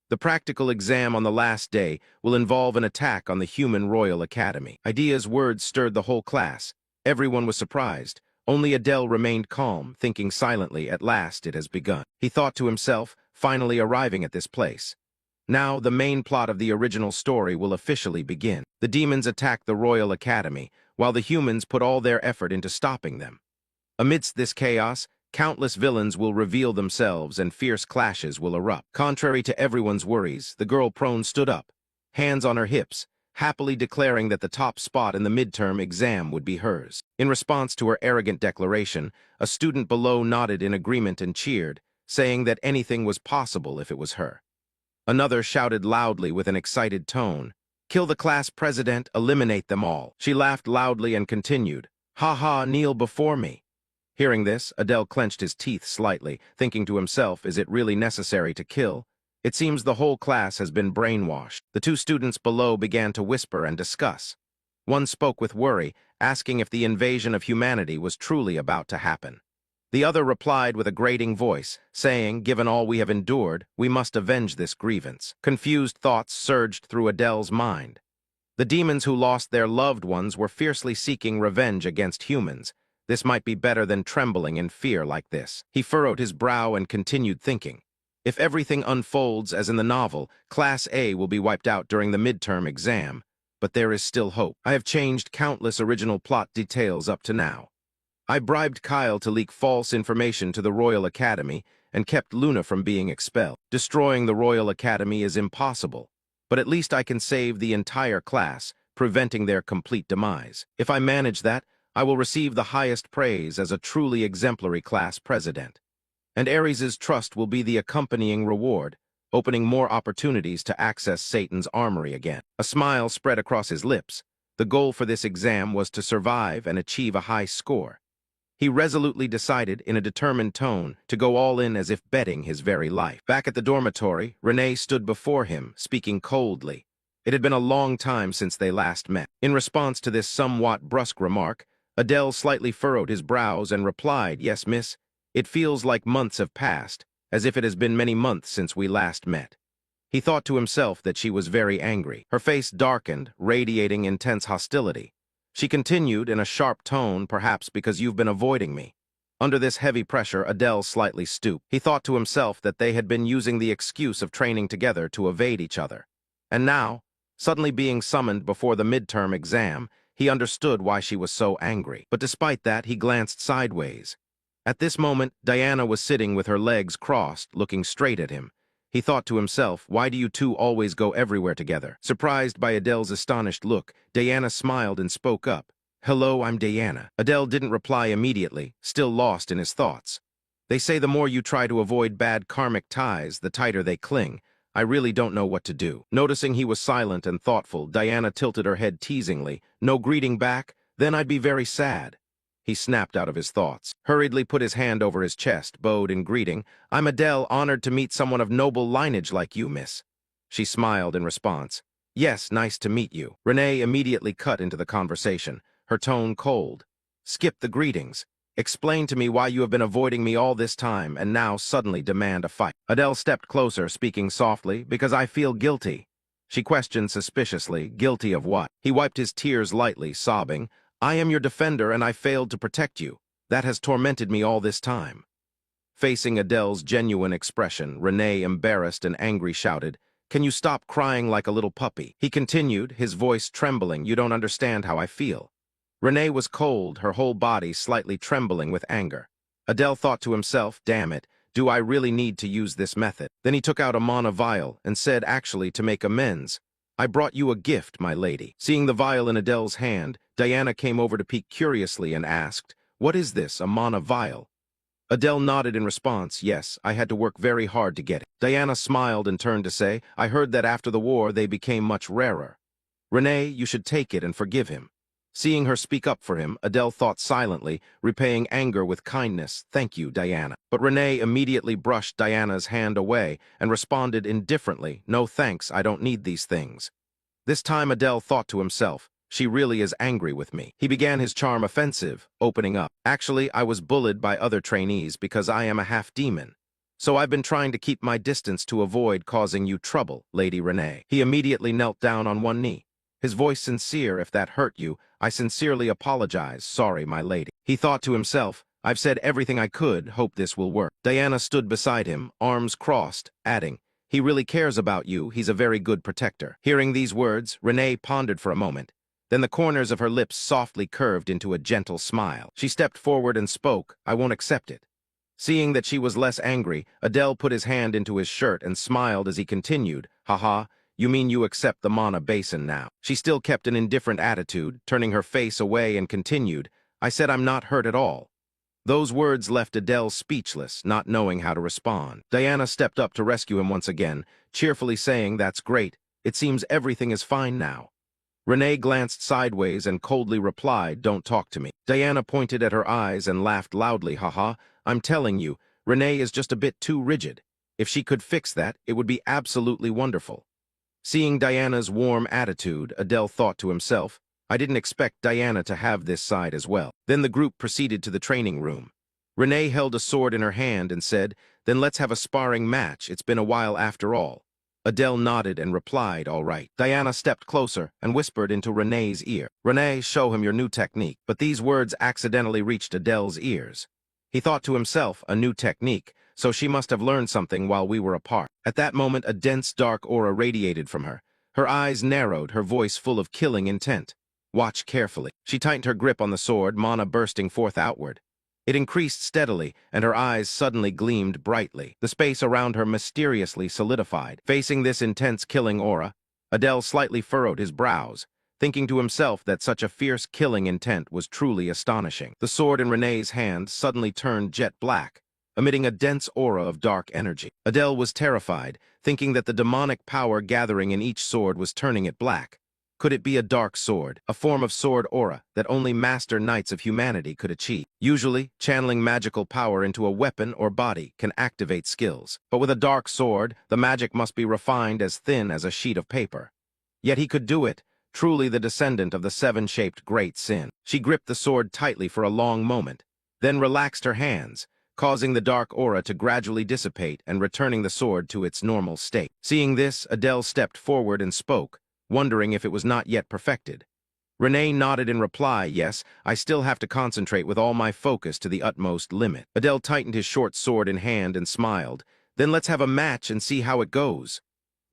The practical exam on the last day will involve an attack on the Human Royal Academy. Idea's words stirred the whole class. Everyone was surprised. Only Adele remained calm, thinking silently, at last it has begun. He thought to himself, finally arriving at this place. Now, the main plot of the original story will officially begin. The demons attack the Royal Academy, while the humans put all their effort into stopping them. Amidst this chaos, countless villains will reveal themselves and fierce clashes will erupt. Contrary to everyone's worries, the girl prone stood up, hands on her hips, happily declaring that the top spot in the midterm exam would be hers. In response to her arrogant declaration, a student below nodded in agreement and cheered, saying that anything was possible if it was her. Another shouted loudly with an excited tone, "Kill the class president, eliminate them all." She laughed loudly and continued, "Ha ha, kneel before me." Hearing this, Adele clenched his teeth slightly, thinking to himself, is it really necessary to kill? It seems the whole class has been brainwashed. The 2 students below began to whisper and discuss. One spoke with worry, asking if the invasion of humanity was truly about to happen. The other replied with a grating voice, saying, given all we have endured, we must avenge this grievance. Confused thoughts surged through Adele's mind. The demons who lost their loved ones were fiercely seeking revenge against humans. This might be better than trembling in fear like this. He furrowed his brow and continued thinking. If everything unfolds as in the novel, Class A will be wiped out during the midterm exam. But there is still hope. I have changed countless original plot details up to now. I bribed Kyle to leak false information to the Royal Academy and kept Luna from being expelled. Destroying the Royal Academy is impossible, but at least I can save the entire class, preventing their complete demise. If I manage that, I will receive the highest praise as a truly exemplary class president. And Ares's trust will be the accompanying reward, opening more opportunities to access Satan's armory again. A smile spread across his lips. The goal for this exam was to survive and achieve a high score. He resolutely decided, in a determined tone, to go all in as if betting his very life. Back at the dormitory, Renee stood before him, speaking coldly. It had been a long time since they last met. In response to this somewhat brusque remark, Adele slightly furrowed his brows and replied, "Yes, miss. It feels like months have passed, as if it has been many months since we last met." He thought to himself that she was very angry. Her face darkened, radiating intense hostility. She continued in a sharp tone, "Perhaps because you've been avoiding me." Under this heavy pressure, Adele slightly stooped. He thought to himself that they had been using the excuse of training together to evade each other. And now, suddenly being summoned before the midterm exam, he understood why she was so angry. But despite that, he glanced sideways. At this moment, Diana was sitting with her legs crossed, looking straight at him. He thought to himself, why do you two always go everywhere together? Surprised by Adele's astonished look, Diana smiled and spoke up. "Hello, I'm Diana." Adele didn't reply immediately, still lost in his thoughts. They say the more you try to avoid bad karmic ties, the tighter they cling. I really don't know what to do. Noticing he was silent and thoughtful, Diana tilted her head teasingly. "No greeting back? Then I'd be very sad." He snapped out of his thoughts, hurriedly put his hand over his chest, bowed in greeting. "I'm Adele, honored to meet someone of noble lineage like you, miss." She smiled in response. "Yes, nice to meet you." Renee immediately cut into the conversation, her tone cold. "Skip the greetings. Explain to me why you have been avoiding me all this time and now suddenly demand a fight. Adele stepped closer, speaking softly, because I feel guilty. She questioned suspiciously, guilty of what? He wiped his tears lightly, sobbing, I am your defender and I failed to protect you. That has tormented me all this time. Facing Adele's genuine expression, Renee, embarrassed and angry, shouted, Can you stop crying like a little puppy? He continued, his voice trembling, You don't understand how I feel. Renee was cold, her whole body slightly trembling with anger. Adele thought to himself, Damn it, do I really need to use this method? Then he took out a manhwa vial and said, Actually, to make amends, I brought you a gift, my lady. Seeing the vial in Adele's hand, Diana came over to peek curiously and asked, What is this, a manhwa vial? Adele nodded in response, Yes, I had to work very hard to get it. Diana smiled and turned to say, I heard that after the war they became much rarer. Renee, you should take it and forgive him. Seeing her speak up for him, Adele thought silently, repaying anger with kindness, Thank you, Diana. But Renee immediately brushed Diana's hand away and responded indifferently, No thanks, I don't need these things. This time Adele thought to himself, She really is angry with me. He began his charm offensive, opening up. Actually, I was bullied by other trainees because I am a half-demon. So I've been trying to keep my distance to avoid causing you trouble, Lady Renee. He immediately knelt down on one knee. His voice sincere, If that hurt you, I sincerely apologize, sorry, my lady. He thought to himself, I've said everything I could, hope this will work. Diana stood beside him, arms crossed, adding, He really cares about you, he's a very good protector. Hearing these words, Renee pondered for a moment. Then the corners of her lips softly curved into a gentle smile. She stepped forward and spoke, I won't accept it. Seeing that she was less angry, Adele put his hand into his shirt and smiled as he continued, Haha, you mean you accept the manhwa basin now? She still kept an indifferent attitude, turning her face away and continued, I said I'm not hurt at all. Those words left Adele speechless, not knowing how to respond. Diana stepped up to rescue him once again, cheerfully saying, That's great. It seems everything is fine now. Renee glanced sideways and coldly replied, Don't talk to me. Diana pointed at her eyes and laughed loudly, Haha, I'm telling you, Renee is just a bit too rigid. If she could fix that, it would be absolutely wonderful. Seeing Diana's warm attitude, Adele thought to himself, I didn't expect Diana to have this side as well. Then the group proceeded to the training room. Renee held a sword in her hand and said, Then let's have a sparring match, it's been a while after all. Adele nodded and replied, All right. Diana stepped closer and whispered into Renee's ear, Renee, show him your new technique. But these words accidentally reached Adele's ears. He thought to himself, a new technique, so she must have learned something while we were apart. At that moment, a dense, dark aura radiated from her. Her eyes narrowed, her voice full of killing intent. Watch carefully. She tightened her grip on the sword, mana bursting forth outward. It increased steadily, and her eyes suddenly gleamed brightly. The space around her mysteriously solidified. Facing this intense killing aura, Adele slightly furrowed his brows, thinking to himself that such a fierce killing intent was truly astonishing. The sword in Renee's hand suddenly turned jet black, emitting a dense aura of dark energy. Adele was terrified, thinking that the demonic power gathering in each sword was turning it black. Could it be a dark sword, a form of sword aura that only master knights of humanity could achieve? Usually, channeling magical power into a weapon or body can activate skills. But with a dark sword, the magic must be refined as thin as a sheet of paper. Yet he could do it, truly the descendant of the seven-shaped great sin. She gripped the sword tightly for a long moment, then relaxed her hands, causing the dark aura to gradually dissipate and returning the sword to its normal state. Seeing this, Adele stepped forward and spoke, wondering if it was not yet perfected. Renee nodded in reply, Yes, I still have to concentrate with all my focus to the utmost limit. Adele tightened his short sword in hand and smiled. Then let's have a match and see how it goes.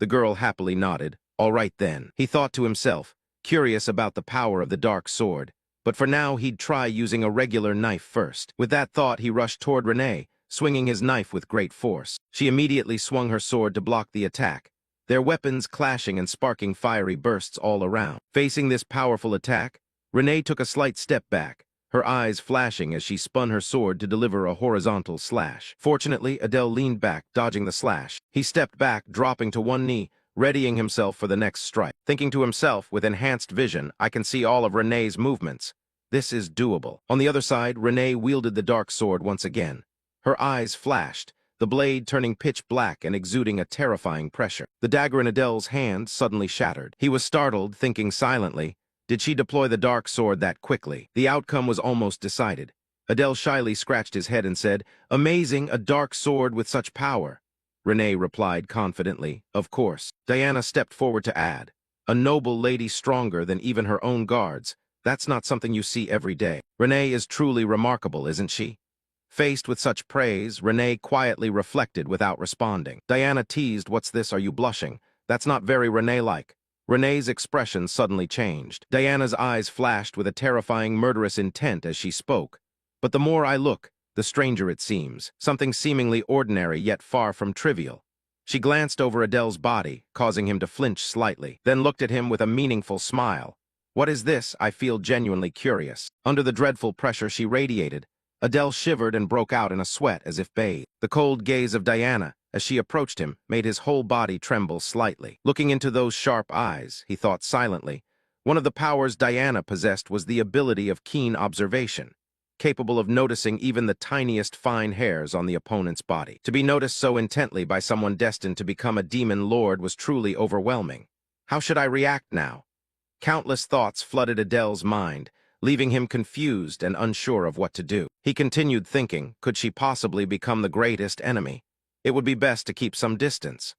The girl happily nodded. All right then. He thought to himself, curious about the power of the dark sword, but for now he'd try using a regular knife first. With that thought, he rushed toward Renee, swinging his knife with great force. She immediately swung her sword to block the attack, their weapons clashing and sparking fiery bursts all around. Facing this powerful attack, Renee took a slight step back, her eyes flashing as she spun her sword to deliver a horizontal slash. Fortunately, Adele leaned back, dodging the slash. He stepped back, dropping to one knee, readying himself for the next strike. Thinking to himself, with enhanced vision, I can see all of Renee's movements. This is doable. On the other side, Renee wielded the dark sword once again. Her eyes flashed, the blade turning pitch black and exuding a terrifying pressure. The dagger in Adele's hand suddenly shattered. He was startled, thinking silently, did she deploy the dark sword that quickly? The outcome was almost decided. Adele shyly scratched his head and said, "Amazing, a dark sword with such power." Renee replied confidently, "Of course." Diana stepped forward to add, "A noble lady stronger than even her own guards. That's not something you see every day." Renee is truly remarkable, isn't she? Faced with such praise, Renee quietly reflected without responding. Diana teased, "What's this? Are you blushing? That's not very Renee-like." Renee's expression suddenly changed. Diana's eyes flashed with a terrifying, murderous intent as she spoke. "But the more I look, the stranger it seems. Something seemingly ordinary yet far from trivial." She glanced over Adele's body, causing him to flinch slightly, then looked at him with a meaningful smile. "What is this? I feel genuinely curious." Under the dreadful pressure she radiated, Adele shivered and broke out in a sweat as if bathed. The cold gaze of Diana, as she approached him, made his whole body tremble slightly. Looking into those sharp eyes, he thought silently, one of the powers Diana possessed was the ability of keen observation, capable of noticing even the tiniest fine hairs on the opponent's body. To be noticed so intently by someone destined to become a demon lord was truly overwhelming. How should I react now? Countless thoughts flooded Adele's mind, leaving him confused and unsure of what to do. He continued thinking, could she possibly become the greatest enemy? It would be best to keep some distance.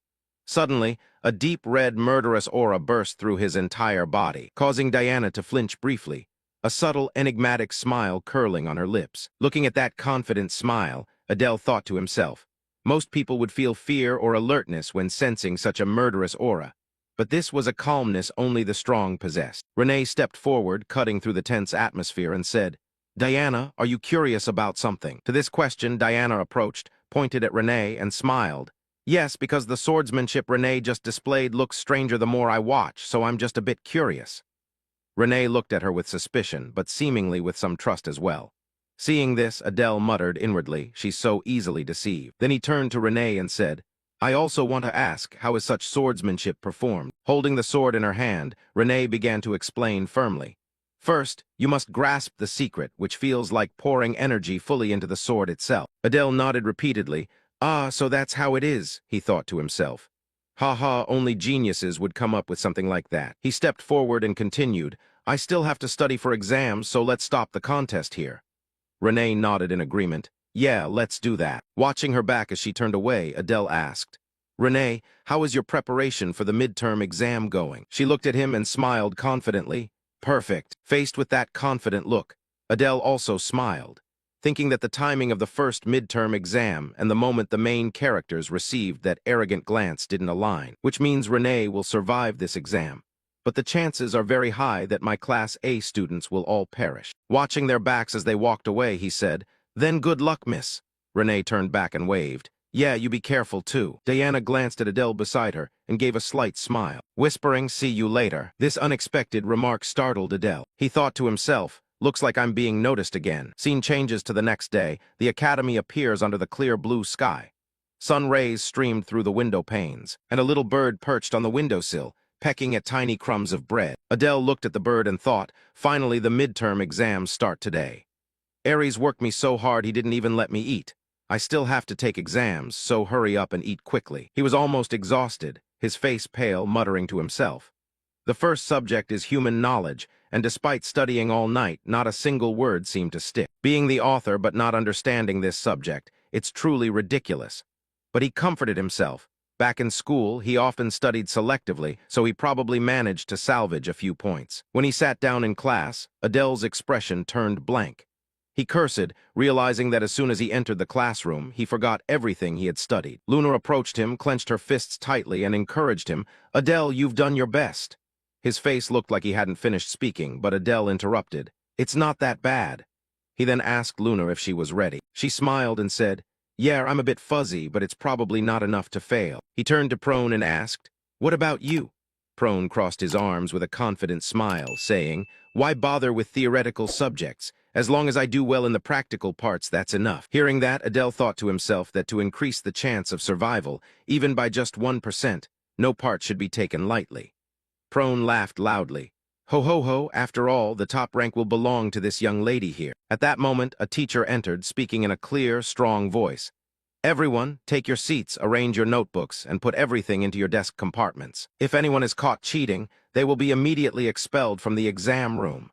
Suddenly, a deep red murderous aura burst through his entire body, causing Diana to flinch briefly, a subtle, enigmatic smile curling on her lips. Looking at that confident smile, Adele thought to himself, most people would feel fear or alertness when sensing such a murderous aura. But this was a calmness only the strong possessed. Renee stepped forward, cutting through the tense atmosphere, and said, "Diana, are you curious about something?" To this question, Diana approached, pointed at Renee, and smiled. "Yes, because the swordsmanship Renee just displayed looks stranger the more I watch, so I'm just a bit curious." Renee looked at her with suspicion, but seemingly with some trust as well. Seeing this, Adele muttered inwardly, "She's so easily deceived." Then he turned to Renee and said, "I also want to ask, how is such swordsmanship performed?" Holding the sword in her hand, Renee began to explain firmly. "First, you must grasp the secret, which feels like pouring energy fully into the sword itself." Adele nodded repeatedly. "Ah, so that's how it is," he thought to himself. "Ha ha, only geniuses would come up with something like that." He stepped forward and continued, "I still have to study for exams, so let's stop the contest here." Renee nodded in agreement. "Yeah, let's do that." Watching her back as she turned away, Adele asked, "Renee, how is your preparation for the midterm exam going?" She looked at him and smiled confidently. "Perfect." Faced with that confident look, Adele also smiled, thinking that the timing of the first midterm exam and the moment the main characters received that arrogant glance didn't align, which means Renee will survive this exam. But the chances are very high that my Class A students will all perish. Watching their backs as they walked away, he said, "Then good luck, miss." Renee turned back and waved. "Yeah, you be careful too." Diana glanced at Adele beside her and gave a slight smile, whispering, "See you later." This unexpected remark startled Adele. He thought to himself, looks like I'm being noticed again. Scene changes to the next day. The academy appears under the clear blue sky. Sun rays streamed through the window panes, and a little bird perched on the windowsill, pecking at tiny crumbs of bread. Adele looked at the bird and thought, finally the midterm exams start today. Aries worked me so hard he didn't even let me eat. I still have to take exams, so hurry up and eat quickly. He was almost exhausted, his face pale, muttering to himself. The first subject is human knowledge, and despite studying all night, not a single word seemed to stick. Being the author but not understanding this subject, it's truly ridiculous. But he comforted himself. Back in school, he often studied selectively, so he probably managed to salvage a few points. When he sat down in class, Adele's expression turned blank. He cursed, realizing that as soon as he entered the classroom, he forgot everything he had studied. Luna approached him, clenched her fists tightly, and encouraged him. "Adele, you've done your best." His face looked like he hadn't finished speaking, but Adele interrupted. "It's not that bad." He then asked Luna if she was ready. She smiled and said, "Yeah, I'm a bit fuzzy, but it's probably not enough to fail." He turned to Prone and asked, "What about you?" Prone crossed his arms with a confident smile, saying, "Why bother with theoretical subjects? As long as I do well in the practical parts, that's enough." Hearing that, Adele thought to himself that to increase the chance of survival, even by just 1%, no part should be taken lightly. Prone laughed loudly. "Ho ho ho, after all, the top rank will belong to this young lady here." At that moment, a teacher entered, speaking in a clear, strong voice. "Everyone, take your seats, arrange your notebooks, and put everything into your desk compartments. If anyone is caught cheating, they will be immediately expelled from the exam room."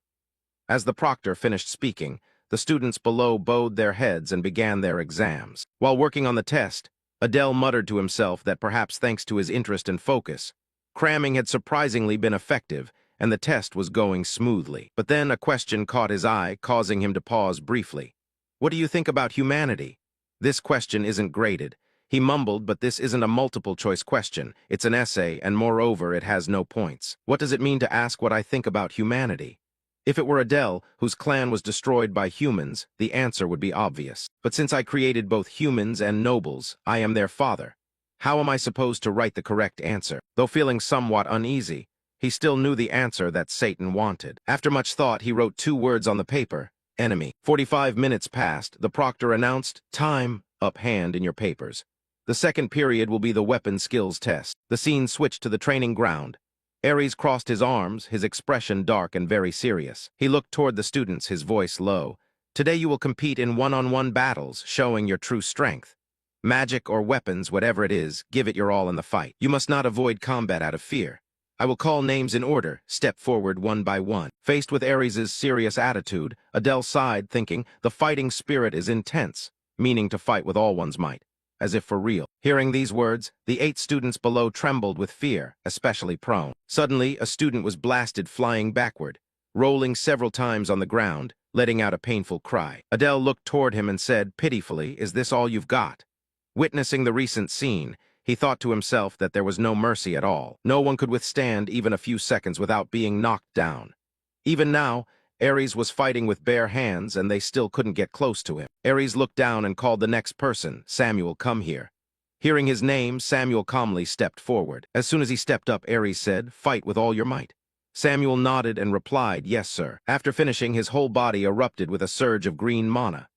As the proctor finished speaking, the students below bowed their heads and began their exams. While working on the test, Adele muttered to himself that perhaps thanks to his interest and focus, cramming had surprisingly been effective, and the test was going smoothly. But then a question caught his eye, causing him to pause briefly. "What do you think about humanity?" "This question isn't graded," he mumbled, "but this isn't a multiple-choice question. It's an essay, and moreover, it has no points. What does it mean to ask what I think about humanity?" If it were Adele, whose clan was destroyed by humans, the answer would be obvious. But since I created both humans and nobles, I am their father. How am I supposed to write the correct answer? Though feeling somewhat uneasy, he still knew the answer that Satan wanted. After much thought, he wrote 2 words on the paper: enemy. 45 minutes passed. The proctor announced, "Time up hand in your papers. The second period will be the weapon skills test." The scene switched to the training ground. Ares crossed his arms, his expression dark and very serious. He looked toward the students, his voice low. "Today you will compete in one-on-one battles, showing your true strength. Magic or weapons, whatever it is, give it your all in the fight. You must not avoid combat out of fear. I will call names in order, step forward one by one." Faced with Ares's serious attitude, Adele sighed, thinking, the fighting spirit is intense, meaning to fight with all one's might, as if for real. Hearing these words, the 8 students below trembled with fear, especially Prone. Suddenly, a student was blasted flying backward, rolling several times on the ground, letting out a painful cry. Adele looked toward him and said, pitifully, "Is this all you've got?" Witnessing the recent scene, he thought to himself that there was no mercy at all. No one could withstand even a few seconds without being knocked down. Even now, Ares was fighting with bare hands, and they still couldn't get close to him. Ares looked down and called the next person. "Samuel, come here." Hearing his name, Samuel calmly stepped forward. As soon as he stepped up, Ares said, "Fight with all your might." Samuel nodded and replied, "Yes, sir." After finishing, his whole body erupted with a surge of green mana.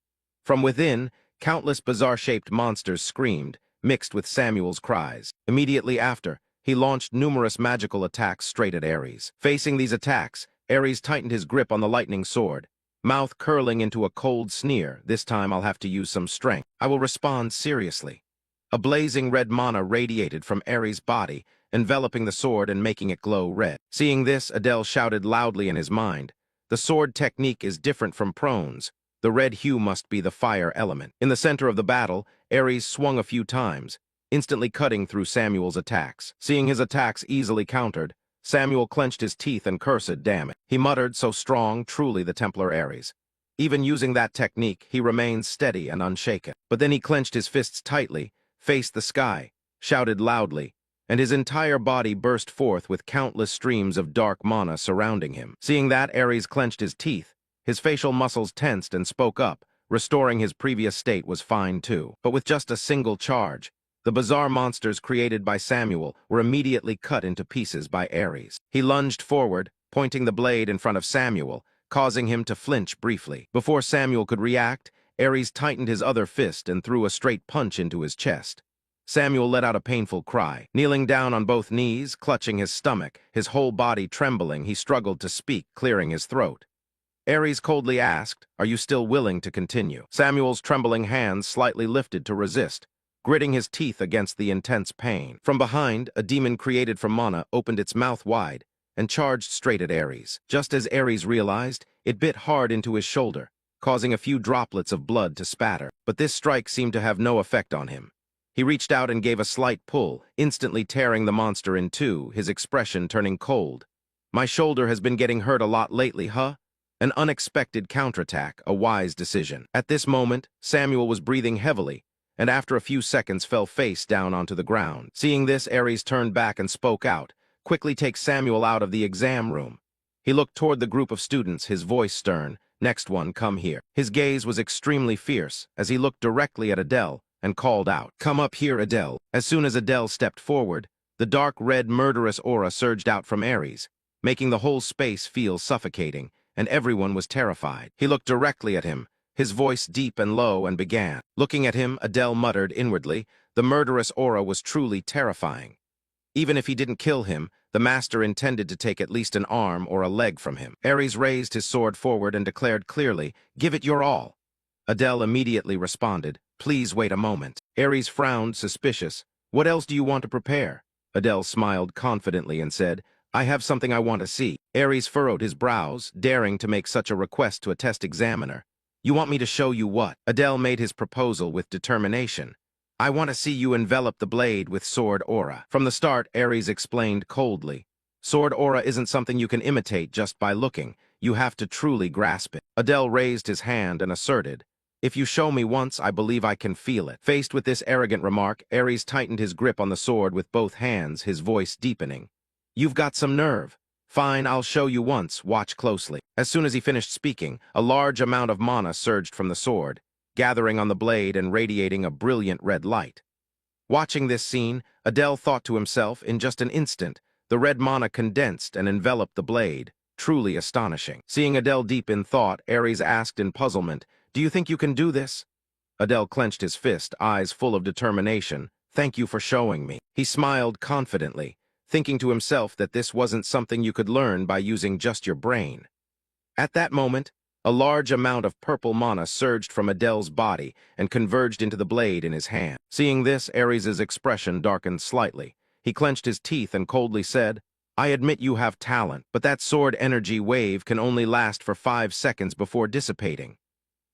From within, countless bizarre-shaped monsters screamed, mixed with Samuel's cries. Immediately after, he launched numerous magical attacks straight at Ares. Facing these attacks, Ares tightened his grip on the lightning sword, mouth curling into a cold sneer. "This time I'll have to use some strength. I will respond seriously." A blazing red mana radiated from Ares' body, enveloping the sword and making it glow red. Seeing this, Adele shouted loudly in his mind, "The sword technique is different from Prone's. The red hue must be the fire element." In the center of the battle, Ares swung a few times, instantly cutting through Samuel's attacks. Seeing his attacks easily countered, Samuel clenched his teeth and cursed, "Damn it." He muttered, "So strong, truly the Templar Ares." Even using that technique, he remained steady and unshaken. But then he clenched his fists tightly, faced the sky, shouted loudly, and his entire body burst forth with countless streams of dark mana surrounding him. Seeing that, Ares clenched his teeth. His facial muscles tensed and spoke up. Restoring his previous state was fine too. But with just a single charge, the bizarre monsters created by Samuel were immediately cut into pieces by Ares. He lunged forward, pointing the blade in front of Samuel, causing him to flinch briefly. Before Samuel could react, Ares tightened his other fist and threw a straight punch into his chest. Samuel let out a painful cry. Kneeling down on both knees, clutching his stomach, his whole body trembling, he struggled to speak, clearing his throat. Ares coldly asked, "Are you still willing to continue?" Samuel's trembling hands slightly lifted to resist, gritting his teeth against the intense pain. From behind, a demon created from mana opened its mouth wide and charged straight at Ares. Just as Ares realized, it bit hard into his shoulder, causing a few droplets of blood to spatter. But this strike seemed to have no effect on him. He reached out and gave a slight pull, instantly tearing the monster in two, his expression turning cold. "My shoulder has been getting hurt a lot lately, huh?" An unexpected counterattack, a wise decision. At this moment, Samuel was breathing heavily, and after a few seconds fell face down onto the ground. Seeing this, Ares turned back and spoke out, "Quickly take Samuel out of the exam room." He looked toward the group of students, his voice stern, "Next one, come here." His gaze was extremely fierce as he looked directly at Adele and called out, "Come up here, Adele." As soon as Adele stepped forward, the dark red murderous aura surged out from Ares, making the whole space feel suffocating, and everyone was terrified. He looked directly at him, his voice deep and low, and began. Looking at him, Adele muttered inwardly, the murderous aura was truly terrifying. Even if he didn't kill him, the master intended to take at least an arm or a leg from him. Ares raised his sword forward and declared clearly, "Give it your all." Adele immediately responded, "Please wait a moment." Ares frowned, suspicious. "What else do you want to prepare?" Adele smiled confidently and said, "I have something I want to see." Ares furrowed his brows, daring to make such a request to a test examiner. You want me to show you what? Adele made his proposal with determination. I want to see you envelop the blade with sword aura. From the start, Ares explained coldly. Sword aura isn't something you can imitate just by looking. You have to truly grasp it. Adele raised his hand and asserted, if you show me once, I believe I can feel it. Faced with this arrogant remark, Ares tightened his grip on the sword with both hands, his voice deepening. You've got some nerve. Fine, I'll show you once, watch closely. As soon as he finished speaking, a large amount of mana surged from the sword, gathering on the blade and radiating a brilliant red light. Watching this scene, Adele thought to himself, in just an instant, the red mana condensed and enveloped the blade, truly astonishing. Seeing Adele deep in thought, Ares asked in puzzlement, do you think you can do this? Adele clenched his fist, eyes full of determination. Thank you for showing me. He smiled confidently, thinking to himself that this wasn't something you could learn by using just your brain. At that moment, a large amount of purple mana surged from Adele's body and converged into the blade in his hand. Seeing this, Ares's expression darkened slightly. He clenched his teeth and coldly said, I admit you have talent, but that sword energy wave can only last for 5 seconds before dissipating.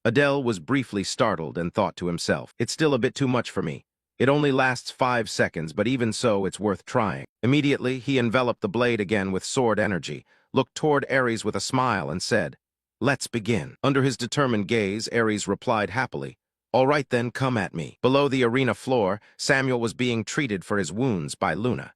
Adele was briefly startled and thought to himself, it's still a bit too much for me. It only lasts 5 seconds, but even so, it's worth trying. Immediately, he enveloped the blade again with sword energy, looked toward Ares with a smile, and said, let's begin. Under his determined gaze, Ares replied happily, all right then, come at me. Below the arena floor, Samuel was being treated for his wounds by Luna.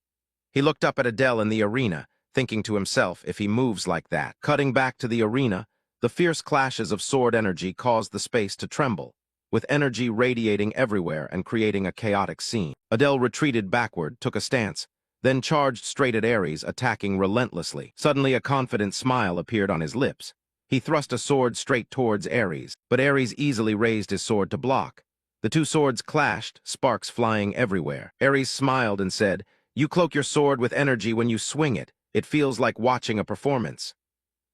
He looked up at Adele in the arena, thinking to himself, if he moves like that. Cutting back to the arena, the fierce clashes of sword energy caused the space to tremble, with energy radiating everywhere and creating a chaotic scene. Adele retreated backward, took a stance, then charged straight at Ares, attacking relentlessly. Suddenly, a confident smile appeared on his lips. He thrust a sword straight towards Ares, but Ares easily raised his sword to block. The two swords clashed, sparks flying everywhere. Ares smiled and said, you cloak your sword with energy when you swing it. It feels like watching a performance.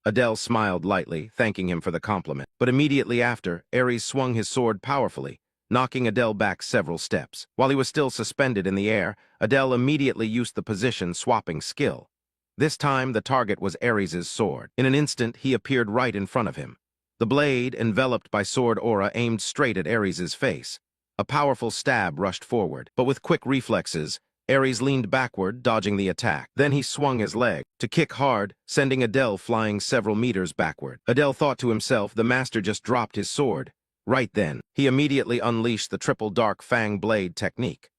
Adele smiled lightly, thanking him for the compliment. But immediately after, Ares swung his sword powerfully, knocking Adele back several steps. While he was still suspended in the air, Adele immediately used the position-swapping skill. This time, the target was Ares's sword. In an instant, he appeared right in front of him. The blade, enveloped by sword aura, aimed straight at Ares's face. A powerful stab rushed forward, but with quick reflexes, Ares leaned backward, dodging the attack. Then he swung his leg to kick hard, sending Adele flying several meters backward. Adele thought to himself, the master just dropped his sword. Right then, he immediately unleashed the triple dark fang blade technique.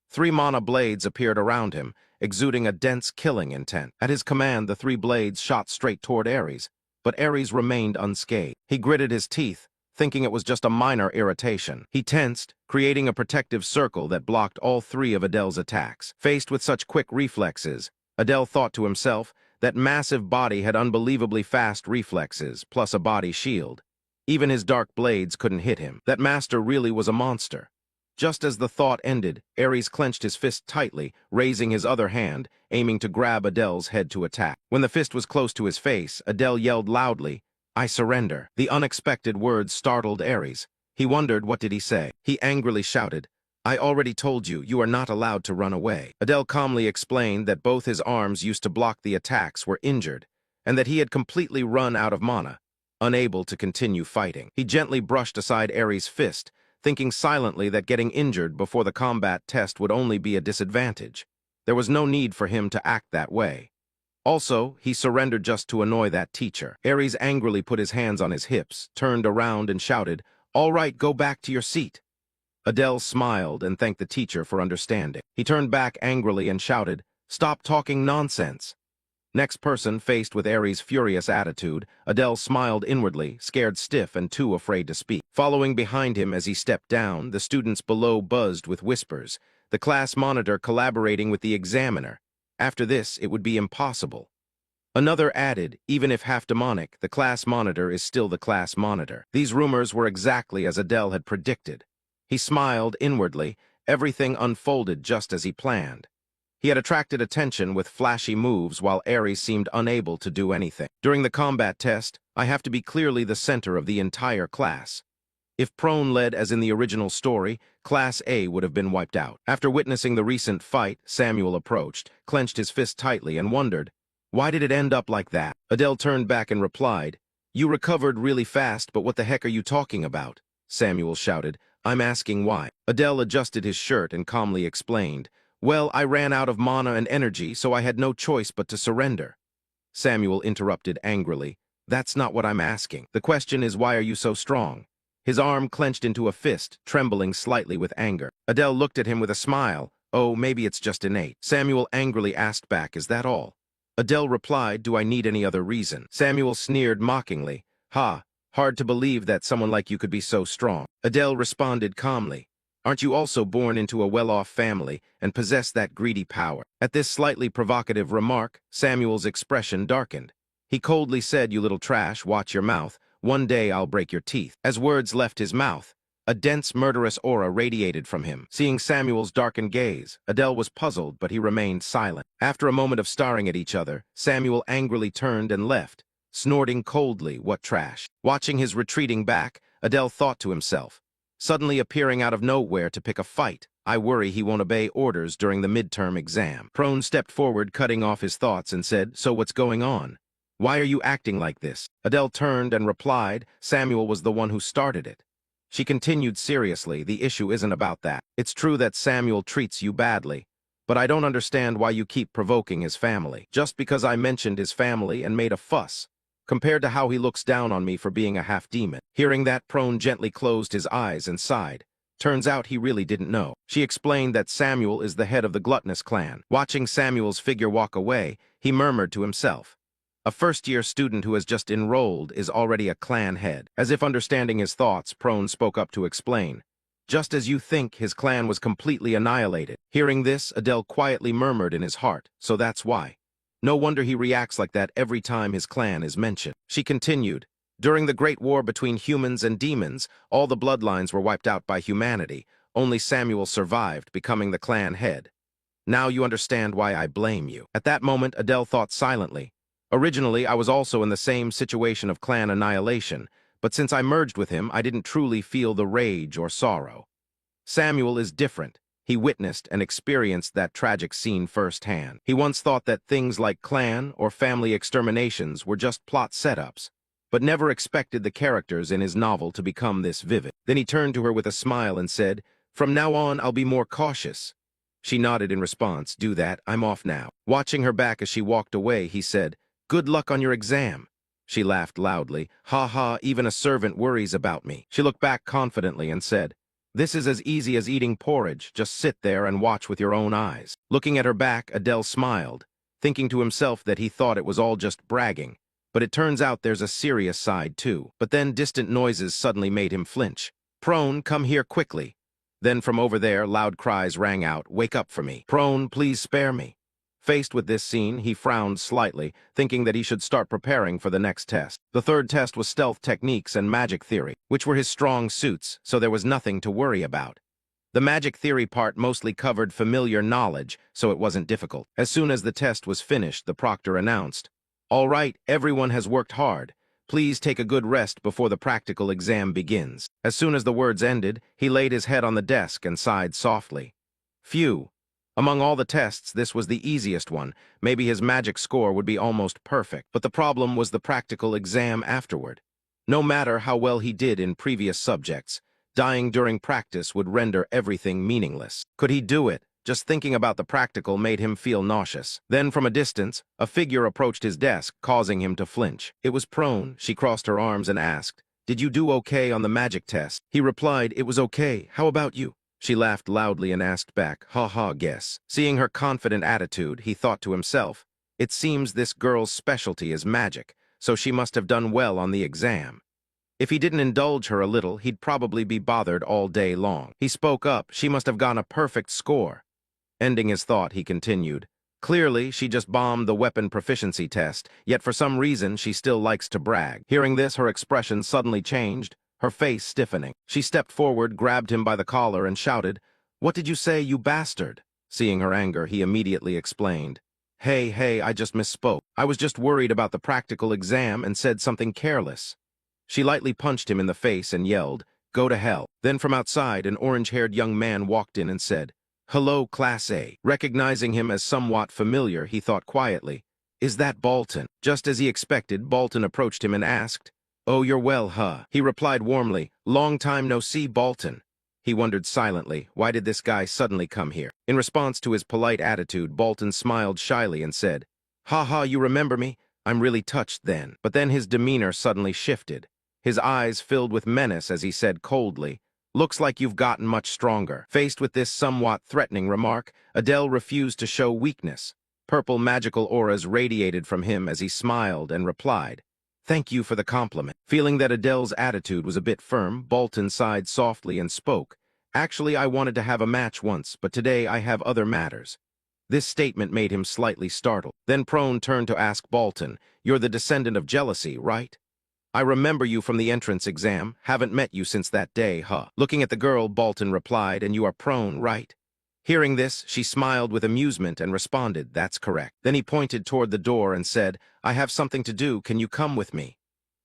3 mana blades appeared around him, exuding a dense killing intent. At his command, the 3 blades shot straight toward Ares, but Ares remained unscathed. He gritted his teeth, thinking it was just a minor irritation. He tensed, creating a protective circle that blocked all 3 of Adele's attacks. Faced with such quick reflexes, Adele thought to himself, that massive body had unbelievably fast reflexes, plus a body shield. Even his dark blades couldn't hit him. That master really was a monster. Just as the thought ended, Ares clenched his fist tightly, raising his other hand, aiming to grab Adele's head to attack. When the fist was close to his face, Adele yelled loudly, I surrender. The unexpected words startled Ares. He wondered, what did he say? He angrily shouted, I already told you, you are not allowed to run away. Adele calmly explained that both his arms used to block the attacks were injured, and that he had completely run out of mana, unable to continue fighting. He gently brushed aside Ares' fist, thinking silently that getting injured before the combat test would only be a disadvantage. There was no need for him to act that way. Also, he surrendered just to annoy that teacher. Ares angrily put his hands on his hips, turned around and shouted, all right, go back to your seat. Adele smiled and thanked the teacher for understanding. He turned back angrily and shouted, stop talking nonsense. Next person faced with Ares' furious attitude, Adele smiled inwardly, scared stiff and too afraid to speak. Following behind him as he stepped down, the students below buzzed with whispers, the class monitor collaborating with the examiner. After this, it would be impossible. Another added, even if half demonic, the class monitor is still the class monitor. These rumors were exactly as Adele had predicted. He smiled inwardly, everything unfolded just as he planned. He had attracted attention with flashy moves while Ares seemed unable to do anything. During the combat test, I have to be clearly the center of the entire class. If Prone led as in the original story, Class A would have been wiped out. After witnessing the recent fight, Samuel approached, clenched his fist tightly, and wondered, why did it end up like that? Adele turned back and replied, You recovered really fast, but what the heck are you talking about? Samuel shouted. I'm asking why. Adele adjusted his shirt and calmly explained. Well, I ran out of mana and energy, so I had no choice but to surrender. Samuel interrupted angrily. That's not what I'm asking. The question is, why are you so strong? His arm clenched into a fist, trembling slightly with anger. Adele looked at him with a smile. Oh, maybe it's just innate. Samuel angrily asked back, is that all? Adele replied, do I need any other reason? Samuel sneered mockingly. Ha, hard to believe that someone like you could be so strong. Adele responded calmly. Aren't you also born into a well-off family and possess that greedy power? At this slightly provocative remark, Samuel's expression darkened. He coldly said, you little trash, watch your mouth. One day I'll break your teeth. As words left his mouth, a dense, murderous aura radiated from him. Seeing Samuel's darkened gaze, Adele was puzzled, but he remained silent. After a moment of staring at each other, Samuel angrily turned and left, snorting coldly, what trash. Watching his retreating back, Adele thought to himself, suddenly appearing out of nowhere to pick a fight. I worry he won't obey orders during the midterm exam. Prone stepped forward, cutting off his thoughts, and said, so what's going on? Why are you acting like this? Adele turned and replied, Samuel was the one who started it. She continued seriously, the issue isn't about that. It's true that Samuel treats you badly, but I don't understand why you keep provoking his family. Just because I mentioned his family and made a fuss, compared to how he looks down on me for being a half-demon. Hearing that, Prone gently closed his eyes and sighed. Turns out he really didn't know. She explained that Samuel is the head of the gluttonous clan. Watching Samuel's figure walk away, he murmured to himself, a first-year student who has just enrolled is already a clan head. As if understanding his thoughts, Prone spoke up to explain. Just as you think, his clan was completely annihilated. Hearing this, Adele quietly murmured in his heart, so that's why. No wonder he reacts like that every time his clan is mentioned. She continued, during the Great War between humans and demons, all the bloodlines were wiped out by humanity. Only Samuel survived, becoming the clan head. Now you understand why I blame you. At that moment, Adele thought silently. Originally, I was also in the same situation of clan annihilation, but since I merged with him, I didn't truly feel the rage or sorrow. Samuel is different. He witnessed and experienced that tragic scene firsthand. He once thought that things like clan or family exterminations were just plot setups, but never expected the characters in his novel to become this vivid. Then he turned to her with a smile and said, from now on, I'll be more cautious. She nodded in response, do that, I'm off now. Watching her back as she walked away, he said, good luck on your exam. She laughed loudly. Ha ha, even a servant worries about me. She looked back confidently and said, this is as easy as eating porridge. Just sit there and watch with your own eyes. Looking at her back, Adele smiled, thinking to himself that he thought it was all just bragging. But it turns out there's a serious side too. But then distant noises suddenly made him flinch. Prone, come here quickly. Then from over there, loud cries rang out, wake up for me. Prone, please spare me. Faced with this scene, he frowned slightly, thinking that he should start preparing for the next test. The third test was stealth techniques and magic theory, which were his strong suits, so there was nothing to worry about. The magic theory part mostly covered familiar knowledge, so it wasn't difficult. As soon as the test was finished, the proctor announced, all right, everyone has worked hard. Please take a good rest before the practical exam begins. As soon as the words ended, he laid his head on the desk and sighed softly. Phew. Among all the tests, this was the easiest one. Maybe his magic score would be almost perfect. But the problem was the practical exam afterward. No matter how well he did in previous subjects, dying during practice would render everything meaningless. Could he do it? Just thinking about the practical made him feel nauseous. Then, from a distance, a figure approached his desk, causing him to flinch. It was Prone. She crossed her arms and asked, did you do okay on the magic test? He replied, it was okay. How about you? She laughed loudly and asked back, ha ha, guess. Seeing her confident attitude, he thought to himself, it seems this girl's specialty is magic, so she must have done well on the exam. If he didn't indulge her a little, he'd probably be bothered all day long. He spoke up, she must have gotten a perfect score. Ending his thought, he continued, clearly, she just bombed the weapon proficiency test, yet for some reason she still likes to brag. Hearing this, her expression suddenly changed, her face stiffening. She stepped forward, grabbed him by the collar, and shouted, what did you say, you bastard? Seeing her anger, he immediately explained, hey, I just misspoke. I was just worried about the practical exam and said something careless. She lightly punched him in the face and yelled, go to hell. Then from outside, an orange-haired young man walked in and said, hello, Class A. Recognizing him as somewhat familiar, he thought quietly, is that Bolton? Just as he expected, Bolton approached him and asked, "Oh, you're well, huh?" He replied warmly, "Long time no see, Bolton." He wondered silently, why did this guy suddenly come here? In response to his polite attitude, Bolton smiled shyly and said, "Ha ha, you remember me? I'm really touched then." But then his demeanor suddenly shifted. His eyes filled with menace as he said coldly, "Looks like you've gotten much stronger." Faced with this somewhat threatening remark, Adele refused to show weakness. Purple magical auras radiated from him as he smiled and replied, "Thank you for the compliment." Feeling that Adele's attitude was a bit firm, Bolton sighed softly and spoke, "Actually, I wanted to have a match once, but today I have other matters." This statement made him slightly startled. Then Prone turned to ask Bolton, "You're the descendant of jealousy, right? I remember you from the entrance exam. Haven't met you since that day, huh?" Looking at the girl, Bolton replied, "And you are Prone, right?" Hearing this, she smiled with amusement and responded, "That's correct." Then he pointed toward the door and said, "I have something to do. Can you come with me?"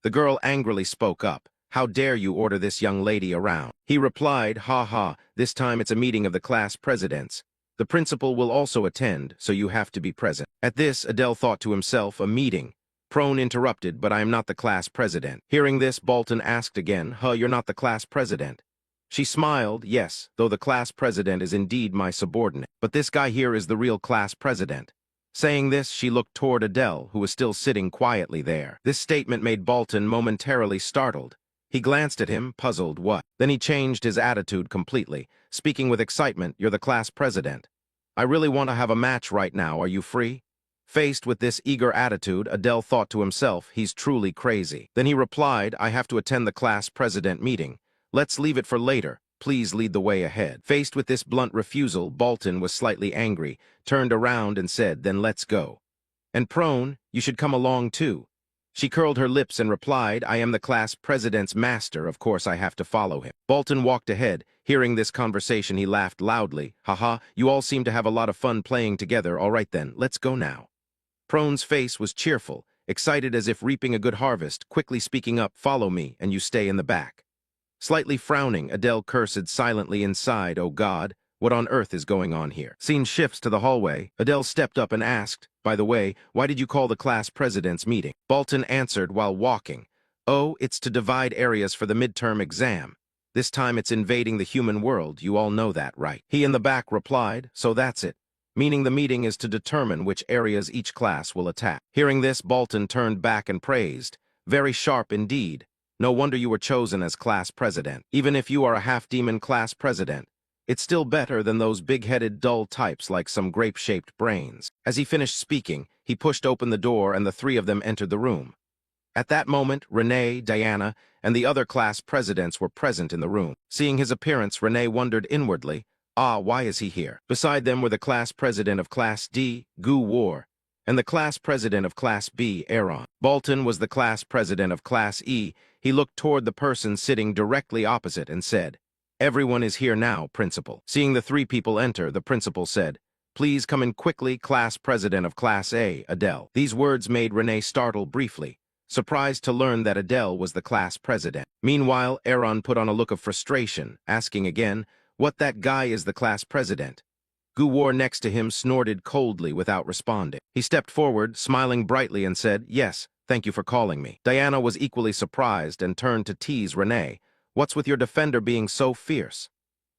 The girl angrily spoke up, "How dare you order this young lady around?" He replied, "Ha ha, this time it's a meeting of the class presidents. The principal will also attend, so you have to be present." At this, Adele thought to himself, a meeting. Prone interrupted, "But I am not the class president." Hearing this, Bolton asked again, "Huh, you're not the class president?" She smiled, "Yes, though the class president is indeed my subordinate. But this guy here is the real class president." Saying this, she looked toward Adele, who was still sitting quietly there. This statement made Bolton momentarily startled. He glanced at him, puzzled, what? Then he changed his attitude completely, speaking with excitement, "You're the class president. I really want to have a match right now. Are you free?" Faced with this eager attitude, Adele thought to himself, he's truly crazy. Then he replied, "I have to attend the class president meeting. Let's leave it for later. Please lead the way ahead." Faced with this blunt refusal, Bolton was slightly angry, turned around and said, "Then let's go. And Prone, you should come along too." She curled her lips and replied, "I am the class president's master. Of course I have to follow him." Bolton walked ahead. Hearing this conversation, he laughed loudly. "Haha, you all seem to have a lot of fun playing together. All right then, let's go now." Prone's face was cheerful, excited as if reaping a good harvest, quickly speaking up, "Follow me, and you stay in the back." Slightly frowning, Adele cursed silently inside, "Oh God, what on earth is going on here?" Scene shifts to the hallway. Adele stepped up and asked, "By the way, why did you call the class president's meeting?" Bolton answered while walking, "Oh, it's to divide areas for the midterm exam. This time it's invading the human world, you all know that, right?" He in the back replied, "So that's it. Meaning the meeting is to determine which areas each class will attack." Hearing this, Bolton turned back and praised, "Very sharp indeed. No wonder you were chosen as class president. Even if you are a half-demon class president, it's still better than those big-headed, dull types like some grape-shaped brains." As he finished speaking, he pushed open the door and the three of them entered the room. At that moment, Renee, Diana, and the other class presidents were present in the room. Seeing his appearance, Renee wondered inwardly, why is he here? Beside them were the class president of Class D, Gu War, and the class president of Class B, Aaron. Bolton was the class president of Class E. He looked toward the person sitting directly opposite and said, "Everyone is here now, principal." Seeing the three people enter, the principal said, "Please come in quickly, class president of Class A, Adele." These words made Renee startle briefly, surprised to learn that Adele was the class president. Meanwhile, Aaron put on a look of frustration, asking again, "What, that guy is the class president?" Gu War next to him snorted coldly without responding. He stepped forward, smiling brightly, and said, "Yes, thank you for calling me." Diana was equally surprised and turned to tease Renee, "What's with your defender being so fierce?"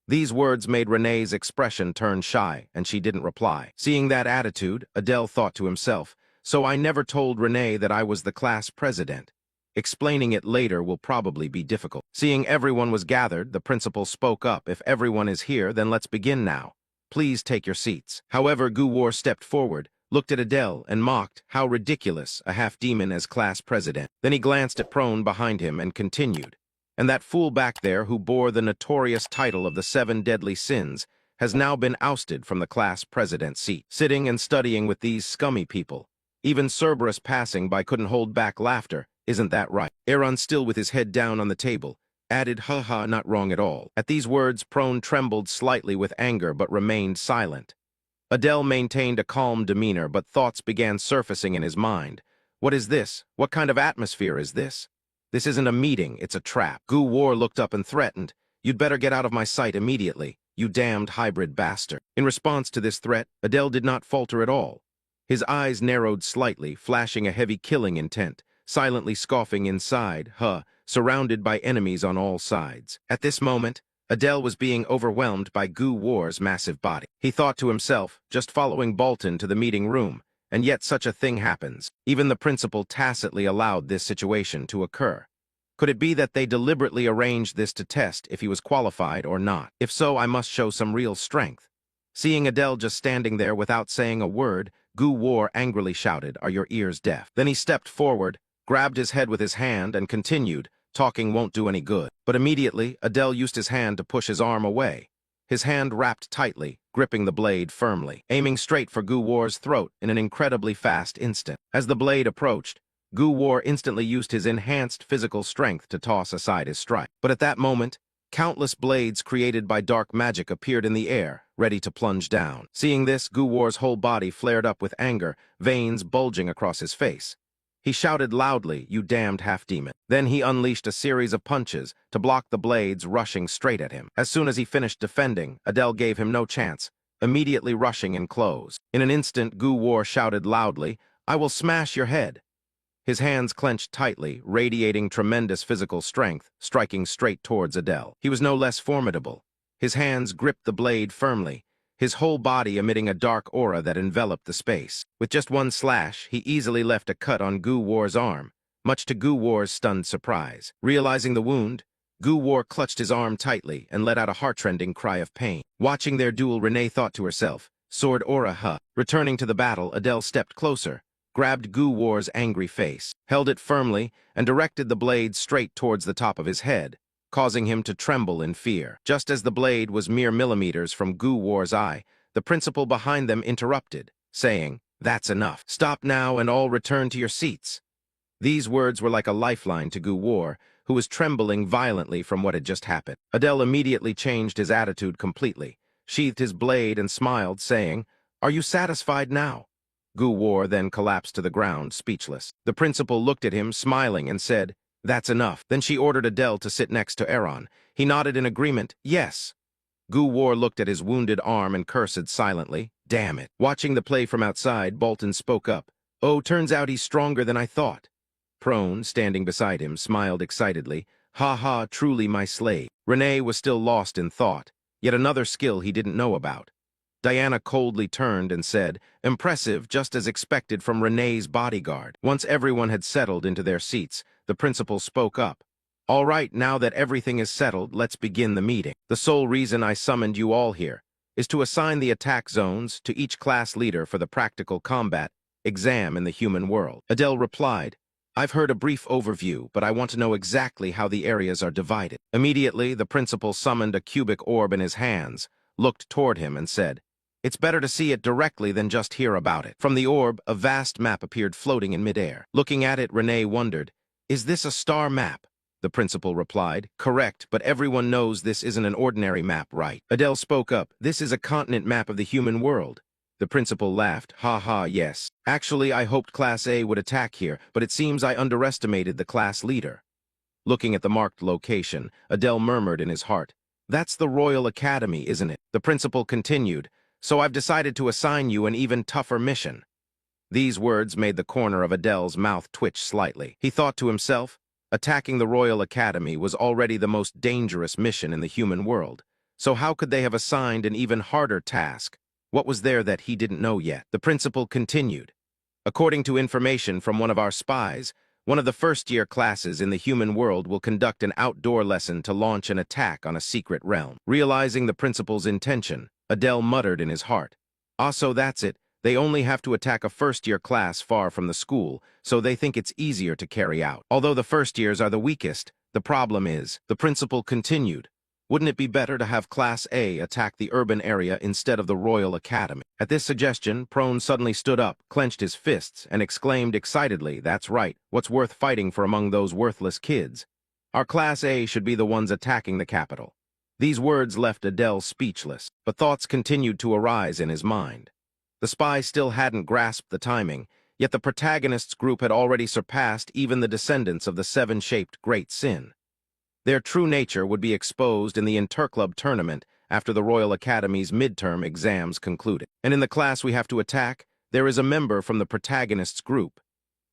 These words made Renee's expression turn shy, and she didn't reply. Seeing that attitude, Adele thought to himself, "So I never told Renee that I was the class president. Explaining it later will probably be difficult." Seeing everyone was gathered, the principal spoke up, "If everyone is here, then let's begin now. Please take your seats." However, Gu War stepped forward, looked at Adele, and mocked, "How ridiculous, a half-demon as class president." Then he glanced at Prone behind him and continued, "And that fool back there who bore the notorious title of the 7 Deadly Sins has now been ousted from the class president seat. Sitting and studying with these scummy people. Even Cerberus passing by couldn't hold back laughter. Isn't that right?" Aaron, still with his head down on the table, added, "Ha, not wrong at all." At these words, Prone trembled slightly with anger but remained silent. Adele maintained a calm demeanor, but thoughts began surfacing in his mind. What is this? What kind of atmosphere is this? This isn't a meeting, it's a trap. Gu War looked up and threatened, "You'd better get out of my sight immediately, you damned hybrid bastard." In response to this threat, Adele did not falter at all. His eyes narrowed slightly, flashing a heavy killing intent, silently scoffing inside, surrounded by enemies on all sides. At this moment, Adele was being overwhelmed by Gu War's massive body. He thought to himself, just following Bolton to the meeting room, and yet such a thing happens. Even the principal tacitly allowed this situation to occur. Could it be that they deliberately arranged this to test if he was qualified or not? If so, I must show some real strength. Seeing Adele just standing there without saying a word, Gu War angrily shouted, "Are your ears deaf?" Then he stepped forward, grabbed his head with his hand, and continued, "Talking won't do any good." But immediately, Adele used his hand to push his arm away. His hand wrapped tightly, gripping the blade firmly, aiming straight for Gu War's throat in an incredibly fast instant. As the blade approached, Gu War instantly used his enhanced physical strength to toss aside his strike. But at that moment, countless blades created by dark magic appeared in the air, ready to plunge down. Seeing this, Gu War's whole body flared up with anger, veins bulging across his face. He shouted loudly, "You damned half-demon." Then he unleashed a series of punches to block the blades rushing straight at him. As soon as he finished defending, Adele gave him no chance, immediately rushing in close. In an instant, Gu War shouted loudly, "I will smash your head." His hands clenched tightly, radiating tremendous physical strength, striking straight towards Adele. He was no less formidable. His hands gripped the blade firmly, his whole body emitting a dark aura that enveloped the space. With just one slash, he easily left a cut on Gu War's arm, much to Gu War's stunned surprise. Realizing the wound, Gu War clutched his arm tightly and let out a heartrending cry of pain. Watching their duel, Renee thought to herself, "Sword aura, huh?" Returning to the battle, Adele stepped closer, grabbed Gu War's angry face, held it firmly, and directed the blade straight towards the top of his head, causing him to tremble in fear. Just as the blade was mere millimeters from Gu War's eye, the principal behind them interrupted, saying, "That's enough. Stop now and all return to your seats." These words were like a lifeline to Gu War, who was trembling violently from what had just happened. Adele immediately changed his attitude completely, sheathed his blade and smiled, saying, "Are you satisfied now?" Gu War then collapsed to the ground, speechless. The principal looked at him, smiling, and said, "That's enough." Then she ordered Adele to sit next to Aaron. He nodded in agreement, "Yes." Gu War looked at his wounded arm and cursed silently, "Damn it." Watching the play from outside, Bolton spoke up, "Oh, turns out he's stronger than I thought." Prone, standing beside him, smiled excitedly, "Ha ha, truly my slave." Renee was still lost in thought, yet another skill he didn't know about. Diana coldly turned and said, "Impressive, just as expected from Renee's bodyguard." Once everyone had settled into their seats, the principal spoke up. "All right, now that everything is settled, let's begin the meeting. The sole reason I summoned you all here is to assign the attack zones to each class leader for the practical combat exam in the human world." Adele replied, "I've heard a brief overview, but I want to know exactly how the areas are divided." Immediately, the principal summoned a cubic orb in his hands, looked toward him, and said, "It's better to see it directly than just hear about it." From the orb, a vast map appeared floating in midair. Looking at it, Renee wondered, "Is this a star map?" The principal replied, "Correct, but everyone knows this isn't an ordinary map, right?" Adele spoke up, "This is a continent map of the human world." The principal laughed, "Ha ha, yes. Actually, I hoped Class A would attack here, but it seems I underestimated the class leader." Looking at the marked location, Adele murmured in his heart, "That's the Royal Academy, isn't it?" The principal continued, "So I've decided to assign you an even tougher mission." These words made the corner of Adele's mouth twitch slightly. He thought to himself, attacking the Royal Academy was already the most dangerous mission in the human world. So how could they have assigned an even harder task? What was there that he didn't know yet? The principal continued, "According to information from one of our spies, one of the first-year classes in the human world will conduct an outdoor lesson to launch an attack on a secret realm." Realizing the principal's intention, Adele muttered in his heart, "Ah, so that's it. They only have to attack a first-year class far from the school, so they think it's easier to carry out. Although the first years are the weakest, the problem is," the principal continued, "wouldn't it be better to have Class A attack the urban area instead of the Royal Academy?" At this suggestion, Prone suddenly stood up, clenched his fists, and exclaimed excitedly, "That's right. What's worth fighting for among those worthless kids? Our Class A should be the ones attacking the capital." These words left Adele speechless, but thoughts continued to arise in his mind. The spy still hadn't grasped the timing, yet the protagonist's group had already surpassed even the descendants of the seven-shaped Great Sin. Their true nature would be exposed in the interclub tournament after the Royal Academy's midterm exams concluded. And in the class we have to attack, there is a member from the protagonist's group.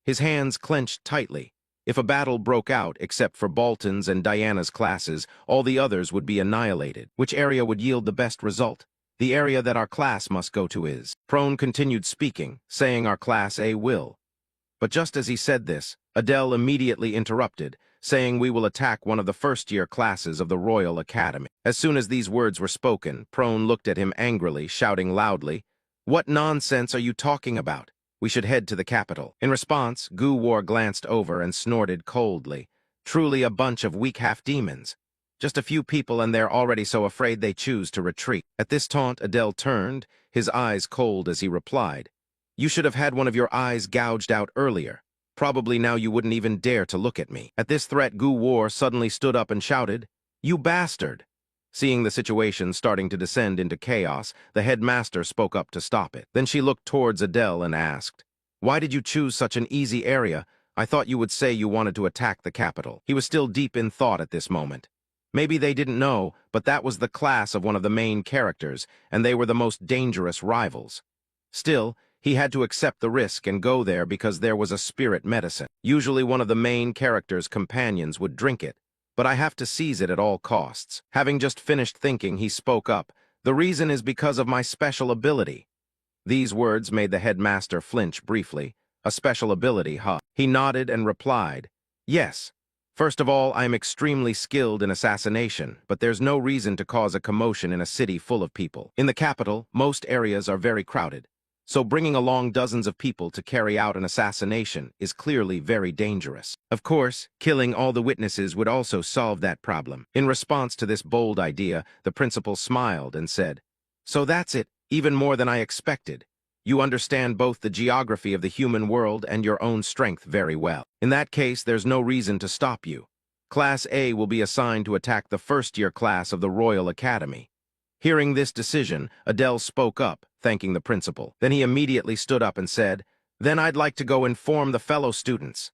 His hands clenched tightly. If a battle broke out, except for Bolton's and Diana's classes, all the others would be annihilated. Which area would yield the best result? The area that our class must go to is. Prone continued speaking, saying our class A will. But just as he said this, Adele immediately interrupted, saying we will attack one of the first-year classes of the Royal Academy. As soon as these words were spoken, Prone looked at him angrily, shouting loudly, "What nonsense are you talking about? We should head to the capital." In response, Gu-War glanced over and snorted coldly. Truly a bunch of weak half-demons. Just a few people and they're already so afraid they choose to retreat. At this taunt, Adele turned, his eyes cold as he replied, "You should have had one of your eyes gouged out earlier. Probably now you wouldn't even dare to look at me." At this threat, Gu-War suddenly stood up and shouted, "You bastard!" Seeing the situation starting to descend into chaos, the headmaster spoke up to stop it. Then she looked towards Adele and asked, "Why did you choose such an easy area? I thought you would say you wanted to attack the capital." He was still deep in thought at this moment. Maybe they didn't know, but that was the class of one of the main characters, and they were the most dangerous rivals. Still, he had to accept the risk and go there because there was a spirit medicine. Usually one of the main character's companions would drink it, but I have to seize it at all costs. Having just finished thinking, he spoke up, "The reason is because of my special ability." These words made the headmaster flinch briefly. "A special ability, huh?" He nodded and replied, "Yes. First of all, I am extremely skilled in assassination, but there's no reason to cause a commotion in a city full of people. In the capital, most areas are very crowded, so bringing along dozens of people to carry out an assassination is clearly very dangerous. Of course, killing all the witnesses would also solve that problem." In response to this bold idea, the principal smiled and said, "So that's it, even more than I expected. You understand both the geography of the human world and your own strength very well. In that case, there's no reason to stop you. Class A will be assigned to attack the first-year class of the Royal Academy." Hearing this decision, Adele spoke up, thanking the principal. Then he immediately stood up and said, "Then I'd like to go inform the fellow students."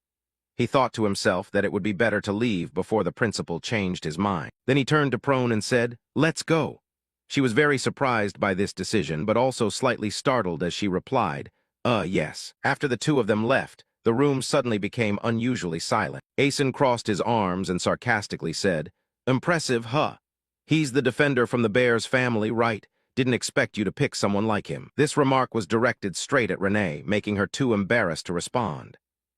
He thought to himself that it would be better to leave before the principal changed his mind. Then he turned to Prone and said, "Let's go." She was very surprised by this decision, but also slightly startled as she replied, Yes." After the two of them left, the room suddenly became unusually silent. Asen crossed his arms and sarcastically said, "Impressive, huh? He's the defender from the Bears family, right? Didn't expect you to pick someone like him." This remark was directed straight at Renee, making her too embarrassed to respond.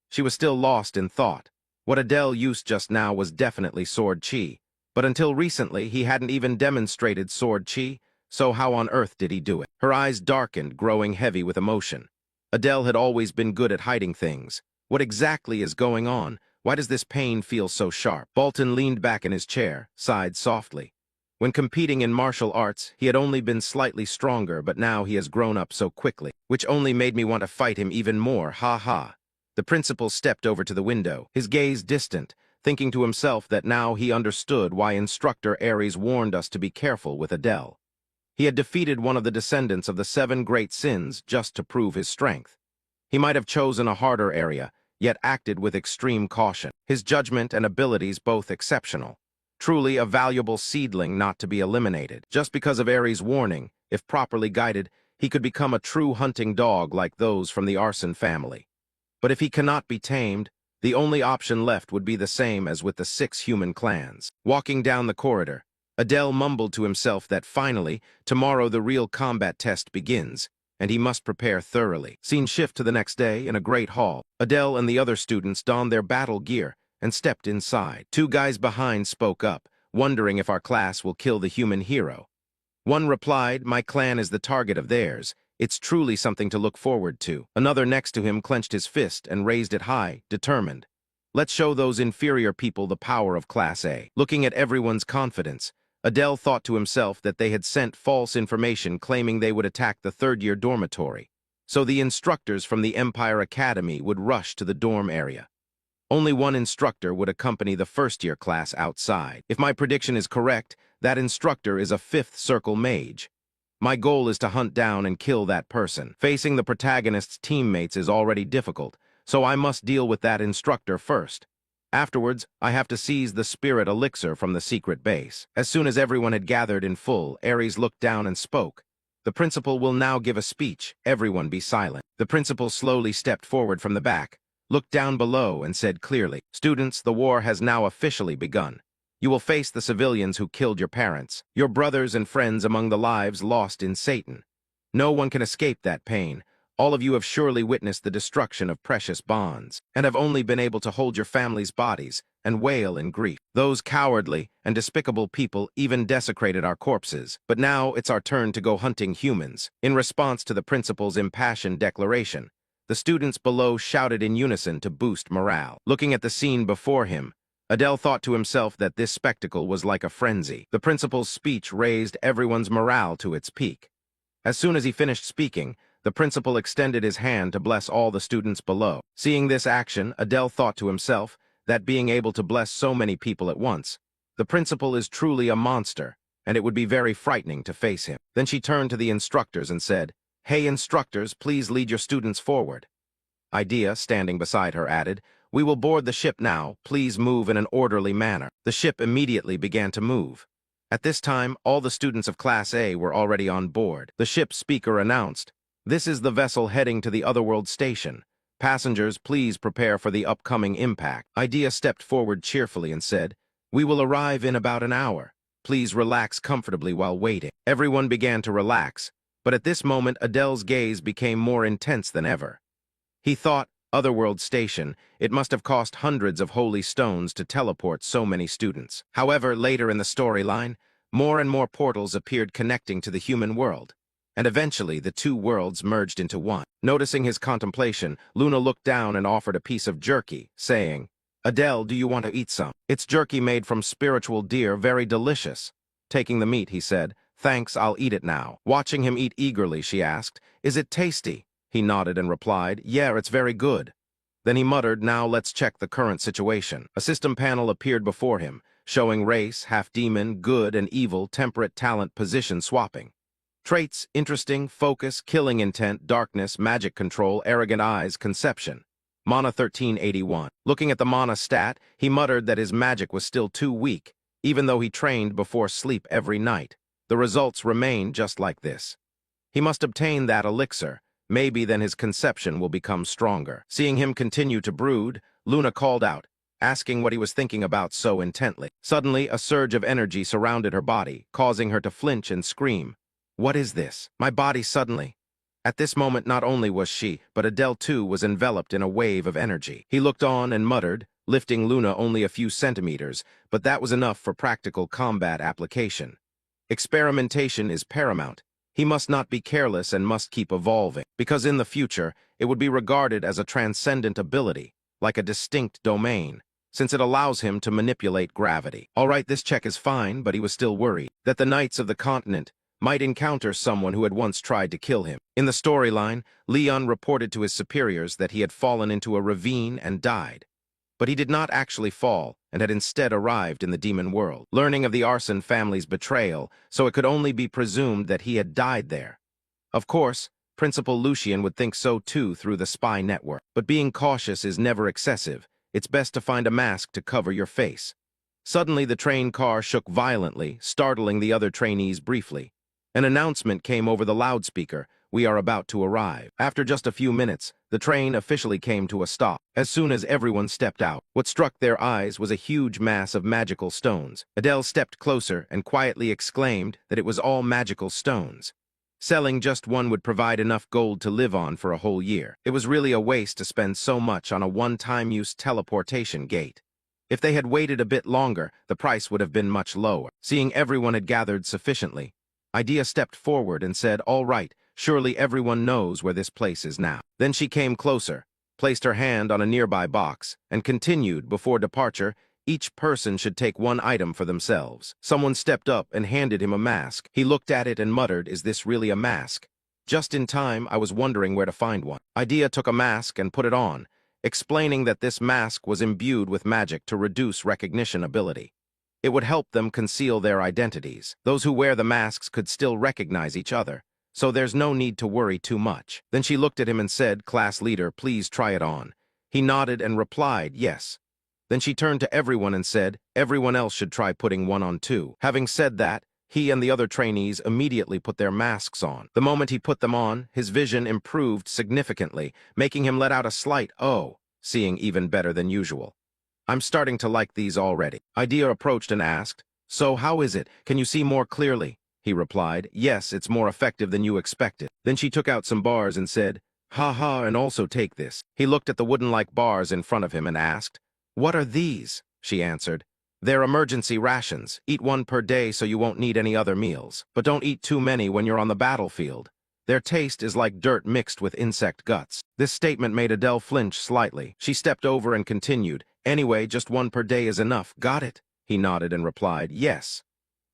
She was still lost in thought. What Adele used just now was definitely sword chi. But until recently, he hadn't even demonstrated sword chi, so how on earth did he do it? Her eyes darkened, growing heavy with emotion. Adele had always been good at hiding things. What exactly is going on? Why does this pain feel so sharp? Bolton leaned back in his chair, sighed softly. When competing in martial arts, he had only been slightly stronger, but now he has grown up so quickly, which only made me want to fight him even more, ha ha. The principal stepped over to the window, his gaze distant, thinking to himself that now he understood why Instructor Ares warned us to be careful with Adele. He had defeated one of the descendants of the 7 great sins just to prove his strength. He might have chosen a harder area, yet acted with extreme caution. His judgment and abilities both exceptional. Truly a valuable seedling not to be eliminated. Just because of Ares' warning, if properly guided, he could become a true hunting dog like those from the arson family. But if he cannot be tamed, the only option left would be the same as with the 6 human clans. Walking down the corridor, Adele mumbled to himself that finally, tomorrow the real combat test begins, and he must prepare thoroughly. Scene shift to the next day in a great hall. Adele and the other students donned their battle gear and stepped inside. 2 guys behind spoke up, wondering if our class will kill the human hero. One replied, "My clan is the target of theirs. It's truly something to look forward to." Another next to him clenched his fist and raised it high, determined. "Let's show those inferior people the power of Class A." Looking at everyone's confidence, Adele thought to himself that they had sent false information claiming they would attack the 3rd-year dormitory, so the instructors from the Empire Academy would rush to the dorm area. Only one instructor would accompany the 1st-year class outside. If my prediction is correct, that instructor is a 5th circle mage. My goal is to hunt down and kill that person. Facing the protagonist's teammates is already difficult, so I must deal with that instructor first. Afterwards, I have to seize the spirit elixir from the secret base. As soon as everyone had gathered in full, Ares looked down and spoke. "The principal will now give a speech. Everyone be silent." The principal slowly stepped forward from the back, looked down below and said clearly, "Students, the war has now officially begun. You will face the civilians who killed your parents, your brothers and friends among the lives lost in Satan. No one can escape that pain. All of you have surely witnessed the destruction of precious bonds, and have only been able to hold your families' bodies and wail in grief. Those cowardly and despicable people even desecrated our corpses. But now it's our turn to go hunting humans." In response to the principal's impassioned declaration, the students below shouted in unison to boost morale. Looking at the scene before him, Adele thought to himself that this spectacle was like a frenzy. The principal's speech raised everyone's morale to its peak. As soon as he finished speaking, the principal extended his hand to bless all the students below. Seeing this action, Adele thought to himself that being able to bless so many people at once, the principal is truly a monster, and it would be very frightening to face him. Then she turned to the instructors and said, "Hey instructors, please lead your students forward." Idea, standing beside her, added, "We will board the ship now. Please move in an orderly manner." The ship immediately began to move. At this time, all the students of Class A were already on board. The ship's speaker announced, "This is the vessel heading to the Otherworld station. Passengers, please prepare for the upcoming impact." Idea stepped forward cheerfully and said, "We will arrive in about an hour. Please relax comfortably while waiting." Everyone began to relax, but at this moment Adele's gaze became more intense than ever. He thought, Otherworld station, it must have cost hundreds of holy stones to teleport so many students. However, later in the storyline, more and more portals appeared connecting to the human world, and eventually the two worlds merged into one. Noticing his contemplation, Luna looked down and offered a piece of jerky, saying, "Adele, do you want to eat some? It's jerky made from spiritual deer, very delicious." Taking the meat, he said, "Thanks, I'll eat it now." Watching him eat eagerly, she asked, "Is it tasty?" He nodded and replied, "Yeah, it's very good." Then he muttered, "Now let's check the current situation." A system panel appeared before him, showing race, half-demon, good and evil, temperate, talent, position swapping. Traits: interesting, focus, killing intent, darkness, magic control, arrogant eyes, conception. Mana 1381. Looking at the mana stat, he muttered that his magic was still too weak, even though he trained before sleep every night. The results remain just like this. He must obtain that elixir. Maybe then his conception will become stronger. Seeing him continue to brood, Luna called out, asking what he was thinking about so intently. Suddenly, a surge of energy surrounded her body, causing her to flinch and scream. "What is this? My body suddenly..." At this moment, not only was she, but Adele too was enveloped in a wave of energy. He looked on and muttered, lifting Luna only a few centimeters, but that was enough for practical combat application. Experimentation is paramount. He must not be careless and must keep evolving, because in the future, it would be regarded as a transcendent ability, like a distinct domain, since it allows him to manipulate gravity. All right, this check is fine, but he was still worried that the Knights of the Continent might encounter someone who had once tried to kill him. In the storyline, Leon reported to his superiors that he had fallen into a ravine and died. But he did not actually fall, and had instead arrived in the demon world, learning of the Arson family's betrayal, so it could only be presumed that he had died there. Of course, Principal Lucian would think so too through the spy network. But being cautious is never excessive. It's best to find a mask to cover your face. Suddenly, the train car shook violently, startling the other trainees briefly. An announcement came over the loudspeaker: "We are about to arrive." After just a few minutes, the train officially came to a stop. As soon as everyone stepped out, what struck their eyes was a huge mass of magical stones. Adele stepped closer and quietly exclaimed that it was all magical stones. Selling just one would provide enough gold to live on for a whole year. It was really a waste to spend so much on a one-time use teleportation gate. If they had waited a bit longer, the price would have been much lower. Seeing everyone had gathered sufficiently, Idea stepped forward and said, "All right, surely everyone knows where this place is now." Then she came closer, placed her hand on a nearby box, and continued, "Before departure, each person should take one item for themselves." Someone stepped up and handed him a mask. He looked at it and muttered, "Is this really a mask?" Just in time, I was wondering where to find one. Idea took a mask and put it on, explaining that this mask was imbued with magic to reduce recognition ability. It would help them conceal their identities. Those who wear the masks could still recognize each other, so there's no need to worry too much. Then she looked at him and said, "Class leader, please try it on." He nodded and replied, "Yes." Then she turned to everyone and said, "Everyone else should try putting one on too." Having said that, he and the other trainees immediately put their masks on. The moment he put them on, his vision improved significantly, making him let out a slight "oh." seeing even better than usual. I'm starting to like these already. Idea approached and asked, "So how is it? Can you see more clearly?" He replied, "Yes, it's more effective than you expected." Then she took out some bars and said, "Ha ha, and also take this." He looked at the wooden-like bars in front of him and asked, "What are these?" She answered, "They're emergency rations. Eat one per day so you won't need any other meals. But don't eat too many when you're on the battlefield. Their taste is like dirt mixed with insect guts." This statement made Adele flinch slightly. She stepped over and continued, "Anyway, just one per day is enough. Got it?" He nodded and replied, "Yes."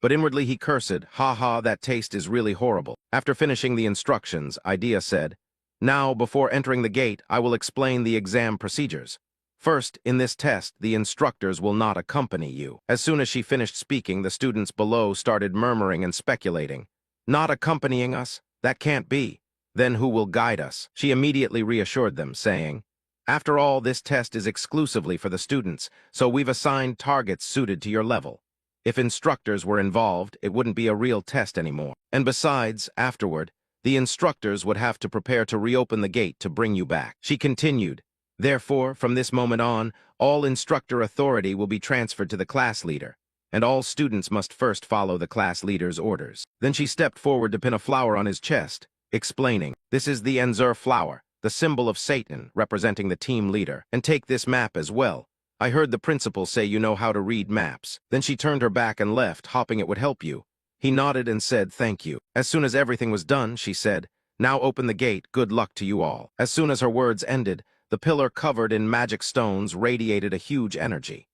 But inwardly he cursed, "Ha ha, that taste is really horrible." After finishing the instructions, Idea said, "Now, before entering the gate, I will explain the exam procedures. First, in this test, the instructors will not accompany you." As soon as she finished speaking, the students below started murmuring and speculating. "Not accompanying us? That can't be. Then who will guide us?" She immediately reassured them, saying, "After all, this test is exclusively for the students, so we've assigned targets suited to your level. If instructors were involved, it wouldn't be a real test anymore. And besides, afterward, the instructors would have to prepare to reopen the gate to bring you back." She continued, "Therefore, from this moment on, all instructor authority will be transferred to the class leader, and all students must first follow the class leader's orders." Then she stepped forward to pin a flower on his chest, explaining, "This is the Enzur flower, the symbol of Satan, representing the team leader. And take this map as well. I heard the principal say you know how to read maps." Then she turned her back and left, hoping it would help you. He nodded and said, "Thank you." As soon as everything was done, she said, "Now open the gate. Good luck to you all." As soon as her words ended, the pillar covered in magic stones radiated a huge energy.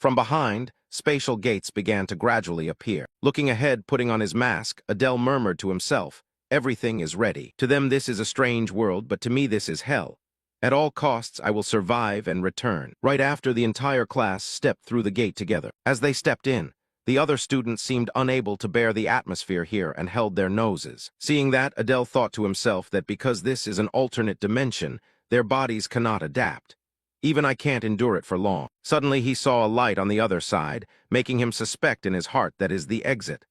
From behind, spatial gates began to gradually appear. Looking ahead, putting on his mask, Adele murmured to himself, "Everything is ready. To them this is a strange world, but to me this is hell. At all costs, I will survive and return." Right after, the entire class stepped through the gate together. As they stepped in, the other students seemed unable to bear the atmosphere here and held their noses. Seeing that, Adele thought to himself that because this is an alternate dimension, their bodies cannot adapt. Even I can't endure it for long. Suddenly he saw a light on the other side, making him suspect in his heart that is the exit.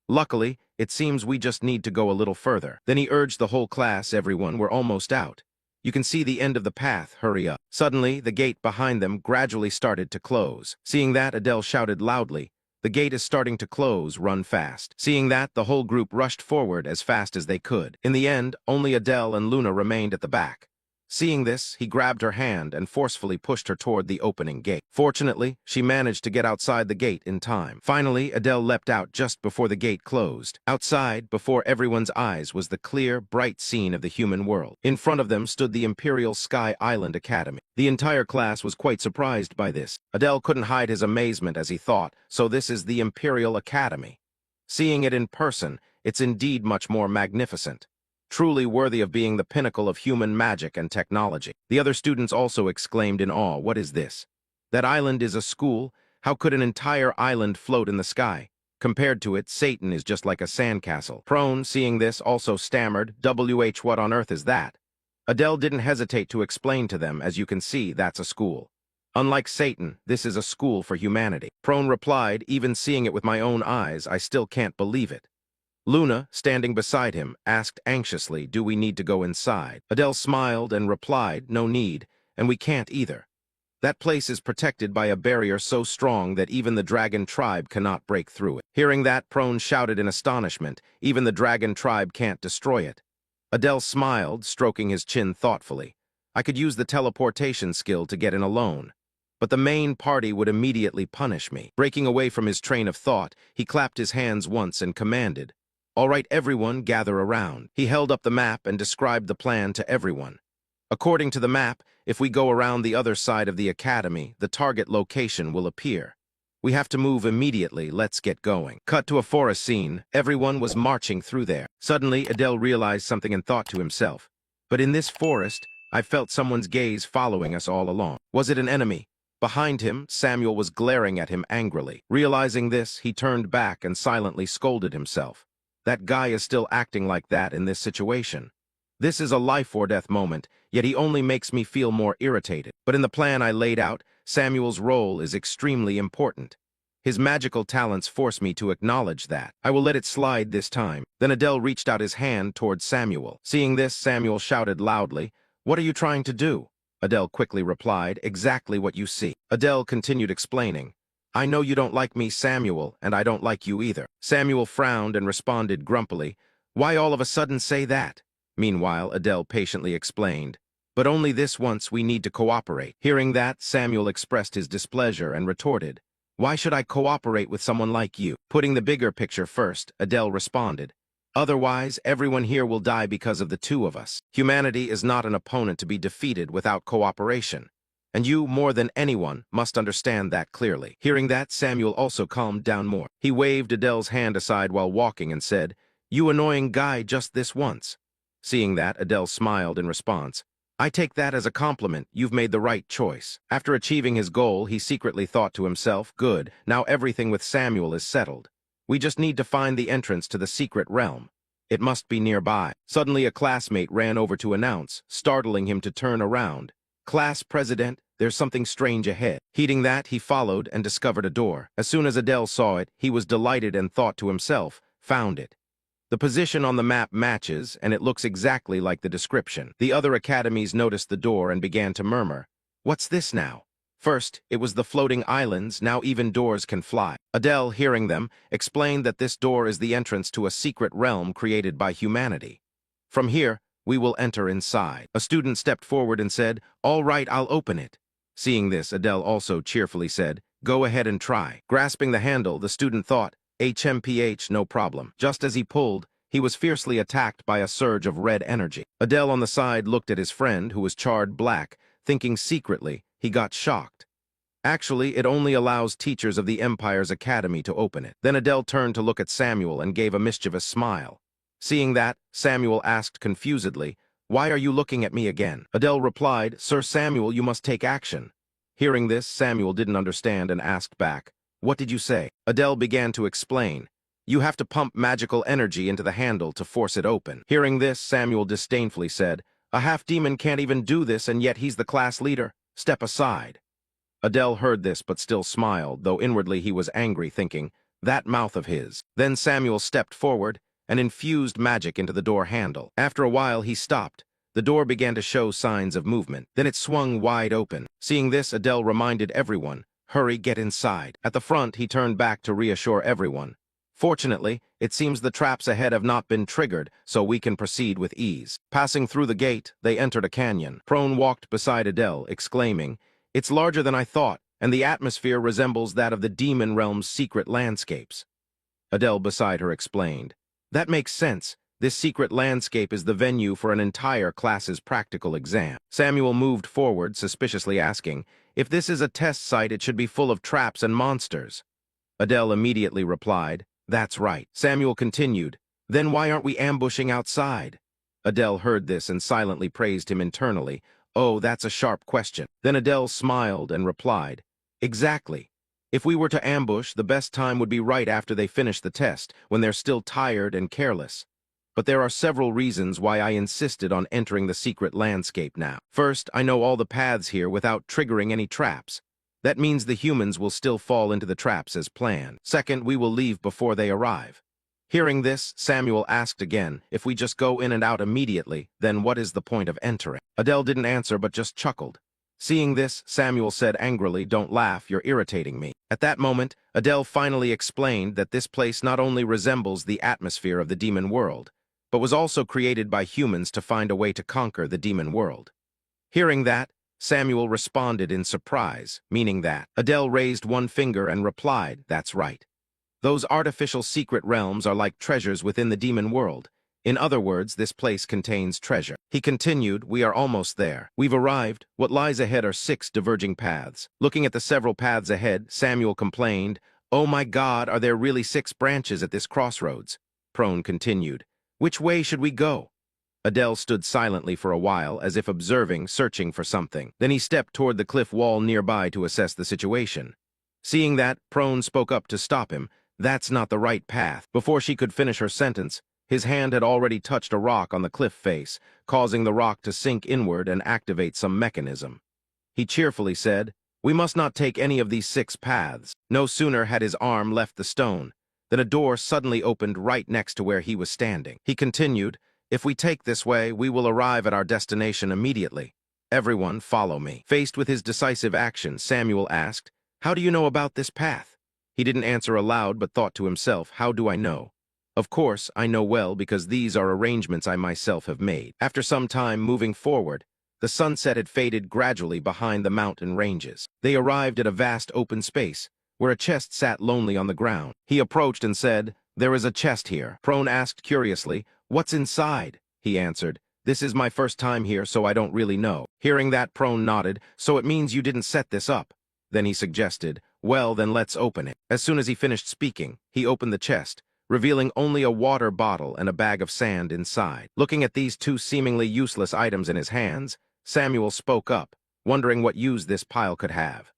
Luckily, it seems we just need to go a little further. Then he urged the whole class, "Everyone, we're almost out. You can see the end of the path, hurry up." Suddenly, the gate behind them gradually started to close. Seeing that, Adele shouted loudly, "The gate is starting to close, run fast." Seeing that, the whole group rushed forward as fast as they could. In the end, only Adele and Luna remained at the back. Seeing this, he grabbed her hand and forcefully pushed her toward the opening gate. Fortunately, she managed to get outside the gate in time. Finally, Adele leapt out just before the gate closed. Outside, before everyone's eyes, was the clear, bright scene of the human world. In front of them stood the Imperial Sky Island Academy. The entire class was quite surprised by this. Adele couldn't hide his amazement as he thought, "So this is the Imperial Academy." Seeing it in person, it's indeed much more magnificent. Truly worthy of being the pinnacle of human magic and technology. The other students also exclaimed in awe, "What is this? That island is a school? How could an entire island float in the sky? Compared to it, Satan is just like a sandcastle." Prone, seeing this, also stammered, what on earth is that?" Adele didn't hesitate to explain to them, "As you can see, that's a school. Unlike Satan, this is a school for humanity." Prone replied, "Even seeing it with my own eyes, I still can't believe it." Luna, standing beside him, asked anxiously, "Do we need to go inside?" Adele smiled and replied, "No need, and we can't either. That place is protected by a barrier so strong that even the dragon tribe cannot break through it." Hearing that, Prone shouted in astonishment, "Even the dragon tribe can't destroy it." Adele smiled, stroking his chin thoughtfully. "I could use the teleportation skill to get in alone, but the main party would immediately punish me." Breaking away from his train of thought, he clapped his hands once and commanded, "All right, everyone, gather around." He held up the map and described the plan to everyone. "According to the map, if we go around the other side of the academy, the target location will appear. We have to move immediately. Let's get going." Cut to a forest scene. Everyone was marching through there. Suddenly, Adele realized something and thought to himself, "But in this forest, I felt someone's gaze following us all along. Was it an enemy?" Behind him, Samuel was glaring at him angrily. Realizing this, he turned back and silently scolded himself. That guy is still acting like that in this situation. This is a life-or-death moment, yet he only makes me feel more irritated. But in the plan I laid out, Samuel's role is extremely important. His magical talents force me to acknowledge that. I will let it slide this time. Then Adele reached out his hand towards Samuel. Seeing this, Samuel shouted loudly, "What are you trying to do?" Adele quickly replied, exactly what you see. Adele continued explaining, I know you don't like me, Samuel, and I don't like you either. Samuel frowned and responded grumpily, why all of a sudden say that? Meanwhile, Adele patiently explained, but only this once we need to cooperate. Hearing that, Samuel expressed his displeasure and retorted, why should I cooperate with someone like you? Putting the bigger picture first, Adele responded, otherwise, everyone here will die because of the two of us. Humanity is not an opponent to be defeated without cooperation. And you, more than anyone, must understand that clearly. Hearing that, Samuel also calmed down more. He waved Adele's hand aside while walking and said, you annoying guy, just this once. Seeing that, Adele smiled in response. I take that as a compliment. You've made the right choice. After achieving his goal, he secretly thought to himself, good, now everything with Samuel is settled. We just need to find the entrance to the secret realm. It must be nearby. Suddenly, a classmate ran over to announce, startling him to turn around. Class president, there's something strange ahead. Heeding that, he followed and discovered a door. As soon as Adele saw it, he was delighted and thought to himself, found it. The position on the map matches, and it looks exactly like the description. The other academies noticed the door and began to murmur, what's this now? First, it was the floating islands, now even doors can fly. Adele, hearing them, explained that this door is the entrance to a secret realm created by humanity. From here, we will enter inside. A student stepped forward and said, all right, I'll open it. Seeing this, Adele also cheerfully said, go ahead and try. Grasping the handle, the student thought, HMPH, no problem. Just as he pulled, he was fiercely attacked by a surge of red energy. Adele on the side looked at his friend, who was charred black, thinking secretly he got shocked. Actually, it only allows teachers of the Empire's Academy to open it. Then Adele turned to look at Samuel and gave a mischievous smile. Seeing that, Samuel asked confusedly, why are you looking at me again? Adele replied, Sir Samuel, you must take action. Hearing this, Samuel didn't understand and asked back, what did you say? Adele began to explain, you have to pump magical energy into the handle to force it open. Hearing this, Samuel disdainfully said, a half-demon can't even do this, and yet he's the class leader. Step aside. Adele heard this but still smiled, though inwardly he was angry, thinking, that mouth of his. Then Samuel stepped forward and infused magic into the door handle. After a while, he stopped. The door began to show signs of movement. Then it swung wide open. Seeing this, Adele reminded everyone, hurry, get inside. At the front, he turned back to reassure everyone. Fortunately, it seems the traps ahead have not been triggered, so we can proceed with ease. Passing through the gate, they entered a canyon. Prone walked beside Adele, exclaiming, it's larger than I thought, and the atmosphere resembles that of the demon realm's secret landscapes. Adele beside her explained, that makes sense. This secret landscape is the venue for an entire class's practical exam. Samuel moved forward, suspiciously asking, if this is a test site, it should be full of traps and monsters. Adele immediately replied, that's right. Samuel continued, then why aren't we ambushing outside? Adele heard this and silently praised him internally. Oh, that's a sharp question. Then Adele smiled and replied, exactly. If we were to ambush, the best time would be right after they finish the test, when they're still tired and careless. But there are several reasons why I insisted on entering the secret landscape now. First, I know all the paths here without triggering any traps. That means the humans will still fall into the traps as planned. Second, we will leave before they arrive. Hearing this, Samuel asked again, if we just go in and out immediately, then what is the point of entering? Adele didn't answer but just chuckled. Seeing this, Samuel said angrily, don't laugh, you're irritating me. At that moment, Adele finally explained that this place not only resembles the atmosphere of the demon world, but was also created by humans to find a way to conquer the demon world. Hearing that, Samuel responded in surprise, meaning that. Adele raised one finger and replied, that's right. Those artificial secret realms are like treasures within the demon world. In other words, this place contains treasure. He continued, we are almost there. We've arrived. What lies ahead are 6 diverging paths. Looking at the several paths ahead, Samuel complained, oh my God, are there really 6 branches at this crossroads? Prone continued, which way should we go? Adele stood silently for a while, as if observing, searching for something. Then he stepped toward the cliff wall nearby to assess the situation. Seeing that, Prone spoke up to stop him. That's not the right path. Before she could finish her sentence, his hand had already touched a rock on the cliff face, causing the rock to sink inward and activate some mechanism. He cheerfully said, we must not take any of these 6 paths. No sooner had his arm left the stone than a door suddenly opened right next to where he was standing. He continued, if we take this way, we will arrive at our destination immediately. Everyone, follow me. Faced with his decisive action, Samuel asked, "How do you know about this path?" He didn't answer aloud but thought to himself, "How do I know? Of course, I know well because these are arrangements I myself have made." After some time moving forward, the sunset had faded gradually behind the mountain ranges. They arrived at a vast open space, where a chest sat lonely on the ground. He approached and said, "There is a chest here." Prone asked curiously, "What's inside?" He answered, "This is my first time here, so I don't really know." Hearing that, Prone nodded, "So it means you didn't set this up." Then he suggested, "Well, then let's open it." As soon as he finished speaking, he opened the chest, revealing only a water bottle and a bag of sand inside. Looking at these two seemingly useless items in his hands, Samuel spoke up, wondering what use this pile could have.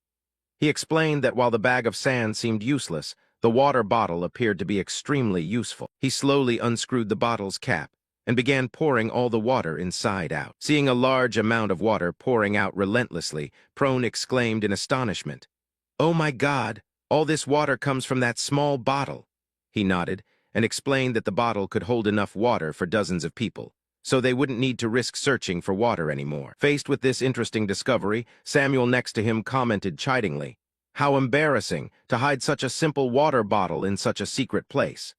He explained that while the bag of sand seemed useless, the water bottle appeared to be extremely useful. He slowly unscrewed the bottle's cap and began pouring all the water inside out. Seeing a large amount of water pouring out relentlessly, Prone exclaimed in astonishment, "Oh my God, all this water comes from that small bottle." He nodded and explained that the bottle could hold enough water for dozens of people, so they wouldn't need to risk searching for water anymore. Faced with this interesting discovery, Samuel next to him commented chidingly, "How embarrassing to hide such a simple water bottle in such a secret place."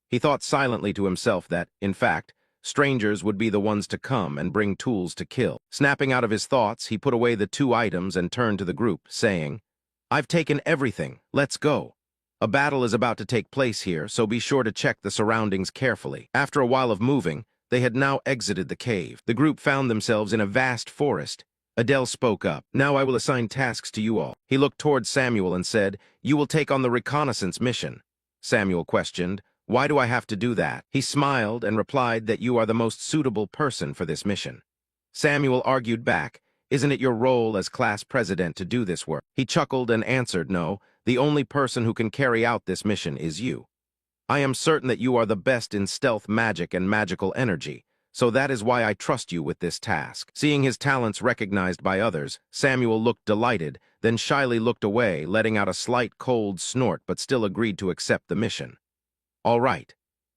He thought silently to himself that, in fact, strangers would be the ones to come and bring tools to kill. Snapping out of his thoughts, he put away the two items and turned to the group, saying, "I've taken everything. Let's go. A battle is about to take place here, so be sure to check the surroundings carefully." After a while of moving, they had now exited the cave. The group found themselves in a vast forest. Adele spoke up, "Now I will assign tasks to you all." He looked toward Samuel and said, "You will take on the reconnaissance mission." Samuel questioned, "Why do I have to do that?" He smiled and replied that you are the most suitable person for this mission. Samuel argued back, "Isn't it your role as class president to do this work?" He chuckled and answered, "No, the only person who can carry out this mission is you. I am certain that you are the best in stealth magic and magical energy, so that is why I trust you with this task." Seeing his talents recognized by others, Samuel looked delighted, then shyly looked away, letting out a slight cold snort but still agreed to accept the mission. All right.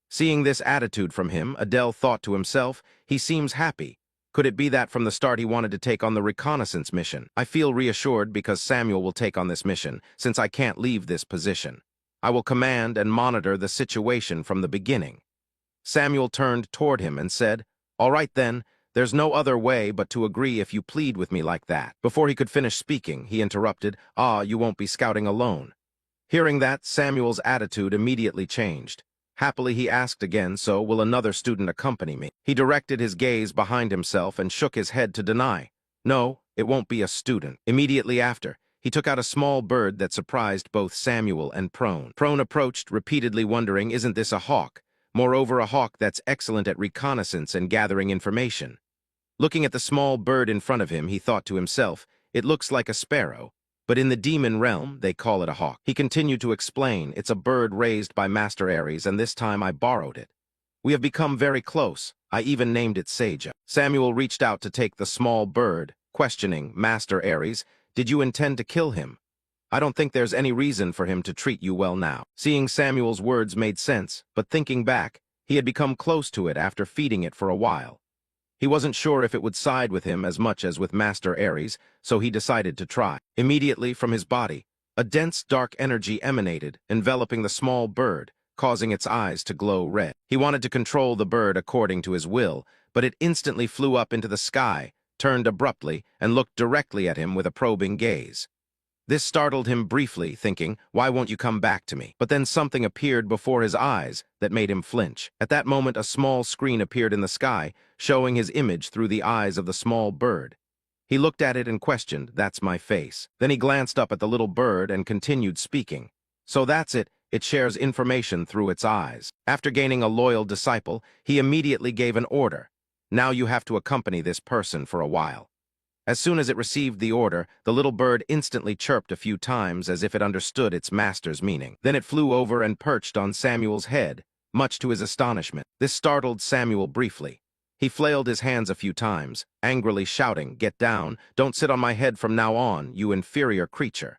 Seeing this attitude from him, Adele thought to himself, he seems happy. Could it be that from the start he wanted to take on the reconnaissance mission? I feel reassured because Samuel will take on this mission, since I can't leave this position. I will command and monitor the situation from the beginning. Samuel turned toward him and said, "All right then, there's no other way but to agree if you plead with me like that." Before he could finish speaking, he interrupted, "You won't be scouting alone." Hearing that, Samuel's attitude immediately changed. Happily, he asked again, "So will another student accompany me?" He directed his gaze behind himself and shook his head to deny. "No, it won't be a student." Immediately after, he took out a small bird that surprised both Samuel and Prone. Prone approached, repeatedly wondering, "Isn't this a hawk? Moreover, a hawk that's excellent at reconnaissance and gathering information." Looking at the small bird in front of him, he thought to himself, "It looks like a sparrow, but in the demon realm, they call it a hawk." He continued to explain, "It's a bird raised by Master Aries, and this time I borrowed it. We have become very close. I even named it Seja." Samuel reached out to take the small bird, questioning, "Master Aries, did you intend to kill him? I don't think there's any reason for him to treat you well now." Seeing Samuel's words made sense, but thinking back, he had become close to it after feeding it for a while. He wasn't sure if it would side with him as much as with Master Aries, so he decided to try. Immediately from his body, a dense dark energy emanated, enveloping the small bird, causing its eyes to glow red. He wanted to control the bird according to his will, but it instantly flew up into the sky, turned abruptly, and looked directly at him with a probing gaze. This startled him briefly, thinking, "Why won't you come back to me?" But then something appeared before his eyes that made him flinch. At that moment, a small screen appeared in the sky, showing his image through the eyes of the small bird. He looked at it and questioned, "That's my face." Then he glanced up at the little bird and continued speaking. "So that's it. It shares information through its eyes." After gaining a loyal disciple, he immediately gave an order. "Now you have to accompany this person for a while." As soon as it received the order, the little bird instantly chirped a few times as if it understood its master's meaning. Then it flew over and perched on Samuel's head, much to his astonishment. This startled Samuel briefly. He flailed his hands a few times, angrily shouting, "Get down! Don't sit on my head from now on, you inferior creature."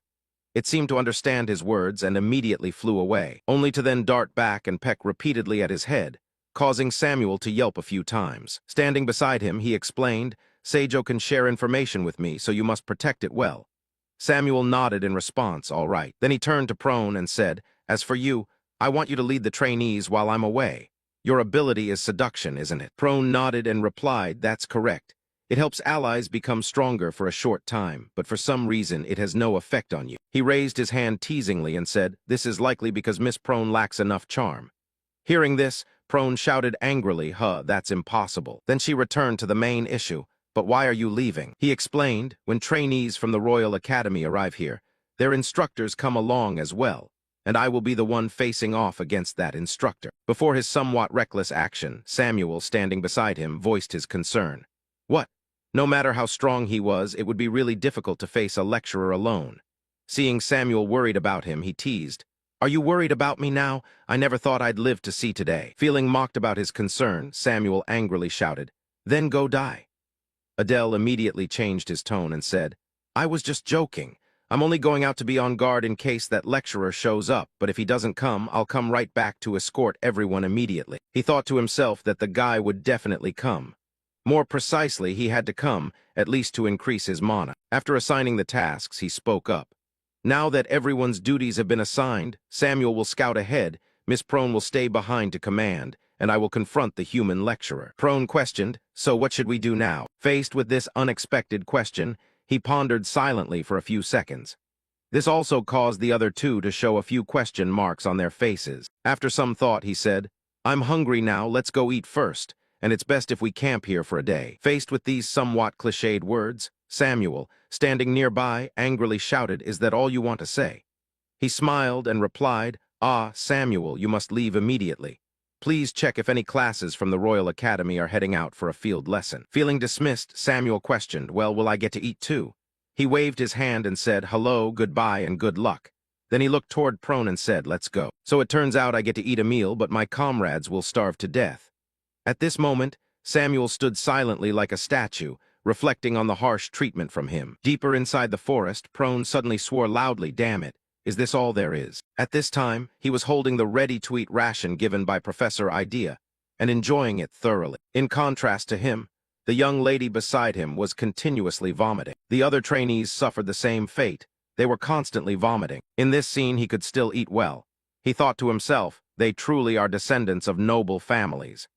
It seemed to understand his words and immediately flew away, only to then dart back and peck repeatedly at his head, causing Samuel to yelp a few times. Standing beside him, he explained, Seijo can share information with me, so you must protect it well. Samuel nodded in response, all right. Then he turned to Prone and said, as for you, I want you to lead the trainees while I'm away. Your ability is seduction, isn't it? Prone nodded and replied, that's correct. It helps allies become stronger for a short time, but for some reason it has no effect on you. He raised his hand teasingly and said, this is likely because Miss Prone lacks enough charm. Hearing this, Prone shouted angrily, that's impossible. Then she returned to the main issue. But why are you leaving? He explained, when trainees from the Royal Academy arrive here, their instructors come along as well, and I will be the one facing off against that instructor. Before his somewhat reckless action, Samuel, standing beside him, voiced his concern. What? No matter how strong he was, it would be really difficult to face a lecturer alone. Seeing Samuel worried about him, he teased, are you worried about me now? I never thought I'd live to see today. Feeling mocked about his concern, Samuel angrily shouted, then go die. Adele immediately changed his tone and said, I was just joking. I'm only going out to be on guard in case that lecturer shows up, but if he doesn't come, I'll come right back to escort everyone immediately. He thought to himself that the guy would definitely come. More precisely, he had to come, at least to increase his mana. After assigning the tasks, he spoke up. Now that everyone's duties have been assigned, Samuel will scout ahead, Miss Prone will stay behind to command, and I will confront the human lecturer. Prone questioned, so what should we do now? Faced with this unexpected question, he pondered silently for a few seconds. This also caused the other two to show a few question marks on their faces. After some thought, he said, I'm hungry now, let's go eat first, and it's best if we camp here for a day. Faced with these somewhat cliched words, Samuel, standing nearby, angrily shouted, is that all you want to say? He smiled and replied, Samuel, you must leave immediately. Please check if any classes from the Royal Academy are heading out for a field lesson. Feeling dismissed, Samuel questioned, well, will I get to eat too? He waved his hand and said, hello, goodbye, and good luck. Then he looked toward Prone and said, let's go. So it turns out I get to eat a meal, but my comrades will starve to death. At this moment, Samuel stood silently like a statue, reflecting on the harsh treatment from him. Deeper inside the forest, Prone suddenly swore loudly, damn it. Is this all there is? At this time, he was holding the ready-to-eat ration given by Professor Idea and enjoying it thoroughly. In contrast to him, the young lady beside him was continuously vomiting. The other trainees suffered the same fate. They were constantly vomiting. In this scene, he could still eat well. He thought to himself, they truly are descendants of noble families.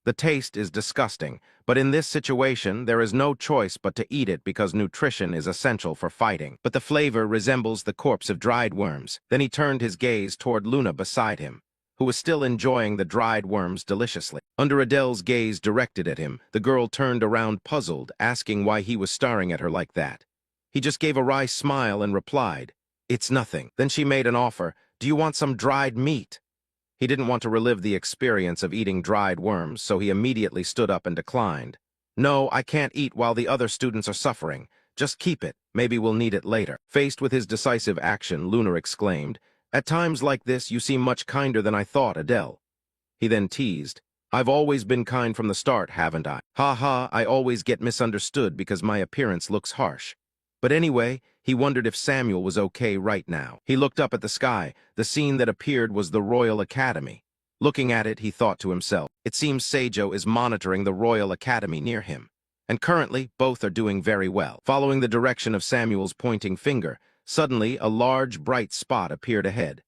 The taste is disgusting, but in this situation, there is no choice but to eat it because nutrition is essential for fighting. But the flavor resembles the corpse of dried worms. Then he turned his gaze toward Luna beside him, who was still enjoying the dried worms deliciously. Under Adele's gaze directed at him, the girl turned around puzzled, asking why he was staring at her like that. He just gave a wry smile and replied, it's nothing. Then she made an offer, do you want some dried meat? He didn't want to relive the experience of eating dried worms, so he immediately stood up and declined. No, I can't eat while the other students are suffering. Just keep it. Maybe we'll need it later. Faced with his decisive action, Lunar exclaimed, at times like this, you seem much kinder than I thought, Adele. He then teased, I've always been kind from the start, haven't I? Ha ha, I always get misunderstood because my appearance looks harsh. But anyway, he wondered if Samuel was okay right now. He looked up at the sky. The scene that appeared was the Royal Academy. Looking at it, he thought to himself, it seems Seijo is monitoring the Royal Academy near him. And currently, both are doing very well. Following the direction of Samuel's pointing finger, suddenly a large, bright spot appeared ahead.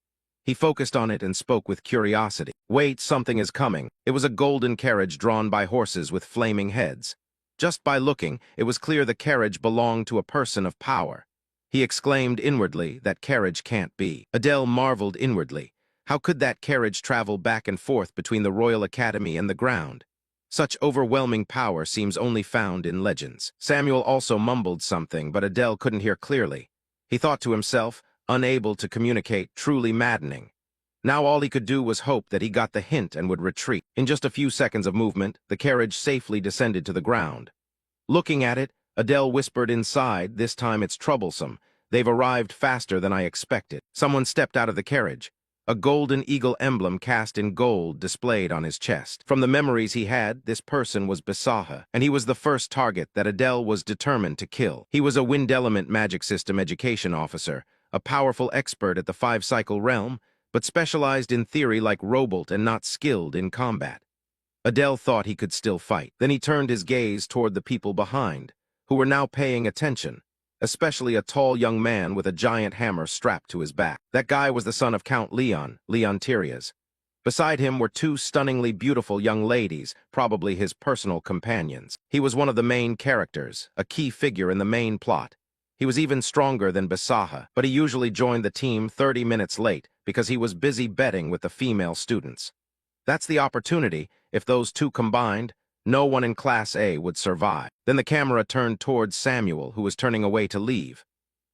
He focused on it and spoke with curiosity. Wait, something is coming. It was a golden carriage drawn by horses with flaming heads. Just by looking, it was clear the carriage belonged to a person of power. He exclaimed inwardly, that carriage can't be. Adele marveled inwardly. How could that carriage travel back and forth between the Royal Academy and the ground? Such overwhelming power seems only found in legends. Samuel also mumbled something, but Adele couldn't hear clearly. He thought to himself, unable to communicate, truly maddening. Now all he could do was hope that he got the hint and would retreat. In just a few seconds of movement, the carriage safely descended to the ground. Looking at it, Adele whispered inside, this time it's troublesome. They've arrived faster than I expected. Someone stepped out of the carriage. A golden eagle emblem cast in gold displayed on his chest. From the memories he had, this person was Basaha, and he was the first target that Adele was determined to kill. He was a Wind Element Magic System Education Officer, a powerful expert at the five-cycle realm, but specialized in theory like Robolt and not skilled in combat. Adele thought he could still fight. Then he turned his gaze toward the people behind, who were now paying attention, especially a tall young man with a giant hammer strapped to his back. That guy was the son of Count Leon Tyrias. Beside him were two stunningly beautiful young ladies, probably his personal companions. He was one of the main characters, a key figure in the main plot. He was even stronger than Basaha, but he usually joined the team 30 minutes late because he was busy betting with the female students. That's the opportunity. If those two combined, no one in Class A would survive. Then the camera turned towards Samuel, who was turning away to leave.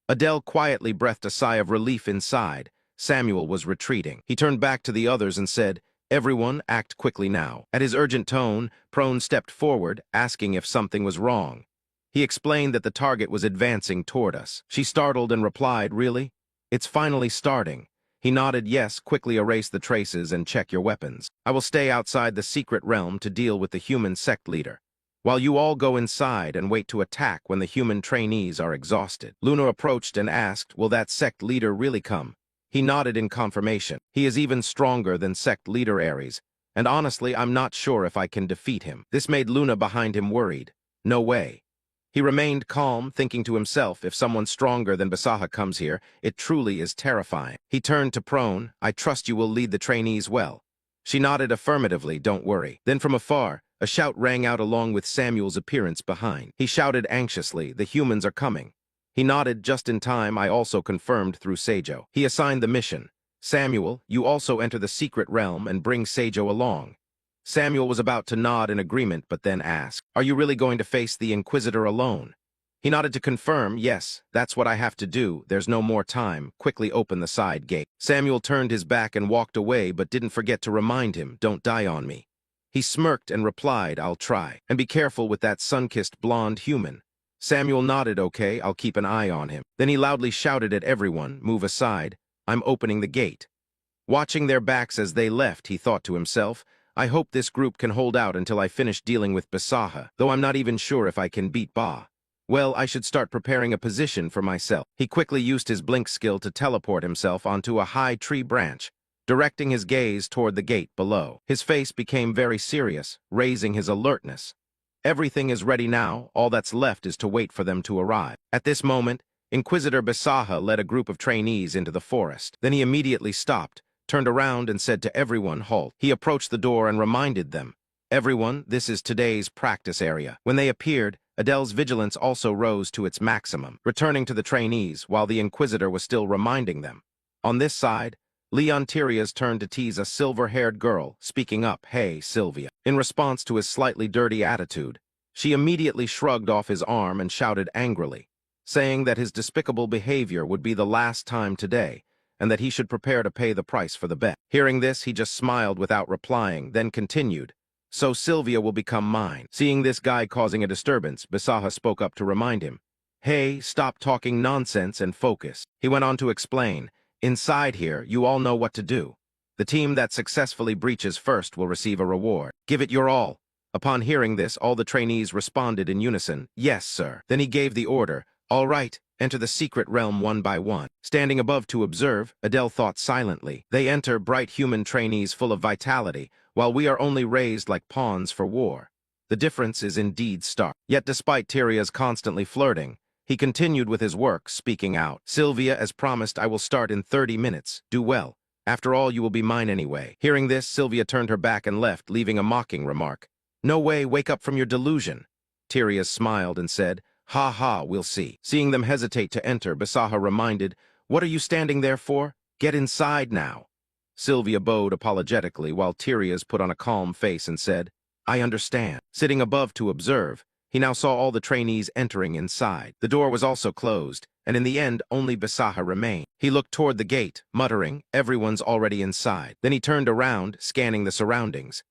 Adele quietly breathed a sigh of relief inside. Samuel was retreating. He turned back to the others and said, "Everyone, act quickly now." At his urgent tone, Prone stepped forward, asking if something was wrong. He explained that the target was advancing toward us. She startled and replied, "Really? It's finally starting." He nodded yes, quickly erase the traces and check your weapons. I will stay outside the secret realm to deal with the human sect leader, while you all go inside and wait to attack when the human trainees are exhausted. Luna approached and asked, "Will that sect leader really come?" He nodded in confirmation. He is even stronger than sect leader Ares, and honestly, I'm not sure if I can defeat him. This made Luna behind him worried. No way. He remained calm, thinking to himself, if someone stronger than Basaha comes here, it truly is terrifying. He turned to Prone, "I trust you will lead the trainees well." She nodded affirmatively, "Don't worry." Then from afar, a shout rang out along with Samuel's appearance behind. He shouted anxiously, "The humans are coming." He nodded just in time. I also confirmed through Seijo. He assigned the mission. "Samuel, you also enter the secret realm and bring Seijo along." Samuel was about to nod in agreement, but then asked, "Are you really going to face the Inquisitor alone?" He nodded to confirm, "Yes, that's what I have to do. There's no more time. Quickly open the side gate." Samuel turned his back and walked away, but didn't forget to remind him, "Don't die on me." He smirked and replied, "I'll try. And be careful with that sun-kissed blonde human." Samuel nodded, "Okay, I'll keep an eye on him." Then he loudly shouted at everyone, "Move aside. I'm opening the gate." Watching their backs as they left, he thought to himself, "I hope this group can hold out until I finish dealing with Basaha, though I'm not even sure if I can beat Ba. Well, I should start preparing a position for myself." He quickly used his blink skill to teleport himself onto a high tree branch, directing his gaze toward the gate below. His face became very serious, raising his alertness. Everything is ready now. All that's left is to wait for them to arrive. At this moment, Inquisitor Basaha led a group of trainees into the forest. Then he immediately stopped, turned around and said to everyone, "Halt." He approached the door and reminded them, "Everyone, this is today's practice area." When they appeared, Adele's vigilance also rose to its maximum, returning to the trainees while the Inquisitor was still reminding them. On this side, Leon Tyrias turned to tease a silver-haired girl, speaking up, "Hey, Sylvia." In response to his slightly dirty attitude, she immediately shrugged off his arm and shouted angrily, saying that his despicable behavior would be the last time today, and that he should prepare to pay the price for the bet. Hearing this, he just smiled without replying, then continued, "So Sylvia will become mine." Seeing this guy causing a disturbance, Basaha spoke up to remind him, "Hey, stop talking nonsense and focus." He went on to explain, "Inside here, you all know what to do. The team that successfully breaches first will receive a reward. Give it your all." Upon hearing this, all the trainees responded in unison, "Yes, sir." Then he gave the order, "All right, enter the secret realm one by one." Standing above to observe, Adele thought silently, "They enter bright human trainees full of vitality, while we are only raised like pawns for war. The difference is indeed stark." Yet despite Tyria's constantly flirting, he continued with his work, speaking out, "Sylvia, as promised, I will start in 30 minutes. Do well. After all, you will be mine anyway." Hearing this, Sylvia turned her back and left, leaving a mocking remark, "No way, wake up from your delusion." Tyrias smiled and said, "Ha ha, we'll see." Seeing them hesitate to enter, Basaha reminded, "What are you standing there for? Get inside now." Sylvia bowed apologetically while Tyrias put on a calm face and said, "I understand." Sitting above to observe, he now saw all the trainees entering inside. The door was also closed, and in the end, only Basaha remained. He looked toward the gate, muttering, "Everyone's already inside." Then he turned around, scanning the surroundings.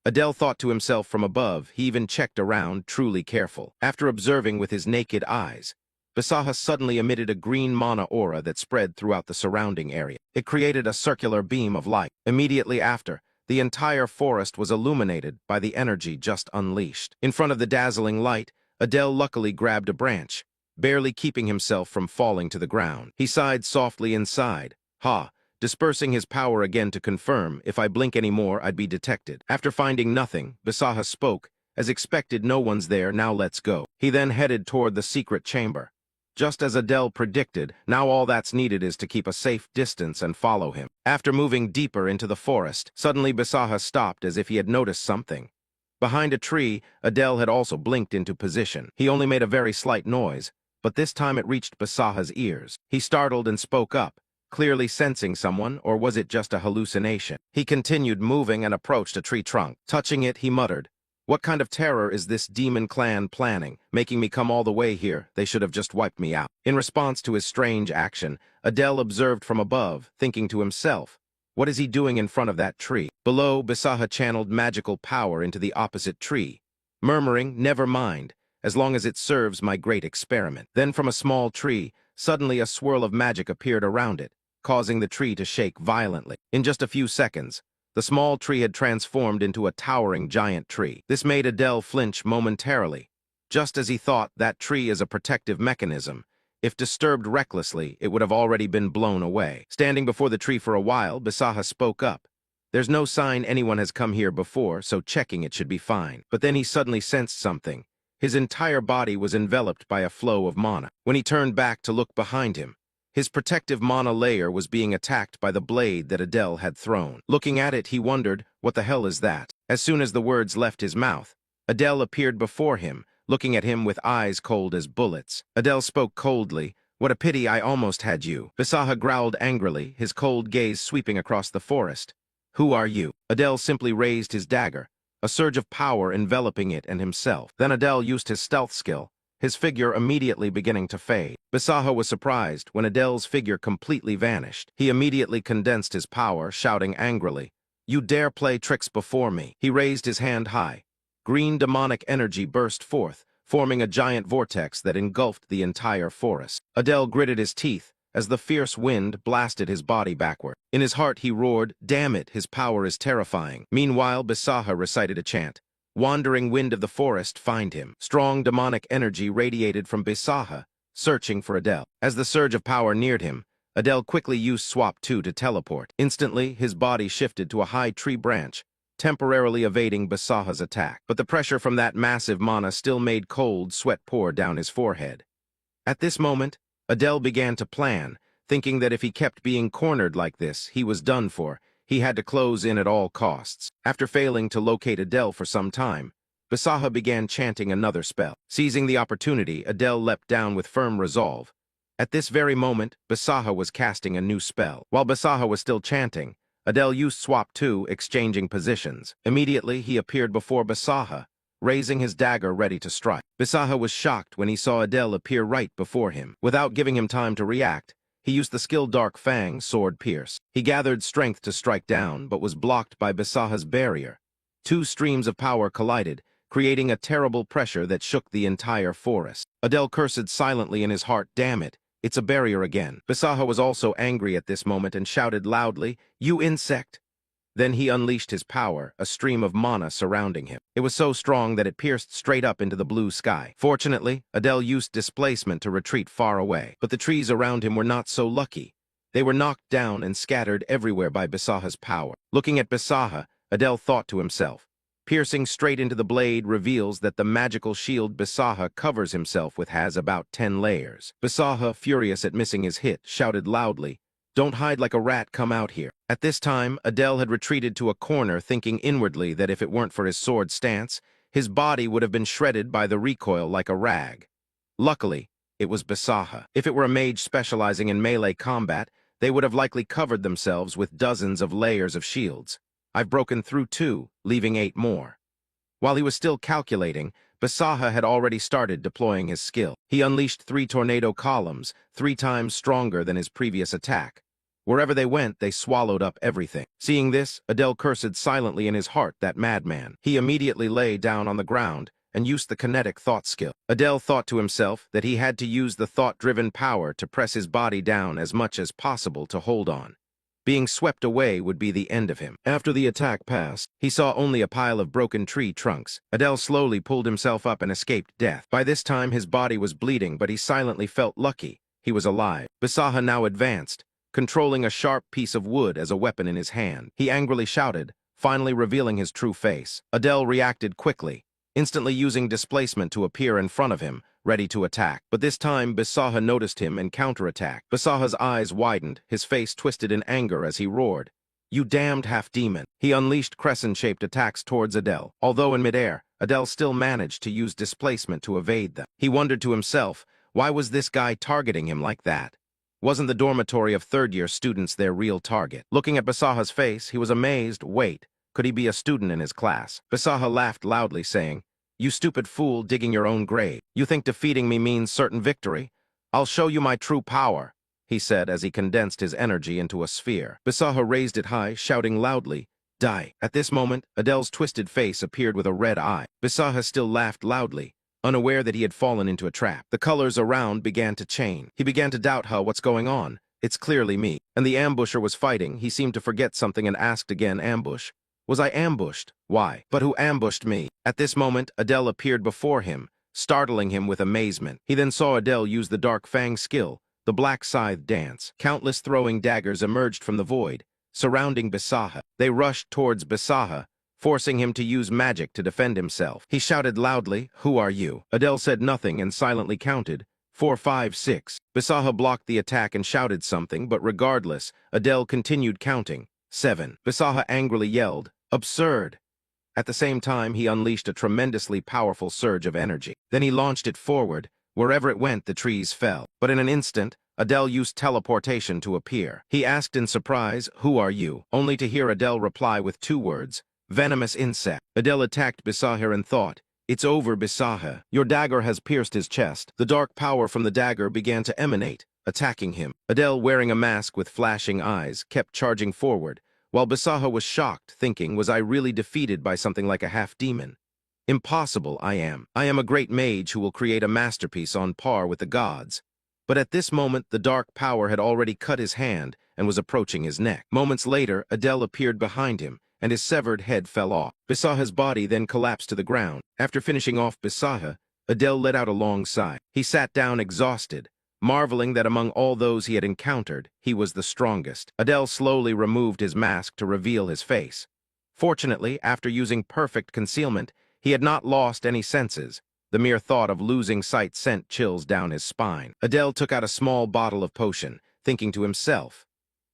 Adele thought to himself from above. He even checked around, truly careful. After observing with his naked eyes, Basaha suddenly emitted a green mana aura that spread throughout the surrounding area. It created a circular beam of light. Immediately after, the entire forest was illuminated by the energy just unleashed. In front of the dazzling light, Adele luckily grabbed a branch, barely keeping himself from falling to the ground. He sighed softly inside. "Ha, dispersing his power again to confirm if I blink any more I'd be detected. After finding nothing, Basaha spoke. As expected, no one's there, now let's go. He then headed toward the secret chamber. Just as Adele predicted, now all that's needed is to keep a safe distance and follow him. After moving deeper into the forest, suddenly Basaha stopped as if he had noticed something. Behind a tree, Adele had also blinked into position. He only made a very slight noise, but this time it reached Basaha's ears. He startled and spoke up, clearly sensing someone, or was it just a hallucination? He continued moving and approached a tree trunk. Touching it, he muttered, "What kind of terror is this demon clan planning, making me come all the way here? They should have just wiped me out." In response to his strange action, Adele observed from above, thinking to himself, "What is he doing in front of that tree?" Below, Basaha channeled magical power into the opposite tree, murmuring, "Never mind, as long as it serves my great experiment." Then from a small tree, suddenly a swirl of magic appeared around it, causing the tree to shake violently. In just a few seconds, the small tree had transformed into a towering giant tree. This made Adele flinch momentarily. Just as he thought, that tree is a protective mechanism. If disturbed recklessly, it would have already been blown away. Standing before the tree for a while, Basaha spoke up. "There's no sign anyone has come here before, so checking it should be fine." But then he suddenly sensed something. His entire body was enveloped by a flow of mana. When he turned back to look behind him, his protective mana layer was being attacked by the blade that Adele had thrown. Looking at it, he wondered, what the hell is that? As soon as the words left his mouth, Adele appeared before him, looking at him with eyes cold as bullets. Adele spoke coldly, "What a pity, I almost had you." Basaha growled angrily, his cold gaze sweeping across the forest. "Who are you?" Adele simply raised his dagger, a surge of power enveloping it and himself. Then Adele used his stealth skill, his figure immediately beginning to fade. Basaha was surprised when Adele's figure completely vanished. He immediately condensed his power, shouting angrily, "You dare play tricks before me?" He raised his hand high. Green demonic energy burst forth, forming a giant vortex that engulfed the entire forest. Adele gritted his teeth as the fierce wind blasted his body backward. In his heart he roared, "Damn it, his power is terrifying." Meanwhile, Basaha recited a chant. "Wandering wind of the forest, find him." Strong demonic energy radiated from Basaha, searching for Adele. As the surge of power neared him, Adele quickly used Swap 2 to teleport. Instantly, his body shifted to a high tree branch, temporarily evading Basaha's attack. But the pressure from that massive mana still made cold sweat pour down his forehead. At this moment, Adele began to plan, thinking that if he kept being cornered like this, he was done for. He had to close in at all costs. After failing to locate Adele for some time, Basaha began chanting another spell. Seizing the opportunity, Adele leapt down with firm resolve. At this very moment, Basaha was casting a new spell. While Basaha was still chanting, Adele used Swap 2, exchanging positions. Immediately, he appeared before Basaha, raising his dagger ready to strike. Basaha was shocked when he saw Adele appear right before him. Without giving him time to react, he used the skill Dark Fang, Sword Pierce. He gathered strength to strike down, but was blocked by Basaha's barrier. Two streams of power collided, creating a terrible pressure that shook the entire forest. Adele cursed silently in his heart, "Damn it, it's a barrier again." Basaha was also angry at this moment and shouted loudly, "You insect!" Then he unleashed his power, a stream of mana surrounding him. It was so strong that it pierced straight up into the blue sky. Fortunately, Adele used displacement to retreat far away. But the trees around him were not so lucky. They were knocked down and scattered everywhere by Basaha's power. Looking at Basaha, Adele thought to himself, "Piercing straight into the blade reveals that the magical shield Basaha covers himself with has about 10 layers. Basaha, furious at missing his hit, shouted loudly, "Don't hide like a rat, come out here." At this time, Adele had retreated to a corner, thinking inwardly that if it weren't for his sword stance, his body would have been shredded by the recoil like a rag. Luckily, it was Basaha. If it were a mage specializing in melee combat, they would have likely covered themselves with dozens of layers of shields. I've broken through 2, leaving 8 more. While he was still calculating, Basaha had already started deploying his skill. He unleashed 3 tornado columns, 3 times stronger than his previous attack. Wherever they went, they swallowed up everything. Seeing this, Adele cursed silently in his heart, "That madman." He immediately lay down on the ground and used the kinetic thought skill. Adele thought to himself that he had to use the thought-driven power to press his body down as much as possible to hold on. Being swept away would be the end of him. After the attack passed, he saw only a pile of broken tree trunks. Adele slowly pulled himself up and escaped death. By this time, his body was bleeding, but he silently felt lucky. He was alive. Basaha now advanced, controlling a sharp piece of wood as a weapon in his hand. He angrily shouted, finally revealing his true face. Adele reacted quickly, instantly using displacement to appear in front of him, ready to attack. But this time, Bisaha noticed him and counterattacked. Bisaha's eyes widened, his face twisted in anger as he roared, "You damned half-demon!" He unleashed crescent-shaped attacks towards Adele. Although in midair, Adele still managed to use displacement to evade them. He wondered to himself, why was this guy targeting him like that? Wasn't the dormitory of third-year students their real target? Looking at Bisaha's face, he was amazed. Wait, could he be a student in his class? Bisaha laughed loudly, saying, "You stupid fool digging your own grave. You think defeating me means certain victory? I'll show you my true power," he said as he condensed his energy into a sphere. Bisaha raised it high, shouting loudly, "Die." At this moment, Adele's twisted face appeared with a red eye. Bisaha still laughed loudly, unaware that he had fallen into a trap. The colors around began to change. He began to doubt what's going on. It's clearly me. And the ambusher was fighting. He seemed to forget something and asked again, "Ambush? Was I ambushed? Why? But who ambushed me?" At this moment, Adele appeared before him, startling him with amazement. He then saw Adele use the Dark Fang skill, the Black Scythe dance. Countless throwing daggers emerged from the void, surrounding Bisaha. They rushed towards Bisaha, forcing him to use magic to defend himself. He shouted loudly, "Who are you?" Adele said nothing and silently counted, 4, 5, 6. Bisaha blocked the attack and shouted something, but regardless, Adele continued counting, 7. Bisaha angrily yelled, "Absurd!" At the same time, he unleashed a tremendously powerful surge of energy. Then he launched it forward. Wherever it went, the trees fell. But in an instant, Adele used teleportation to appear. He asked in surprise, "Who are you?" Only to hear Adele reply with 2 words, "Venomous insect." Adele attacked Bisaha and thought, "It's over, Bisaha. Your dagger has pierced his chest." The dark power from the dagger began to emanate, attacking him. Adele, wearing a mask with flashing eyes, kept charging forward, while Bisaha was shocked, thinking, was I really defeated by something like a half-demon? Impossible, I am. I am a great mage who will create a masterpiece on par with the gods. But at this moment, the dark power had already cut his hand and was approaching his neck. Moments later, Adele appeared behind him, and his severed head fell off. Bisaha's body then collapsed to the ground. After finishing off Bisaha, Adele let out a long sigh. He sat down exhausted, marveling that among all those he had encountered, he was the strongest. Adele slowly removed his mask to reveal his face. Fortunately, after using perfect concealment, he had not lost any senses. The mere thought of losing sight sent chills down his spine. Adele took out a small bottle of potion, thinking to himself,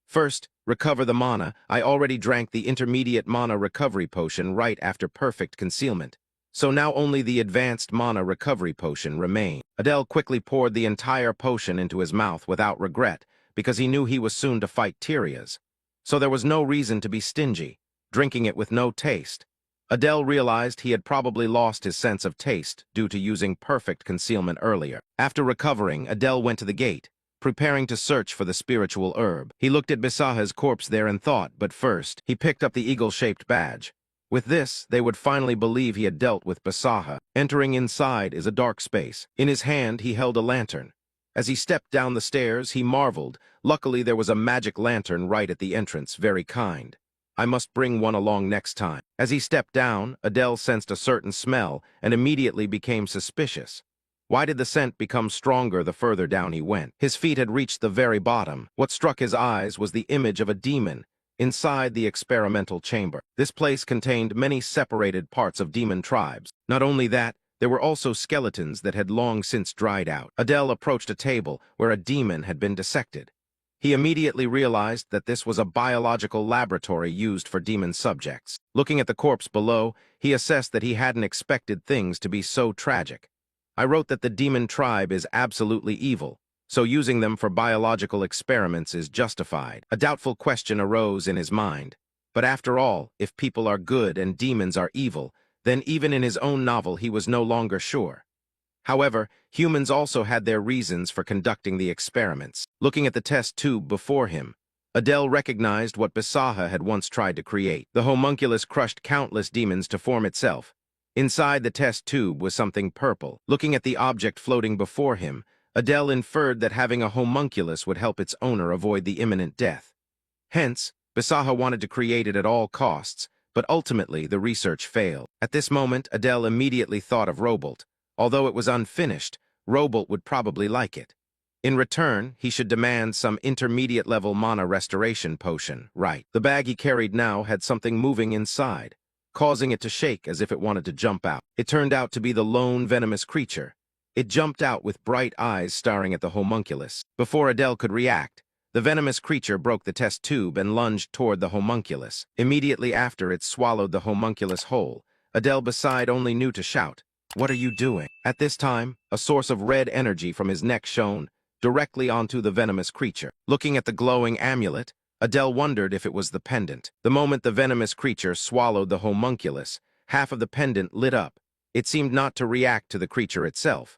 "First, recover the mana. I already drank the intermediate mana recovery potion right after perfect concealment. So now only the advanced mana recovery potion remained." Adele quickly poured the entire potion into his mouth without regret, because he knew he was soon to fight Tyrias. So there was no reason to be stingy, drinking it with no taste. Adele realized he had probably lost his sense of taste due to using perfect concealment earlier. After recovering, Adele went to the gate, preparing to search for the spiritual herb. He looked at Bisaha's corpse there and thought, but first, he picked up the eagle-shaped badge. With this, they would finally believe he had dealt with Bisaha. Entering inside is a dark space. In his hand, he held a lantern. As he stepped down the stairs, he marveled. Luckily, there was a magic lantern right at the entrance, very kind. I must bring one along next time. As he stepped down, Adele sensed a certain smell and immediately became suspicious. Why did the scent become stronger the further down he went? His feet had reached the very bottom. What struck his eyes was the image of a demon inside the experimental chamber. This place contained many separated parts of demon tribes. Not only that, there were also skeletons that had long since dried out. Adele approached a table where a demon had been dissected. He immediately realized that this was a biological laboratory used for demon subjects. Looking at the corpse below, he assessed that he hadn't expected things to be so tragic. I wrote that the demon tribe is absolutely evil, so using them for biological experiments is justified. A doubtful question arose in his mind. But after all, if people are good and demons are evil, then even in his own novel he was no longer sure. However, humans also had their reasons for conducting the experiments. Looking at the test tube before him, Adele recognized what Bisaha had once tried to create. The homunculus crushed countless demons to form itself. Inside the test tube was something purple. Looking at the object floating before him, Adele inferred that having a homunculus would help its owner avoid the imminent death. Hence, Bisaha wanted to create it at all costs, but ultimately the research failed. At this moment, Adele immediately thought of Robolt. Although it was unfinished, Robolt would probably like it. In return, he should demand some intermediate-level mana restoration potion, right? The bag he carried now had something moving inside, causing it to shake as if it wanted to jump out. It turned out to be the lone venomous creature. It jumped out with bright eyes staring at the homunculus. Before Adele could react, the venomous creature broke the test tube and lunged toward the homunculus. Immediately after it swallowed the homunculus whole, Adele beside only knew to shout, "What are you doing?" At this time, a source of red energy from his neck shone directly onto the venomous creature. Looking at the glowing amulet, Adele wondered if it was the pendant. The moment the venomous creature swallowed the homunculus, half of the pendant lit up. It seemed not to react to the creature itself.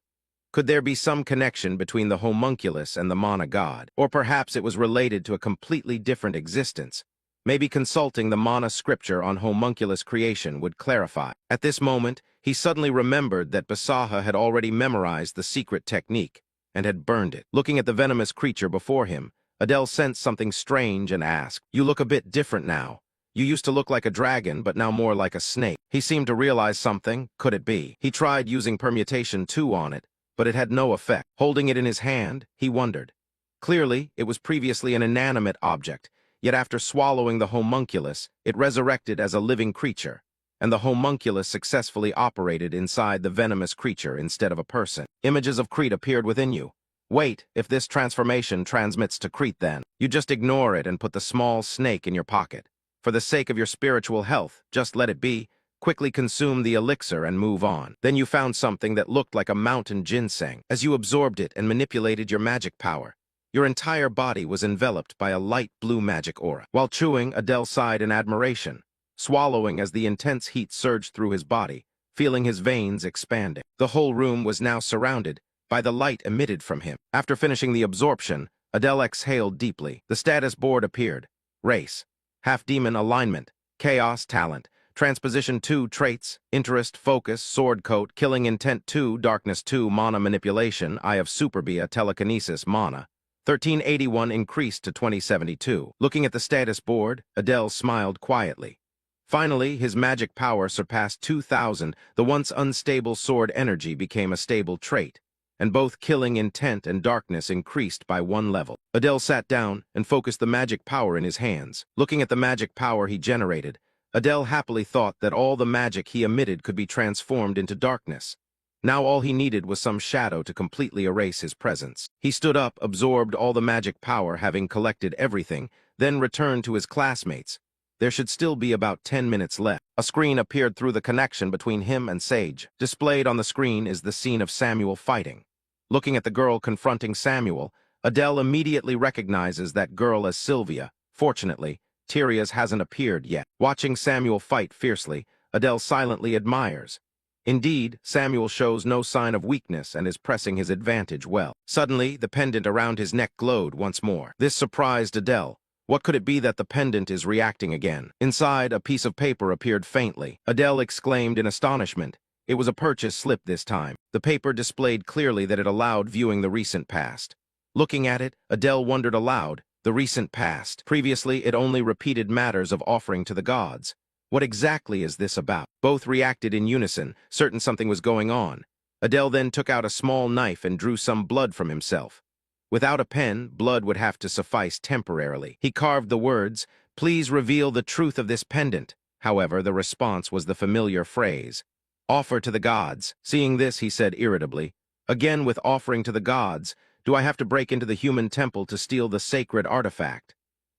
Could there be some connection between the homunculus and the mana god? Or perhaps it was related to a completely different existence. Maybe consulting the mana scripture on homunculus creation would clarify. At this moment, he suddenly remembered that Basaha had already memorized the secret technique and had burned it. Looking at the venomous creature before him, Adele sensed something strange and asked, "You look a bit different now. You used to look like a dragon, but now more like a snake." He seemed to realize something. Could it be? He tried using permutation 2 on it, but it had no effect. Holding it in his hand, he wondered. Clearly, it was previously an inanimate object, yet after swallowing the homunculus, it resurrected as a living creature, and the homunculus successfully operated inside the venomous creature instead of a person. Images of Crete appeared within you. Wait, if this transformation transmits to Crete then, you just ignore it and put the small snake in your pocket. For the sake of your spiritual health, just let it be. Quickly consume the elixir and move on. Then you found something that looked like a mountain ginseng. As you absorbed it and manipulated your magic power, your entire body was enveloped by a light blue magic aura. While chewing, Adele sighed in admiration, swallowing as the intense heat surged through his body, feeling his veins expanding. The whole room was now surrounded by the light emitted from him. After finishing the absorption, Adele exhaled deeply. The status board appeared. Race, half-demon alignment, chaos talent, transposition 2 traits, interest, focus, sword coat, killing intent 2, darkness 2, mana manipulation, eye of superbia, telekinesis, mana. 1381 increased to 2072. Looking at the status board, Adele smiled quietly. Finally, his magic power surpassed 2,000. The once unstable sword energy became a stable trait, and both killing intent and darkness increased by 1 level. Adele sat down and focused the magic power in his hands. Looking at the magic power he generated, Adele happily thought that all the magic he emitted could be transformed into darkness. Now all he needed was some shadow to completely erase his presence. He stood up, absorbed all the magic power, having collected everything, then returned to his classmates. There should still be about 10 minutes left. A screen appeared through the connection between him and Sage. Displayed on the screen is the scene of Samuel fighting. Looking at the girl confronting Samuel, Adele immediately recognizes that girl as Sylvia. Fortunately, Tyria's hasn't appeared yet. Watching Samuel fight fiercely, Adele silently admires. Indeed, Samuel shows no sign of weakness and is pressing his advantage well. Suddenly, the pendant around his neck glowed once more. This surprised Adele. What could it be that the pendant is reacting again? Inside, a piece of paper appeared faintly. Adele exclaimed in astonishment. It was a purchase slip this time. The paper displayed clearly that it allowed viewing the recent past. Looking at it, Adele wondered aloud. The recent past. Previously, it only repeated matters of offering to the gods. What exactly is this about? Both reacted in unison, certain something was going on. Adele then took out a small knife and drew some blood from himself. Without a pen, blood would have to suffice temporarily. He carved the words, "Please reveal the truth of this pendant." However, the response was the familiar phrase, "Offer to the gods." Seeing this, he said irritably, "Again with offering to the gods, do I have to break into the human temple to steal the sacred artifact?"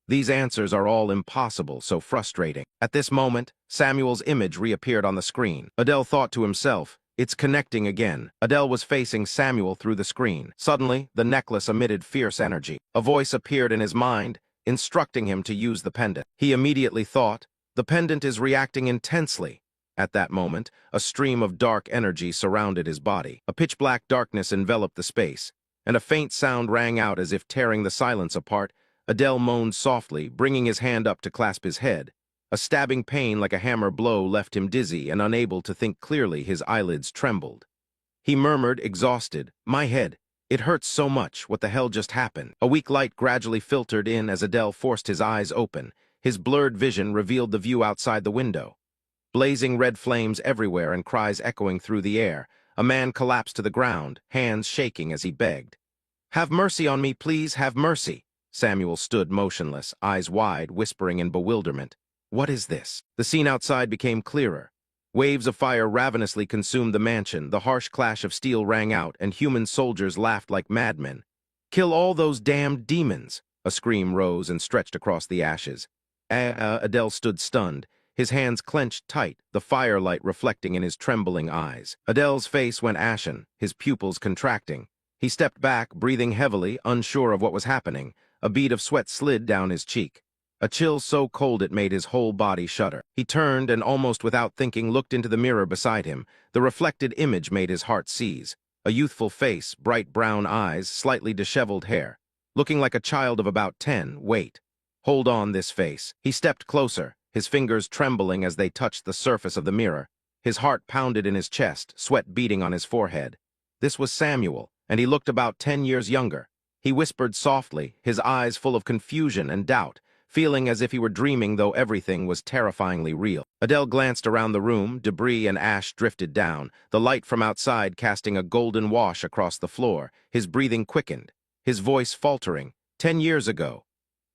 These answers are all impossible, so frustrating. At this moment, Samuel's image reappeared on the screen. Adele thought to himself, "It's connecting again." Adele was facing Samuel through the screen. Suddenly, the necklace emitted fierce energy. A voice appeared in his mind, instructing him to use the pendant. He immediately thought, "The pendant is reacting intensely." At that moment, a stream of dark energy surrounded his body. A pitch-black darkness enveloped the space, and a faint sound rang out as if tearing the silence apart. Adele moaned softly, bringing his hand up to clasp his head. A stabbing pain like a hammer blow left him dizzy, and unable to think clearly, his eyelids trembled. He murmured, exhausted, "My head. It hurts so much. What the hell just happened?" A weak light gradually filtered in as Adele forced his eyes open. His blurred vision revealed the view outside the window. Blazing red flames everywhere and cries echoing through the air. A man collapsed to the ground, hands shaking as he begged. Have mercy on me, please, have mercy. Samuel stood motionless, eyes wide, whispering in bewilderment. What is this? The scene outside became clearer. Waves of fire ravenously consumed the mansion, the harsh clash of steel rang out, and human soldiers laughed like madmen. Kill all those damned demons! A scream rose and stretched across the ashes. Adele stood stunned, his hands clenched tight, the firelight reflecting in his trembling eyes. Adele's face went ashen, his pupils contracting. He stepped back, breathing heavily, unsure of what was happening. A bead of sweat slid down his cheek. A chill so cold it made his whole body shudder. He turned and, almost without thinking, looked into the mirror beside him. The reflected image made his heart seize. A youthful face, bright brown eyes, slightly disheveled hair. Looking like a child of about 10. Wait. Hold on, this face. He stepped closer, his fingers trembling as they touched the surface of the mirror. His heart pounded in his chest, sweat beating on his forehead. This was Samuel, and he looked about 10 years younger. He whispered softly, his eyes full of confusion and doubt, feeling as if he were dreaming, though everything was terrifyingly real. Adele glanced around the room, debris and ash drifted down, the light from outside casting a golden wash across the floor. His breathing quickened, his voice faltering. 10 years ago.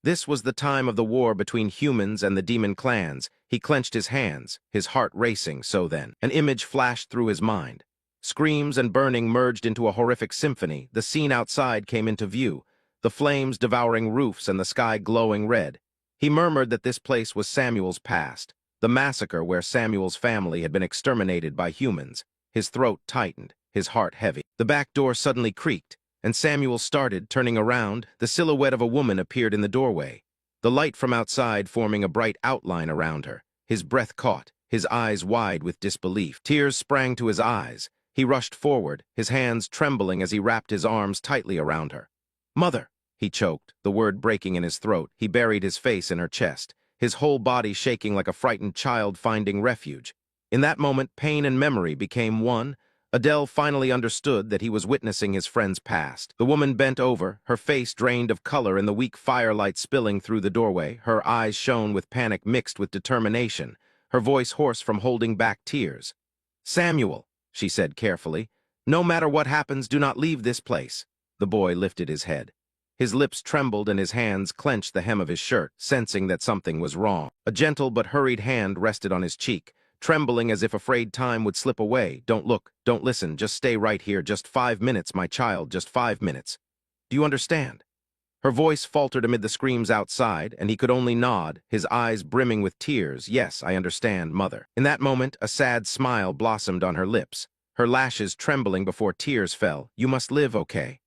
This was the time of the war between humans and the demon clans. He clenched his hands, his heart racing. So then, an image flashed through his mind. Screams and burning merged into a horrific symphony. The scene outside came into view, the flames devouring roofs and the sky glowing red. He murmured that this place was Samuel's past, the massacre where Samuel's family had been exterminated by humans. His throat tightened, his heart heavy. The back door suddenly creaked, and Samuel started, turning around. The silhouette of a woman appeared in the doorway, the light from outside forming a bright outline around her. His breath caught, his eyes wide with disbelief. Tears sprang to his eyes. He rushed forward, his hands trembling as he wrapped his arms tightly around her. "Mother!" He choked, the word breaking in his throat. He buried his face in her chest, his whole body shaking like a frightened child finding refuge. In that moment, pain and memory became one. Adele finally understood that he was witnessing his friend's past. The woman bent over, her face drained of color in the weak firelight spilling through the doorway. Her eyes shone with panic mixed with determination, her voice hoarse from holding back tears. "Samuel," she said carefully, "no matter what happens, do not leave this place." The boy lifted his head. His lips trembled and his hands clenched the hem of his shirt, sensing that something was wrong. A gentle but hurried hand rested on his cheek, trembling as if afraid time would slip away. "Don't look, don't listen, just stay right here, just 5 minutes, my child, just 5 minutes. Do you understand?" Her voice faltered amid the screams outside, and he could only nod, his eyes brimming with tears. "Yes, I understand, mother." In that moment, a sad smile blossomed on her lips, her lashes trembling before tears fell. "You must live, okay?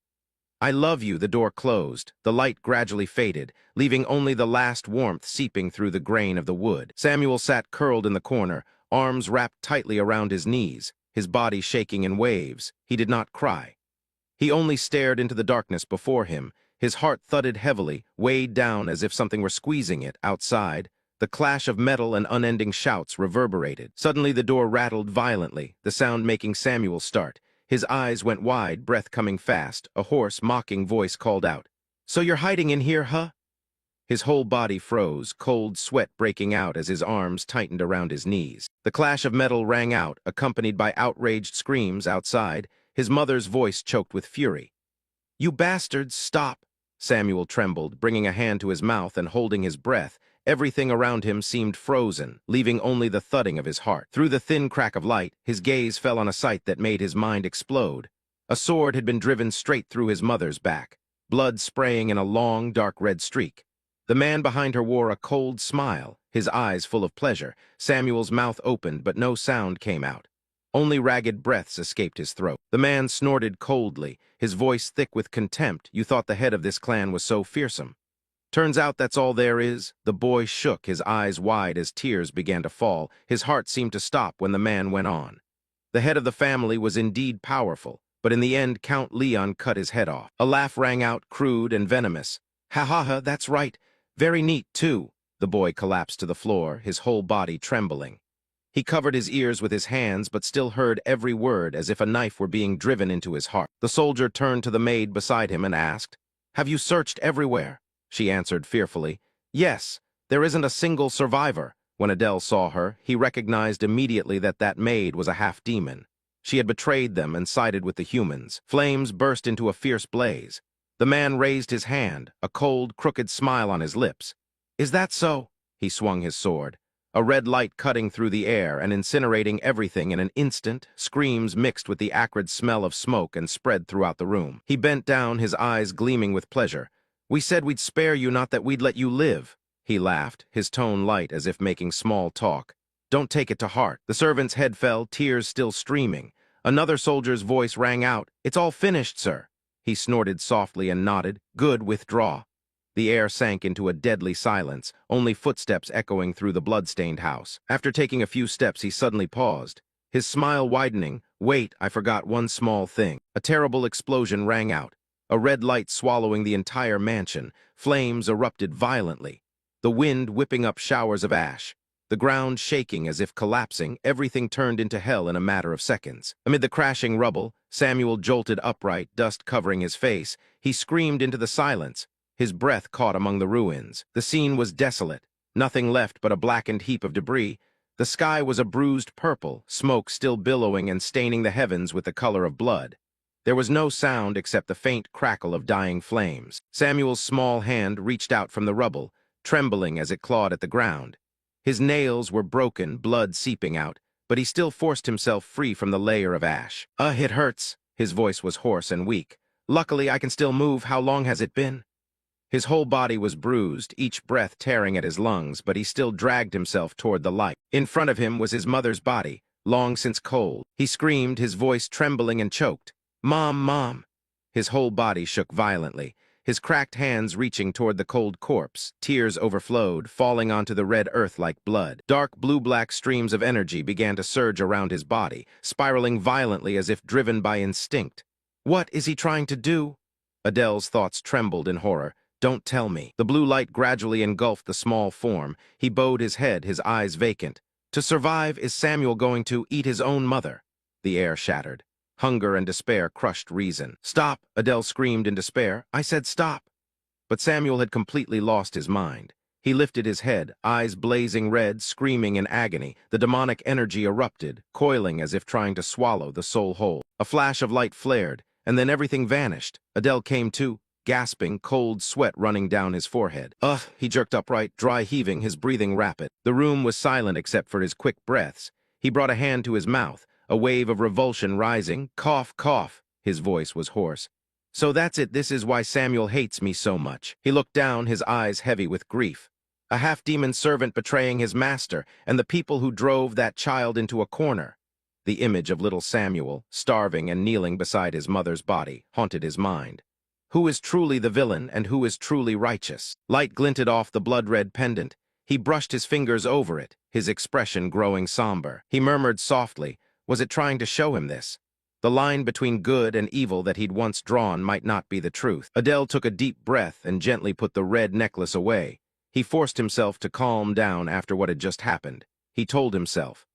I love you." The door closed. The light gradually faded, leaving only the last warmth seeping through the grain of the wood. Samuel sat curled in the corner, arms wrapped tightly around his knees, his body shaking in waves. He did not cry. He only stared into the darkness before him. His heart thudded heavily, weighed down as if something were squeezing it. Outside, the clash of metal and unending shouts reverberated. Suddenly the door rattled violently, the sound making Samuel start. His eyes went wide, breath coming fast. A hoarse, mocking voice called out, "So you're hiding in here, huh?" His whole body froze, cold sweat breaking out as his arms tightened around his knees. The clash of metal rang out, accompanied by outraged screams outside. His mother's voice choked with fury. "You bastards, stop!" Samuel trembled, bringing a hand to his mouth and holding his breath. Everything around him seemed frozen, leaving only the thudding of his heart. Through the thin crack of light, his gaze fell on a sight that made his mind explode. A sword had been driven straight through his mother's back, blood spraying in a long, dark red streak. The man behind her wore a cold smile, his eyes full of pleasure. Samuel's mouth opened, but no sound came out. Only ragged breaths escaped his throat. The man snorted coldly, his voice thick with contempt. "You thought the head of this clan was so fearsome. Turns out that's all there is." The boy shook, his eyes wide as tears began to fall. His heart seemed to stop when the man went on. The head of the family was indeed powerful, but in the end Count Leon cut his head off. A laugh rang out, crude and venomous. "Ha ha ha, that's right. Very neat, too." The boy collapsed to the floor, his whole body trembling. He covered his ears with his hands, but still heard every word as if a knife were being driven into his heart. The soldier turned to the maid beside him and asked, "Have you searched everywhere?" She answered fearfully, "Yes, there isn't a single survivor." When Adele saw her, he recognized immediately that that maid was a half-demon. She had betrayed them and sided with the humans. Flames burst into a fierce blaze. The man raised his hand, a cold, crooked smile on his lips. Is that so? He swung his sword. A red light cutting through the air and incinerating everything in an instant, screams mixed with the acrid smell of smoke and spread throughout the room. He bent down, his eyes gleaming with pleasure. We said we'd spare you, not that we'd let you live. He laughed, his tone light as if making small talk. Don't take it to heart. The servant's head fell, tears still streaming. Another soldier's voice rang out. It's all finished, sir. He snorted softly and nodded. Good, withdraw. The air sank into a deadly silence, only footsteps echoing through the blood-stained house. After taking a few steps, he suddenly paused, his smile widening. Wait, I forgot one small thing. A terrible explosion rang out, a red light swallowing the entire mansion. Flames erupted violently, the wind whipping up showers of ash. The ground shaking as if collapsing, everything turned into hell in a matter of seconds. Amid the crashing rubble, Samuel jolted upright, dust covering his face. He screamed into the silence, his breath caught among the ruins. The scene was desolate, nothing left but a blackened heap of debris. The sky was a bruised purple, smoke still billowing and staining the heavens with the color of blood. There was no sound except the faint crackle of dying flames. Samuel's small hand reached out from the rubble, trembling as it clawed at the ground. His nails were broken, blood seeping out, but he still forced himself free from the layer of ash. It hurts." His voice was hoarse and weak. "Luckily, I can still move. How long has it been?" His whole body was bruised, each breath tearing at his lungs, but he still dragged himself toward the light. In front of him was his mother's body, long since cold. He screamed, his voice trembling and choked. "Mom, Mom!" His whole body shook violently, his cracked hands reaching toward the cold corpse. Tears overflowed, falling onto the red earth like blood. Dark blue-black streams of energy began to surge around his body, spiraling violently as if driven by instinct. What is he trying to do? Adele's thoughts trembled in horror. Don't tell me. The blue light gradually engulfed the small form. He bowed his head, his eyes vacant. To survive, is Samuel going to eat his own mother? The air shattered. Hunger and despair crushed reason. "Stop!" Adele screamed in despair. "I said stop!" But Samuel had completely lost his mind. He lifted his head, eyes blazing red, screaming in agony. The demonic energy erupted, coiling as if trying to swallow the soul whole. A flash of light flared, and then everything vanished. Adele came to, gasping, cold sweat running down his forehead. Ugh! He jerked upright, dry heaving, his breathing rapid. The room was silent except for his quick breaths. He brought a hand to his mouth, a wave of revulsion rising. Cough, cough. His voice was hoarse. So that's it. This is why Samuel hates me so much. He looked down, his eyes heavy with grief. A half-demon servant betraying his master, and the people who drove that child into a corner. The image of little Samuel, starving and kneeling beside his mother's body, haunted his mind. Who is truly the villain and who is truly righteous? Light glinted off the blood-red pendant. He brushed his fingers over it, his expression growing somber. He murmured softly, was it trying to show him this? The line between good and evil that he'd once drawn might not be the truth. Adele took a deep breath and gently put the red necklace away. He forced himself to calm down after what had just happened. He told himself,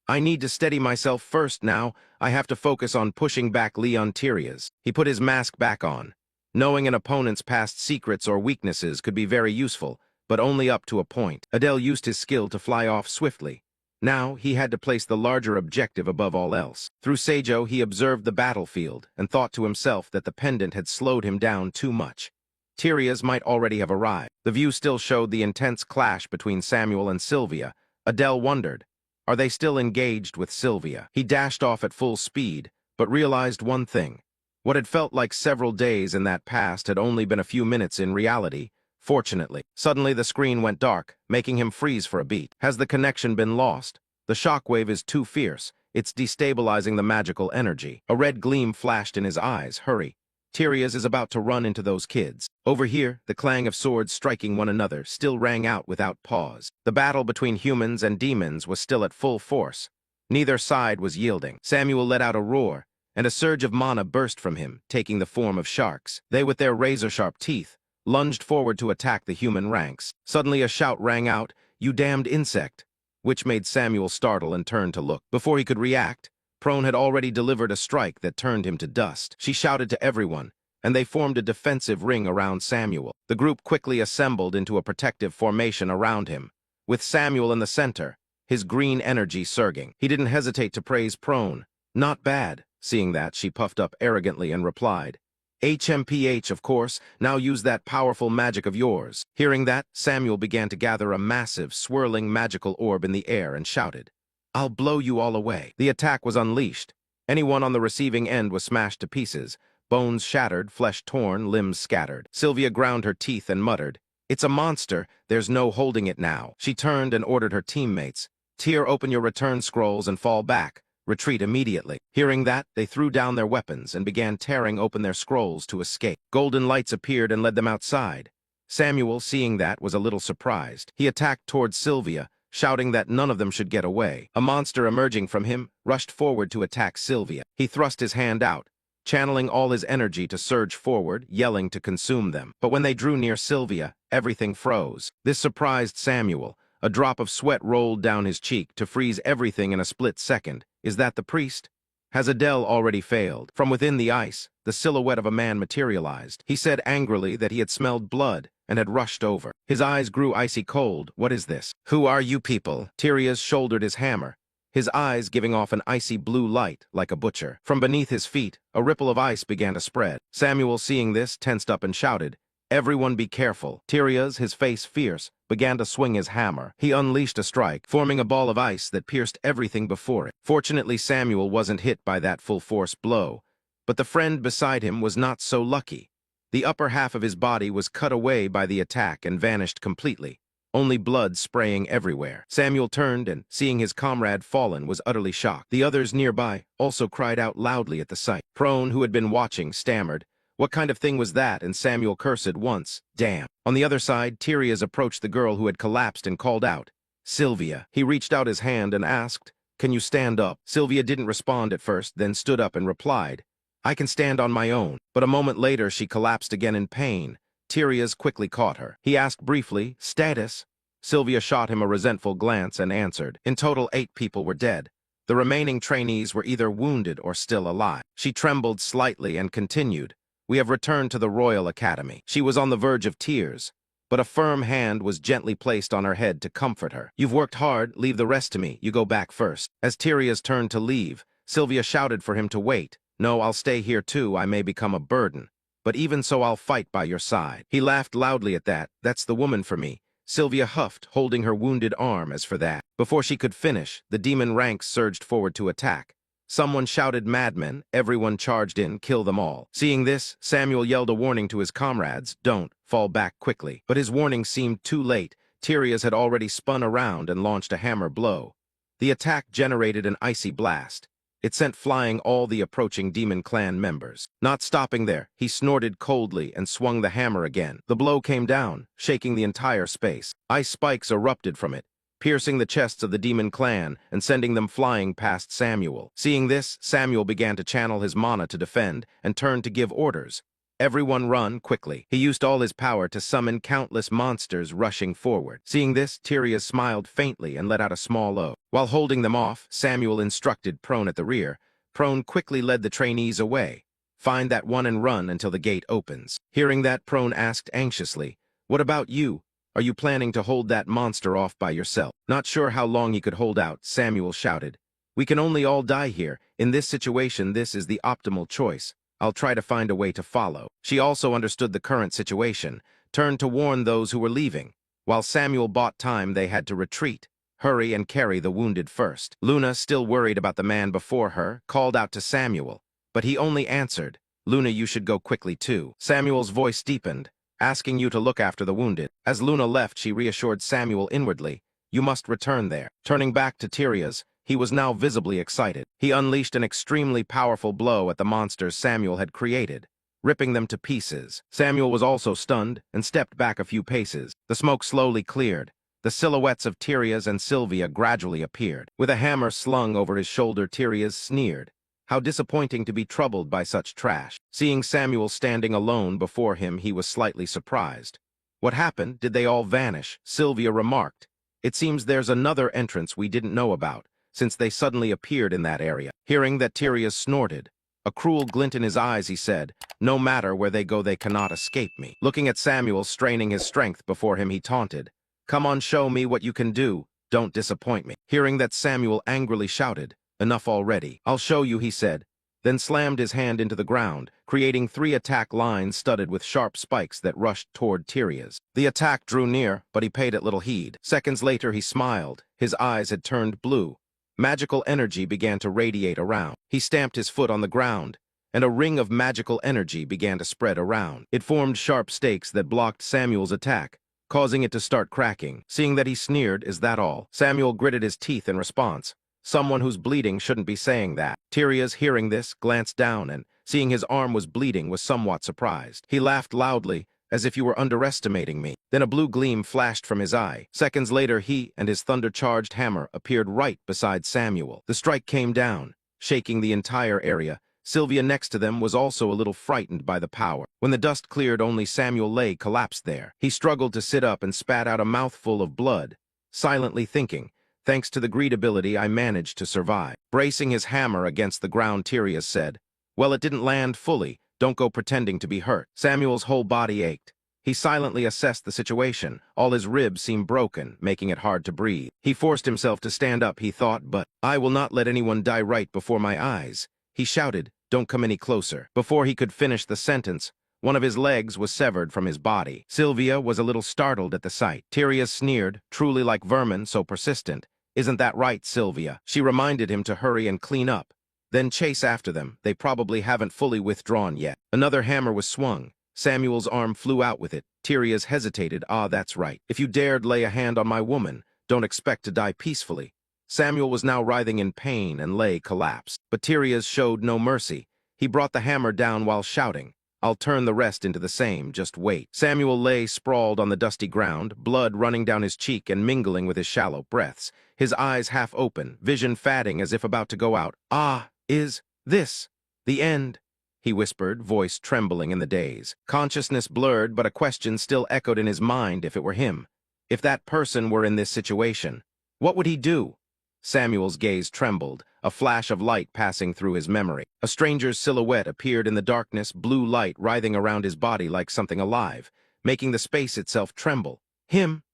I need to steady myself first now. I have to focus on pushing back Leon Tyrias. He put his mask back on. Knowing an opponent's past secrets or weaknesses could be very useful, but only up to a point. Adele used his skill to fly off swiftly. Now he had to place the larger objective above all else. Through Seijo, he observed the battlefield and thought to himself that the pendant had slowed him down too much. Tyrias might already have arrived. The view still showed the intense clash between Samuel and Sylvia. Adele wondered, are they still engaged with Sylvia? He dashed off at full speed, but realized one thing. What had felt like several days in that past had only been a few minutes in reality, fortunately. Suddenly the screen went dark, making him freeze for a beat. Has the connection been lost? The shockwave is too fierce. It's destabilizing the magical energy. A red gleam flashed in his eyes. Hurry. Tyrias is about to run into those kids. Over here, the clang of swords striking one another still rang out without pause. The battle between humans and demons was still at full force. Neither side was yielding. Samuel let out a roar, and a surge of mana burst from him, taking the form of sharks. They, with their razor-sharp teeth, lunged forward to attack the human ranks. Suddenly a shout rang out, "You damned insect!" which made Samuel startle and turn to look. Before he could react, Prone had already delivered a strike that turned him to dust. She shouted to everyone, and they formed a defensive ring around Samuel. The group quickly assembled into a protective formation around him, with Samuel in the center, his green energy surging. He didn't hesitate to praise Prone. Not bad. Seeing that, she puffed up arrogantly and replied, HMPH, of course, now use that powerful magic of yours. Hearing that, Samuel began to gather a massive, swirling magical orb in the air and shouted, "I'll blow you all away." The attack was unleashed. Anyone on the receiving end was smashed to pieces, bones shattered, flesh torn, limbs scattered. Sylvia ground her teeth and muttered, "It's a monster, there's no holding it now." She turned and ordered her teammates, "Tear open your return scrolls and fall back. Retreat immediately." Hearing that, they threw down their weapons and began tearing open their scrolls to escape. Golden lights appeared and led them outside. Samuel, seeing that, was a little surprised. He attacked towards Sylvia, shouting that none of them should get away. A monster emerging from him rushed forward to attack Sylvia. He thrust his hand out, channeling all his energy to surge forward, yelling to consume them. But when they drew near Sylvia, everything froze. This surprised Samuel. A drop of sweat rolled down his cheek to freeze everything in a split second. Is that the priest? Has Adele already failed? From within the ice, the silhouette of a man materialized. He said angrily that he had smelled blood and had rushed over. His eyes grew icy cold. "What is this? Who are you people?" Tyrius shouldered his hammer, his eyes giving off an icy blue light like a butcher. From beneath his feet, a ripple of ice began to spread. Samuel, seeing this, tensed up and shouted, "Everyone be careful." Tyrius, his face fierce, began to swing his hammer. He unleashed a strike, forming a ball of ice that pierced everything before it. Fortunately, Samuel wasn't hit by that full-force blow, but the friend beside him was not so lucky. The upper half of his body was cut away by the attack and vanished completely, only blood spraying everywhere. Samuel turned and, seeing his comrade fallen, was utterly shocked. The others nearby also cried out loudly at the sight. Prone, who had been watching, stammered, "What kind of thing was that?" and Samuel cursed once, "Damn." On the other side, Tyrius approached the girl who had collapsed and called out, "Sylvia." He reached out his hand and asked, "Can you stand up?" Sylvia didn't respond at first, then stood up and replied, "I can stand on my own." But a moment later, she collapsed again in pain. Tyrius quickly caught her. He asked briefly, "Status?" Sylvia shot him a resentful glance and answered. In total, 8 people were dead. The remaining trainees were either wounded or still alive. She trembled slightly and continued, "We have returned to the Royal Academy." She was on the verge of tears, but a firm hand was gently placed on her head to comfort her. "You've worked hard, leave the rest to me. You go back first." As Tyrius turned to leave, Sylvia shouted for him to wait. "No, I'll stay here too. I may become a burden. But even so, I'll fight by your side." He laughed loudly at that. "That's the woman for me." Sylvia huffed, holding her wounded arm as for that. Before she could finish, the demon ranks surged forward to attack. Someone shouted, "Madmen!" Everyone charged in, "Kill them all." Seeing this, Samuel yelled a warning to his comrades, "Don't, fall back quickly." But his warning seemed too late. Tyrius had already spun around and launched a hammer blow. The attack generated an icy blast. It sent flying all the approaching demon clan members. Not stopping there, he snorted coldly and swung the hammer again. The blow came down, shaking the entire space. Ice spikes erupted from it, piercing the chests of the demon clan and sending them flying past Samuel. Seeing this, Samuel began to channel his mana to defend and turned to give orders. "Everyone run, quickly." He used all his power to summon countless monsters rushing forward. Seeing this, Tyrius smiled faintly and let out a small oath. While holding them off, Samuel instructed Prone at the rear. Prone quickly led the trainees away. "Find that one and run until the gate opens." Hearing that, Prone asked anxiously, "What about you? Are you planning to hold that monster off by yourself?" Not sure how long he could hold out, Samuel shouted, "We can only all die here. In this situation, this is the optimal choice. I'll try to find a way to follow." She also understood the current situation, turned to warn those who were leaving. While Samuel bought time, they had to retreat, hurry and carry the wounded first. Luna, still worried about the man before her, called out to Samuel, but he only answered, "Luna, you should go quickly too." Samuel's voice deepened, "Asking you to look after the wounded." As Luna left, she reassured Samuel inwardly, "You must return there." Turning back to Tyrius, he was now visibly excited. He unleashed an extremely powerful blow at the monsters Samuel had created, ripping them to pieces. Samuel was also stunned and stepped back a few paces. The smoke slowly cleared. The silhouettes of Tyrius and Sylvia gradually appeared. With a hammer slung over his shoulder, Tyrius sneered. How disappointing to be troubled by such trash. Seeing Samuel standing alone before him, he was slightly surprised. "What happened? Did they all vanish?" Sylvia remarked. "It seems there's another entrance we didn't know about, since they suddenly appeared in that area." Hearing that, Tyrius snorted. A cruel glint in his eyes, he said, "No matter where they go, they cannot escape me." Looking at Samuel, straining his strength before him, he taunted, "Come on, show me what you can do. Don't disappoint me." Hearing that, Samuel angrily shouted, "Enough already." "I'll show you," he said. then slammed his hand into the ground, creating 3 attack lines studded with sharp spikes that rushed toward Tyria's. The attack drew near, but he paid it little heed. Seconds later he smiled. His eyes had turned blue. Magical energy began to radiate around. He stamped his foot on the ground, and a ring of magical energy began to spread around. It formed sharp stakes that blocked Samuel's attack, causing it to start cracking. Seeing that he sneered, "Is that all?" Samuel gritted his teeth in response. Someone who's bleeding shouldn't be saying that. Tyria's, hearing this, glanced down and, seeing his arm was bleeding, was somewhat surprised. He laughed loudly, "As if you were underestimating me." Then a blue gleam flashed from his eye. Seconds later, he and his thunder-charged hammer appeared right beside Samuel. The strike came down, shaking the entire area. Sylvia next to them was also a little frightened by the power. When the dust cleared, only Samuel lay collapsed there. He struggled to sit up and spat out a mouthful of blood, silently thinking, "Thanks to the greed ability, I managed to survive." Bracing his hammer against the ground, Tyria said, "Well, it didn't land fully. Don't go pretending to be hurt." Samuel's whole body ached. He silently assessed the situation. All his ribs seemed broken, making it hard to breathe. He forced himself to stand up, he thought, but, "I will not let anyone die right before my eyes." He shouted, "Don't come any closer." Before he could finish the sentence, one of his legs was severed from his body. Sylvia was a little startled at the sight. Tyria sneered, "Truly like vermin, so persistent. Isn't that right, Sylvia?" She reminded him to hurry and clean up, then chase after them. They probably haven't fully withdrawn yet. Another hammer was swung. Samuel's arm flew out with it. Tyria's hesitated. "Ah, that's right. If you dared lay a hand on my woman, don't expect to die peacefully." Samuel was now writhing in pain and lay collapsed. But Tyria's showed no mercy. He brought the hammer down while shouting, "I'll turn the rest into the same, just wait." Samuel lay sprawled on the dusty ground, blood running down his cheek and mingling with his shallow breaths, his eyes half open, vision fading as if about to go out. "Ah, is this the end?" he whispered, voice trembling in the daze. Consciousness blurred, but a question still echoed in his mind. If it were him, if that person were in this situation, what would he do? Samuel's gaze trembled, a flash of light passing through his memory. A stranger's silhouette appeared in the darkness, blue light writhing around his body like something alive, making the space itself tremble. Him?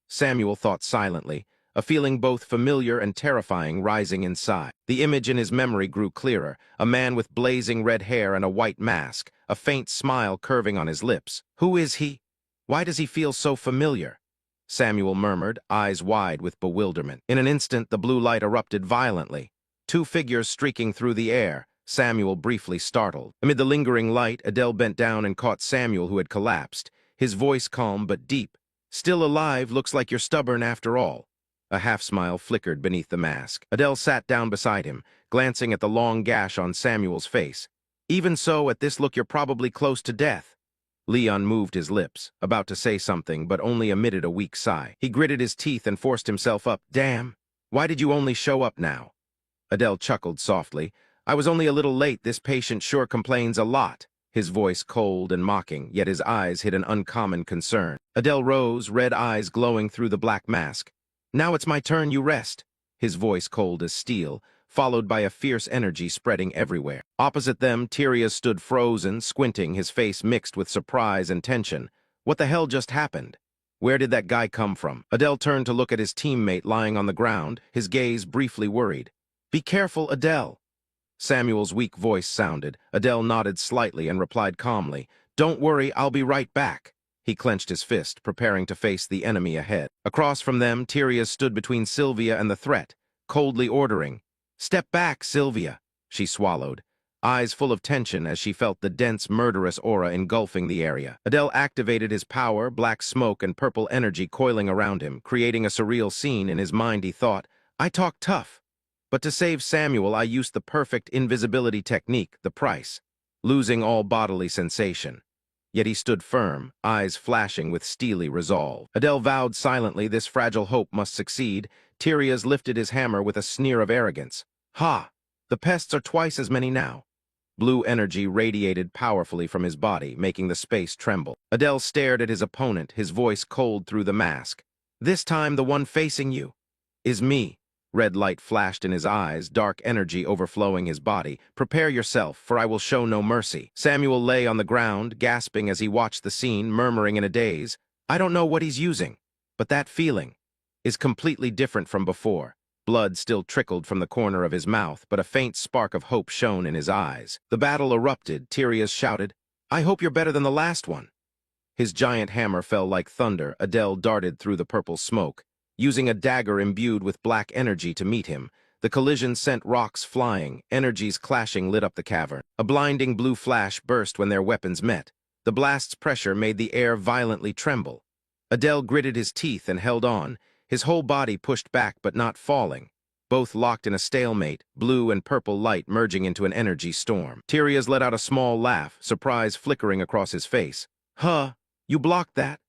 Samuel thought silently, a feeling both familiar and terrifying rising inside. The image in his memory grew clearer, a man with blazing red hair and a white mask, a faint smile curving on his lips. Who is he? Why does he feel so familiar? Samuel murmured, eyes wide with bewilderment. In an instant, the blue light erupted violently. 2 figures streaking through the air. Samuel briefly startled. Amid the lingering light, Adele bent down and caught Samuel, who had collapsed, his voice calm but deep. "Still alive, looks like you're stubborn after all." A half-smile flickered beneath the mask. Adele sat down beside him, glancing at the long gash on Samuel's face. "Even so, at this look you're probably close to death." Leon moved his lips, about to say something, but only emitted a weak sigh. He gritted his teeth and forced himself up. "Damn, why did you only show up now?" Adele chuckled softly. "I was only a little late. This patient sure complains a lot." His voice cold and mocking, yet his eyes hid an uncommon concern. Adele rose, red eyes glowing through the black mask. "Now it's my turn, you rest." His voice cold as steel, followed by a fierce energy spreading everywhere. Opposite them, Tyria stood frozen, squinting, his face mixed with surprise and tension. What the hell just happened? Where did that guy come from? Adele turned to look at his teammate lying on the ground, his gaze briefly worried. "Be careful, Adele." Samuel's weak voice sounded. Adele nodded slightly and replied calmly, "Don't worry, I'll be right back." He clenched his fist, preparing to face the enemy ahead. Across from them, Tyria stood between Sylvia and the threat, coldly ordering, "Step back, Sylvia." She swallowed, eyes full of tension as she felt the dense, murderous aura engulfing the area. Adele activated his power, black smoke and purple energy coiling around him, creating a surreal scene. In his mind he thought, "I talk tough. But to save Samuel, I used the perfect invisibility technique, the price, losing all bodily sensation." Yet he stood firm, eyes flashing with steely resolve. Adele vowed silently this fragile hope must succeed. Tyria's lifted his hammer with a sneer of arrogance. "Ha! The pests are twice as many now." Blue energy radiated powerfully from his body, making the space tremble. Adele stared at his opponent, his voice cold through the mask. "This time the one facing you is me." Red light flashed in his eyes, dark energy overflowing his body. "Prepare yourself, for I will show no mercy." Samuel lay on the ground, gasping as he watched the scene, murmuring in a daze, "I don't know what he's using, but that feeling is completely different from before." Blood still trickled from the corner of his mouth, but a faint spark of hope shone in his eyes. The battle erupted. Tyrius shouted, "I hope you're better than the last one." His giant hammer fell like thunder. Adele darted through the purple smoke, using a dagger imbued with black energy to meet him. The collision sent rocks flying, energies clashing lit up the cavern. A blinding blue flash burst when their weapons met. The blast's pressure made the air violently tremble. Adele gritted his teeth and held on, his whole body pushed back but not falling. Both locked in a stalemate, blue and purple light merging into an energy storm. Tyrius let out a small laugh, surprise flickering across his face. "Huh, you blocked that?"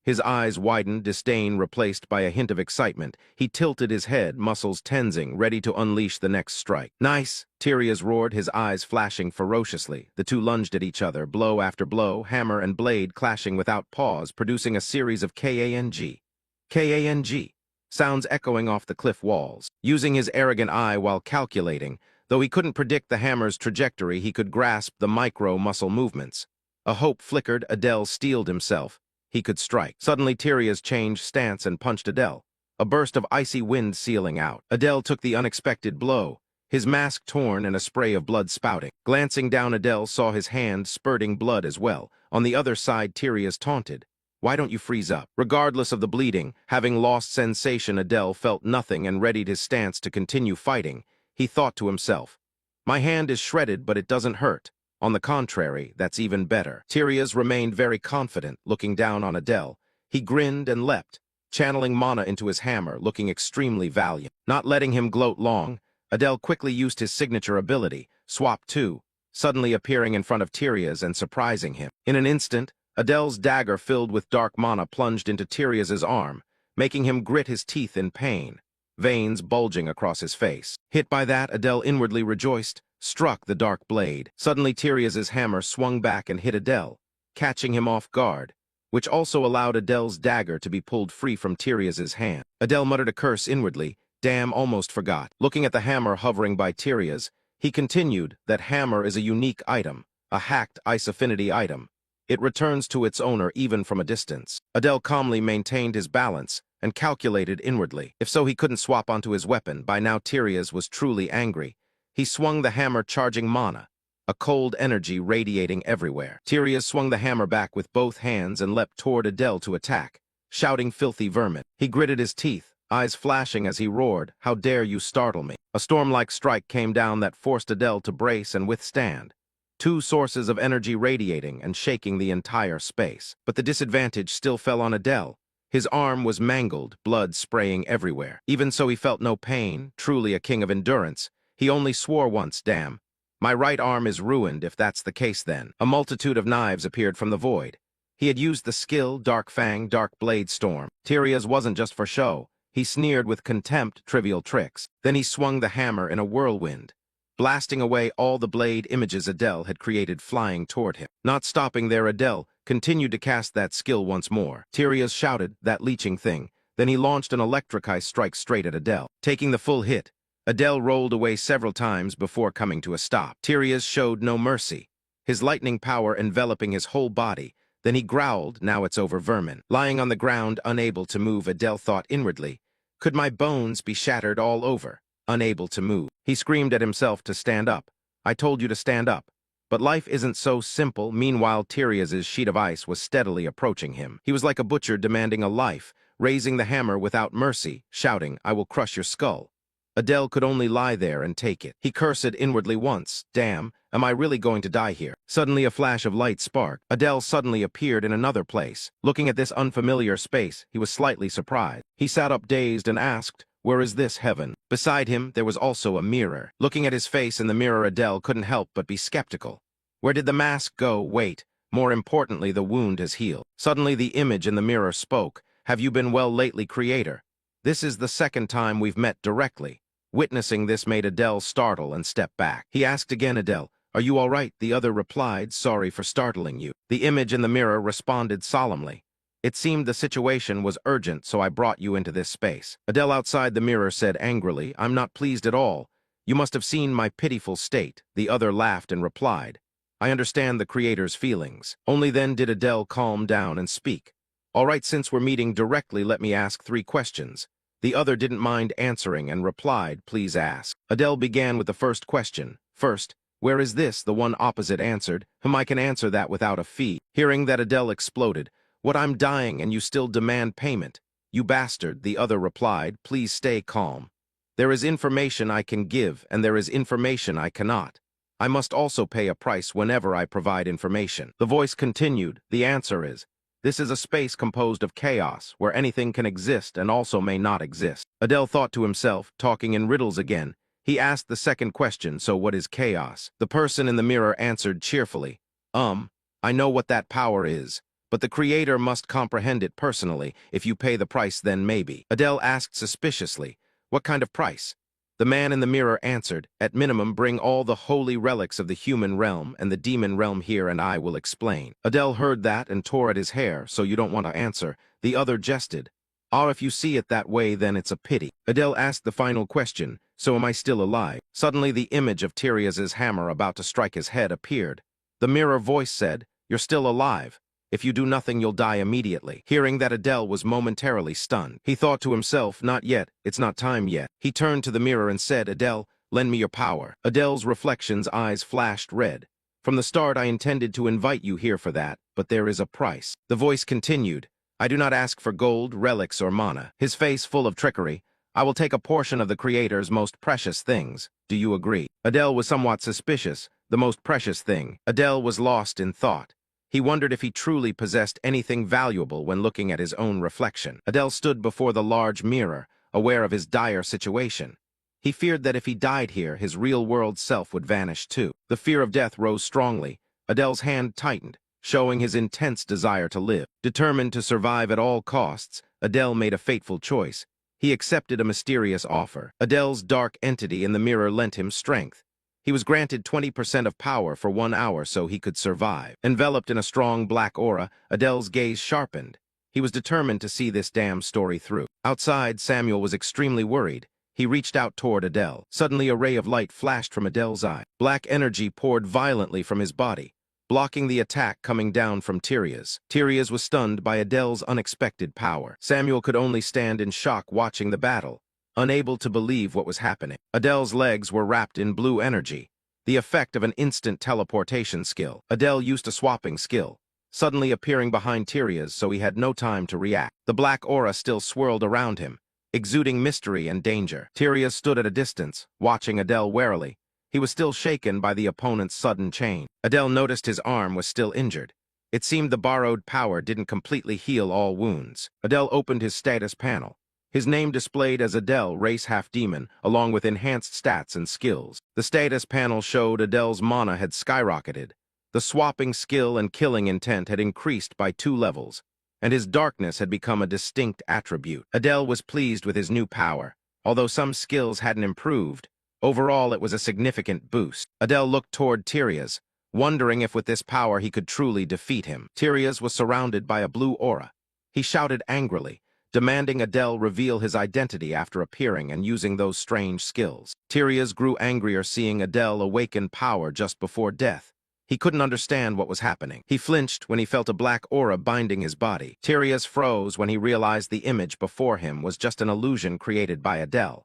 His eyes widened, disdain replaced by a hint of excitement. He tilted his head, muscles tensing, ready to unleash the next strike. "Nice!" Tyrius roared, his eyes flashing ferociously. The two lunged at each other, blow after blow, hammer and blade clashing without pause, producing a series of K-A-N-G. K-A-N-G. Sounds echoing off the cliff walls. Using his arrogant eye while calculating, though he couldn't predict the hammer's trajectory, he could grasp the micro-muscle movements. A hope flickered. Adele steeled himself. He could strike. Suddenly, Tyrius changed stance and punched Adele. A burst of icy wind sealing out. Adele took the unexpected blow, his mask torn and a spray of blood spouting. Glancing down, Adele saw his hand spurting blood as well. On the other side, Tyrius taunted, "Why don't you freeze up?" Regardless of the bleeding, having lost sensation, Adele felt nothing and readied his stance to continue fighting. He thought to himself, "My hand is shredded, but it doesn't hurt. On the contrary, that's even better." Tyrius remained very confident, looking down on Adele. He grinned and leapt, channeling mana into his hammer, looking extremely valiant. Not letting him gloat long, Adele quickly used his signature ability, Swap 2, suddenly appearing in front of Tyrius and surprising him. In an instant, Adele's dagger filled with dark mana plunged into Tyrius's arm, making him grit his teeth in pain, veins bulging across his face. Hit by that, Adele inwardly rejoiced, struck the dark blade. Suddenly, Tyrius's hammer swung back and hit Adele, catching him off guard, which also allowed Adele's dagger to be pulled free from Tyrius's hand. Adele muttered a curse inwardly. Damn, almost forgot. Looking at the hammer hovering by Tyrius, he continued that hammer is a unique item, a hacked ice affinity item. It returns to its owner even from a distance. Adele calmly maintained his balance and calculated inwardly. If so, he couldn't swap onto his weapon. By now, Tyrius was truly angry. He swung the hammer, charging mana, a cold energy radiating everywhere. Tyrius swung the hammer back with both hands and leapt toward Adele to attack, shouting filthy vermin. He gritted his teeth, eyes flashing as he roared, "How dare you startle me!" A storm-like strike came down that forced Adele to brace and withstand, two sources of energy radiating and shaking the entire space. But the disadvantage still fell on Adele. His arm was mangled, blood spraying everywhere. Even so, he felt no pain, truly a king of endurance. He only swore once, "Damn, my right arm is ruined if that's the case then." A multitude of knives appeared from the void. He had used the skill Dark Fang, Dark Blade Storm. Tyrius wasn't just for show. He sneered with contempt, trivial tricks. Then he swung the hammer in a whirlwind, blasting away all the blade images Adele had created flying toward him. Not stopping there, Adele continued to cast that skill once more. Tyrius shouted, "That leeching thing." Then he launched an electric ice strike straight at Adele. Taking the full hit, Adele rolled away several times before coming to a stop. Tyrius showed no mercy, his lightning power enveloping his whole body. Then he growled, "Now it's over, vermin." Lying on the ground, unable to move, Adele thought inwardly, "Could my bones be shattered all over?" Unable to move, he screamed at himself to stand up. "I told you to stand up." But life isn't so simple. Meanwhile, Tyrius's sheet of ice was steadily approaching him. He was like a butcher demanding a life, raising the hammer without mercy, shouting, "I will crush your skull." Adele could only lie there and take it. He cursed inwardly once, "Damn, am I really going to die here?" Suddenly a flash of light sparked. Adele suddenly appeared in another place. Looking at this unfamiliar space, he was slightly surprised. He sat up dazed and asked, "Where is this heaven?" Beside him, there was also a mirror. Looking at his face in the mirror, Adele couldn't help but be skeptical. Where did the mask go? Wait, more importantly, the wound has healed. Suddenly the image in the mirror spoke. "Have you been well lately, creator? This is the second time we've met directly." Witnessing this made Adele startle and step back. He asked again, "Adele, are you all right?" The other replied, "Sorry for startling you." The image in the mirror responded solemnly, "It seemed the situation was urgent, so I brought you into this space." Adele outside the mirror said angrily, "I'm not pleased at all. You must have seen my pitiful state." The other laughed and replied, "I understand the creator's feelings." Only then did Adele calm down and speak. "All right, since we're meeting directly, let me ask 3 questions. The other didn't mind answering and replied, "Please ask." Adele began with the first question. "First, where is this?" The one opposite answered, "I can answer that without a fee." Hearing that, Adele exploded. "What, I'm dying and you still demand payment? You bastard," the other replied. "Please stay calm. There is information I can give, and there is information I cannot. I must also pay a price whenever I provide information." The voice continued, "The answer is, this is a space composed of chaos, where anything can exist and also may not exist." Adele thought to himself, talking in riddles again. He asked the second question, "So what is chaos?" The person in the mirror answered cheerfully, I know what that power is, but the creator must comprehend it personally. If you pay the price, then maybe." Adele asked suspiciously, "What kind of price?" The man in the mirror answered, "At minimum, bring all the holy relics of the human realm and the demon realm here and I will explain." Adele heard that and tore at his hair. "So you don't want to answer?" The other jested. "Ah, if you see it that way, then it's a pity." Adele asked the final question, "So am I still alive?" Suddenly the image of Tyrius's hammer about to strike his head appeared. The mirror voice said, "You're still alive. If you do nothing, you'll die immediately." Hearing that, Adele was momentarily stunned. He thought to himself, "Not yet, it's not time yet." He turned to the mirror and said, "Adele, lend me your power." Adele's reflection's eyes flashed red. "From the start, I intended to invite you here for that, but there is a price." The voice continued, "I do not ask for gold, relics, or mana." His face full of trickery, "I will take a portion of the Creator's most precious things. Do you agree?" Adele was somewhat suspicious. The most precious thing. Adele was lost in thought. He wondered if he truly possessed anything valuable when looking at his own reflection. Adele stood before the large mirror, aware of his dire situation. He feared that if he died here, his real-world self would vanish too. The fear of death rose strongly. Adele's hand tightened, showing his intense desire to live. Determined to survive at all costs, Adele made a fateful choice. He accepted a mysterious offer. Adele's dark entity in the mirror lent him strength. He was granted 20% of power for 1 hour so he could survive. Enveloped in a strong black aura, Adele's gaze sharpened. He was determined to see this damn story through. Outside, Samuel was extremely worried. He reached out toward Adele. Suddenly, a ray of light flashed from Adele's eye. Black energy poured violently from his body, blocking the attack coming down from Tyrius. Tyrius was stunned by Adele's unexpected power. Samuel could only stand in shock watching the battle, unable to believe what was happening. Adele's legs were wrapped in blue energy, the effect of an instant teleportation skill. Adele used a swapping skill, suddenly appearing behind Tyrius so he had no time to react. The black aura still swirled around him, exuding mystery and danger. Tyrius stood at a distance, watching Adele warily. He was still shaken by the opponent's sudden change. Adele noticed his arm was still injured. It seemed the borrowed power didn't completely heal all wounds. Adele opened his status panel. His name displayed as Adele, race half-demon, along with enhanced stats and skills. The status panel showed Adele's mana had skyrocketed. The swapping skill and killing intent had increased by 2 levels, and his darkness had become a distinct attribute. Adele was pleased with his new power. Although some skills hadn't improved, overall it was a significant boost. Adele looked toward Tyrius, wondering if with this power he could truly defeat him. Tyrius was surrounded by a blue aura. He shouted angrily, demanding Adele reveal his identity after appearing and using those strange skills. Tyrius grew angrier seeing Adele awaken power just before death. He couldn't understand what was happening. He flinched when he felt a black aura binding his body. Tyrius froze when he realized the image before him was just an illusion created by Adele.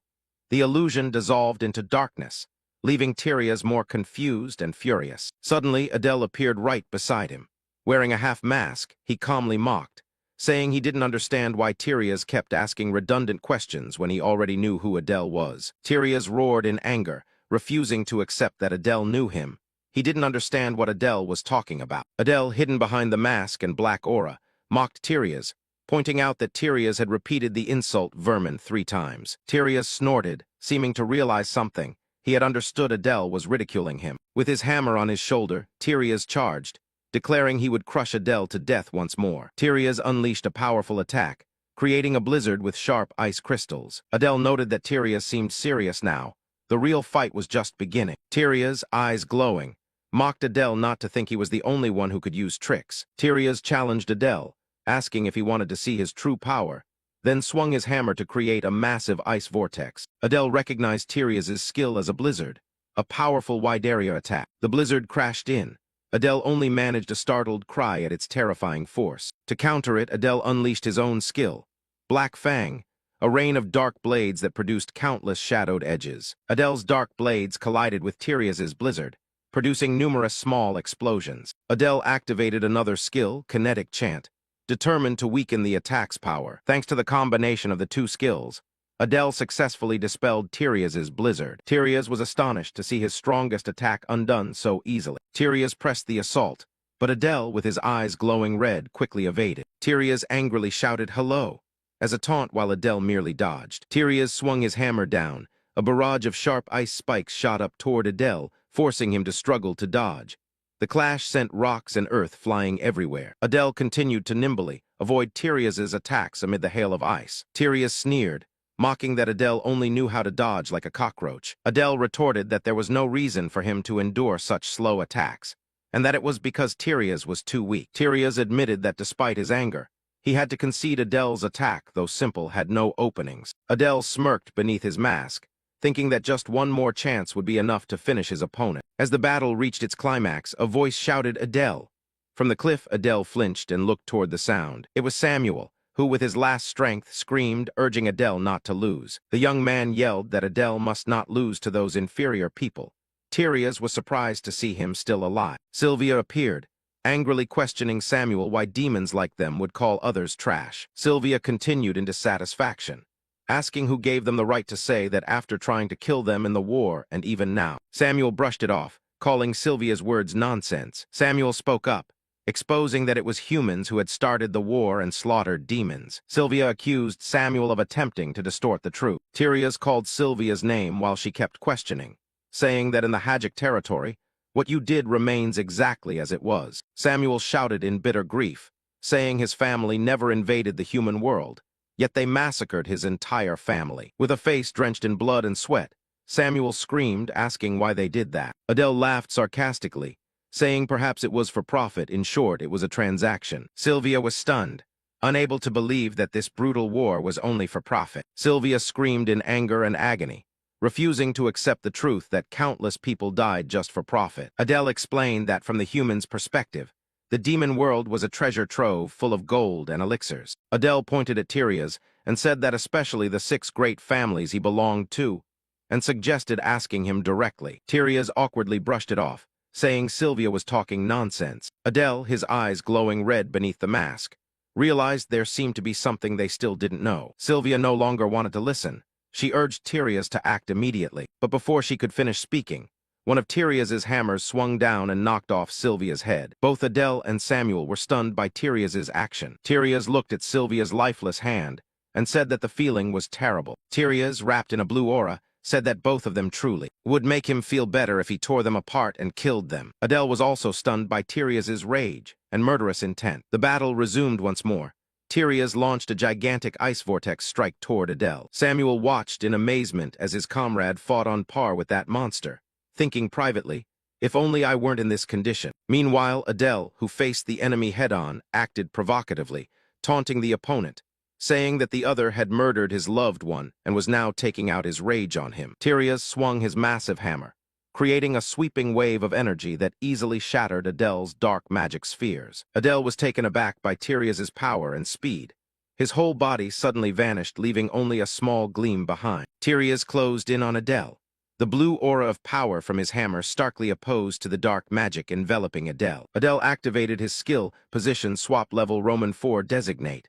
The illusion dissolved into darkness, leaving Tyrius more confused and furious. Suddenly, Adele appeared right beside him. Wearing a half-mask, he calmly mocked, saying he didn't understand why Tyrius kept asking redundant questions when he already knew who Adele was. Tyrius roared in anger, refusing to accept that Adele knew him. He didn't understand what Adele was talking about. Adele, hidden behind the mask and black aura, mocked Tyrius, pointing out that Tyrius had repeated the insult vermin 3 times. Tyrius snorted, seeming to realize something. He had understood Adele was ridiculing him. With his hammer on his shoulder, Tyrius charged, declaring he would crush Adele to death once more. Tyrius unleashed a powerful attack, creating a blizzard with sharp ice crystals. Adele noted that Tyrius seemed serious now. The real fight was just beginning. Tyrius, eyes glowing, mocked Adele not to think he was the only one who could use tricks. Tyrius challenged Adele, asking if he wanted to see his true power, then swung his hammer to create a massive ice vortex. Adele recognized Tyrius's skill as a blizzard, a powerful wide area attack. The blizzard crashed in. Adele only managed a startled cry at its terrifying force. To counter it, Adele unleashed his own skill, Black Fang, a rain of dark blades that produced countless shadowed edges. Adele's dark blades collided with Tyrius's blizzard, producing numerous small explosions. Adele activated another skill, Kinetic Chant, determined to weaken the attack's power. Thanks to the combination of the two skills, Adele successfully dispelled Tyrius's blizzard. Tyrius was astonished to see his strongest attack undone so easily. Tyrius pressed the assault, but Adele, with his eyes glowing red, quickly evaded. Tyrius angrily shouted "Hello!" as a taunt while Adele merely dodged. Tyrius swung his hammer down. A barrage of sharp ice spikes shot up toward Adele, forcing him to struggle to dodge. The clash sent rocks and earth flying everywhere. Adele continued to nimbly avoid Tyrius's attacks amid the hail of ice. Tyrius sneered, mocking that Adele only knew how to dodge like a cockroach. Adele retorted that there was no reason for him to endure such slow attacks, and that it was because Tyrius was too weak. Tyrius admitted that despite his anger, he had to concede Adele's attack, though simple, had no openings. Adele smirked beneath his mask, thinking that just one more chance would be enough to finish his opponent. As the battle reached its climax, a voice shouted, "Adele!" From the cliff, Adele flinched and looked toward the sound. It was Samuel, who with his last strength screamed, urging Adele not to lose. The young man yelled that Adele must not lose to those inferior people. Tyrius was surprised to see him still alive. Sylvia appeared, angrily questioning Samuel why demons like them would call others trash. Sylvia continued in dissatisfaction, asking who gave them the right to say that after trying to kill them in the war and even now. Samuel brushed it off, calling Sylvia's words nonsense. Samuel spoke up, exposing that it was humans who had started the war and slaughtered demons. Sylvia accused Samuel of attempting to distort the truth. Tyrius called Sylvia's name while she kept questioning, saying that in the Hagic territory, what you did remains exactly as it was. Samuel shouted in bitter grief, saying his family never invaded the human world, yet they massacred his entire family. With a face drenched in blood and sweat, Samuel screamed, asking why they did that. Adele laughed sarcastically, saying perhaps it was for profit. In short, it was a transaction. Sylvia was stunned, unable to believe that this brutal war was only for profit. Sylvia screamed in anger and agony, refusing to accept the truth that countless people died just for profit. Adele explained that from the human's perspective, the demon world was a treasure trove full of gold and elixirs. Adele pointed at Tyrius and said that especially the 6 great families he belonged to, and suggested asking him directly. Tyrius awkwardly brushed it off, saying Sylvia was talking nonsense. Adele, his eyes glowing red beneath the mask, realized there seemed to be something they still didn't know. Sylvia no longer wanted to listen. She urged Tyrius to act immediately, but before she could finish speaking, one of Tyrius's hammers swung down and knocked off Sylvia's head. Both Adele and Samuel were stunned by Tyrius's action. Tyrius looked at Sylvia's lifeless hand and said that the feeling was terrible. Tyrius, wrapped in a blue aura, said that both of them truly would make him feel better if he tore them apart and killed them. Adele was also stunned by Tyrius's rage and murderous intent. The battle resumed once more. Tyrius launched a gigantic ice vortex strike toward Adele. Samuel watched in amazement as his comrade fought on par with that monster, thinking privately, if only I weren't in this condition. Meanwhile, Adele, who faced the enemy head-on, acted provocatively, taunting the opponent, saying that the other had murdered his loved one and was now taking out his rage on him. Tyrius swung his massive hammer, creating a sweeping wave of energy that easily shattered Adele's dark magic spheres. Adele was taken aback by Tyrius's power and speed. His whole body suddenly vanished, leaving only a small gleam behind. Tyrius closed in on Adele, the blue aura of power from his hammer starkly opposed to the dark magic enveloping Adele. Adele activated his skill, Position Swap Level Roman 4 Designate,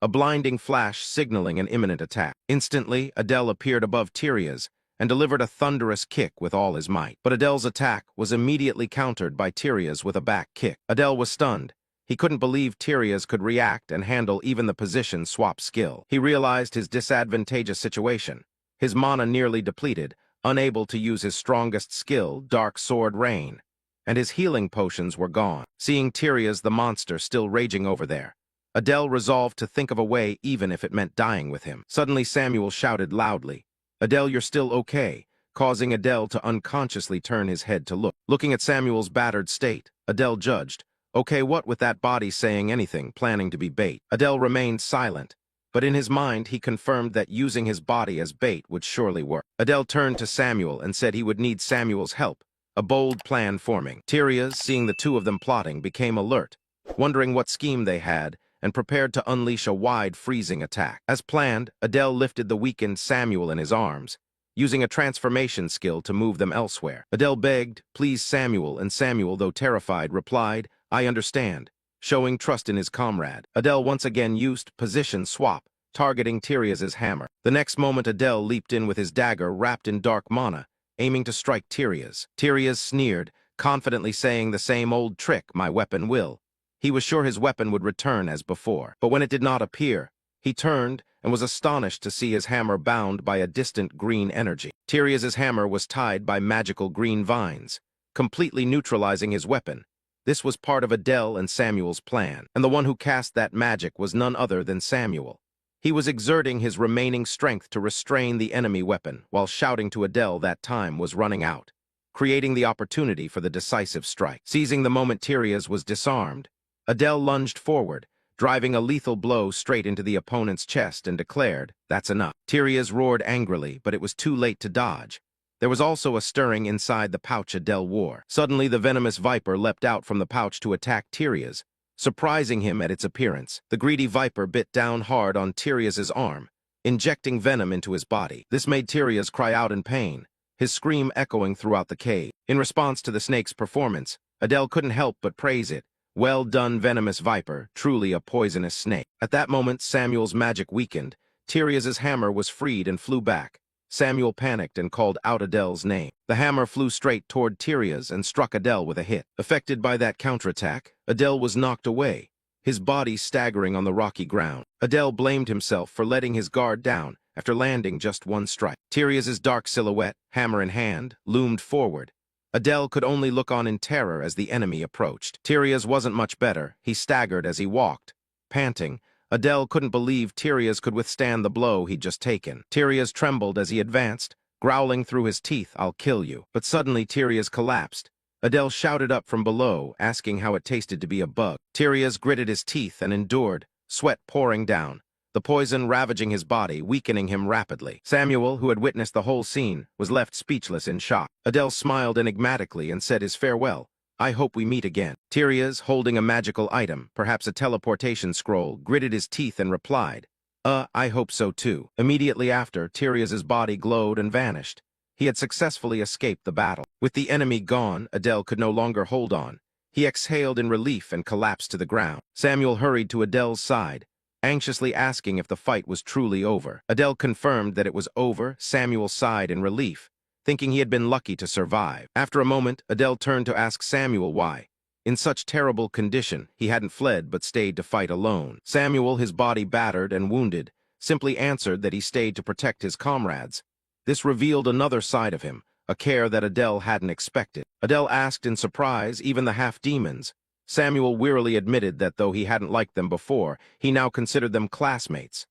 a blinding flash signaling an imminent attack. Instantly, Adele appeared above Tyrius and delivered a thunderous kick with all his might. But Adele's attack was immediately countered by Tyrius with a back kick. Adele was stunned. He couldn't believe Tyrius could react and handle even the position swap skill. He realized his disadvantageous situation. His mana nearly depleted, unable to use his strongest skill, Dark Sword Rain, and his healing potions were gone. Seeing Tyrius the monster still raging over there, Adele resolved to think of a way even if it meant dying with him. Suddenly Samuel shouted loudly, "Adele, you're still okay," causing Adele to unconsciously turn his head to look. Looking at Samuel's battered state, Adele judged, okay, what with that body saying anything, planning to be bait? Adele remained silent, but in his mind he confirmed that using his body as bait would surely work. Adele turned to Samuel and said he would need Samuel's help, a bold plan forming. Tyrius, seeing the two of them plotting, became alert, wondering what scheme they had, and prepared to unleash a wide, freezing attack. As planned, Adele lifted the weakened Samuel in his arms, using a transformation skill to move them elsewhere. Adele begged, "Please, Samuel," and Samuel, though terrified, replied, "I understand," showing trust in his comrade. Adele once again used position swap, targeting Tyrius's hammer. The next moment Adele leaped in with his dagger wrapped in dark mana, aiming to strike Tyrius. Tyrius sneered, confidently saying the same old trick, "My weapon will." He was sure his weapon would return as before. But when it did not appear, he turned and was astonished to see his hammer bound by a distant green energy. Tyrius's hammer was tied by magical green vines, completely neutralizing his weapon. This was part of Adele and Samuel's plan, and the one who cast that magic was none other than Samuel. He was exerting his remaining strength to restrain the enemy weapon, while shouting to Adele that time was running out, creating the opportunity for the decisive strike. Seizing the moment Tyrius was disarmed, Adele lunged forward, driving a lethal blow straight into the opponent's chest, and declared, "That's enough." Tyrius roared angrily, but it was too late to dodge. There was also a stirring inside the pouch Adele wore. Suddenly, the venomous viper leapt out from the pouch to attack Tyrius, surprising him at its appearance. The greedy viper bit down hard on Tyrius's arm, injecting venom into his body. This made Tyrius cry out in pain, his scream echoing throughout the cave. In response to the snake's performance, Adele couldn't help but praise it. "Well done, venomous viper, truly a poisonous snake." At that moment, Samuel's magic weakened. Tyrius's hammer was freed and flew back. Samuel panicked and called out Adele's name. The hammer flew straight toward Tyrius and struck Adele with a hit. Affected by that counterattack, Adele was knocked away, his body staggering on the rocky ground. Adele blamed himself for letting his guard down after landing just one strike. Tyrius's dark silhouette, hammer in hand, loomed forward. Adele could only look on in terror as the enemy approached. Tyrius wasn't much better. He staggered as he walked, panting. Adele couldn't believe Tyrius could withstand the blow he'd just taken. Tyrius trembled as he advanced, growling through his teeth, "I'll kill you." But suddenly Tyrius collapsed. Adele shouted up from below, asking how it tasted to be a bug. Tyrius gritted his teeth and endured, sweat pouring down, the poison ravaging his body, weakening him rapidly. Samuel, who had witnessed the whole scene, was left speechless in shock. Adele smiled enigmatically and said his farewell, "I hope we meet again." Tyrius, holding a magical item, perhaps a teleportation scroll, gritted his teeth and replied, I hope so too." Immediately after, Tyrius's body glowed and vanished. He had successfully escaped the battle. With the enemy gone, Adele could no longer hold on. He exhaled in relief and collapsed to the ground. Samuel hurried to Adele's side, anxiously asking if the fight was truly over. Adele confirmed that it was over. Samuel sighed in relief, thinking he had been lucky to survive. After a moment, Adele turned to ask Samuel why, in such terrible condition, he hadn't fled but stayed to fight alone. Samuel, his body battered and wounded, simply answered that he stayed to protect his comrades. This revealed another side of him, a care that Adele hadn't expected. Adele asked in surprise, even the half-demons. Samuel wearily admitted that though he hadn't liked them before, he now considered them classmates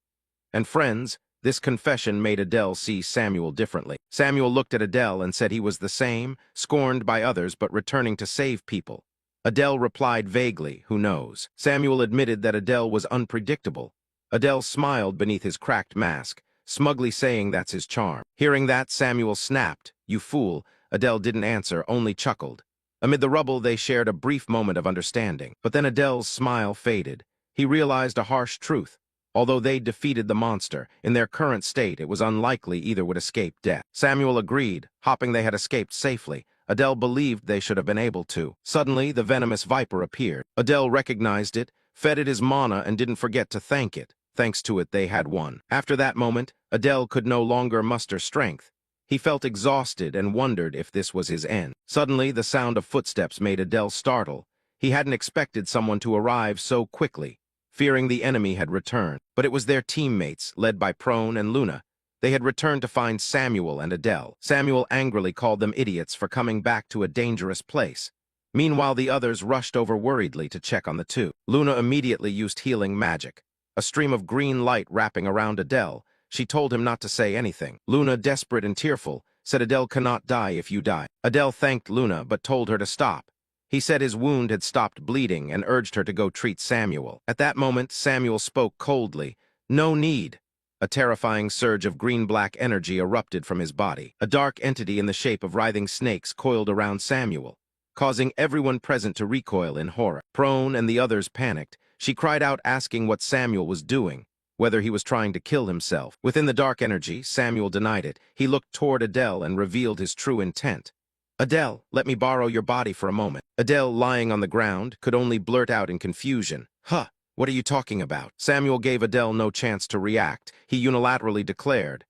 and friends. This confession made Adele see Samuel differently. Samuel looked at Adele and said he was the same, scorned by others but returning to save people. Adele replied vaguely, "Who knows?" Samuel admitted that Adele was unpredictable. Adele smiled beneath his cracked mask, smugly saying that's his charm. Hearing that, Samuel snapped, "You fool." Adele didn't answer, only chuckled. Amid the rubble, they shared a brief moment of understanding. But then Adele's smile faded. He realized a harsh truth. Although they defeated the monster, in their current state it was unlikely either would escape death. Samuel agreed, hoping they had escaped safely. Adele believed they should have been able to. Suddenly, the venomous viper appeared. Adele recognized it, fed it his mana, and didn't forget to thank it. Thanks to it, they had won. After that moment, Adele could no longer muster strength. He felt exhausted and wondered if this was his end. Suddenly, the sound of footsteps made Adele startle. He hadn't expected someone to arrive so quickly, fearing the enemy had returned. But it was their teammates, led by Prone and Luna. They had returned to find Samuel and Adele. Samuel angrily called them idiots for coming back to a dangerous place. Meanwhile, the others rushed over worriedly to check on the two. Luna immediately used healing magic, a stream of green light wrapping around Adele. She told him not to say anything. Luna, desperate and tearful, said Adele cannot die if you die. Adele thanked Luna but told her to stop. He said his wound had stopped bleeding and urged her to go treat Samuel. At that moment, Samuel spoke coldly. "No need." A terrifying surge of green-black energy erupted from his body. A dark entity in the shape of writhing snakes coiled around Samuel, causing everyone present to recoil in horror. Prone and the others panicked, She cried out asking what Samuel was doing, whether he was trying to kill himself. Within the dark energy, Samuel denied it. He looked toward Adele and revealed his true intent. "Adele, let me borrow your body for a moment." Adele, lying on the ground, could only blurt out in confusion, "Huh, what are you talking about?" Samuel gave Adele no chance to react. He unilaterally declared,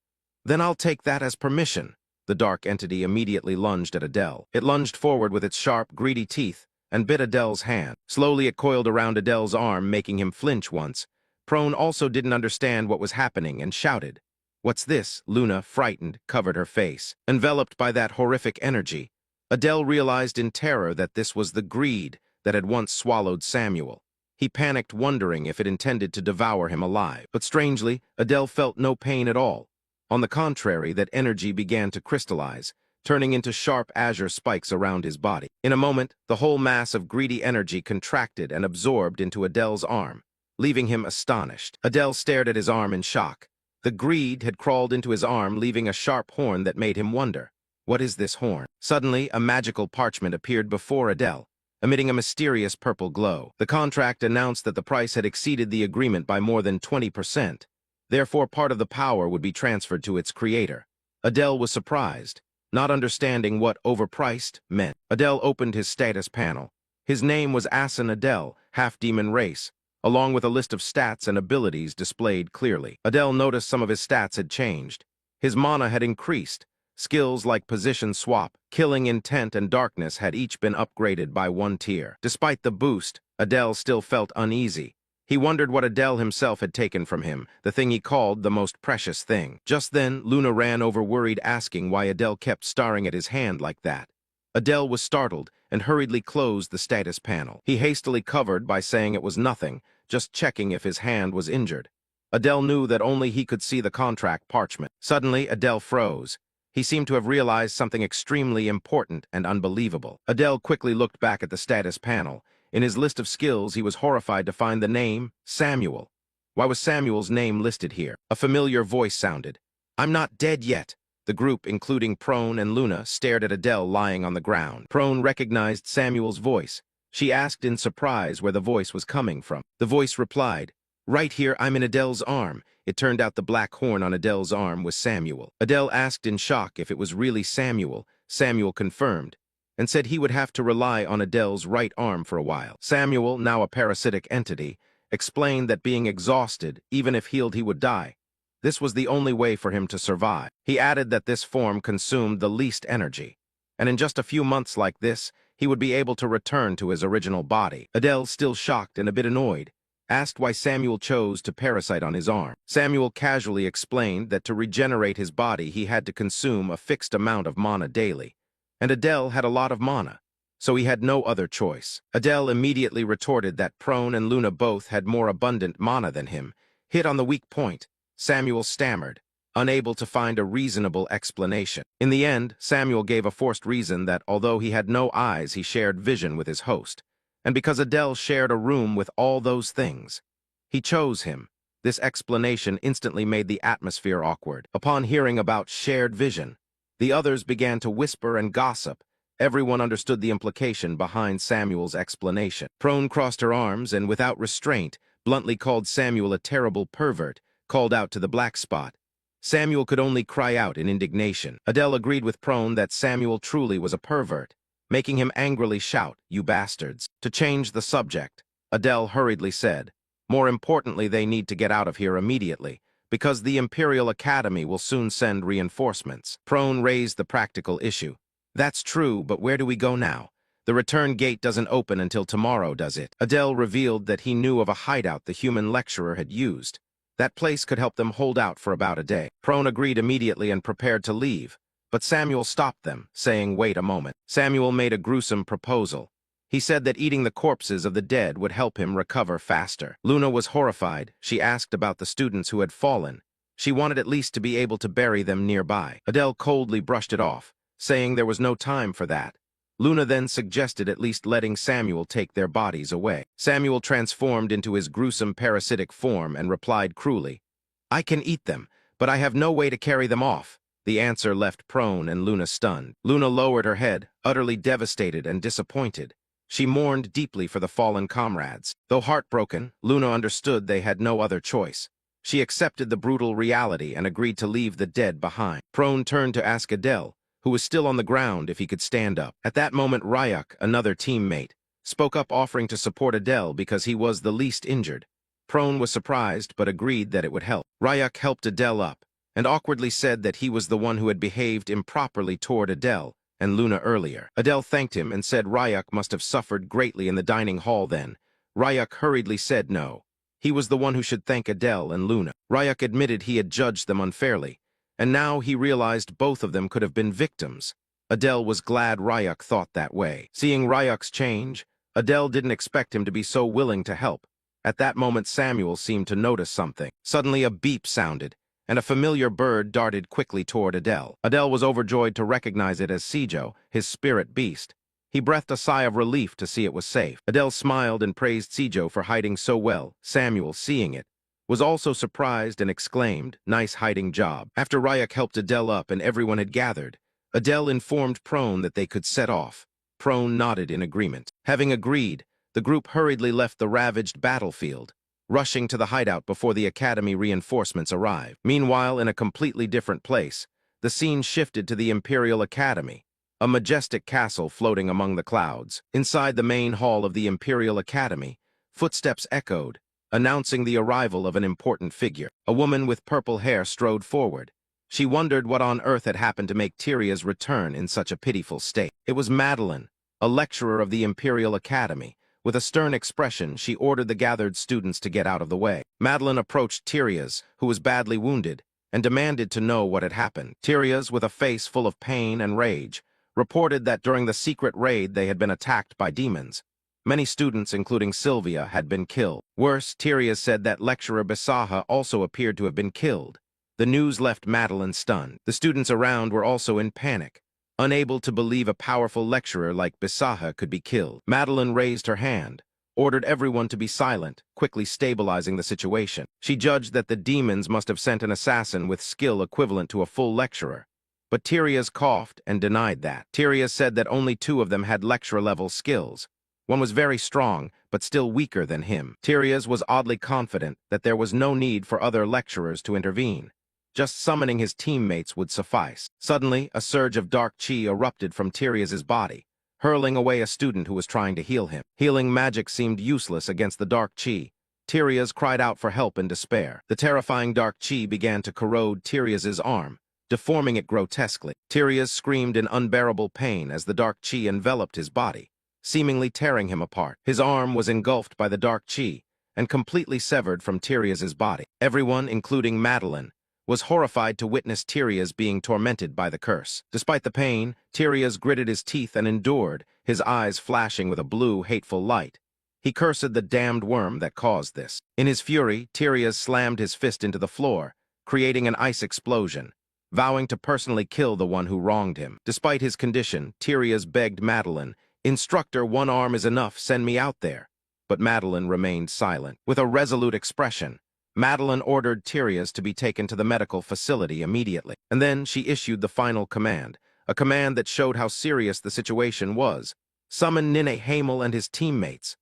"Then I'll take that as permission." The dark entity immediately lunged at Adele. It lunged forward with its sharp, greedy teeth and bit Adele's hand. Slowly it coiled around Adele's arm, making him flinch once. Prone also didn't understand what was happening and shouted. "What's this?" Luna, frightened, covered her face. Enveloped by that horrific energy, Adele realized in terror that this was the greed that had once swallowed Samuel. He panicked, wondering if it intended to devour him alive. But strangely, Adele felt no pain at all. On the contrary, that energy began to crystallize, turning into sharp azure spikes around his body. In a moment, the whole mass of greedy energy contracted and absorbed into Adele's arm, leaving him astonished. Adele stared at his arm in shock. The greed had crawled into his arm, leaving a sharp horn that made him wonder, "What is this horn?" Suddenly, a magical parchment appeared before Adele, emitting a mysterious purple glow. The contract announced that the price had exceeded the agreement by more than 20%. Therefore, part of the power would be transferred to its creator. Adele was surprised, not understanding what overpriced meant. Adele opened his status panel. His name was Asan Adele, half-demon race, along with a list of stats and abilities displayed clearly. Adele noticed some of his stats had changed. His mana had increased. Skills like position swap, killing intent, and darkness had each been upgraded by 1 tier. Despite the boost, Adele still felt uneasy. He wondered what Adele himself had taken from him, the thing he called the most precious thing. Just then, Luna ran over worried, asking why Adele kept staring at his hand like that. Adele was startled and hurriedly closed the status panel. He hastily covered by saying it was nothing, just checking if his hand was injured. Adele knew that only he could see the contract parchment. Suddenly, Adele froze. He seemed to have realized something extremely important and unbelievable. Adele quickly looked back at the status panel. In his list of skills, he was horrified to find the name Samuel. Why was Samuel's name listed here? A familiar voice sounded. "I'm not dead yet." The group, including Prone and Luna, stared at Adele lying on the ground. Prone recognized Samuel's voice. She asked in surprise where the voice was coming from. The voice replied, "Right here, I'm in Adele's arm." It turned out the black horn on Adele's arm was Samuel. Adele asked in shock if it was really Samuel. Samuel confirmed, and said he would have to rely on Adele's right arm for a while. Samuel, now a parasitic entity, explained that being exhausted, even if healed he would die. This was the only way for him to survive. He added that this form consumed the least energy, and in just a few months like this, he would be able to return to his original body. Adele, still shocked and a bit annoyed, asked why Samuel chose to parasite on his arm. Samuel casually explained that to regenerate his body he had to consume a fixed amount of mana daily, and Adele had a lot of mana, so he had no other choice. Adele immediately retorted that Prone and Luna both had more abundant mana than him. Hit on the weak point, Samuel stammered, unable to find a reasonable explanation. In the end, Samuel gave a forced reason that although he had no eyes, he shared vision with his host, and because Adele shared a room with all those things, he chose him. This explanation instantly made the atmosphere awkward. Upon hearing about shared vision, the others began to whisper and gossip. Everyone understood the implication behind Samuel's explanation. Prone crossed her arms and, without restraint, bluntly called Samuel a terrible pervert, called out to the black spot. Samuel could only cry out in indignation. Adele agreed with Prone that Samuel truly was a pervert, making him angrily shout, "You bastards." To change the subject, Adele hurriedly said, "More importantly, they need to get out of here immediately, because the Imperial Academy will soon send reinforcements." Prone raised the practical issue. "That's true, but where do we go now? The return gate doesn't open until tomorrow, does it?" Adele revealed that he knew of a hideout the human lecturer had used. That place could help them hold out for about a day. Prone agreed immediately and prepared to leave, but Samuel stopped them, saying, "Wait a moment." Samuel made a gruesome proposal. He said that eating the corpses of the dead would help him recover faster. Luna was horrified. She asked about the students who had fallen. She wanted at least to be able to bury them nearby. Adele coldly brushed it off, saying there was no time for that. Luna then suggested at least letting Samuel take their bodies away. Samuel transformed into his gruesome parasitic form and replied cruelly, "I can eat them, but I have no way to carry them off." The answer left Prone and Luna stunned. Luna lowered her head, utterly devastated and disappointed. She mourned deeply for the fallen comrades. Though heartbroken, Luna understood they had no other choice. She accepted the brutal reality and agreed to leave the dead behind. Prone turned to ask Adele, who was still on the ground, if he could stand up. At that moment, Ryuk, another teammate, spoke up offering to support Adele because he was the least injured. Prone was surprised but agreed that it would help. Ryuk helped Adele up and awkwardly said that he was the one who had behaved improperly toward Adele and Luna earlier. Adele thanked him and said Ryuk must have suffered greatly in the dining hall then. Ryuk hurriedly said no. He was the one who should thank Adele and Luna. Ryuk admitted he had judged them unfairly, and now he realized both of them could have been victims. Adele was glad Ryuk thought that way. Seeing Ryuk's change, Adele didn't expect him to be so willing to help. At that moment, Samuel seemed to notice something. Suddenly, a beep sounded, and a familiar bird darted quickly toward Adele. Adele was overjoyed to recognize it as Seijo, his spirit beast. He breathed a sigh of relief to see it was safe. Adele smiled and praised Seijo for hiding so well. Samuel, seeing it, was also surprised and exclaimed, "Nice hiding job." After Ryuk helped Adele up and everyone had gathered, Adele informed Prone that they could set off. Prone nodded in agreement. Having agreed, the group hurriedly left the ravaged battlefield, rushing to the hideout before the academy reinforcements arrived. Meanwhile, in a completely different place, the scene shifted to the Imperial Academy, a majestic castle floating among the clouds. Inside the main hall of the Imperial Academy, footsteps echoed, announcing the arrival of an important figure. A woman with purple hair strode forward. She wondered what on earth had happened to make Tyria's return in such a pitiful state. It was Madeline, a lecturer of the Imperial Academy. With a stern expression, she ordered the gathered students to get out of the way. Madeline approached Tyrias, who was badly wounded, and demanded to know what had happened. Tyrias, with a face full of pain and rage, reported that during the secret raid they had been attacked by demons. Many students, including Sylvia, had been killed. Worse, Tyrias said that lecturer Bisaha also appeared to have been killed. The news left Madeline stunned. The students around were also in panic, unable to believe a powerful lecturer like Bisaha could be killed. Madeline raised her hand, ordered everyone to be silent, quickly stabilizing the situation. She judged that the demons must have sent an assassin with skill equivalent to a full lecturer. But Tyrias coughed and denied that. Tyrias said that only 2 of them had lecturer-level skills. One was very strong, but still weaker than him. Tyrias was oddly confident that there was no need for other lecturers to intervene. Just summoning his teammates would suffice. Suddenly, a surge of dark chi erupted from Tyrias's body, hurling away a student who was trying to heal him. Healing magic seemed useless against the dark chi. Tyrias cried out for help in despair. The terrifying dark chi began to corrode Tyrias's arm, deforming it grotesquely. Tyrias screamed in unbearable pain as the dark chi enveloped his body, seemingly tearing him apart. His arm was engulfed by the dark chi and completely severed from Tyrias's body. Everyone, including Madeline, was horrified to witness Tyrias being tormented by the curse. Despite the pain, Tyrias gritted his teeth and endured, his eyes flashing with a blue, hateful light. He cursed the damned worm that caused this. In his fury, Tyrias slammed his fist into the floor, creating an ice explosion, vowing to personally kill the one who wronged him. Despite his condition, Tyrias begged Madeline, "Instructor, one arm is enough, send me out there." But Madeline remained silent. With a resolute expression, Madeline ordered Tyrias to be taken to the medical facility immediately. And then she issued the final command, a command that showed how serious the situation was. "Summon Nine Hamel and his teammates."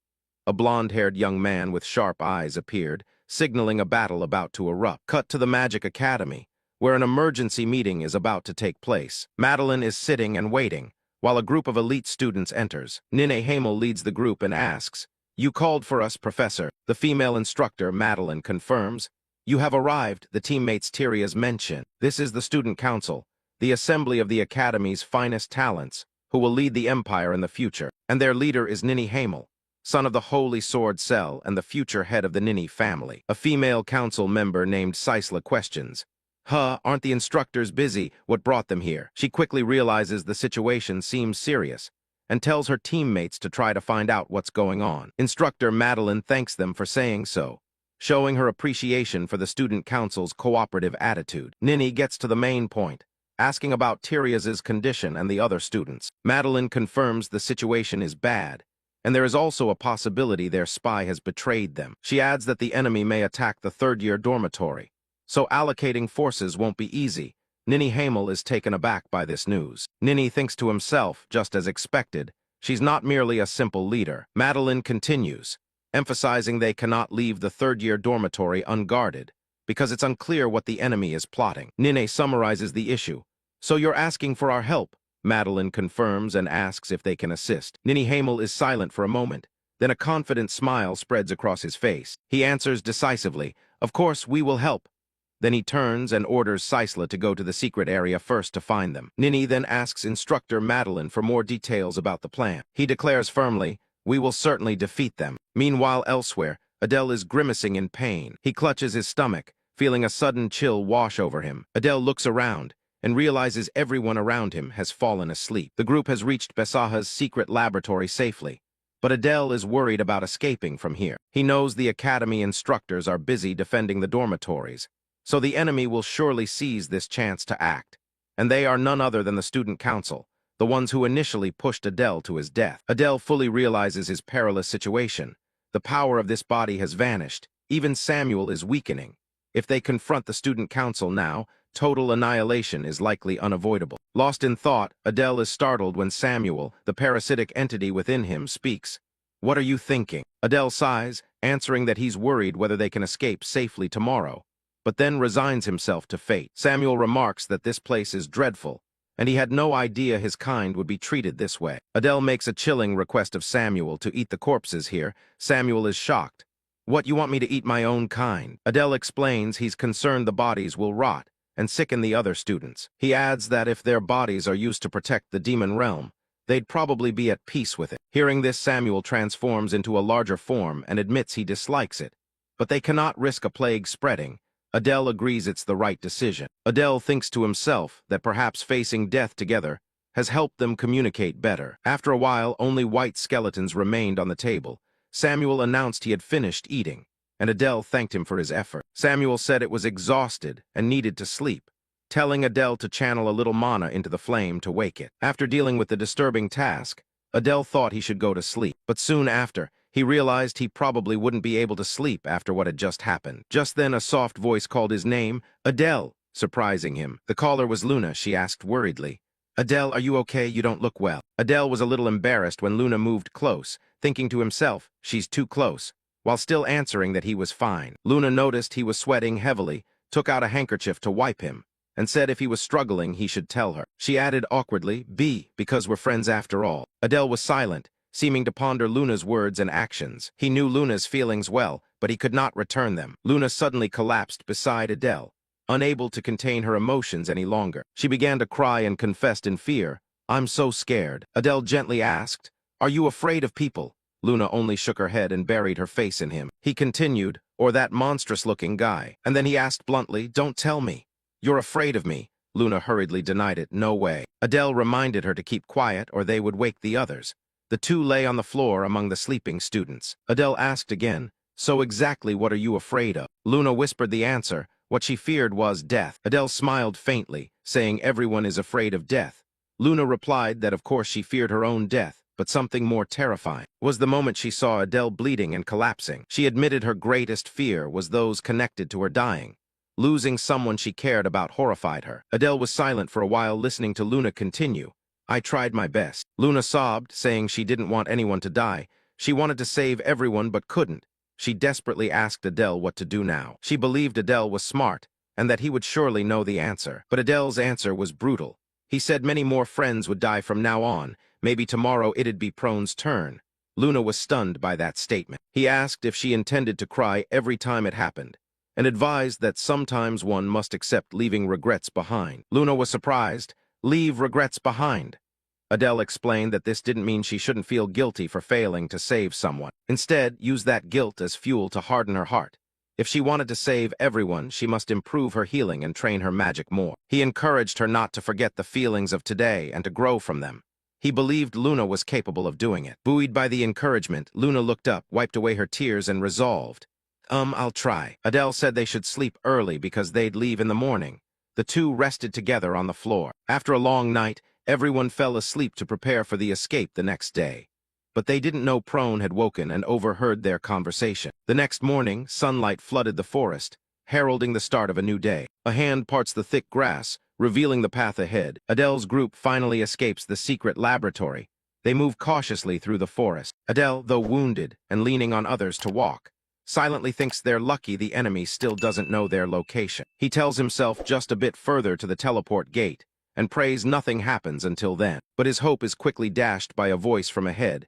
A blonde-haired young man with sharp eyes appeared, signaling a battle about to erupt. Cut to the Magic Academy, where an emergency meeting is about to take place. Madeline is sitting and waiting, while a group of elite students enters. Nine Hamel leads the group and asks, "You called for us, Professor." The female instructor, Madeline, confirms, "You have arrived," the teammates Tyrias mention. "This is the Student Council, the assembly of the Academy's finest talents, who will lead the Empire in the future. And their leader is Nini Hamel, son of the Holy Sword Cell and the future head of the Nini family." A female council member named Sisla questions, Aren't the instructors busy? What brought them here?" She quickly realizes the situation seems serious, and tells her teammates to try to find out what's going on. Instructor Madeline thanks them for saying so, showing her appreciation for the student council's cooperative attitude. Nini gets to the main point, asking about Tyrias's condition and the other students. Madeline confirms the situation is bad, and there is also a possibility their spy has betrayed them. She adds that the enemy may attack the third-year dormitory, so allocating forces won't be easy. Nini Hamel is taken aback by this news. Nini thinks to himself, just as expected, She's not merely a simple leader. Madeline continues, emphasizing they cannot leave the third-year dormitory unguarded, because it's unclear what the enemy is plotting. Nine summarizes the issue. So you're asking for our help? Madeline confirms and asks if they can assist. Ninny Hamel is silent for a moment. Then a confident smile spreads across his face. He answers decisively, "Of course, we will help." Then he turns and orders Sisla to go to the secret area first to find them. Ninny then asks instructor Madeline for more details about the plan. He declares firmly, "We will certainly defeat them." Meanwhile, elsewhere, Adele is grimacing in pain. He clutches his stomach, feeling a sudden chill wash over him. Adele looks around and realizes everyone around him has fallen asleep. The group has reached Besaha's secret laboratory safely. But Adele is worried about escaping from here. He knows the academy instructors are busy defending the dormitories, so the enemy will surely seize this chance to act. And they are none other than the student council, the ones who initially pushed Adele to his death. Adele fully realizes his perilous situation. The power of this body has vanished. Even Samuel is weakening. If they confront the student council now, total annihilation is likely unavoidable. Lost in thought, Adele is startled when Samuel, the parasitic entity within him, speaks. "What are you thinking?" Adele sighs, answering that he's worried whether they can escape safely tomorrow, but then resigns himself to fate. Samuel remarks that this place is dreadful, and he had no idea his kind would be treated this way. Adele makes a chilling request of Samuel to eat the corpses here. Samuel is shocked. "What, you want me to eat my own kind?" Adele explains he's concerned the bodies will rot and sicken the other students. He adds that if their bodies are used to protect the demon realm, they'd probably be at peace with it. Hearing this, Samuel transforms into a larger form and admits he dislikes it. But they cannot risk a plague spreading. Adele agrees it's the right decision. Adele thinks to himself that perhaps facing death together has helped them communicate better. After a while, only white skeletons remained on the table. Samuel announced he had finished eating, and Adele thanked him for his effort. Samuel said it was exhausted and needed to sleep, telling Adele to channel a little mana into the flame to wake it. After dealing with the disturbing task, Adele thought he should go to sleep, but soon after, he realized he probably wouldn't be able to sleep after what had just happened. Just then, a soft voice called his name, "Adele," surprising him. The caller was Luna. She asked worriedly, "Adele, are you okay? You don't look well." Adele was a little embarrassed when Luna moved close, thinking to himself, "She's too close," while still answering that he was fine. Luna noticed he was sweating heavily, took out a handkerchief to wipe him, and said if he was struggling, he should tell her. She added awkwardly, because we're friends after all." Adele was silent, seeming to ponder Luna's words and actions. He knew Luna's feelings well, but he could not return them. Luna suddenly collapsed beside Adele, unable to contain her emotions any longer. She began to cry and confessed in fear, "I'm so scared." Adele gently asked, "Are you afraid of people?" Luna only shook her head and buried her face in him. He continued, "Or that monstrous-looking guy." And then he asked bluntly, "Don't tell me. You're afraid of me." Luna hurriedly denied it. "No way." Adele reminded her to keep quiet or they would wake the others. The two lay on the floor among the sleeping students. Adele asked again, "So exactly what are you afraid of?" Luna whispered the answer. What she feared was death. Adele smiled faintly, saying everyone is afraid of death. Luna replied that of course she feared her own death, but something more terrifying was the moment she saw Adele bleeding and collapsing. She admitted her greatest fear was those connected to her dying. Losing someone she cared about horrified her. Adele was silent for a while, listening to Luna continue. "I tried my best." Luna sobbed, saying she didn't want anyone to die. She wanted to save everyone but couldn't. She desperately asked Adele what to do now. She believed Adele was smart, and that he would surely know the answer. But Adele's answer was brutal. He said many more friends would die from now on. Maybe tomorrow it'd be Prone's turn. Luna was stunned by that statement. He asked if she intended to cry every time it happened, and advised that sometimes one must accept leaving regrets behind. Luna was surprised. Leave regrets behind. Adele explained that this didn't mean she shouldn't feel guilty for failing to save someone. Instead, use that guilt as fuel to harden her heart. If she wanted to save everyone, she must improve her healing and train her magic more. He encouraged her not to forget the feelings of today and to grow from them. He believed Luna was capable of doing it. Buoyed by the encouragement, Luna looked up, wiped away her tears, and resolved, I'll try." Adele said they should sleep early because they'd leave in the morning. The two rested together on the floor. After a long night, everyone fell asleep to prepare for the escape the next day. But they didn't know Prone had woken and overheard their conversation. The next morning, sunlight flooded the forest, heralding the start of a new day. A hand parts the thick grass, revealing the path ahead. Adele's group finally escapes the secret laboratory. They move cautiously through the forest. Adele, though wounded and leaning on others to walk, silently thinks they're lucky the enemy still doesn't know their location. He tells himself just a bit further to the teleport gate and prays nothing happens until then. But his hope is quickly dashed by a voice from ahead.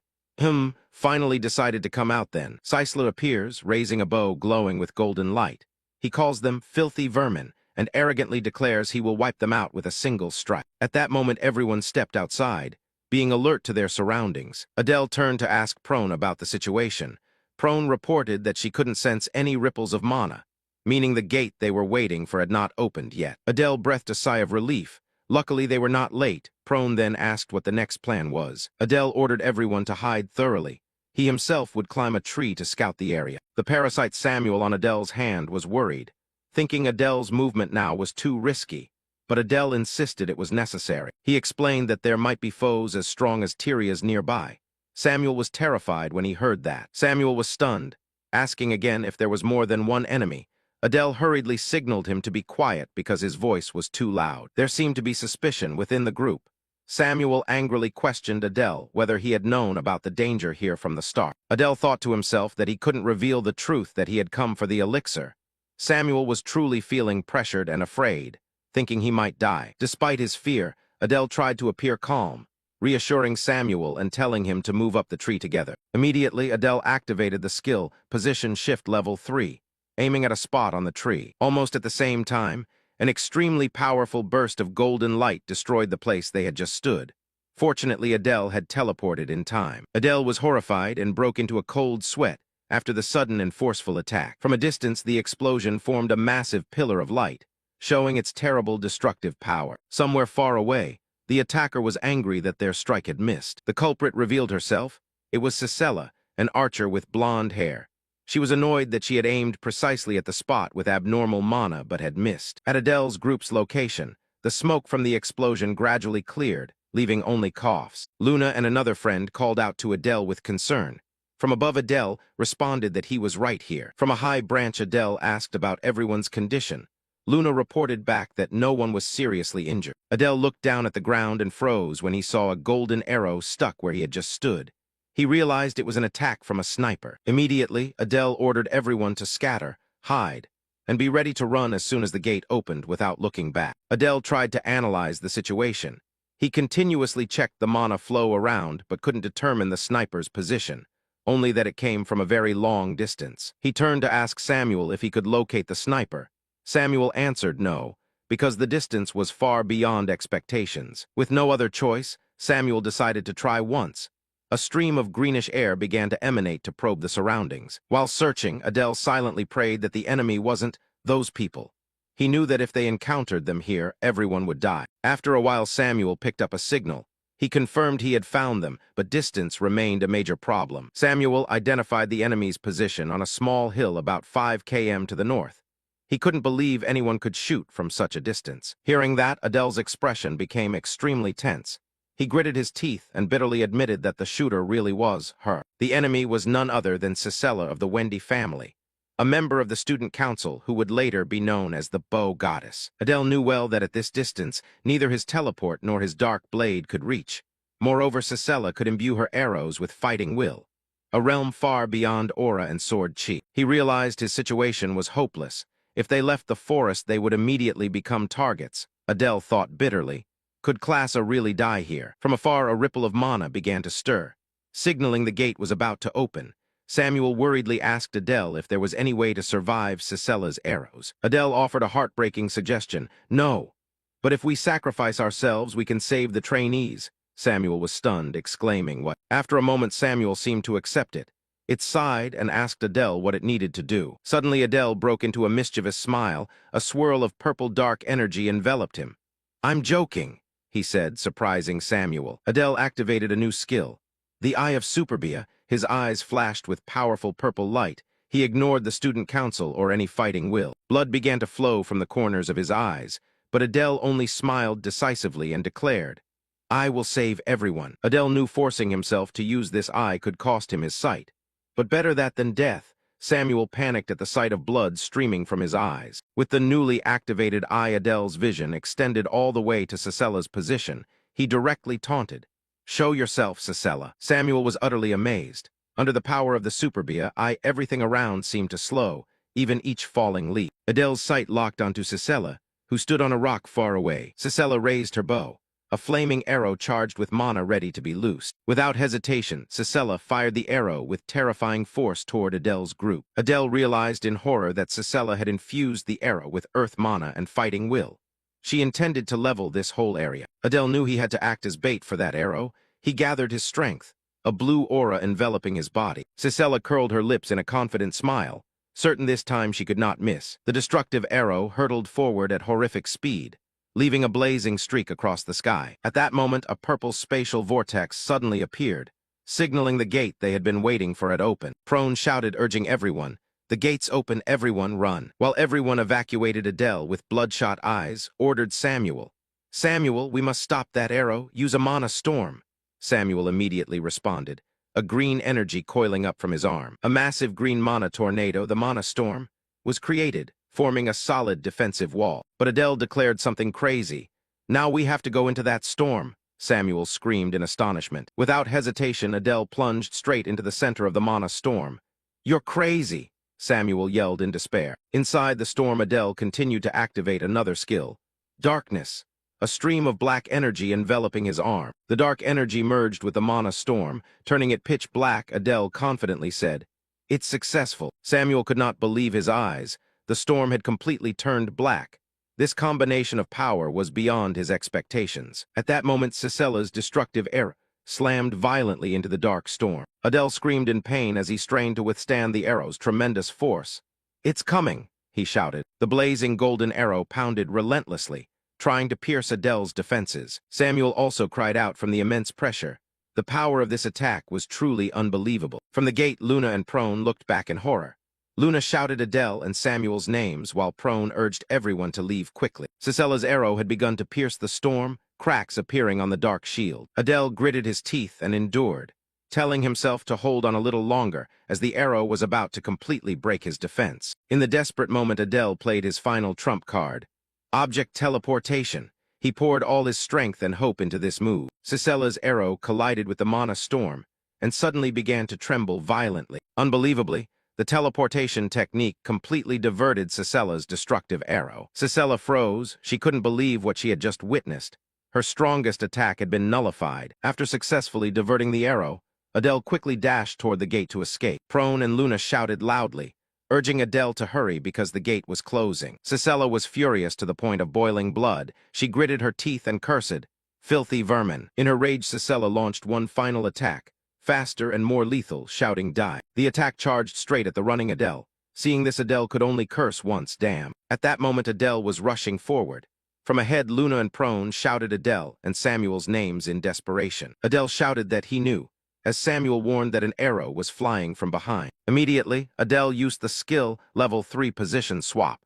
Finally decided to come out then. Sisla appears, raising a bow glowing with golden light. He calls them filthy vermin and arrogantly declares he will wipe them out with a single strike. At that moment everyone stepped outside, being alert to their surroundings. Adele turned to ask Prone about the situation. Prone reported that she couldn't sense any ripples of mana, meaning the gate they were waiting for had not opened yet. Adele breathed a sigh of relief. Luckily they were not late. Prone then asked what the next plan was. Adele ordered everyone to hide thoroughly. He himself would climb a tree to scout the area. The parasite Samuel on Adele's hand was worried, thinking Adele's movement now was too risky. But Adele insisted it was necessary. He explained that there might be foes as strong as Tyria's nearby. Samuel was terrified when he heard that. Samuel was stunned, asking again if there was more than one enemy. Adele hurriedly signaled him to be quiet because his voice was too loud. There seemed to be suspicion within the group. Samuel angrily questioned Adele whether he had known about the danger here from the start. Adele thought to himself that he couldn't reveal the truth that he had come for the elixir. Samuel was truly feeling pressured and afraid, thinking he might die. Despite his fear, Adele tried to appear calm, reassuring Samuel and telling him to move up the tree together. Immediately, Adele activated the skill, Position Shift Level 3, aiming at a spot on the tree. Almost at the same time, an extremely powerful burst of golden light destroyed the place they had just stood. Fortunately, Adele had teleported in time. Adele was horrified and broke into a cold sweat after the sudden and forceful attack. From a distance, the explosion formed a massive pillar of light, showing its terrible destructive power. Somewhere far away, the attacker was angry that their strike had missed. The culprit revealed herself. It was Cicella, an archer with blonde hair. She was annoyed that she had aimed precisely at the spot with abnormal mana but had missed. At Adele's group's location, the smoke from the explosion gradually cleared, leaving only coughs. Luna and another friend called out to Adele with concern. From above, Adele responded that he was right here. From a high branch, Adele asked about everyone's condition. Luna reported back that no one was seriously injured. Adele looked down at the ground and froze when he saw a golden arrow stuck where he had just stood. He realized it was an attack from a sniper. Immediately, Adele ordered everyone to scatter, hide, and be ready to run as soon as the gate opened without looking back. Adele tried to analyze the situation. He continuously checked the mana flow around but couldn't determine the sniper's position, only that it came from a very long distance. He turned to ask Samuel if he could locate the sniper. Samuel answered no, because the distance was far beyond expectations. With no other choice, Samuel decided to try once. A stream of greenish air began to emanate to probe the surroundings. While searching, Adele silently prayed that the enemy wasn't those people. He knew that if they encountered them here, everyone would die. After a while, Samuel picked up a signal. He confirmed he had found them, but distance remained a major problem. Samuel identified the enemy's position on a small hill about 5 km to the north. He couldn't believe anyone could shoot from such a distance. Hearing that, Adele's expression became extremely tense. He gritted his teeth and bitterly admitted that the shooter really was her. The enemy was none other than Cicella of the Wendy family, a member of the student council who would later be known as the Bow Goddess. Adele knew well that at this distance, neither his teleport nor his dark blade could reach. Moreover, Cicella could imbue her arrows with fighting will, a realm far beyond aura and sword chi. He realized his situation was hopeless. If they left the forest, they would immediately become targets. Adele thought bitterly. Could Classa really die here? From afar, a ripple of mana began to stir, signaling the gate was about to open. Samuel worriedly asked Adele if there was any way to survive Cicella's arrows. Adele offered a heartbreaking suggestion. No, but if we sacrifice ourselves, we can save the trainees. Samuel was stunned, exclaiming, "What?" After a moment, Samuel seemed to accept it. It sighed and asked Adele what it needed to do. Suddenly, Adele broke into a mischievous smile. A swirl of purple dark energy enveloped him. "I'm joking," he said, surprising Samuel. Adele activated a new skill, the Eye of Superbia. His eyes flashed with powerful purple light. He ignored the student council or any fighting will. Blood began to flow from the corners of his eyes, but Adele only smiled decisively and declared, "I will save everyone." Adele knew forcing himself to use this eye could cost him his sight. But better that than death. Samuel panicked at the sight of blood streaming from his eyes. With the newly activated eye, Adele's vision extended all the way to Cicella's position. He directly taunted, Show yourself, Cicella. Samuel was utterly amazed. Under the power of the superbia, everything around seemed to slow, even each falling leaf. Adele's sight locked onto Cicella, who stood on a rock far away. Cicella raised her bow, a flaming arrow charged with mana ready to be loosed. Without hesitation, Cicella fired the arrow with terrifying force toward Adele's group. Adele realized in horror that Cicella had infused the arrow with earth mana and fighting will. She intended to level this whole area. Adele knew he had to act as bait for that arrow. He gathered his strength, a blue aura enveloping his body. Cicella curled her lips in a confident smile, certain this time she could not miss. The destructive arrow hurtled forward at horrific speed, leaving a blazing streak across the sky. At that moment, a purple spatial vortex suddenly appeared, signaling the gate they had been waiting for it open. Prone shouted, urging everyone, "The gate's open, everyone run." While everyone evacuated, Adele, with bloodshot eyes, ordered Samuel. "Samuel, we must stop that arrow. Use a mana storm." Samuel immediately responded, a green energy coiling up from his arm. A massive green mana tornado, the mana storm, was created, forming a solid defensive wall. But Adele declared something crazy. "Now we have to go into that storm," Samuel screamed in astonishment. Without hesitation, Adele plunged straight into the center of the mana storm. "You're crazy," Samuel yelled in despair. Inside the storm, Adele continued to activate another skill. Darkness. A stream of black energy enveloping his arm. The dark energy merged with the mana storm, turning it pitch black. Adele confidently said, "It's successful." Samuel could not believe his eyes. The storm had completely turned black. This combination of power was beyond his expectations. At that moment, Cicella's destructive arrow slammed violently into the dark storm. Adele screamed in pain as he strained to withstand the arrow's tremendous force. "It's coming," he shouted. The blazing golden arrow pounded relentlessly, trying to pierce Adele's defenses. Samuel also cried out from the immense pressure. The power of this attack was truly unbelievable. From the gate, Luna and Prone looked back in horror. Luna shouted Adele and Samuel's names, while Prone urged everyone to leave quickly. Cicella's arrow had begun to pierce the storm, cracks appearing on the dark shield. Adele gritted his teeth and endured, telling himself to hold on a little longer, as the arrow was about to completely break his defense. In the desperate moment, Adele played his final trump card. Object teleportation. He poured all his strength and hope into this move. Cicella's arrow collided with the mana storm, and suddenly began to tremble violently. Unbelievably, the teleportation technique completely diverted Cicella's destructive arrow. Cicella froze. She couldn't believe what she had just witnessed. Her strongest attack had been nullified. After successfully diverting the arrow, Adele quickly dashed toward the gate to escape. Prone and Luna shouted loudly, urging Adele to hurry because the gate was closing. Cicella was furious to the point of boiling blood. She gritted her teeth and cursed, "Filthy vermin." In her rage, Cicella launched one final attack, faster and more lethal, shouting, "Die." The attack charged straight at the running Adele. Seeing this, Adele could only curse once, "Damn." At that moment, Adele was rushing forward. From ahead, Luna and Prone shouted Adele and Samuel's names in desperation. Adele shouted that he knew, as Samuel warned that an arrow was flying from behind. Immediately, Adele used the skill level 3 position swap.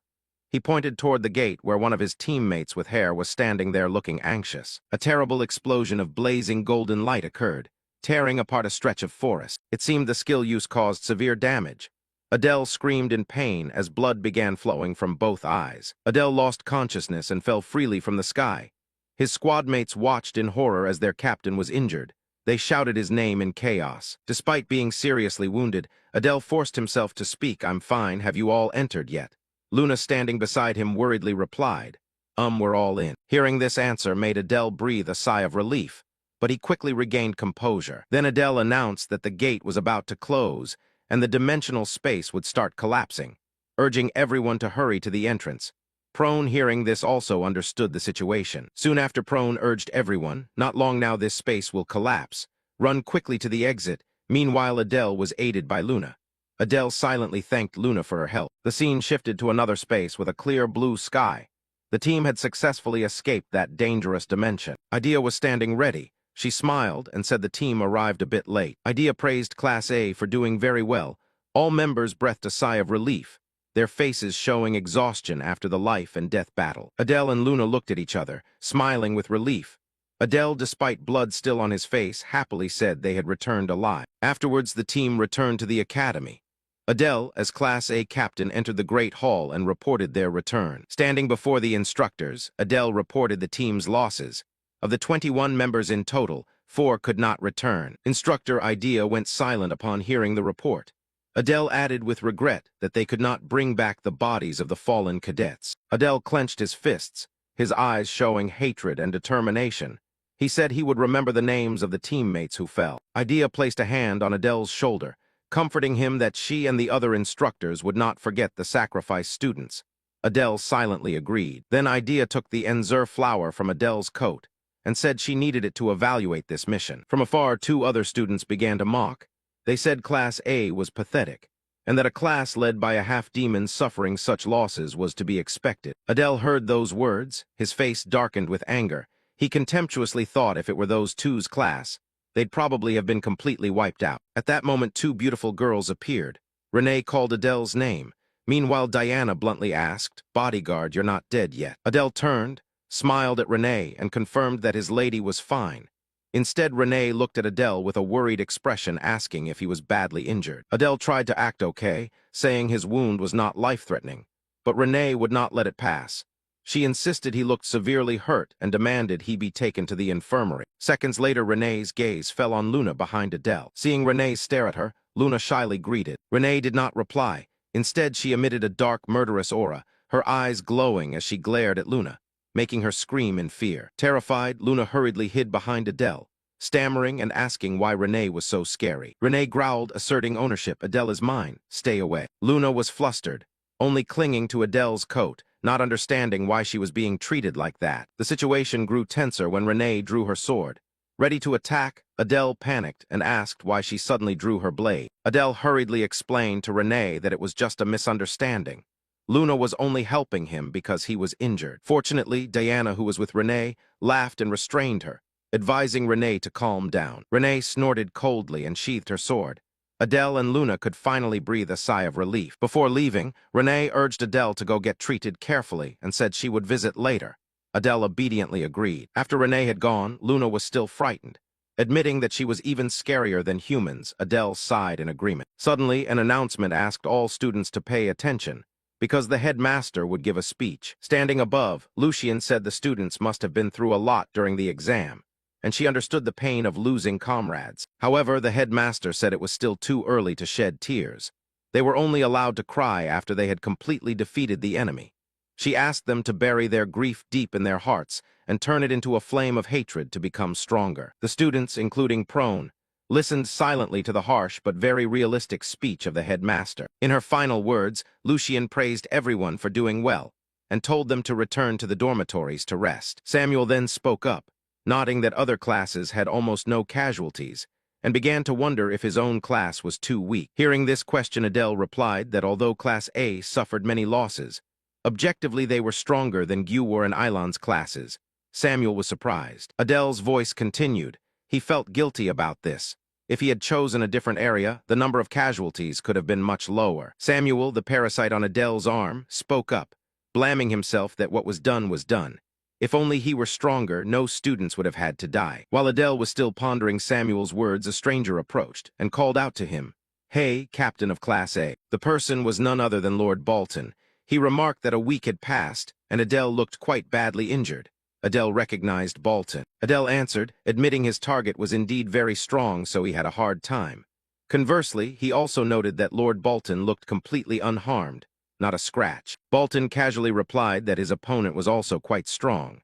He pointed toward the gate where one of his teammates with hair was standing there looking anxious. A terrible explosion of blazing golden light occurred, tearing apart a stretch of forest. It seemed the skill use caused severe damage. Adele screamed in pain as blood began flowing from both eyes. Adele lost consciousness and fell freely from the sky. His squadmates watched in horror as their captain was injured. They shouted his name in chaos. Despite being seriously wounded, Adele forced himself to speak. "I'm fine. Have you all entered yet?" Luna, standing beside him, worriedly replied, We're all in." Hearing this answer made Adele breathe a sigh of relief, but he quickly regained composure. Then Adele announced that the gate was about to close and the dimensional space would start collapsing, urging everyone to hurry to the entrance. Prone, hearing this, also understood the situation. Soon after, Prone urged everyone, "Not long now this space will collapse. Run quickly to the exit." Meanwhile, Adele was aided by Luna. Adele silently thanked Luna for her help. The scene shifted to another space with a clear blue sky. The team had successfully escaped that dangerous dimension. Idea was standing ready. She smiled and said the team arrived a bit late. Idea praised Class A for doing very well. All members breathed a sigh of relief, their faces showing exhaustion after the life and death battle. Adele and Luna looked at each other, smiling with relief. Adele, despite blood still on his face, happily said they had returned alive. Afterwards, the team returned to the academy. Adele, as Class A captain, entered the Great Hall and reported their return. Standing before the instructors, Adele reported the team's losses. Of the 21 members in total, 4 could not return. Instructor Idea went silent upon hearing the report. Adele added with regret that they could not bring back the bodies of the fallen cadets. Adele clenched his fists, his eyes showing hatred and determination. He said he would remember the names of the teammates who fell. Idea placed a hand on Adele's shoulder, comforting him that she and the other instructors would not forget the sacrificed students. Adele silently agreed. Then Idea took the Enzur flower from Adele's coat and said she needed it to evaluate this mission. From afar, 2 other students began to mock. They said Class A was pathetic, and that a class led by a half-demon suffering such losses was to be expected. Adele heard those words, his face darkened with anger. He contemptuously thought if it were those two's class, they'd probably have been completely wiped out. At that moment, 2 beautiful girls appeared. Renee called Adele's name. Meanwhile, Diana bluntly asked, "Bodyguard, you're not dead yet." Adele turned, smiled at Renee, and confirmed that his lady was fine. Instead, Renee looked at Adele with a worried expression, asking if he was badly injured. Adele tried to act okay, saying his wound was not life-threatening, but Renee would not let it pass. She insisted he looked severely hurt and demanded he be taken to the infirmary. Seconds later, Renee's gaze fell on Luna behind Adele. Seeing Renee stare at her, Luna shyly greeted. Renee did not reply. Instead, she emitted a dark, murderous aura, her eyes glowing as she glared at Luna, making her scream in fear. Terrified, Luna hurriedly hid behind Adele, stammering and asking why Renee was so scary. Renee growled, asserting ownership. "Adele is mine. Stay away." Luna was flustered, only clinging to Adele's coat, not understanding why she was being treated like that. The situation grew tenser when Renee drew her sword. Ready to attack, Adele panicked and asked why she suddenly drew her blade. Adele hurriedly explained to Renee that it was just a misunderstanding. Luna was only helping him because he was injured. Fortunately, Diana, who was with Renee, laughed and restrained her, advising Renee to calm down. Renee snorted coldly and sheathed her sword. Adele and Luna could finally breathe a sigh of relief. Before leaving, Renee urged Adele to go get treated carefully and said she would visit later. Adele obediently agreed. After Renee had gone, Luna was still frightened. Admitting that she was even scarier than humans, Adele sighed in agreement. Suddenly, an announcement asked all students to pay attention, because the headmaster would give a speech. Standing above, Lucien said the students must have been through a lot during the exam, and she understood the pain of losing comrades. However, the headmaster said it was still too early to shed tears. They were only allowed to cry after they had completely defeated the enemy. She asked them to bury their grief deep in their hearts and turn it into a flame of hatred to become stronger. The students, including Prone, listened silently to the harsh but very realistic speech of the headmaster. In her final words, Lucien praised everyone for doing well and told them to return to the dormitories to rest. Samuel then spoke up, nodding that other classes had almost no casualties, and began to wonder if his own class was too weak. Hearing this question, Adele replied that although Class A suffered many losses, objectively they were stronger than Gwar and Ilan's classes. Samuel was surprised. Adele's voice continued. He felt guilty about this. If he had chosen a different area, the number of casualties could have been much lower. Samuel, the parasite on Adele's arm, spoke up, blaming himself that what was done was done. If only he were stronger, no students would have had to die. While Adele was still pondering Samuel's words, a stranger approached and called out to him, "Hey, Captain of Class A." The person was none other than Lord Bolton. He remarked that a week had passed, and Adele looked quite badly injured. Adele recognized Bolton. Adele answered, admitting his target was indeed very strong, so he had a hard time. Conversely, he also noted that Lord Bolton looked completely unharmed, not a scratch. Bolton casually replied that his opponent was also quite strong.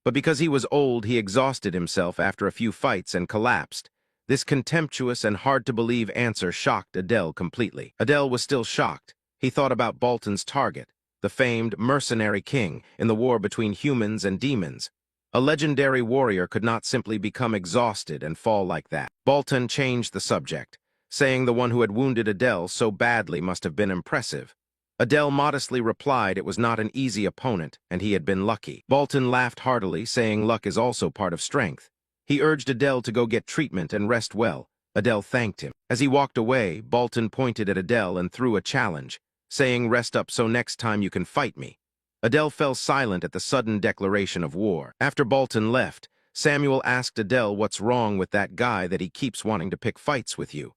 But because he was old, he exhausted himself after a few fights and collapsed. This contemptuous and hard-to-believe answer shocked Adele completely. Adele was still shocked. He thought about Bolton's target, the famed mercenary king in the war between humans and demons. A legendary warrior could not simply become exhausted and fall like that. Bolton changed the subject, saying the one who had wounded Adele so badly must have been impressive. Adele modestly replied it was not an easy opponent and he had been lucky. Bolton laughed heartily, saying luck is also part of strength. He urged Adele to go get treatment and rest well. Adele thanked him. As he walked away, Bolton pointed at Adele and threw a challenge, saying, "Rest up so next time you can fight me." Adele fell silent at the sudden declaration of war. After Bolton left, Samuel asked Adele what's wrong with that guy that he keeps wanting to pick fights with you.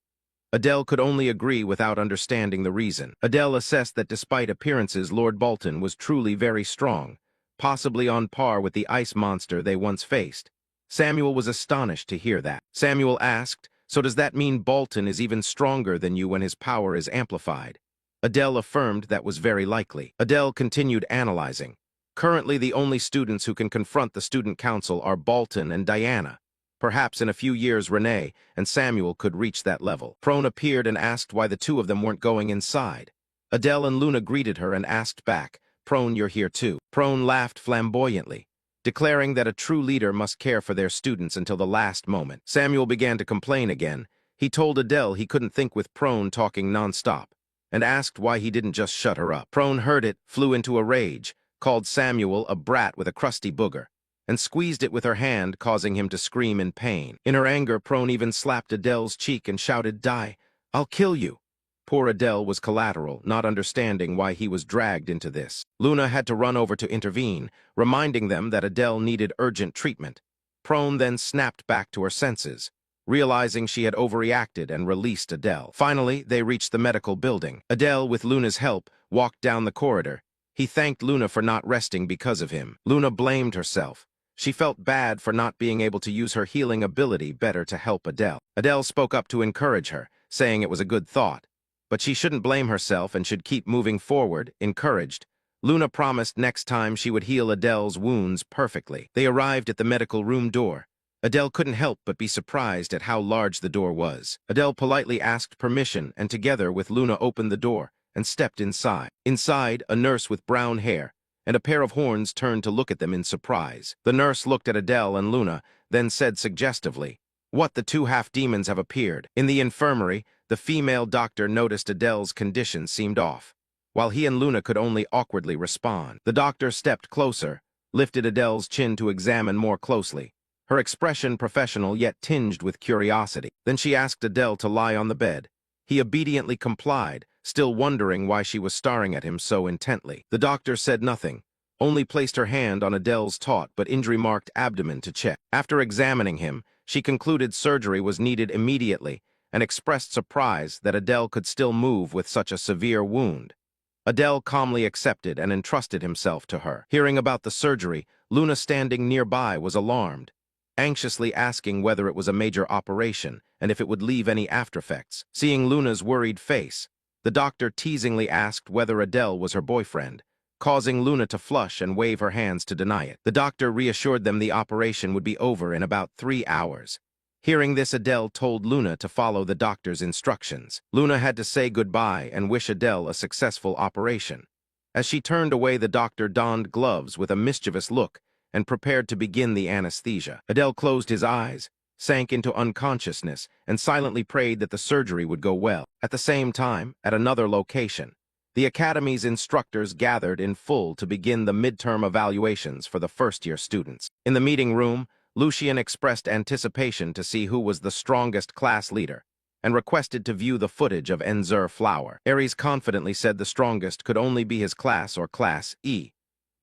Adele could only agree without understanding the reason. Adele assessed that despite appearances, Lord Bolton was truly very strong, possibly on par with the ice monster they once faced. Samuel was astonished to hear that. Samuel asked, "So does that mean Bolton is even stronger than you when his power is amplified?" Adele affirmed that was very likely. Adele continued analyzing. Currently, the only students who can confront the student council are Bolton and Diana. Perhaps in a few years Renee and Samuel could reach that level. Prone appeared and asked why the two of them weren't going inside. Adele and Luna greeted her and asked back, "Prone, you're here too." Prone laughed flamboyantly, declaring that a true leader must care for their students until the last moment. Samuel began to complain again. He told Adele he couldn't think with Prone talking nonstop, and asked why he didn't just shut her up. Prone heard it, flew into a rage, called Samuel a brat with a crusty booger, and squeezed it with her hand, causing him to scream in pain. In her anger, Prone even slapped Adele's cheek and shouted, "Die! I'll kill you!" Poor Adele was collateral, not understanding why he was dragged into this. Luna had to run over to intervene, reminding them that Adele needed urgent treatment. Prone then snapped back to her senses, realizing she had overreacted and released Adele. Finally, they reached the medical building. Adele, with Luna's help, walked down the corridor. He thanked Luna for not resting because of him. Luna blamed herself. She felt bad for not being able to use her healing ability better to help Adele. Adele spoke up to encourage her, saying it was a good thought. But she shouldn't blame herself and should keep moving forward, encouraged. Luna promised next time she would heal Adele's wounds perfectly. They arrived at the medical room door. Adele couldn't help but be surprised at how large the door was. Adele politely asked permission and together with Luna opened the door and stepped inside. Inside, a nurse with brown hair and a pair of horns turned to look at them in surprise. The nurse looked at Adele and Luna, then said suggestively, "What, the two half-demons have appeared." In the infirmary, the female doctor noticed Adele's condition seemed off, while he and Luna could only awkwardly respond. The doctor stepped closer, lifted Adele's chin to examine more closely, her expression professional yet tinged with curiosity. Then she asked Adele to lie on the bed. He obediently complied, still wondering why she was staring at him so intently. The doctor said nothing, only placed her hand on Adele's taut but injury-marked abdomen to check. After examining him, she concluded surgery was needed immediately and expressed surprise that Adele could still move with such a severe wound. Adele calmly accepted and entrusted himself to her. Hearing about the surgery, Luna standing nearby was alarmed, anxiously asking whether it was a major operation and if it would leave any aftereffects. Seeing Luna's worried face, the doctor teasingly asked whether Adele was her boyfriend, causing Luna to flush and wave her hands to deny it. The doctor reassured them the operation would be over in about 3 hours. Hearing this, Adele told Luna to follow the doctor's instructions. Luna had to say goodbye and wish Adele a successful operation. As she turned away, the doctor donned gloves with a mischievous look and prepared to begin the anesthesia. Adele closed his eyes, sank into unconsciousness, and silently prayed that the surgery would go well. At the same time, at another location, the academy's instructors gathered in full to begin the midterm evaluations for the first-year students. In the meeting room, Lucian expressed anticipation to see who was the strongest class leader and requested to view the footage of Enzur Flower. Aries confidently said the strongest could only be his class or Class E.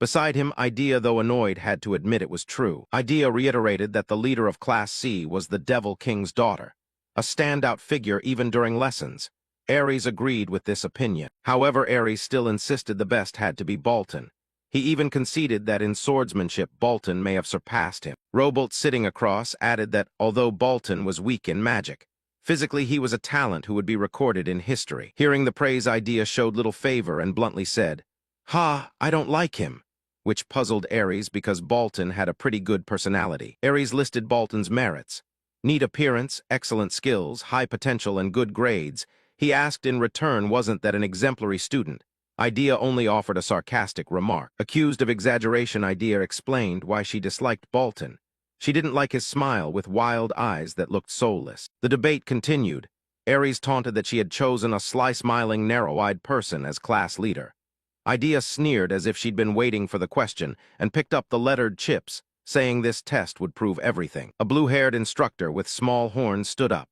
Beside him, Idea, though annoyed, had to admit it was true. Idea reiterated that the leader of Class C was the Devil King's daughter, a standout figure even during lessons. Aries agreed with this opinion. However, Aries still insisted the best had to be Bolton. He even conceded that in swordsmanship, Bolton may have surpassed him. Robolt, sitting across, added that although Bolton was weak in magic, physically he was a talent who would be recorded in history. Hearing the praise, Idea showed little favor and bluntly said, "Ha, I don't like him," which puzzled Aries because Bolton had a pretty good personality. Aries listed Bolton's merits: neat appearance, excellent skills, high potential, and good grades. He asked in return wasn't that an exemplary student. Idea only offered a sarcastic remark. Accused of exaggeration, Idea explained why she disliked Bolton. She didn't like his smile with wild eyes that looked soulless. The debate continued. Aries taunted that she had chosen a sly-smiling, narrow-eyed person as class leader. Idea sneered as if she'd been waiting for the question and picked up the lettered chips, saying this test would prove everything. A blue-haired instructor with small horns stood up,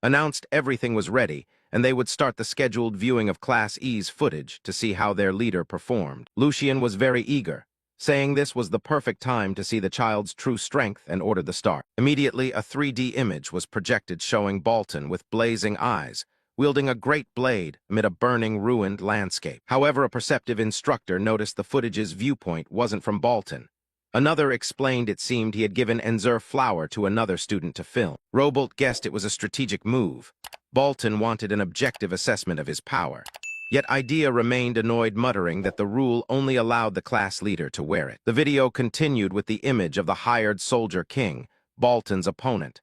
announced everything was ready, and they would start the scheduled viewing of Class E's footage to see how their leader performed. Lucian was very eager, saying this was the perfect time to see the child's true strength, and ordered the start. Immediately, a 3D image was projected showing Bolton with blazing eyes, wielding a great blade amid a burning, ruined landscape. However, a perceptive instructor noticed the footage's viewpoint wasn't from Bolton. Another explained it seemed he had given Enzur flour to another student to film. Robolt guessed it was a strategic move. Bolton wanted an objective assessment of his power. Yet Idea remained annoyed, muttering that the rule only allowed the class leader to wear it. The video continued with the image of the hired soldier king, Bolton's opponent.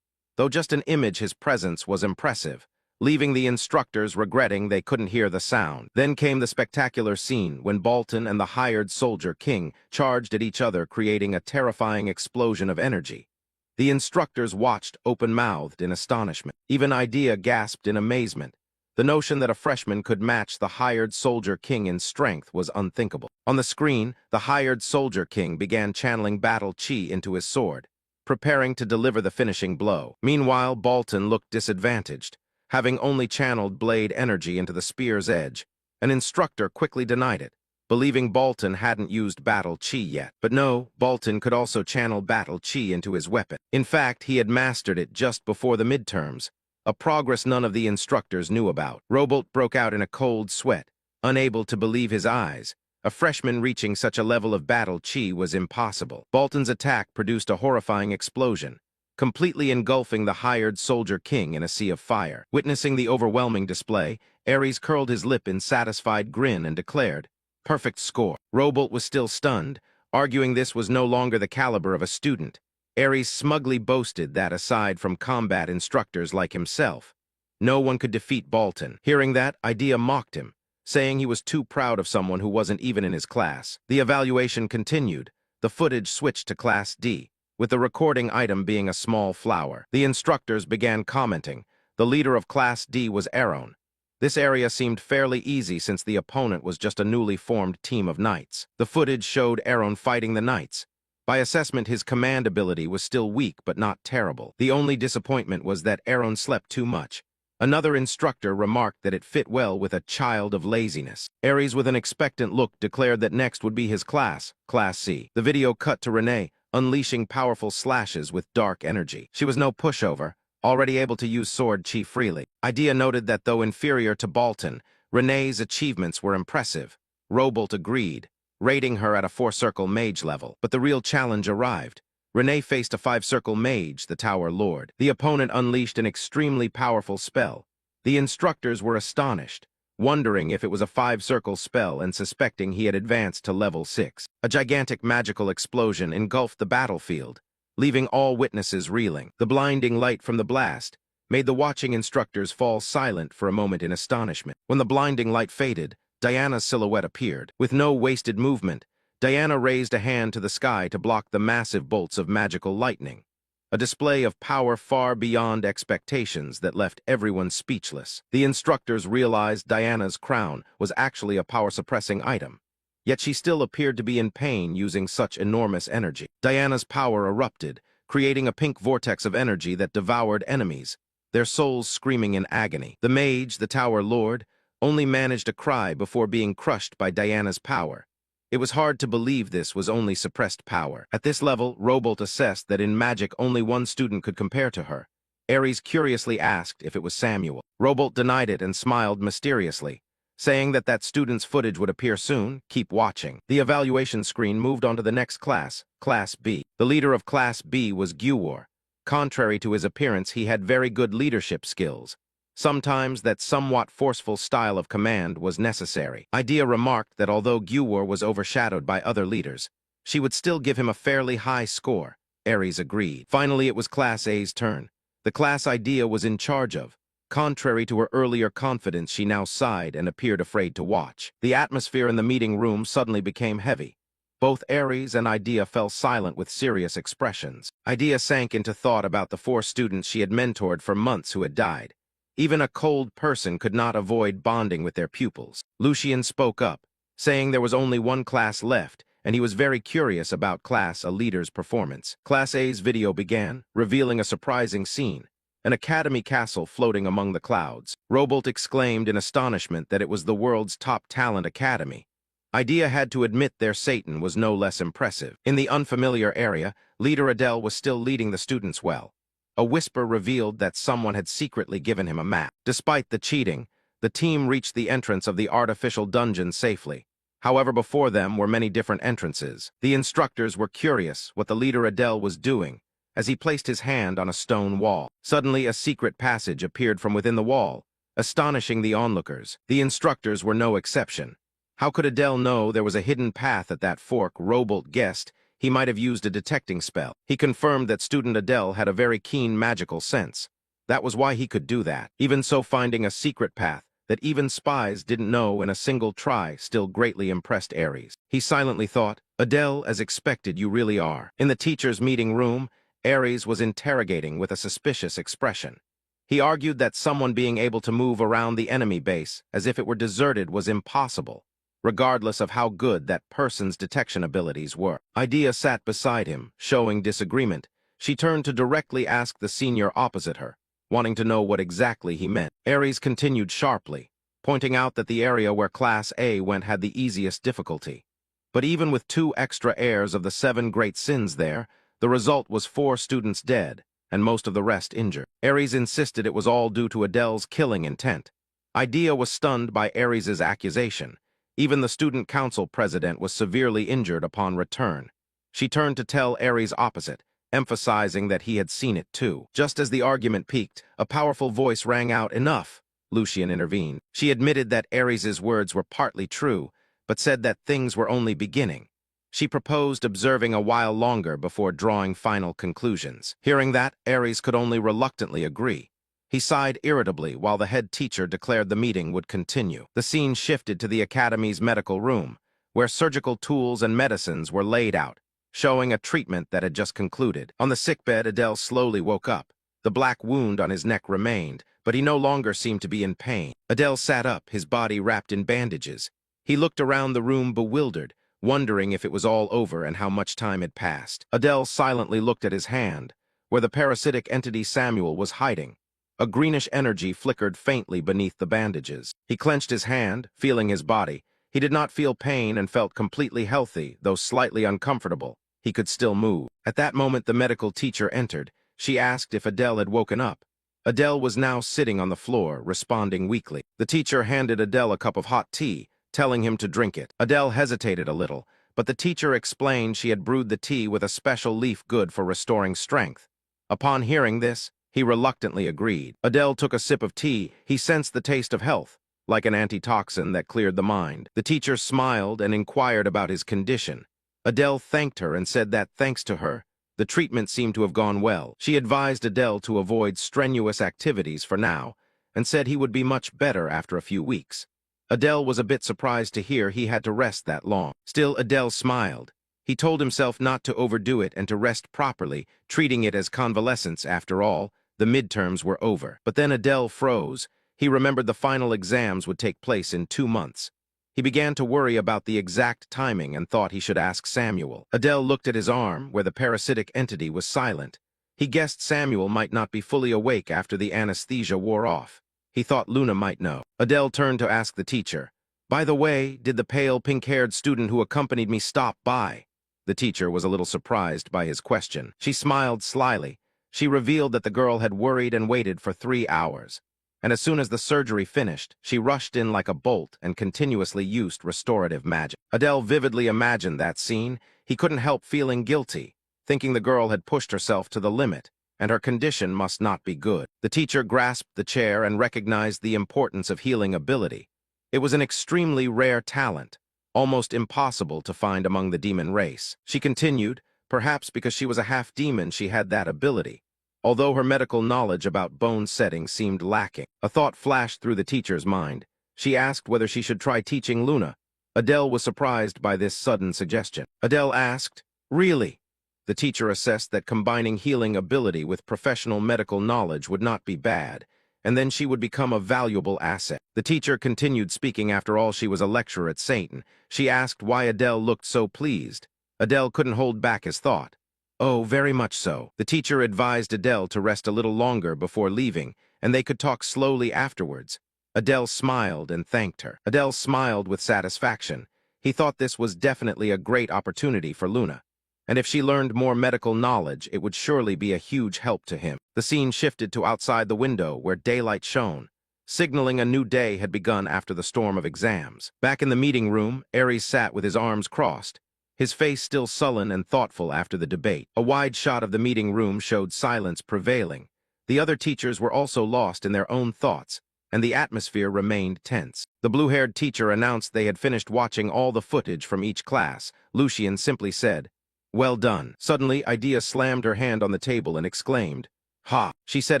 Though just an image, his presence was impressive, leaving the instructors regretting they couldn't hear the sound. Then came the spectacular scene when Bolton and the hired soldier king charged at each other, creating a terrifying explosion of energy. The instructors watched open-mouthed in astonishment. Even Idea gasped in amazement. The notion that a freshman could match the hired soldier king in strength was unthinkable. On the screen, the hired soldier king began channeling battle chi into his sword, preparing to deliver the finishing blow. Meanwhile, Bolton looked disadvantaged, having only channeled blade energy into the spear's edge. An instructor quickly denied it, believing Bolton hadn't used battle chi yet. But no, Bolton could also channel battle chi into his weapon. In fact, he had mastered it just before the midterms, a progress none of the instructors knew about. Robolt broke out in a cold sweat, unable to believe his eyes. A freshman reaching such a level of battle chi was impossible. Bolton's attack produced a horrifying explosion, completely engulfing the hired soldier king in a sea of fire. Witnessing the overwhelming display, Ares curled his lip in satisfied grin and declared, "Perfect score." Robolt was still stunned, arguing this was no longer the caliber of a student. Ares smugly boasted that, aside from combat instructors like himself, no one could defeat Bolton. Hearing that, Idea mocked him, saying he was too proud of someone who wasn't even in his class. The evaluation continued. The footage switched to Class D, with the recording item being a small flower. The instructors began commenting. The leader of Class D was Aaron. This area seemed fairly easy since the opponent was just a newly formed team of knights. The footage showed Aaron fighting the knights. By assessment, his command ability was still weak but not terrible. The only disappointment was that Aaron slept too much. Another instructor remarked that it fit well with a child of laziness. Ares, with an expectant look, declared that next would be his class, Class C. The video cut to Renee, unleashing powerful slashes with dark energy. She was no pushover, already able to use sword chi freely. Idea noted that though inferior to Bolton, Renee's achievements were impressive. Robolt agreed, rating her at a 4-circle mage level. But the real challenge arrived. Renee faced a 5-circle mage, the Tower Lord. The opponent unleashed an extremely powerful spell. The instructors were astonished, wondering if it was a 5-circle spell and suspecting he had advanced to level 6. A gigantic magical explosion engulfed the battlefield, leaving all witnesses reeling. The blinding light from the blast made the watching instructors fall silent for a moment in astonishment. When the blinding light faded, Diana's silhouette appeared. With no wasted movement, Diana raised a hand to the sky to block the massive bolts of magical lightning, a display of power far beyond expectations that left everyone speechless. The instructors realized Diana's crown was actually a power-suppressing item, yet she still appeared to be in pain using such enormous energy. Diana's power erupted, creating a pink vortex of energy that devoured enemies, their souls screaming in agony. The mage, the Tower Lord, only managed a cry before being crushed by Diana's power. It was hard to believe this was only suppressed power. At this level, Robolt assessed that in magic only one student could compare to her. Ares curiously asked if it was Samuel. Robolt denied it and smiled mysteriously, saying that student's footage would appear soon. Keep watching. The evaluation screen moved on to the next class, Class B. The leader of Class B was Guwar. Contrary to his appearance, he had very good leadership skills. Sometimes that somewhat forceful style of command was necessary. Idea remarked that although Guwar was overshadowed by other leaders, she would still give him a fairly high score. Ares agreed. Finally, it was Class A's turn. The class Idea was in charge of. Contrary to her earlier confidence, she now sighed and appeared afraid to watch. The atmosphere in the meeting room suddenly became heavy. Both Ares and Idea fell silent with serious expressions. Idea sank into thought about the 4 students she had mentored for months who had died. Even a cold person could not avoid bonding with their pupils. Lucian spoke up, saying there was only one class left, and he was very curious about Class A leader's performance. Class A's video began, revealing a surprising scene, an academy castle floating among the clouds. Robolt exclaimed in astonishment that it was the world's top talent academy. Idea had to admit their Satan was no less impressive. In the unfamiliar area, Leader Adele was still leading the students well. A whisper revealed that someone had secretly given him a map. Despite the cheating, the team reached the entrance of the artificial dungeon safely. However, before them were many different entrances. The instructors were curious what the leader Adele was doing as he placed his hand on a stone wall. Suddenly, a secret passage appeared from within the wall, astonishing the onlookers. The instructors were no exception. How could Adele know there was a hidden path at that fork? Robolt guessed he might have used a detecting spell. He confirmed that student Adele had a very keen magical sense. That was why he could do that. Even so, finding a secret path that even spies didn't know in a single try still greatly impressed Aries. He silently thought, Adele, as expected, you really are. In the teacher's meeting room, Aries was interrogating with a suspicious expression. He argued that someone being able to move around the enemy base as if it were deserted was impossible, regardless of how good that person's detection abilities were. Idea sat beside him, showing disagreement. She turned to directly ask the senior opposite her, wanting to know what exactly he meant. Aries continued sharply, pointing out that the area where Class A went had the easiest difficulty. But even with 2 extra heirs of the 7 great sins there, the result was 4 students dead, and most of the rest injured. Aries insisted it was all due to Adele's killing intent. Idea was stunned by Aries's accusation. Even the student council president was severely injured upon return. She turned to tell Aries opposite, emphasizing that he had seen it too. Just as the argument peaked, a powerful voice rang out, "Enough!" Lucian intervened. She admitted that Aries's words were partly true, but said that things were only beginning. She proposed observing a while longer before drawing final conclusions. Hearing that, Aries could only reluctantly agree. He sighed irritably while the head teacher declared the meeting would continue. The scene shifted to the academy's medical room, where surgical tools and medicines were laid out, showing a treatment that had just concluded. On the sickbed, Adele slowly woke up. The black wound on his neck remained, but he no longer seemed to be in pain. Adele sat up, his body wrapped in bandages. He looked around the room bewildered, wondering if it was all over and how much time had passed. Adele silently looked at his hand, where the parasitic entity Samuel was hiding. A greenish energy flickered faintly beneath the bandages. He clenched his hand, feeling his body. He did not feel pain and felt completely healthy, though slightly uncomfortable. He could still move. At that moment, the medical teacher entered. She asked if Adele had woken up. Adele was now sitting on the floor, responding weakly. The teacher handed Adele a cup of hot tea, telling him to drink it. Adele hesitated a little, but the teacher explained she had brewed the tea with a special leaf good for restoring strength. Upon hearing this, he reluctantly agreed. Adele took a sip of tea. He sensed the taste of health, like an antitoxin that cleared the mind. The teacher smiled and inquired about his condition. Adele thanked her and said that, thanks to her, the treatment seemed to have gone well. She advised Adele to avoid strenuous activities for now, and said he would be much better after a few weeks. Adele was a bit surprised to hear he had to rest that long. Still, Adele smiled. He told himself not to overdo it and to rest properly, treating it as convalescence after all. The midterms were over. But then Adele froze. He remembered the final exams would take place in 2 months. He began to worry about the exact timing and thought he should ask Samuel. Adele looked at his arm, where the parasitic entity was silent. He guessed Samuel might not be fully awake after the anesthesia wore off. He thought Luna might know. Adele turned to ask the teacher, "By the way, did the pale, pink-haired student who accompanied me stop by?" The teacher was a little surprised by his question. She smiled slyly. She revealed that the girl had worried and waited for 3 hours. And as soon as the surgery finished, she rushed in like a bolt and continuously used restorative magic. Adele vividly imagined that scene. He couldn't help feeling guilty, thinking the girl had pushed herself to the limit, and her condition must not be good. The teacher grasped the chair and recognized the importance of healing ability. It was an extremely rare talent, almost impossible to find among the demon race. She continued, perhaps because she was a half-demon she had that ability, although her medical knowledge about bone setting seemed lacking. A thought flashed through the teacher's mind. She asked whether she should try teaching Luna. Adele was surprised by this sudden suggestion. Adele asked, "Really?" The teacher assessed that combining healing ability with professional medical knowledge would not be bad, and then she would become a valuable asset. The teacher continued speaking. After all, she was a lecturer at Satan. She asked why Adele looked so pleased. Adele couldn't hold back his thought. "Oh, very much so." The teacher advised Adele to rest a little longer before leaving, and they could talk slowly afterwards. Adele smiled and thanked her. Adele smiled with satisfaction. He thought this was definitely a great opportunity for Luna, and if she learned more medical knowledge, it would surely be a huge help to him. The scene shifted to outside the window, where daylight shone. signaling a new day had begun after the storm of exams. Back in the meeting room, Aries sat with his arms crossed, his face still sullen and thoughtful after the debate. A wide shot of the meeting room showed silence prevailing. The other teachers were also lost in their own thoughts, and the atmosphere remained tense. The blue-haired teacher announced they had finished watching all the footage from each class. Lucian simply said, "Well done." Suddenly, Idea slammed her hand on the table and exclaimed, "Ha!" She said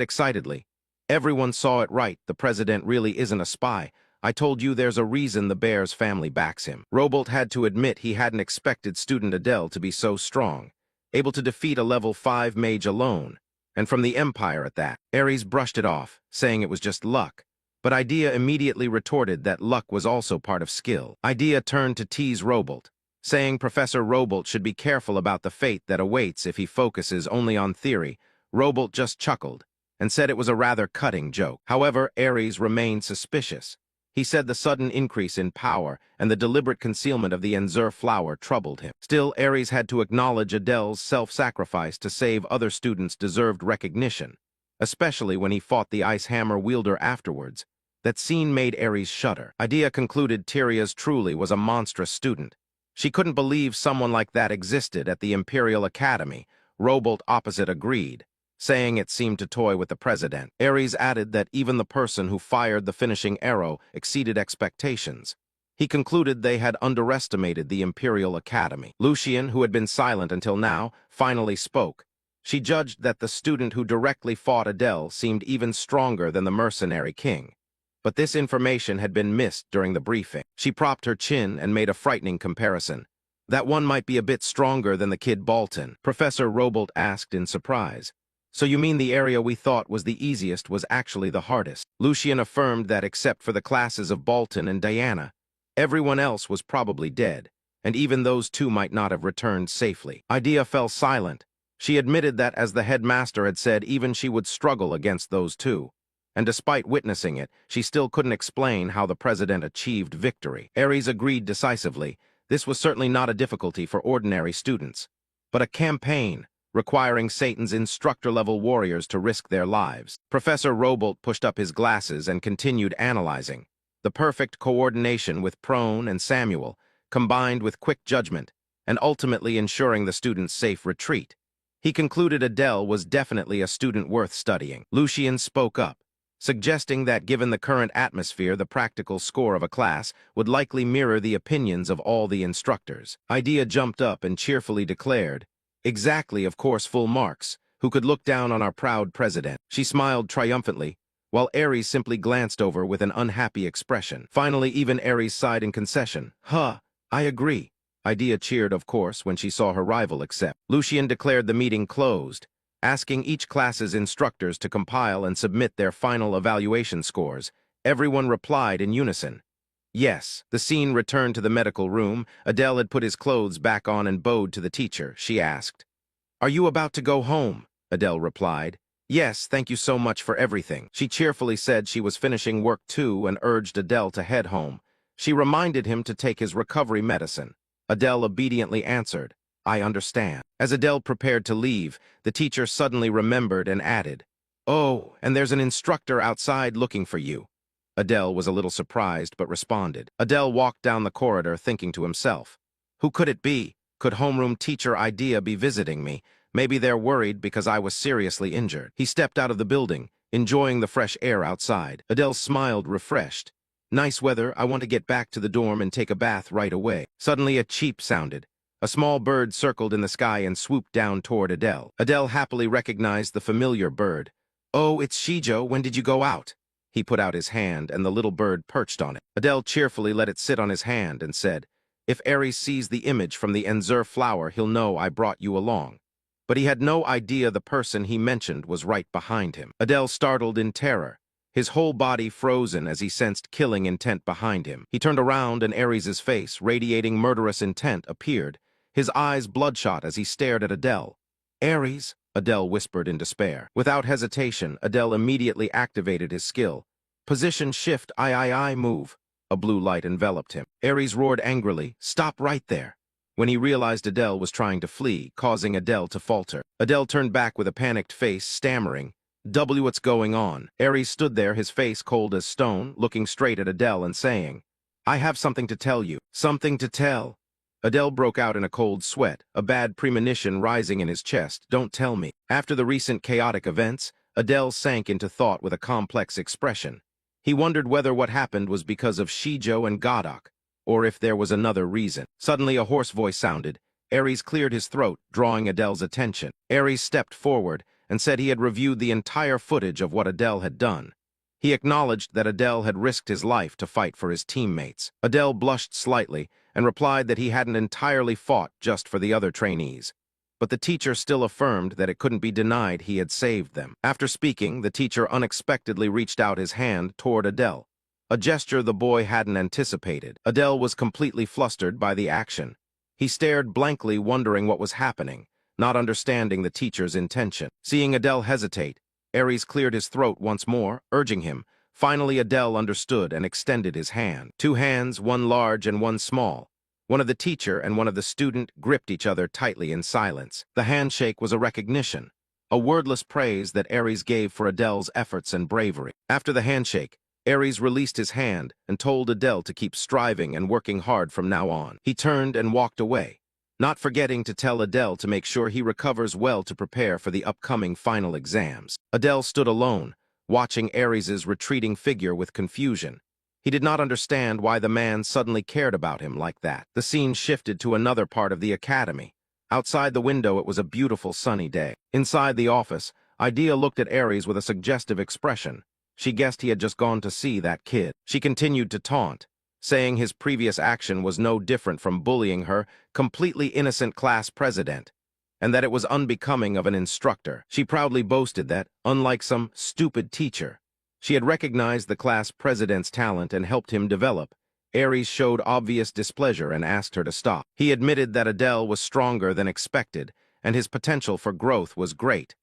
excitedly, "Everyone saw it right. The president really isn't a spy. I told you there's a reason the Bears family backs him." Robolt had to admit he hadn't expected student Adele to be so strong, able to defeat a level 5 mage alone, and from the Empire at that. Ares brushed it off, saying it was just luck, but Idea immediately retorted that luck was also part of skill. Idea turned to tease Robolt, saying Professor Robolt should be careful about the fate that awaits if he focuses only on theory. Robolt just chuckled and said it was a rather cutting joke. However, Ares remained suspicious. He said the sudden increase in power and the deliberate concealment of the Enzur flower troubled him. Still, Ares had to acknowledge Adele's self-sacrifice to save other students deserved recognition, especially when he fought the ice hammer wielder afterwards. That scene made Ares shudder. Idea concluded Tyria's truly was a monstrous student. She couldn't believe someone like that existed at the Imperial Academy. Robolt opposite agreed, saying it seemed to toy with the president. Ares added that even the person who fired the finishing arrow exceeded expectations. He concluded they had underestimated the Imperial Academy. Lucian, who had been silent until now, finally spoke. She judged that the student who directly fought Adele seemed even stronger than the mercenary king. But this information had been missed during the briefing. She propped her chin and made a frightening comparison. That one might be a bit stronger than the kid Bolton. Professor Robolt asked in surprise. "So you mean the area we thought was the easiest was actually the hardest?" Lucian affirmed that except for the classes of Bolton and Diana, everyone else was probably dead, and even those two might not have returned safely. Idea fell silent. She admitted that, as the headmaster had said, even she would struggle against those two. And despite witnessing it, she still couldn't explain how the president achieved victory. Ares agreed decisively. This was certainly not a difficulty for ordinary students, but a campaign requiring Satan's instructor-level warriors to risk their lives. Professor Robolt pushed up his glasses and continued analyzing. The perfect coordination with Prone and Samuel, combined with quick judgment, and ultimately ensuring the student's safe retreat. He concluded Adele was definitely a student worth studying. Lucian spoke up, suggesting that given the current atmosphere, the practical score of a class would likely mirror the opinions of all the instructors. Idea jumped up and cheerfully declared, "Exactly, of course, full marks. Who could look down on our proud president?" She smiled triumphantly, while Ares simply glanced over with an unhappy expression. Finally, even Ares sighed in concession. "Huh, I agree." Idea cheered, of course, when she saw her rival accept. Lucian declared the meeting closed, asking each class's instructors to compile and submit their final evaluation scores. Everyone replied in unison, "Yes." The scene returned to the medical room. Adele had put his clothes back on and bowed to the teacher. She asked, "Are you about to go home?" Adele replied, "Yes, thank you so much for everything." She cheerfully said she was finishing work too and urged Adele to head home. She reminded him to take his recovery medicine. Adele obediently answered, "I understand." As Adele prepared to leave, the teacher suddenly remembered and added, "Oh, and there's an instructor outside looking for you." Adele was a little surprised but responded. Adele walked down the corridor thinking to himself, "Who could it be? Could homeroom teacher Idea be visiting me? Maybe they're worried because I was seriously injured." He stepped out of the building, enjoying the fresh air outside. Adele smiled, refreshed. "Nice weather. I want to get back to the dorm and take a bath right away." Suddenly a cheep sounded. A small bird circled in the sky and swooped down toward Adele. Adele happily recognized the familiar bird. "Oh, it's Shijo. When did you go out?" He put out his hand, and the little bird perched on it. Adele cheerfully let it sit on his hand and said, "If Ares sees the image from the Enzur flower, he'll know I brought you along." But he had no idea the person he mentioned was right behind him. Adele startled in terror, his whole body frozen as he sensed killing intent behind him. He turned around and Ares's face, radiating murderous intent, appeared, his eyes bloodshot as he stared at Adele. "Ares," Adele whispered in despair. Without hesitation, Adele immediately activated his skill. "Position shift, I move." A blue light enveloped him. Ares roared angrily, "Stop right there," when he realized Adele was trying to flee, causing Adele to falter. Adele turned back with a panicked face, stammering, What's going on? Aries stood there, his face cold as stone, looking straight at Adele and saying, I have something to tell you. Something to tell. Adele broke out in a cold sweat, a bad premonition rising in his chest. Don't tell me. After the recent chaotic events, Adele sank into thought with a complex expression. He wondered whether what happened was because of Shijo and Godok, or if there was another reason. Suddenly a hoarse voice sounded. Aries cleared his throat, drawing Adele's attention. Aries stepped forward and said he had reviewed the entire footage of what Adele had done. He acknowledged that Adele had risked his life to fight for his teammates. Adele blushed slightly and replied that he hadn't entirely fought just for the other trainees. But the teacher still affirmed that it couldn't be denied he had saved them. After speaking, the teacher unexpectedly reached out his hand toward Adele, a gesture the boy hadn't anticipated. Adele was completely flustered by the action. He stared blankly, wondering what was happening, not understanding the teacher's intention. Seeing Adele hesitate, Aries cleared his throat once more, urging him. Finally, Adele understood and extended his hand. Two hands, one large and one small. One of the teacher and one of the student gripped each other tightly in silence. The handshake was a recognition, a wordless praise that Aries gave for Adele's efforts and bravery. After the handshake, Aries released his hand and told Adele to keep striving and working hard from now on. He turned and walked away, not forgetting to tell Adele to make sure he recovers well to prepare for the upcoming final exams. Adele stood alone, watching Aries's retreating figure with confusion. He did not understand why the man suddenly cared about him like that. The scene shifted to another part of the academy. Outside the window, it was a beautiful sunny day. Inside the office, Idea looked at Aries with a suggestive expression. She guessed he had just gone to see that kid. She continued to taunt, saying his previous action was no different from bullying her completely innocent class president, and that it was unbecoming of an instructor. She proudly boasted that, unlike some stupid teacher, she had recognized the class president's talent and helped him develop. Aries showed obvious displeasure and asked her to stop. He admitted that Adele was stronger than expected, and his potential for growth was great.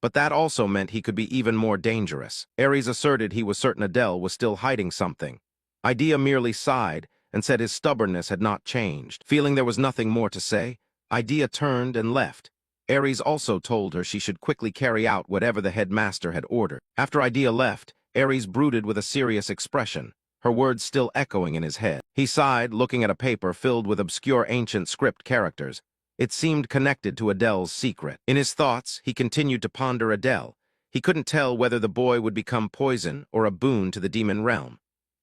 But that also meant he could be even more dangerous. Aries asserted he was certain Adele was still hiding something. Idea merely sighed and said his stubbornness had not changed. Feeling there was nothing more to say, Idea turned and left. Aries also told her she should quickly carry out whatever the headmaster had ordered. After Idea left, Aries brooded with a serious expression, her words still echoing in his head. He sighed, looking at a paper filled with obscure ancient script characters. It seemed connected to Adele's secret. In his thoughts, he continued to ponder Adele. He couldn't tell whether the boy would become poison or a boon to the demon realm.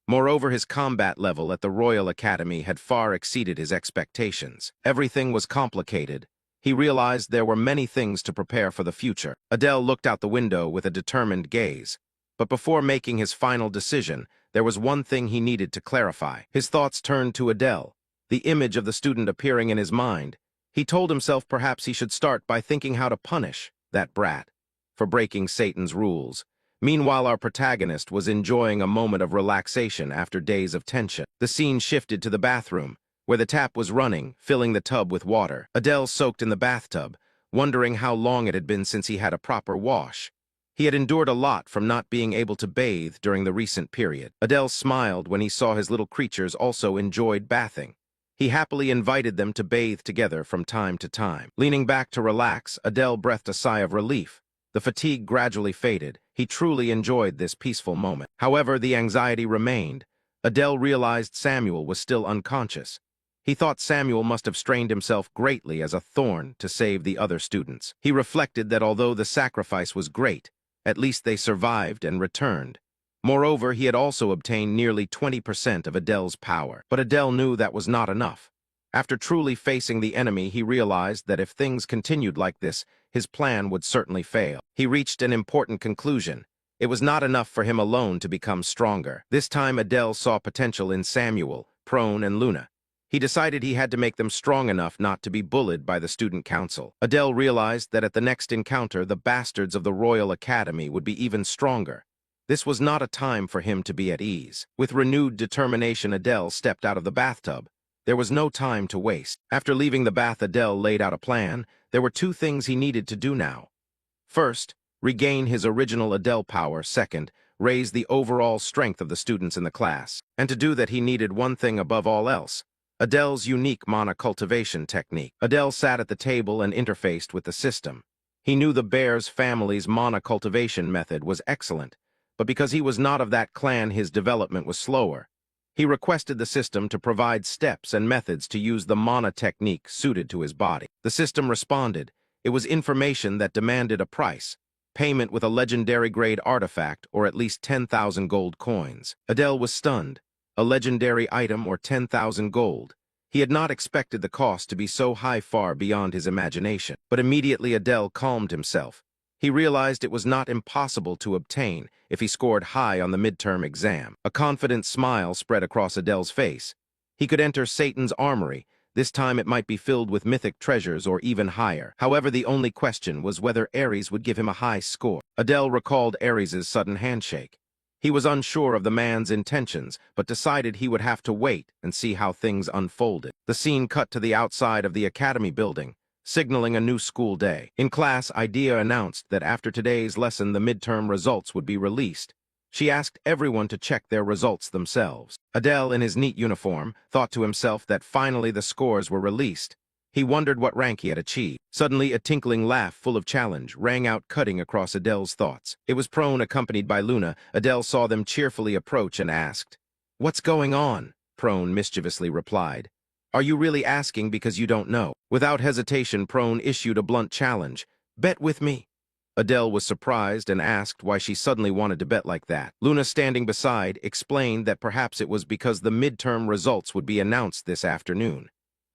Moreover, his combat level at the Royal Academy had far exceeded his expectations. Everything was complicated. He realized there were many things to prepare for the future. Adele looked out the window with a determined gaze. But before making his final decision, there was one thing he needed to clarify. His thoughts turned to Adele, the image of the student appearing in his mind. He told himself perhaps he should start by thinking how to punish that brat for breaking Satan's rules. Meanwhile, our protagonist was enjoying a moment of relaxation after days of tension. The scene shifted to the bathroom, where the tap was running, filling the tub with water. Adele soaked in the bathtub, wondering how long it had been since he had a proper wash. He had endured a lot from not being able to bathe during the recent period. Adele smiled when he saw his little creatures also enjoyed bathing. He happily invited them to bathe together from time to time. Leaning back to relax, Adele breathed a sigh of relief. The fatigue gradually faded. He truly enjoyed this peaceful moment. However, the anxiety remained. Adele realized Samuel was still unconscious. He thought Samuel must have strained himself greatly as a thorn to save the other students. He reflected that although the sacrifice was great, at least they survived and returned. Moreover, he had also obtained nearly 20% of Adele's power. But Adele knew that was not enough. After truly facing the enemy, he realized that if things continued like this, his plan would certainly fail. He reached an important conclusion. It was not enough for him alone to become stronger. This time, Adele saw potential in Samuel, Prone, and Luna. He decided he had to make them strong enough not to be bullied by the student council. Adele realized that at the next encounter, the bastards of the Royal Academy would be even stronger. This was not a time for him to be at ease. With renewed determination, Adele stepped out of the bathtub. There was no time to waste. After leaving the bath, Adele laid out a plan. There were two things he needed to do now. First, regain his original Adele power. Second, raise the overall strength of the students in the class. And to do that, he needed one thing above all else: Adele's unique mana cultivation technique. Adele sat at the table and interfaced with the system. He knew the bear's family's monocultivation method was excellent, but because he was not of that clan, his development was slower. He requested the system to provide steps and methods to use the mana technique suited to his body. The system responded. It was information that demanded a price, payment with a legendary-grade artifact or at least 10,000 gold coins. Adele was stunned. A legendary item or 10,000 gold. He had not expected the cost to be so high, far beyond his imagination. But immediately Adele calmed himself. He realized it was not impossible to obtain if he scored high on the midterm exam. A confident smile spread across Adele's face. He could enter Satan's armory. This time it might be filled with mythic treasures or even higher. However, the only question was whether Ares would give him a high score. Adele recalled Ares's sudden handshake. He was unsure of the man's intentions, but decided he would have to wait and see how things unfolded. The scene cut to the outside of the academy building, signaling a new school day. In class, Idea announced that after today's lesson the midterm results would be released. She asked everyone to check their results themselves. Adele, in his neat uniform, thought to himself that finally the scores were released. He wondered what rank he had achieved. Suddenly, a tinkling laugh full of challenge rang out, cutting across Adele's thoughts. It was Prone, accompanied by Luna. Adele saw them cheerfully approach and asked, "What's going on?" Prone mischievously replied, "Are you really asking because you don't know?" Without hesitation, Prone issued a blunt challenge. "Bet with me." Adele was surprised and asked why she suddenly wanted to bet like that. Luna, standing beside, explained that perhaps it was because the midterm results would be announced this afternoon.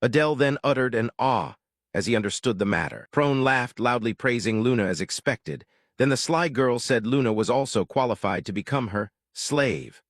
Adele then uttered an "ah" as he understood the matter. Prone laughed loudly, praising Luna as expected. Then the sly girl said Luna was also qualified to become her slave.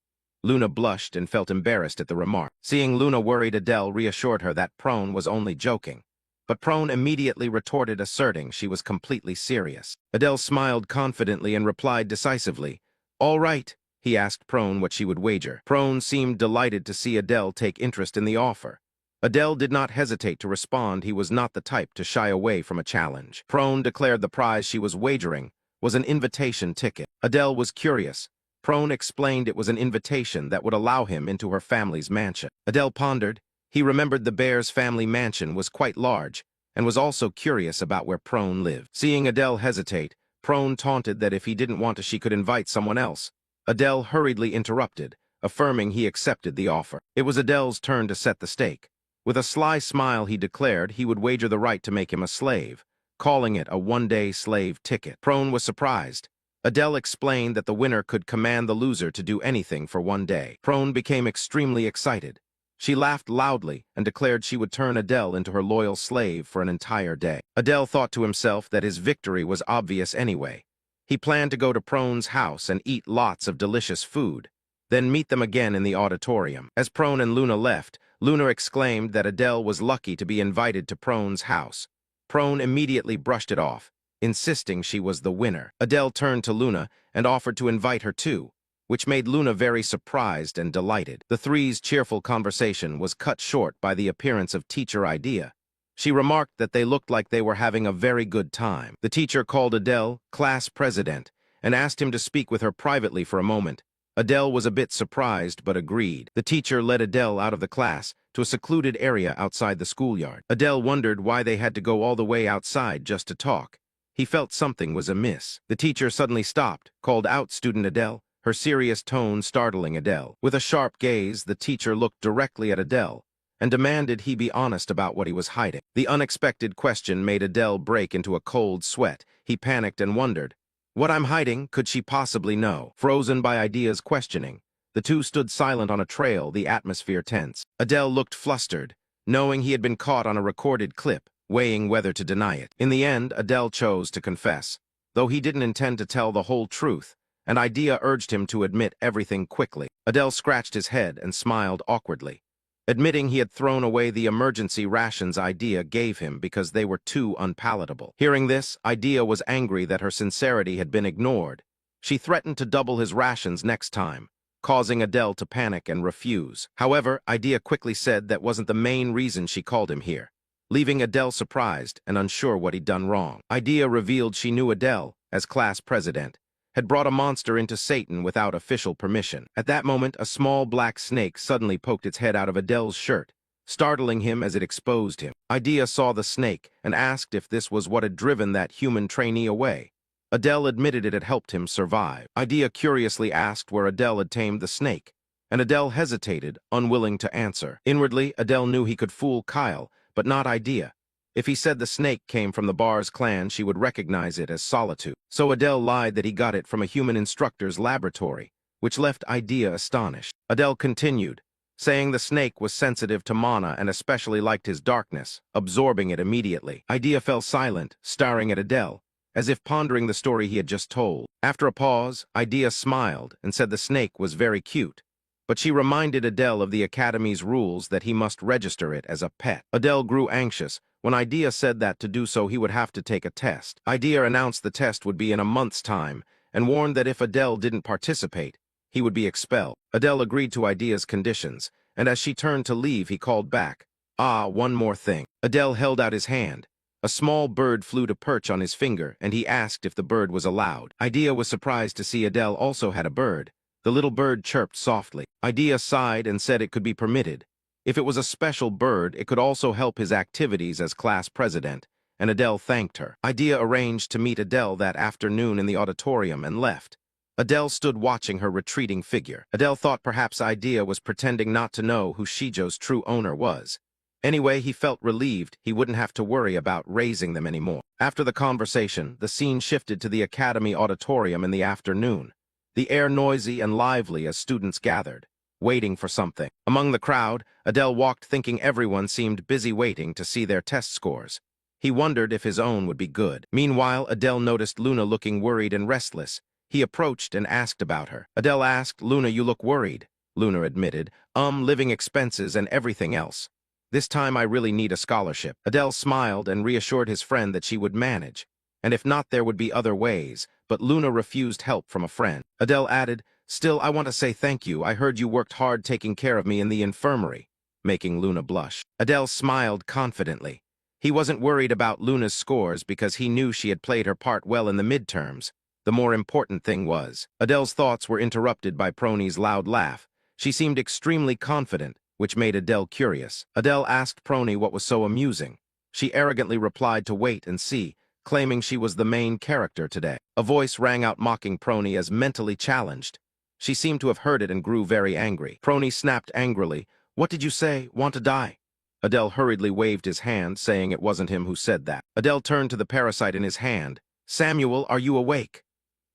Luna blushed and felt embarrassed at the remark. Seeing Luna worried, Adele reassured her that Prone was only joking. But Prone immediately retorted, asserting she was completely serious. Adele smiled confidently and replied decisively. "All right." He asked Prone what she would wager. Prone seemed delighted to see Adele take interest in the offer. Adele did not hesitate to respond. He was not the type to shy away from a challenge. Prone declared the prize she was wagering was an invitation ticket. Adele was curious. Prone explained it was an invitation that would allow him into her family's mansion. Adele pondered. He remembered the bear's family mansion was quite large and was also curious about where Prone lived. Seeing Adele hesitate, Prone taunted that if he didn't want to, she could invite someone else. Adele hurriedly interrupted, affirming he accepted the offer. It was Adele's turn to set the stake. With a sly smile, he declared he would wager the right to make him a slave, calling it a one-day slave ticket. Prone was surprised. Adele explained that the winner could command the loser to do anything for one day. Prone became extremely excited. She laughed loudly and declared she would turn Adele into her loyal slave for an entire day. Adele thought to himself that his victory was obvious anyway. He planned to go to Prone's house and eat lots of delicious food, then meet them again in the auditorium. As Prone and Luna left, Luna exclaimed that Adele was lucky to be invited to Prone's house. Prone immediately brushed it off, insisting she was the winner. Adele turned to Luna and offered to invite her too, which made Luna very surprised and delighted. The three's cheerful conversation was cut short by the appearance of Teacher Idea. She remarked that they looked like they were having a very good time. The teacher called Adele class president and asked him to speak with her privately for a moment. Adele was a bit surprised but agreed. The teacher led Adele out of the class to a secluded area outside the schoolyard. Adele wondered why they had to go all the way outside just to talk. He felt something was amiss. The teacher suddenly stopped, called out "Student Adele," her serious tone startling Adele. With a sharp gaze, the teacher looked directly at Adele and demanded he be honest about what he was hiding. The unexpected question made Adele break into a cold sweat. He panicked and wondered, what I'm hiding could she possibly know? Frozen by Idea's questioning, the two stood silent on a trail, the atmosphere tense. Adele looked flustered, knowing he had been caught on a recorded clip, weighing whether to deny it. In the end, Adele chose to confess, though he didn't intend to tell the whole truth, and Idea urged him to admit everything quickly. Adele scratched his head and smiled awkwardly, admitting he had thrown away the emergency rations Idea gave him because they were too unpalatable. Hearing this, Idea was angry that her sincerity had been ignored. She threatened to double his rations next time, causing Adele to panic and refuse. However, Idea quickly said that wasn't the main reason she called him here, leaving Adele surprised and unsure what he'd done wrong. Idea revealed she knew Adele, as class president, had brought a monster into Satan without official permission. At that moment, a small black snake suddenly poked its head out of Adele's shirt, startling him as it exposed him. Idea saw the snake and asked if this was what had driven that human trainee away. Adele admitted it had helped him survive. Idea curiously asked where Adele had tamed the snake, and Adele hesitated, unwilling to answer. Inwardly, Adele knew he could fool Kyle, but not Idea. If he said the snake came from the Bar's clan, she would recognize it as Solitude. So Adele lied that he got it from a human instructor's laboratory, which left Idea astonished. Adele continued, saying the snake was sensitive to mana and especially liked his darkness, absorbing it immediately. Idea fell silent, staring at Adele, as if pondering the story he had just told. After a pause, Idea smiled and said the snake was very cute, but she reminded Adele of the Academy's rules that he must register it as a pet. Adele grew anxious when Idea said that to do so he would have to take a test. Idea announced the test would be in a month's time and warned that if Adele didn't participate, he would be expelled. Adele agreed to Idea's conditions, and as she turned to leave, he called back, "Ah, one more thing." Adele held out his hand. A small bird flew to perch on his finger, and he asked if the bird was allowed. Idea was surprised to see Adele also had a bird. The little bird chirped softly. Idea sighed and said it could be permitted. If it was a special bird, it could also help his activities as class president, and Adele thanked her. Idea arranged to meet Adele that afternoon in the auditorium and left. Adele stood watching her retreating figure. Adele thought perhaps Idea was pretending not to know who Shijo's true owner was. Anyway, he felt relieved he wouldn't have to worry about raising them anymore. After the conversation, the scene shifted to the Academy auditorium in the afternoon, the air noisy and lively as students gathered, waiting for something. Among the crowd, Adele walked thinking everyone seemed busy waiting to see their test scores. He wondered if his own would be good. Meanwhile, Adele noticed Luna looking worried and restless. He approached and asked about her. Adele asked, "Luna, you look worried." Luna admitted, living expenses and everything else. "This time I really need a scholarship." Adele smiled and reassured his friend that she would manage, and if not, there would be other ways, but Luna refused help from a friend. Adele added, "Still, I want to say thank you. I heard you worked hard taking care of me in the infirmary," making Luna blush. Adele smiled confidently. He wasn't worried about Luna's scores because he knew she had played her part well in the midterms. The more important thing was, Adele's thoughts were interrupted by Prony's loud laugh. She seemed extremely confident, which made Adele curious. Adele asked Prony what was so amusing. She arrogantly replied to wait and see, claiming she was the main character today. A voice rang out mocking Prony as mentally challenged. She seemed to have heard it and grew very angry. Prony snapped angrily, "What did you say? Want to die?" Adele hurriedly waved his hand, saying it wasn't him who said that. Adele turned to the parasite in his hand. "Samuel, are you awake?"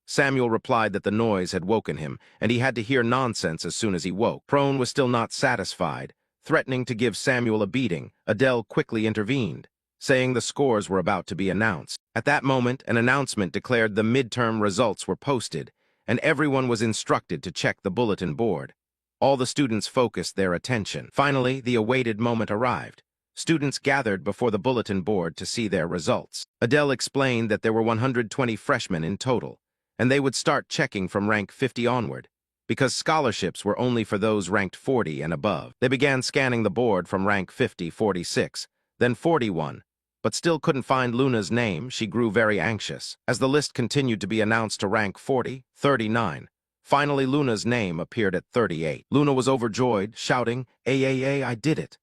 Samuel replied that the noise had woken him, and he had to hear nonsense as soon as he woke. Prone was still not satisfied. Threatening to give Samuel a beating, Adele quickly intervened, saying the scores were about to be announced. At that moment, an announcement declared the midterm results were posted, and everyone was instructed to check the bulletin board. All the students focused their attention. Finally, the awaited moment arrived. Students gathered before the bulletin board to see their results. Adele explained that there were 120 freshmen in total, and they would start checking from rank 50 onward, because scholarships were only for those ranked 40 and above. They began scanning the board from rank 50, 46, then 41, but still couldn't find Luna's name. She grew very anxious. As the list continued to be announced to rank 40, 39, finally Luna's name appeared at 38. Luna was overjoyed, shouting, "Ay, I did it."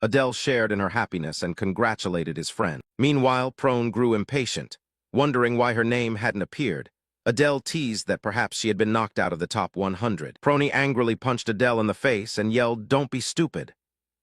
Adele shared in her happiness and congratulated his friend. Meanwhile, Prone grew impatient, wondering why her name hadn't appeared. Adele teased that perhaps she had been knocked out of the top 100. Prony angrily punched Adele in the face and yelled, "Don't be stupid."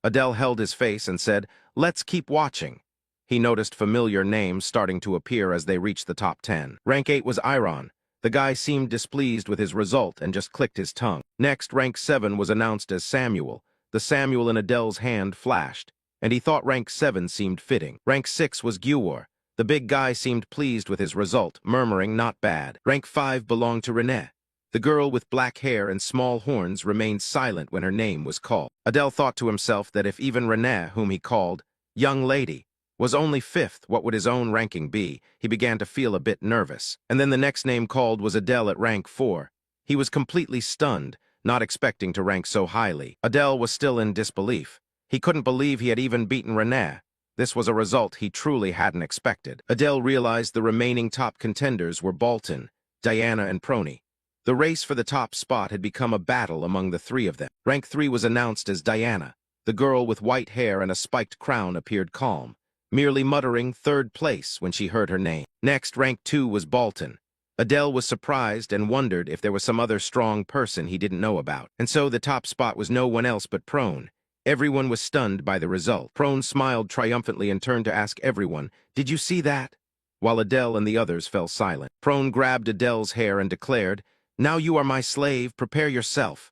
Adele held his face and said, "Let's keep watching." He noticed familiar names starting to appear as they reached the top 10. Rank 8 was Iron. The guy seemed displeased with his result and just clicked his tongue. Next, rank 7 was announced as Samuel. The Samuel in Adele's hand flashed, and he thought rank 7 seemed fitting. Rank 6 was Gewar. The big guy seemed pleased with his result, murmuring, "Not bad." Rank 5 belonged to Renee. The girl with black hair and small horns remained silent when her name was called. Adele thought to himself that if even Renee, whom he called young lady, was only 5th, what would his own ranking be? He began to feel a bit nervous. And then the next name called was Adele at rank 4. He was completely stunned, not expecting to rank so highly. Adele was still in disbelief. He couldn't believe he had even beaten Renee. This was a result he truly hadn't expected. Adele realized the remaining top contenders were Bolton, Diana, and Prony. The race for the top spot had become a battle among the three of them. Rank 3 was announced as Diana. The girl with white hair and a spiked crown appeared calm, merely muttering third place when she heard her name. Next, rank 2 was Bolton. Adele was surprised and wondered if there was some other strong person he didn't know about. And so the top spot was no one else but Prone. Everyone was stunned by the result. Prone smiled triumphantly and turned to ask everyone, "Did you see that?" While Adele and the others fell silent. Prone grabbed Adele's hair and declared, "Now you are my slave, prepare yourself."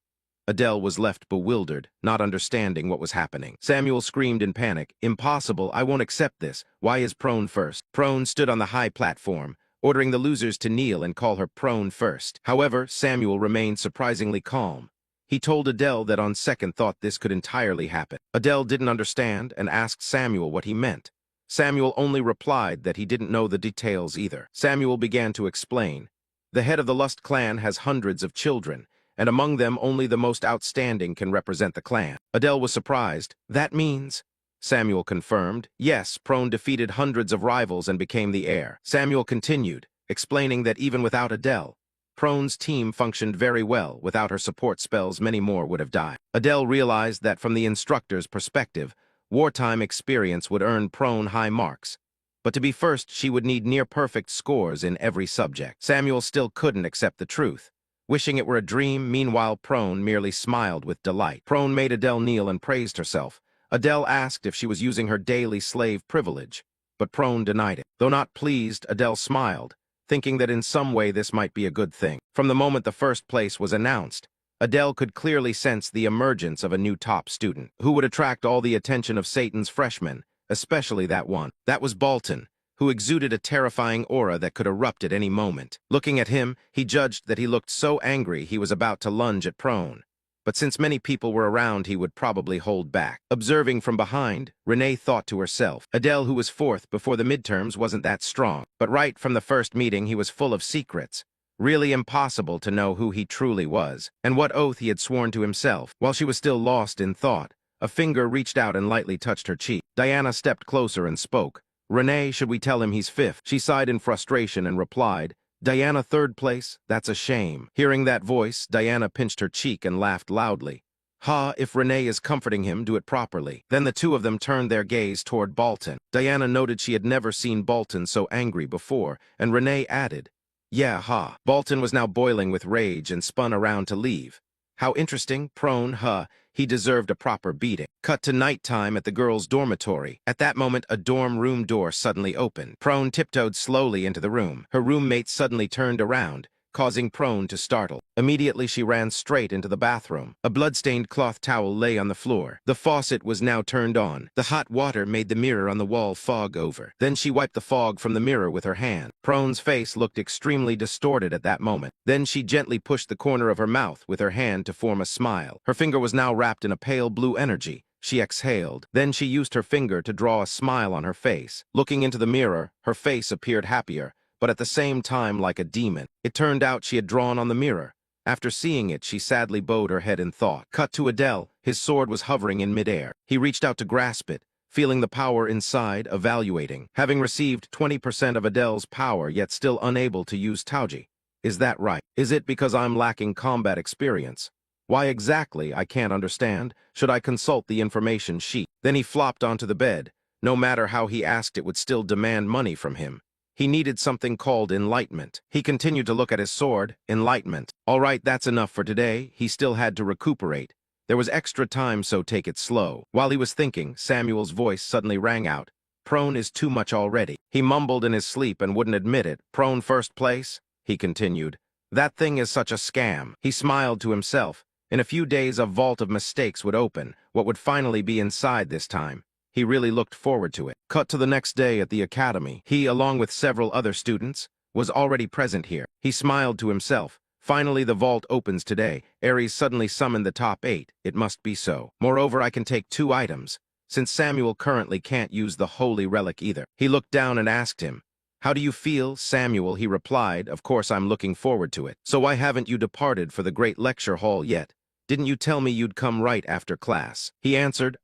Adele was left bewildered, not understanding what was happening. Samuel screamed in panic, "Impossible, I won't accept this. Why is Prone first?" Prone stood on the high platform, ordering the losers to kneel and call her Prone first. However, Samuel remained surprisingly calm. He told Adele that on second thought this could entirely happen. Adele didn't understand and asked Samuel what he meant. Samuel only replied that he didn't know the details either. Samuel began to explain. The head of the Lust clan has hundreds of children, and among them only the most outstanding can represent the clan. Adele was surprised. "That means—" Samuel confirmed, "Yes, Prone defeated hundreds of rivals and became the heir." Samuel continued, explaining that even without Adele, Prone's team functioned very well. Without her support spells, many more would have died. Adele realized that from the instructor's perspective, wartime experience would earn Prone high marks. But to be first, she would need near-perfect scores in every subject. Samuel still couldn't accept the truth. Wishing it were a dream, meanwhile Prone merely smiled with delight. Prone made Adele kneel and praised herself. Adele asked if she was using her daily slave privilege, but Prone denied it. Though not pleased, Adele smiled, thinking that in some way this might be a good thing. From the moment the first place was announced, Adele could clearly sense the emergence of a new top student, who would attract all the attention of Satan's freshmen, especially that one. That was Bolton, who exuded a terrifying aura that could erupt at any moment. Looking at him, he judged that he looked so angry he was about to lunge at Prone. But since many people were around, he would probably hold back. Observing from behind, Renee thought to herself, Adele, who was fourth before the midterms, wasn't that strong. But right from the first meeting, he was full of secrets. Really impossible to know who he truly was, and what oath he had sworn to himself. While she was still lost in thought, a finger reached out and lightly touched her cheek. Diana stepped closer and spoke. "Renee, should we tell him he's fifth?" She sighed in frustration and replied, "Diana, third place? That's a shame." Hearing that voice, Diana pinched her cheek and laughed loudly. "Ha, if Renee is comforting him, do it properly." Then the two of them turned their gaze toward Bolton. Diana noted she had never seen Bolton so angry before, and Renee added, "Yeah, ha." Bolton was now boiling with rage and spun around to leave. How interesting, Prone, huh? He deserved a proper beating. Cut to nighttime at the girls' dormitory. At that moment, a dorm room door suddenly opened. Prone tiptoed slowly into the room. Her roommate suddenly turned around, causing Prone to startle. Immediately, she ran straight into the bathroom. A blood-stained cloth towel lay on the floor. The faucet was now turned on. The hot water made the mirror on the wall fog over. Then she wiped the fog from the mirror with her hand. Prone's face looked extremely distorted at that moment. Then she gently pushed the corner of her mouth with her hand to form a smile. Her finger was now wrapped in a pale blue energy. She exhaled. Then she used her finger to draw a smile on her face. Looking into the mirror, her face appeared happier, but at the same time like a demon. It turned out she had drawn on the mirror. After seeing it, she sadly bowed her head in thought. Cut to Adele. His sword was hovering in midair. He reached out to grasp it, feeling the power inside, evaluating. Having received 20% of Adele's power, yet still unable to use Tauji. Is that right? Is it because I'm lacking combat experience? Why exactly, I can't understand. Should I consult the information sheet? Then he flopped onto the bed. No matter how he asked, it would still demand money from him. He needed something called enlightenment. He continued to look at his sword. Enlightenment. All right, that's enough for today. He still had to recuperate. There was extra time, so take it slow. While he was thinking, Samuel's voice suddenly rang out. Prone is too much already. He mumbled in his sleep and wouldn't admit it. Prone first place? He continued. That thing is such a scam. He smiled to himself. In a few days, a vault of mistakes would open. What would finally be inside this time? He really looked forward to it. Cut to the next day at the academy. He, along with several other students, was already present here. He smiled to himself. Finally, the vault opens today. Ares suddenly summoned the top 8. It must be so. Moreover, I can take 2 items, since Samuel currently can't use the holy relic either. He looked down and asked him, "How do you feel, Samuel?" He replied, "Of course I'm looking forward to it." "So why haven't you departed for the great lecture hall yet? Didn't you tell me you'd come right after class?" He answered,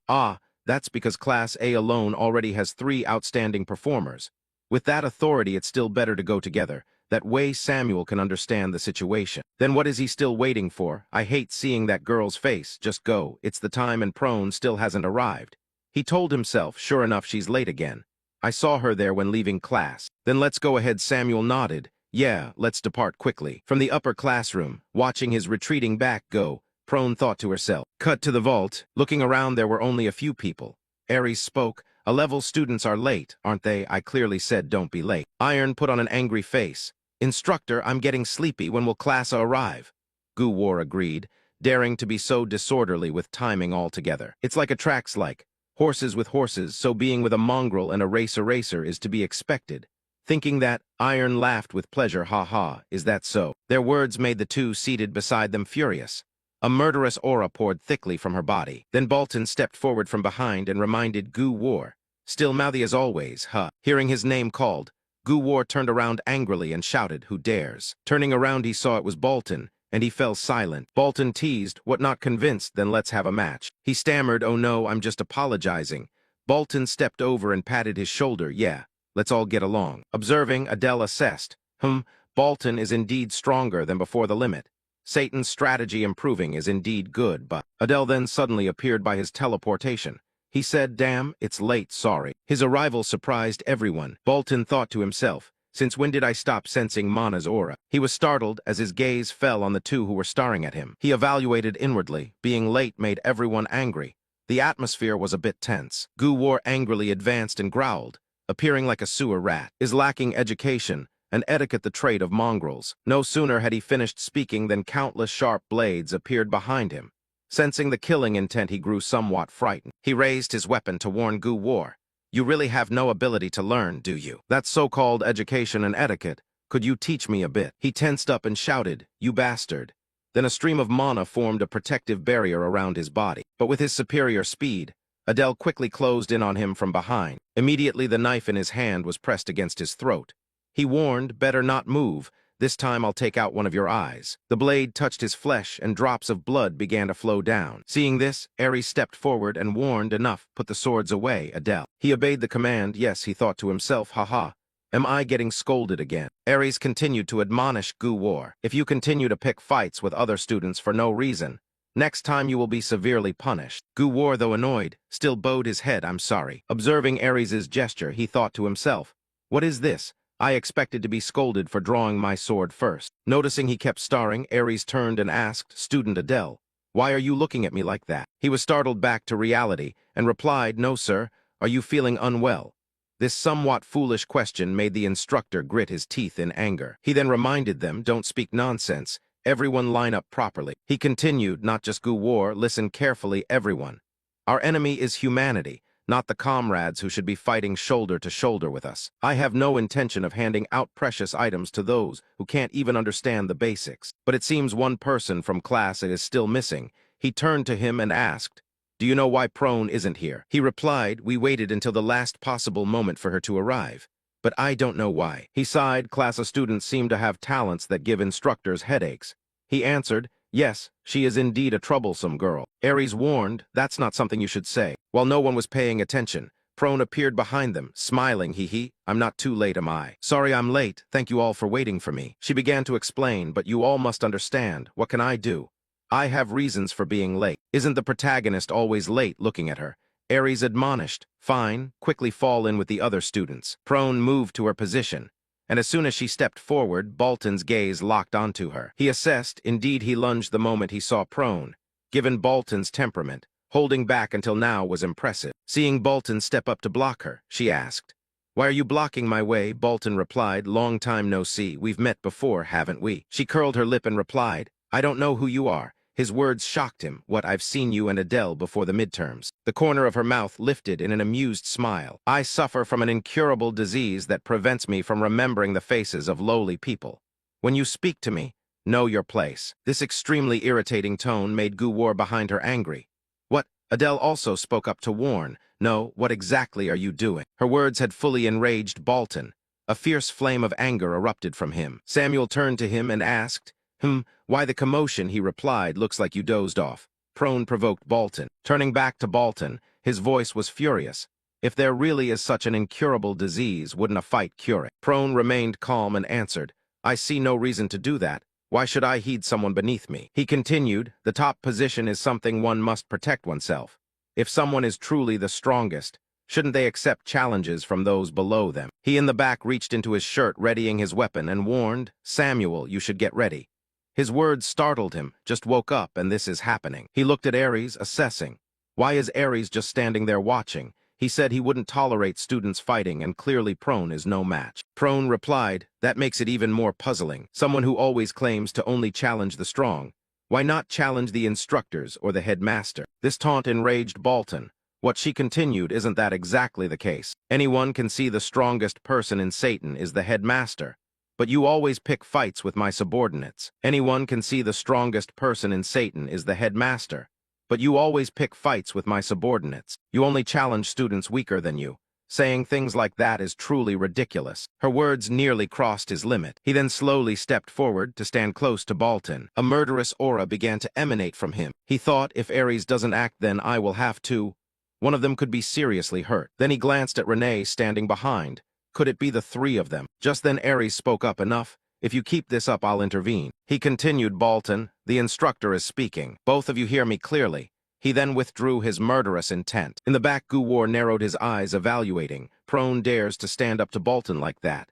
"That's because Class A alone already has 3 outstanding performers. With that authority, it's still better to go together. That way Samuel can understand the situation. Then what is he still waiting for? I hate seeing that girl's face. Just go. It's the time and Prone still hasn't arrived. He told himself, sure enough she's late again. I saw her there when leaving class. Then let's go ahead. Samuel nodded. Yeah, let's depart quickly. From the upper classroom, watching his retreating back go, Prone thought to herself. Cut to the vault. Looking around, there were only a few people. Aries spoke. A-level students are late, aren't they? I clearly said don't be late. Iron put on an angry face. Instructor, I'm getting sleepy. When will class arrive? Gu-War agreed, daring to be so disorderly with timing altogether. It's like a tracks like. Horses with horses, so being with a mongrel and a racer is to be expected. Thinking that, Iron laughed with pleasure. Ha ha, is that so? Their words made the two seated beside them furious. A murderous aura poured thickly from her body. Then Bolton stepped forward from behind and reminded Gu-War. Still mouthy as always, huh? Hearing his name called, Gu-War turned around angrily and shouted, who dares? Turning around he saw it was Bolton, and he fell silent. Bolton teased, what, not convinced? Then let's have a match. He stammered, oh no, I'm just apologizing. Bolton stepped over and patted his shoulder. Yeah, let's all get along. Observing, Adele assessed. Bolton is indeed stronger than before the limit. Satan's strategy improving is indeed good, but Adele then suddenly appeared by his teleportation. He said, damn, it's late, sorry. His arrival surprised everyone. Bolton thought to himself, since when did I stop sensing Mana's aura? He was startled as his gaze fell on the two who were staring at him. He evaluated inwardly. Being late made everyone angry. The atmosphere was a bit tense. Gu-War angrily advanced and growled, appearing like a sewer rat. Is lacking education and etiquette the trait of mongrels. No sooner had he finished speaking than countless sharp blades appeared behind him. Sensing the killing intent, he grew somewhat frightened. He raised his weapon to warn Gu-War. You really have no ability to learn, do you? That's so-called education and etiquette. Could you teach me a bit? He tensed up and shouted, you bastard. Then a stream of mana formed a protective barrier around his body. But with his superior speed, Adele quickly closed in on him from behind. Immediately the knife in his hand was pressed against his throat. He warned, better not move. This time I'll take out one of your eyes. The blade touched his flesh and drops of blood began to flow down. Seeing this, Ares stepped forward and warned, enough, put the swords away, Adele. He obeyed the command. Yes, he thought to himself, haha. Am I getting scolded again? Ares continued to admonish Gu-War. If you continue to pick fights with other students for no reason, next time you will be severely punished. Gu-War, though annoyed, still bowed his head. I'm sorry. Observing Ares's gesture, he thought to himself, what is this? I expected to be scolded for drawing my sword first. Noticing he kept staring, Ares turned and asked, Student Adele, why are you looking at me like that? He was startled back to reality and replied, no, sir. Are you feeling unwell? This somewhat foolish question made the instructor grit his teeth in anger. He then reminded them, don't speak nonsense. Everyone line up properly. He continued, not just Gu-War, listen carefully, everyone. Our enemy is humanity, not the comrades who should be fighting shoulder to shoulder with us. I have no intention of handing out precious items to those who can't even understand the basics. But it seems one person from class is still missing. He turned to him and asked, do you know why Prone isn't here? He replied, we waited until the last possible moment for her to arrive. But I don't know why. He sighed, class of students seem to have talents that give instructors headaches. He answered, yes, she is indeed a troublesome girl. Ares warned, that's not something you should say. While no one was paying attention, Prone appeared behind them, smiling, hee. I'm not too late, am I? Sorry I'm late, thank you all for waiting for me. She began to explain, but you all must understand, what can I do? I have reasons for being late. Isn't the protagonist always late? Looking at her, Ares admonished, fine, quickly fall in with the other students. Prone moved to her position, and as soon as she stepped forward, Bolton's gaze locked onto her. He assessed, indeed he lunged the moment he saw Prone. Given Bolton's temperament, holding back until now was impressive. Seeing Bolton step up to block her, she asked, why are you blocking my way? Bolton replied, long time no see, we've met before, haven't we? She curled her lip and replied, I don't know who you are. His words shocked him. What, I've seen you and Adele before the midterms. The corner of her mouth lifted in an amused smile. I suffer from an incurable disease that prevents me from remembering the faces of lowly people. When you speak to me, know your place. This extremely irritating tone made Gu-War behind her angry. What? Adele also spoke up to warn. No, what exactly are you doing? Her words had fully enraged Bolton. A fierce flame of anger erupted from him. Samuel turned to him and asked, why the commotion? He replied, looks like you dozed off. Prone provoked Bolton. Turning back to Bolton, his voice was furious. If there really is such an incurable disease, wouldn't a fight cure it? Prone remained calm and answered, I see no reason to do that. Why should I heed someone beneath me? He continued, the top position is something one must protect oneself. If someone is truly the strongest, shouldn't they accept challenges from those below them? He in the back reached into his shirt, readying his weapon, and warned, Samuel, you should get ready. His words startled him, just woke up and this is happening. He looked at Aries, assessing. Why is Aries just standing there watching? He said he wouldn't tolerate students fighting and clearly Prone is no match. Prone replied, that makes it even more puzzling. Someone who always claims to only challenge the strong. Why not challenge the instructors or the headmaster? This taunt enraged Bolton. What she continued, isn't that exactly the case? Anyone can see the strongest person in Satan is the headmaster. But you always pick fights with my subordinates. Anyone can see the strongest person in Satan is the headmaster. But you always pick fights with my subordinates. You only challenge students weaker than you. Saying things like that is truly ridiculous. Her words nearly crossed his limit. He then slowly stepped forward to stand close to Bolton. A murderous aura began to emanate from him. He thought, if Aries doesn't act, then I will have to. One of them could be seriously hurt. Then he glanced at Renee standing behind. Could it be the three of them? Just then Aries spoke up, enough. If you keep this up, I'll intervene. He continued, Bolton, the instructor is speaking. Both of you hear me clearly. He then withdrew his murderous intent. In the back, Guwar narrowed his eyes, evaluating. Prone dares to stand up to Bolton like that.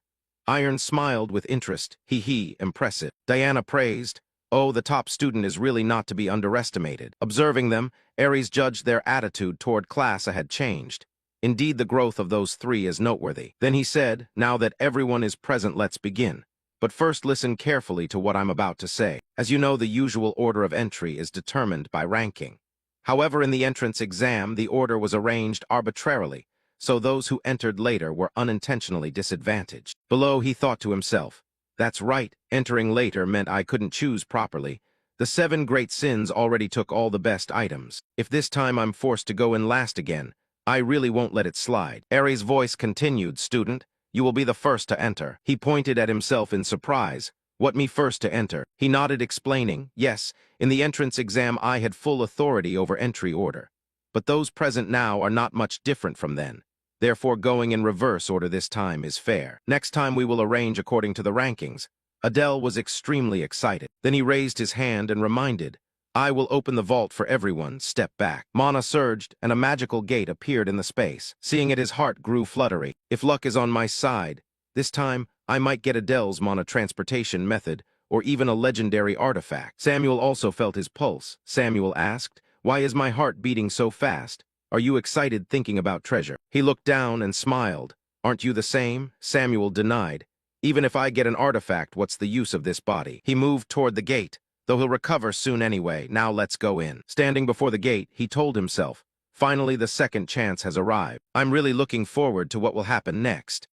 Iron smiled with interest. He, impressive. Diana praised. Oh, the top student is really not to be underestimated. Observing them, Aries judged their attitude toward class had changed. Indeed, the growth of those three is noteworthy. Then he said, now that everyone is present, let's begin. But first listen carefully to what I'm about to say. As you know, the usual order of entry is determined by ranking. However, in the entrance exam, the order was arranged arbitrarily, so those who entered later were unintentionally disadvantaged. Below, he thought to himself, that's right, entering later meant I couldn't choose properly. The 7 great sins already took all the best items. If this time I'm forced to go in last again, I really won't let it slide. Aries' voice continued, student. You will be the first to enter. He pointed at himself in surprise. What, me first to enter? He nodded, explaining, yes, in the entrance exam I had full authority over entry order. But those present now are not much different from then. Therefore going in reverse order this time is fair. Next time we will arrange according to the rankings. Adele was extremely excited. Then he raised his hand and reminded, I will open the vault for everyone, step back. Mana surged, and a magical gate appeared in the space. Seeing it, his heart grew fluttery. If luck is on my side, this time I might get Adele's mana transportation method, or even a legendary artifact. Samuel also felt his pulse. Samuel asked, why is my heart beating so fast? Are you excited thinking about treasure? He looked down and smiled. Aren't you the same? Samuel denied. Even if I get an artifact, what's the use of this body? He moved toward the gate. Though he'll recover soon anyway, now let's go in. Standing before the gate, he told himself, finally the second chance has arrived. I'm really looking forward to what will happen next.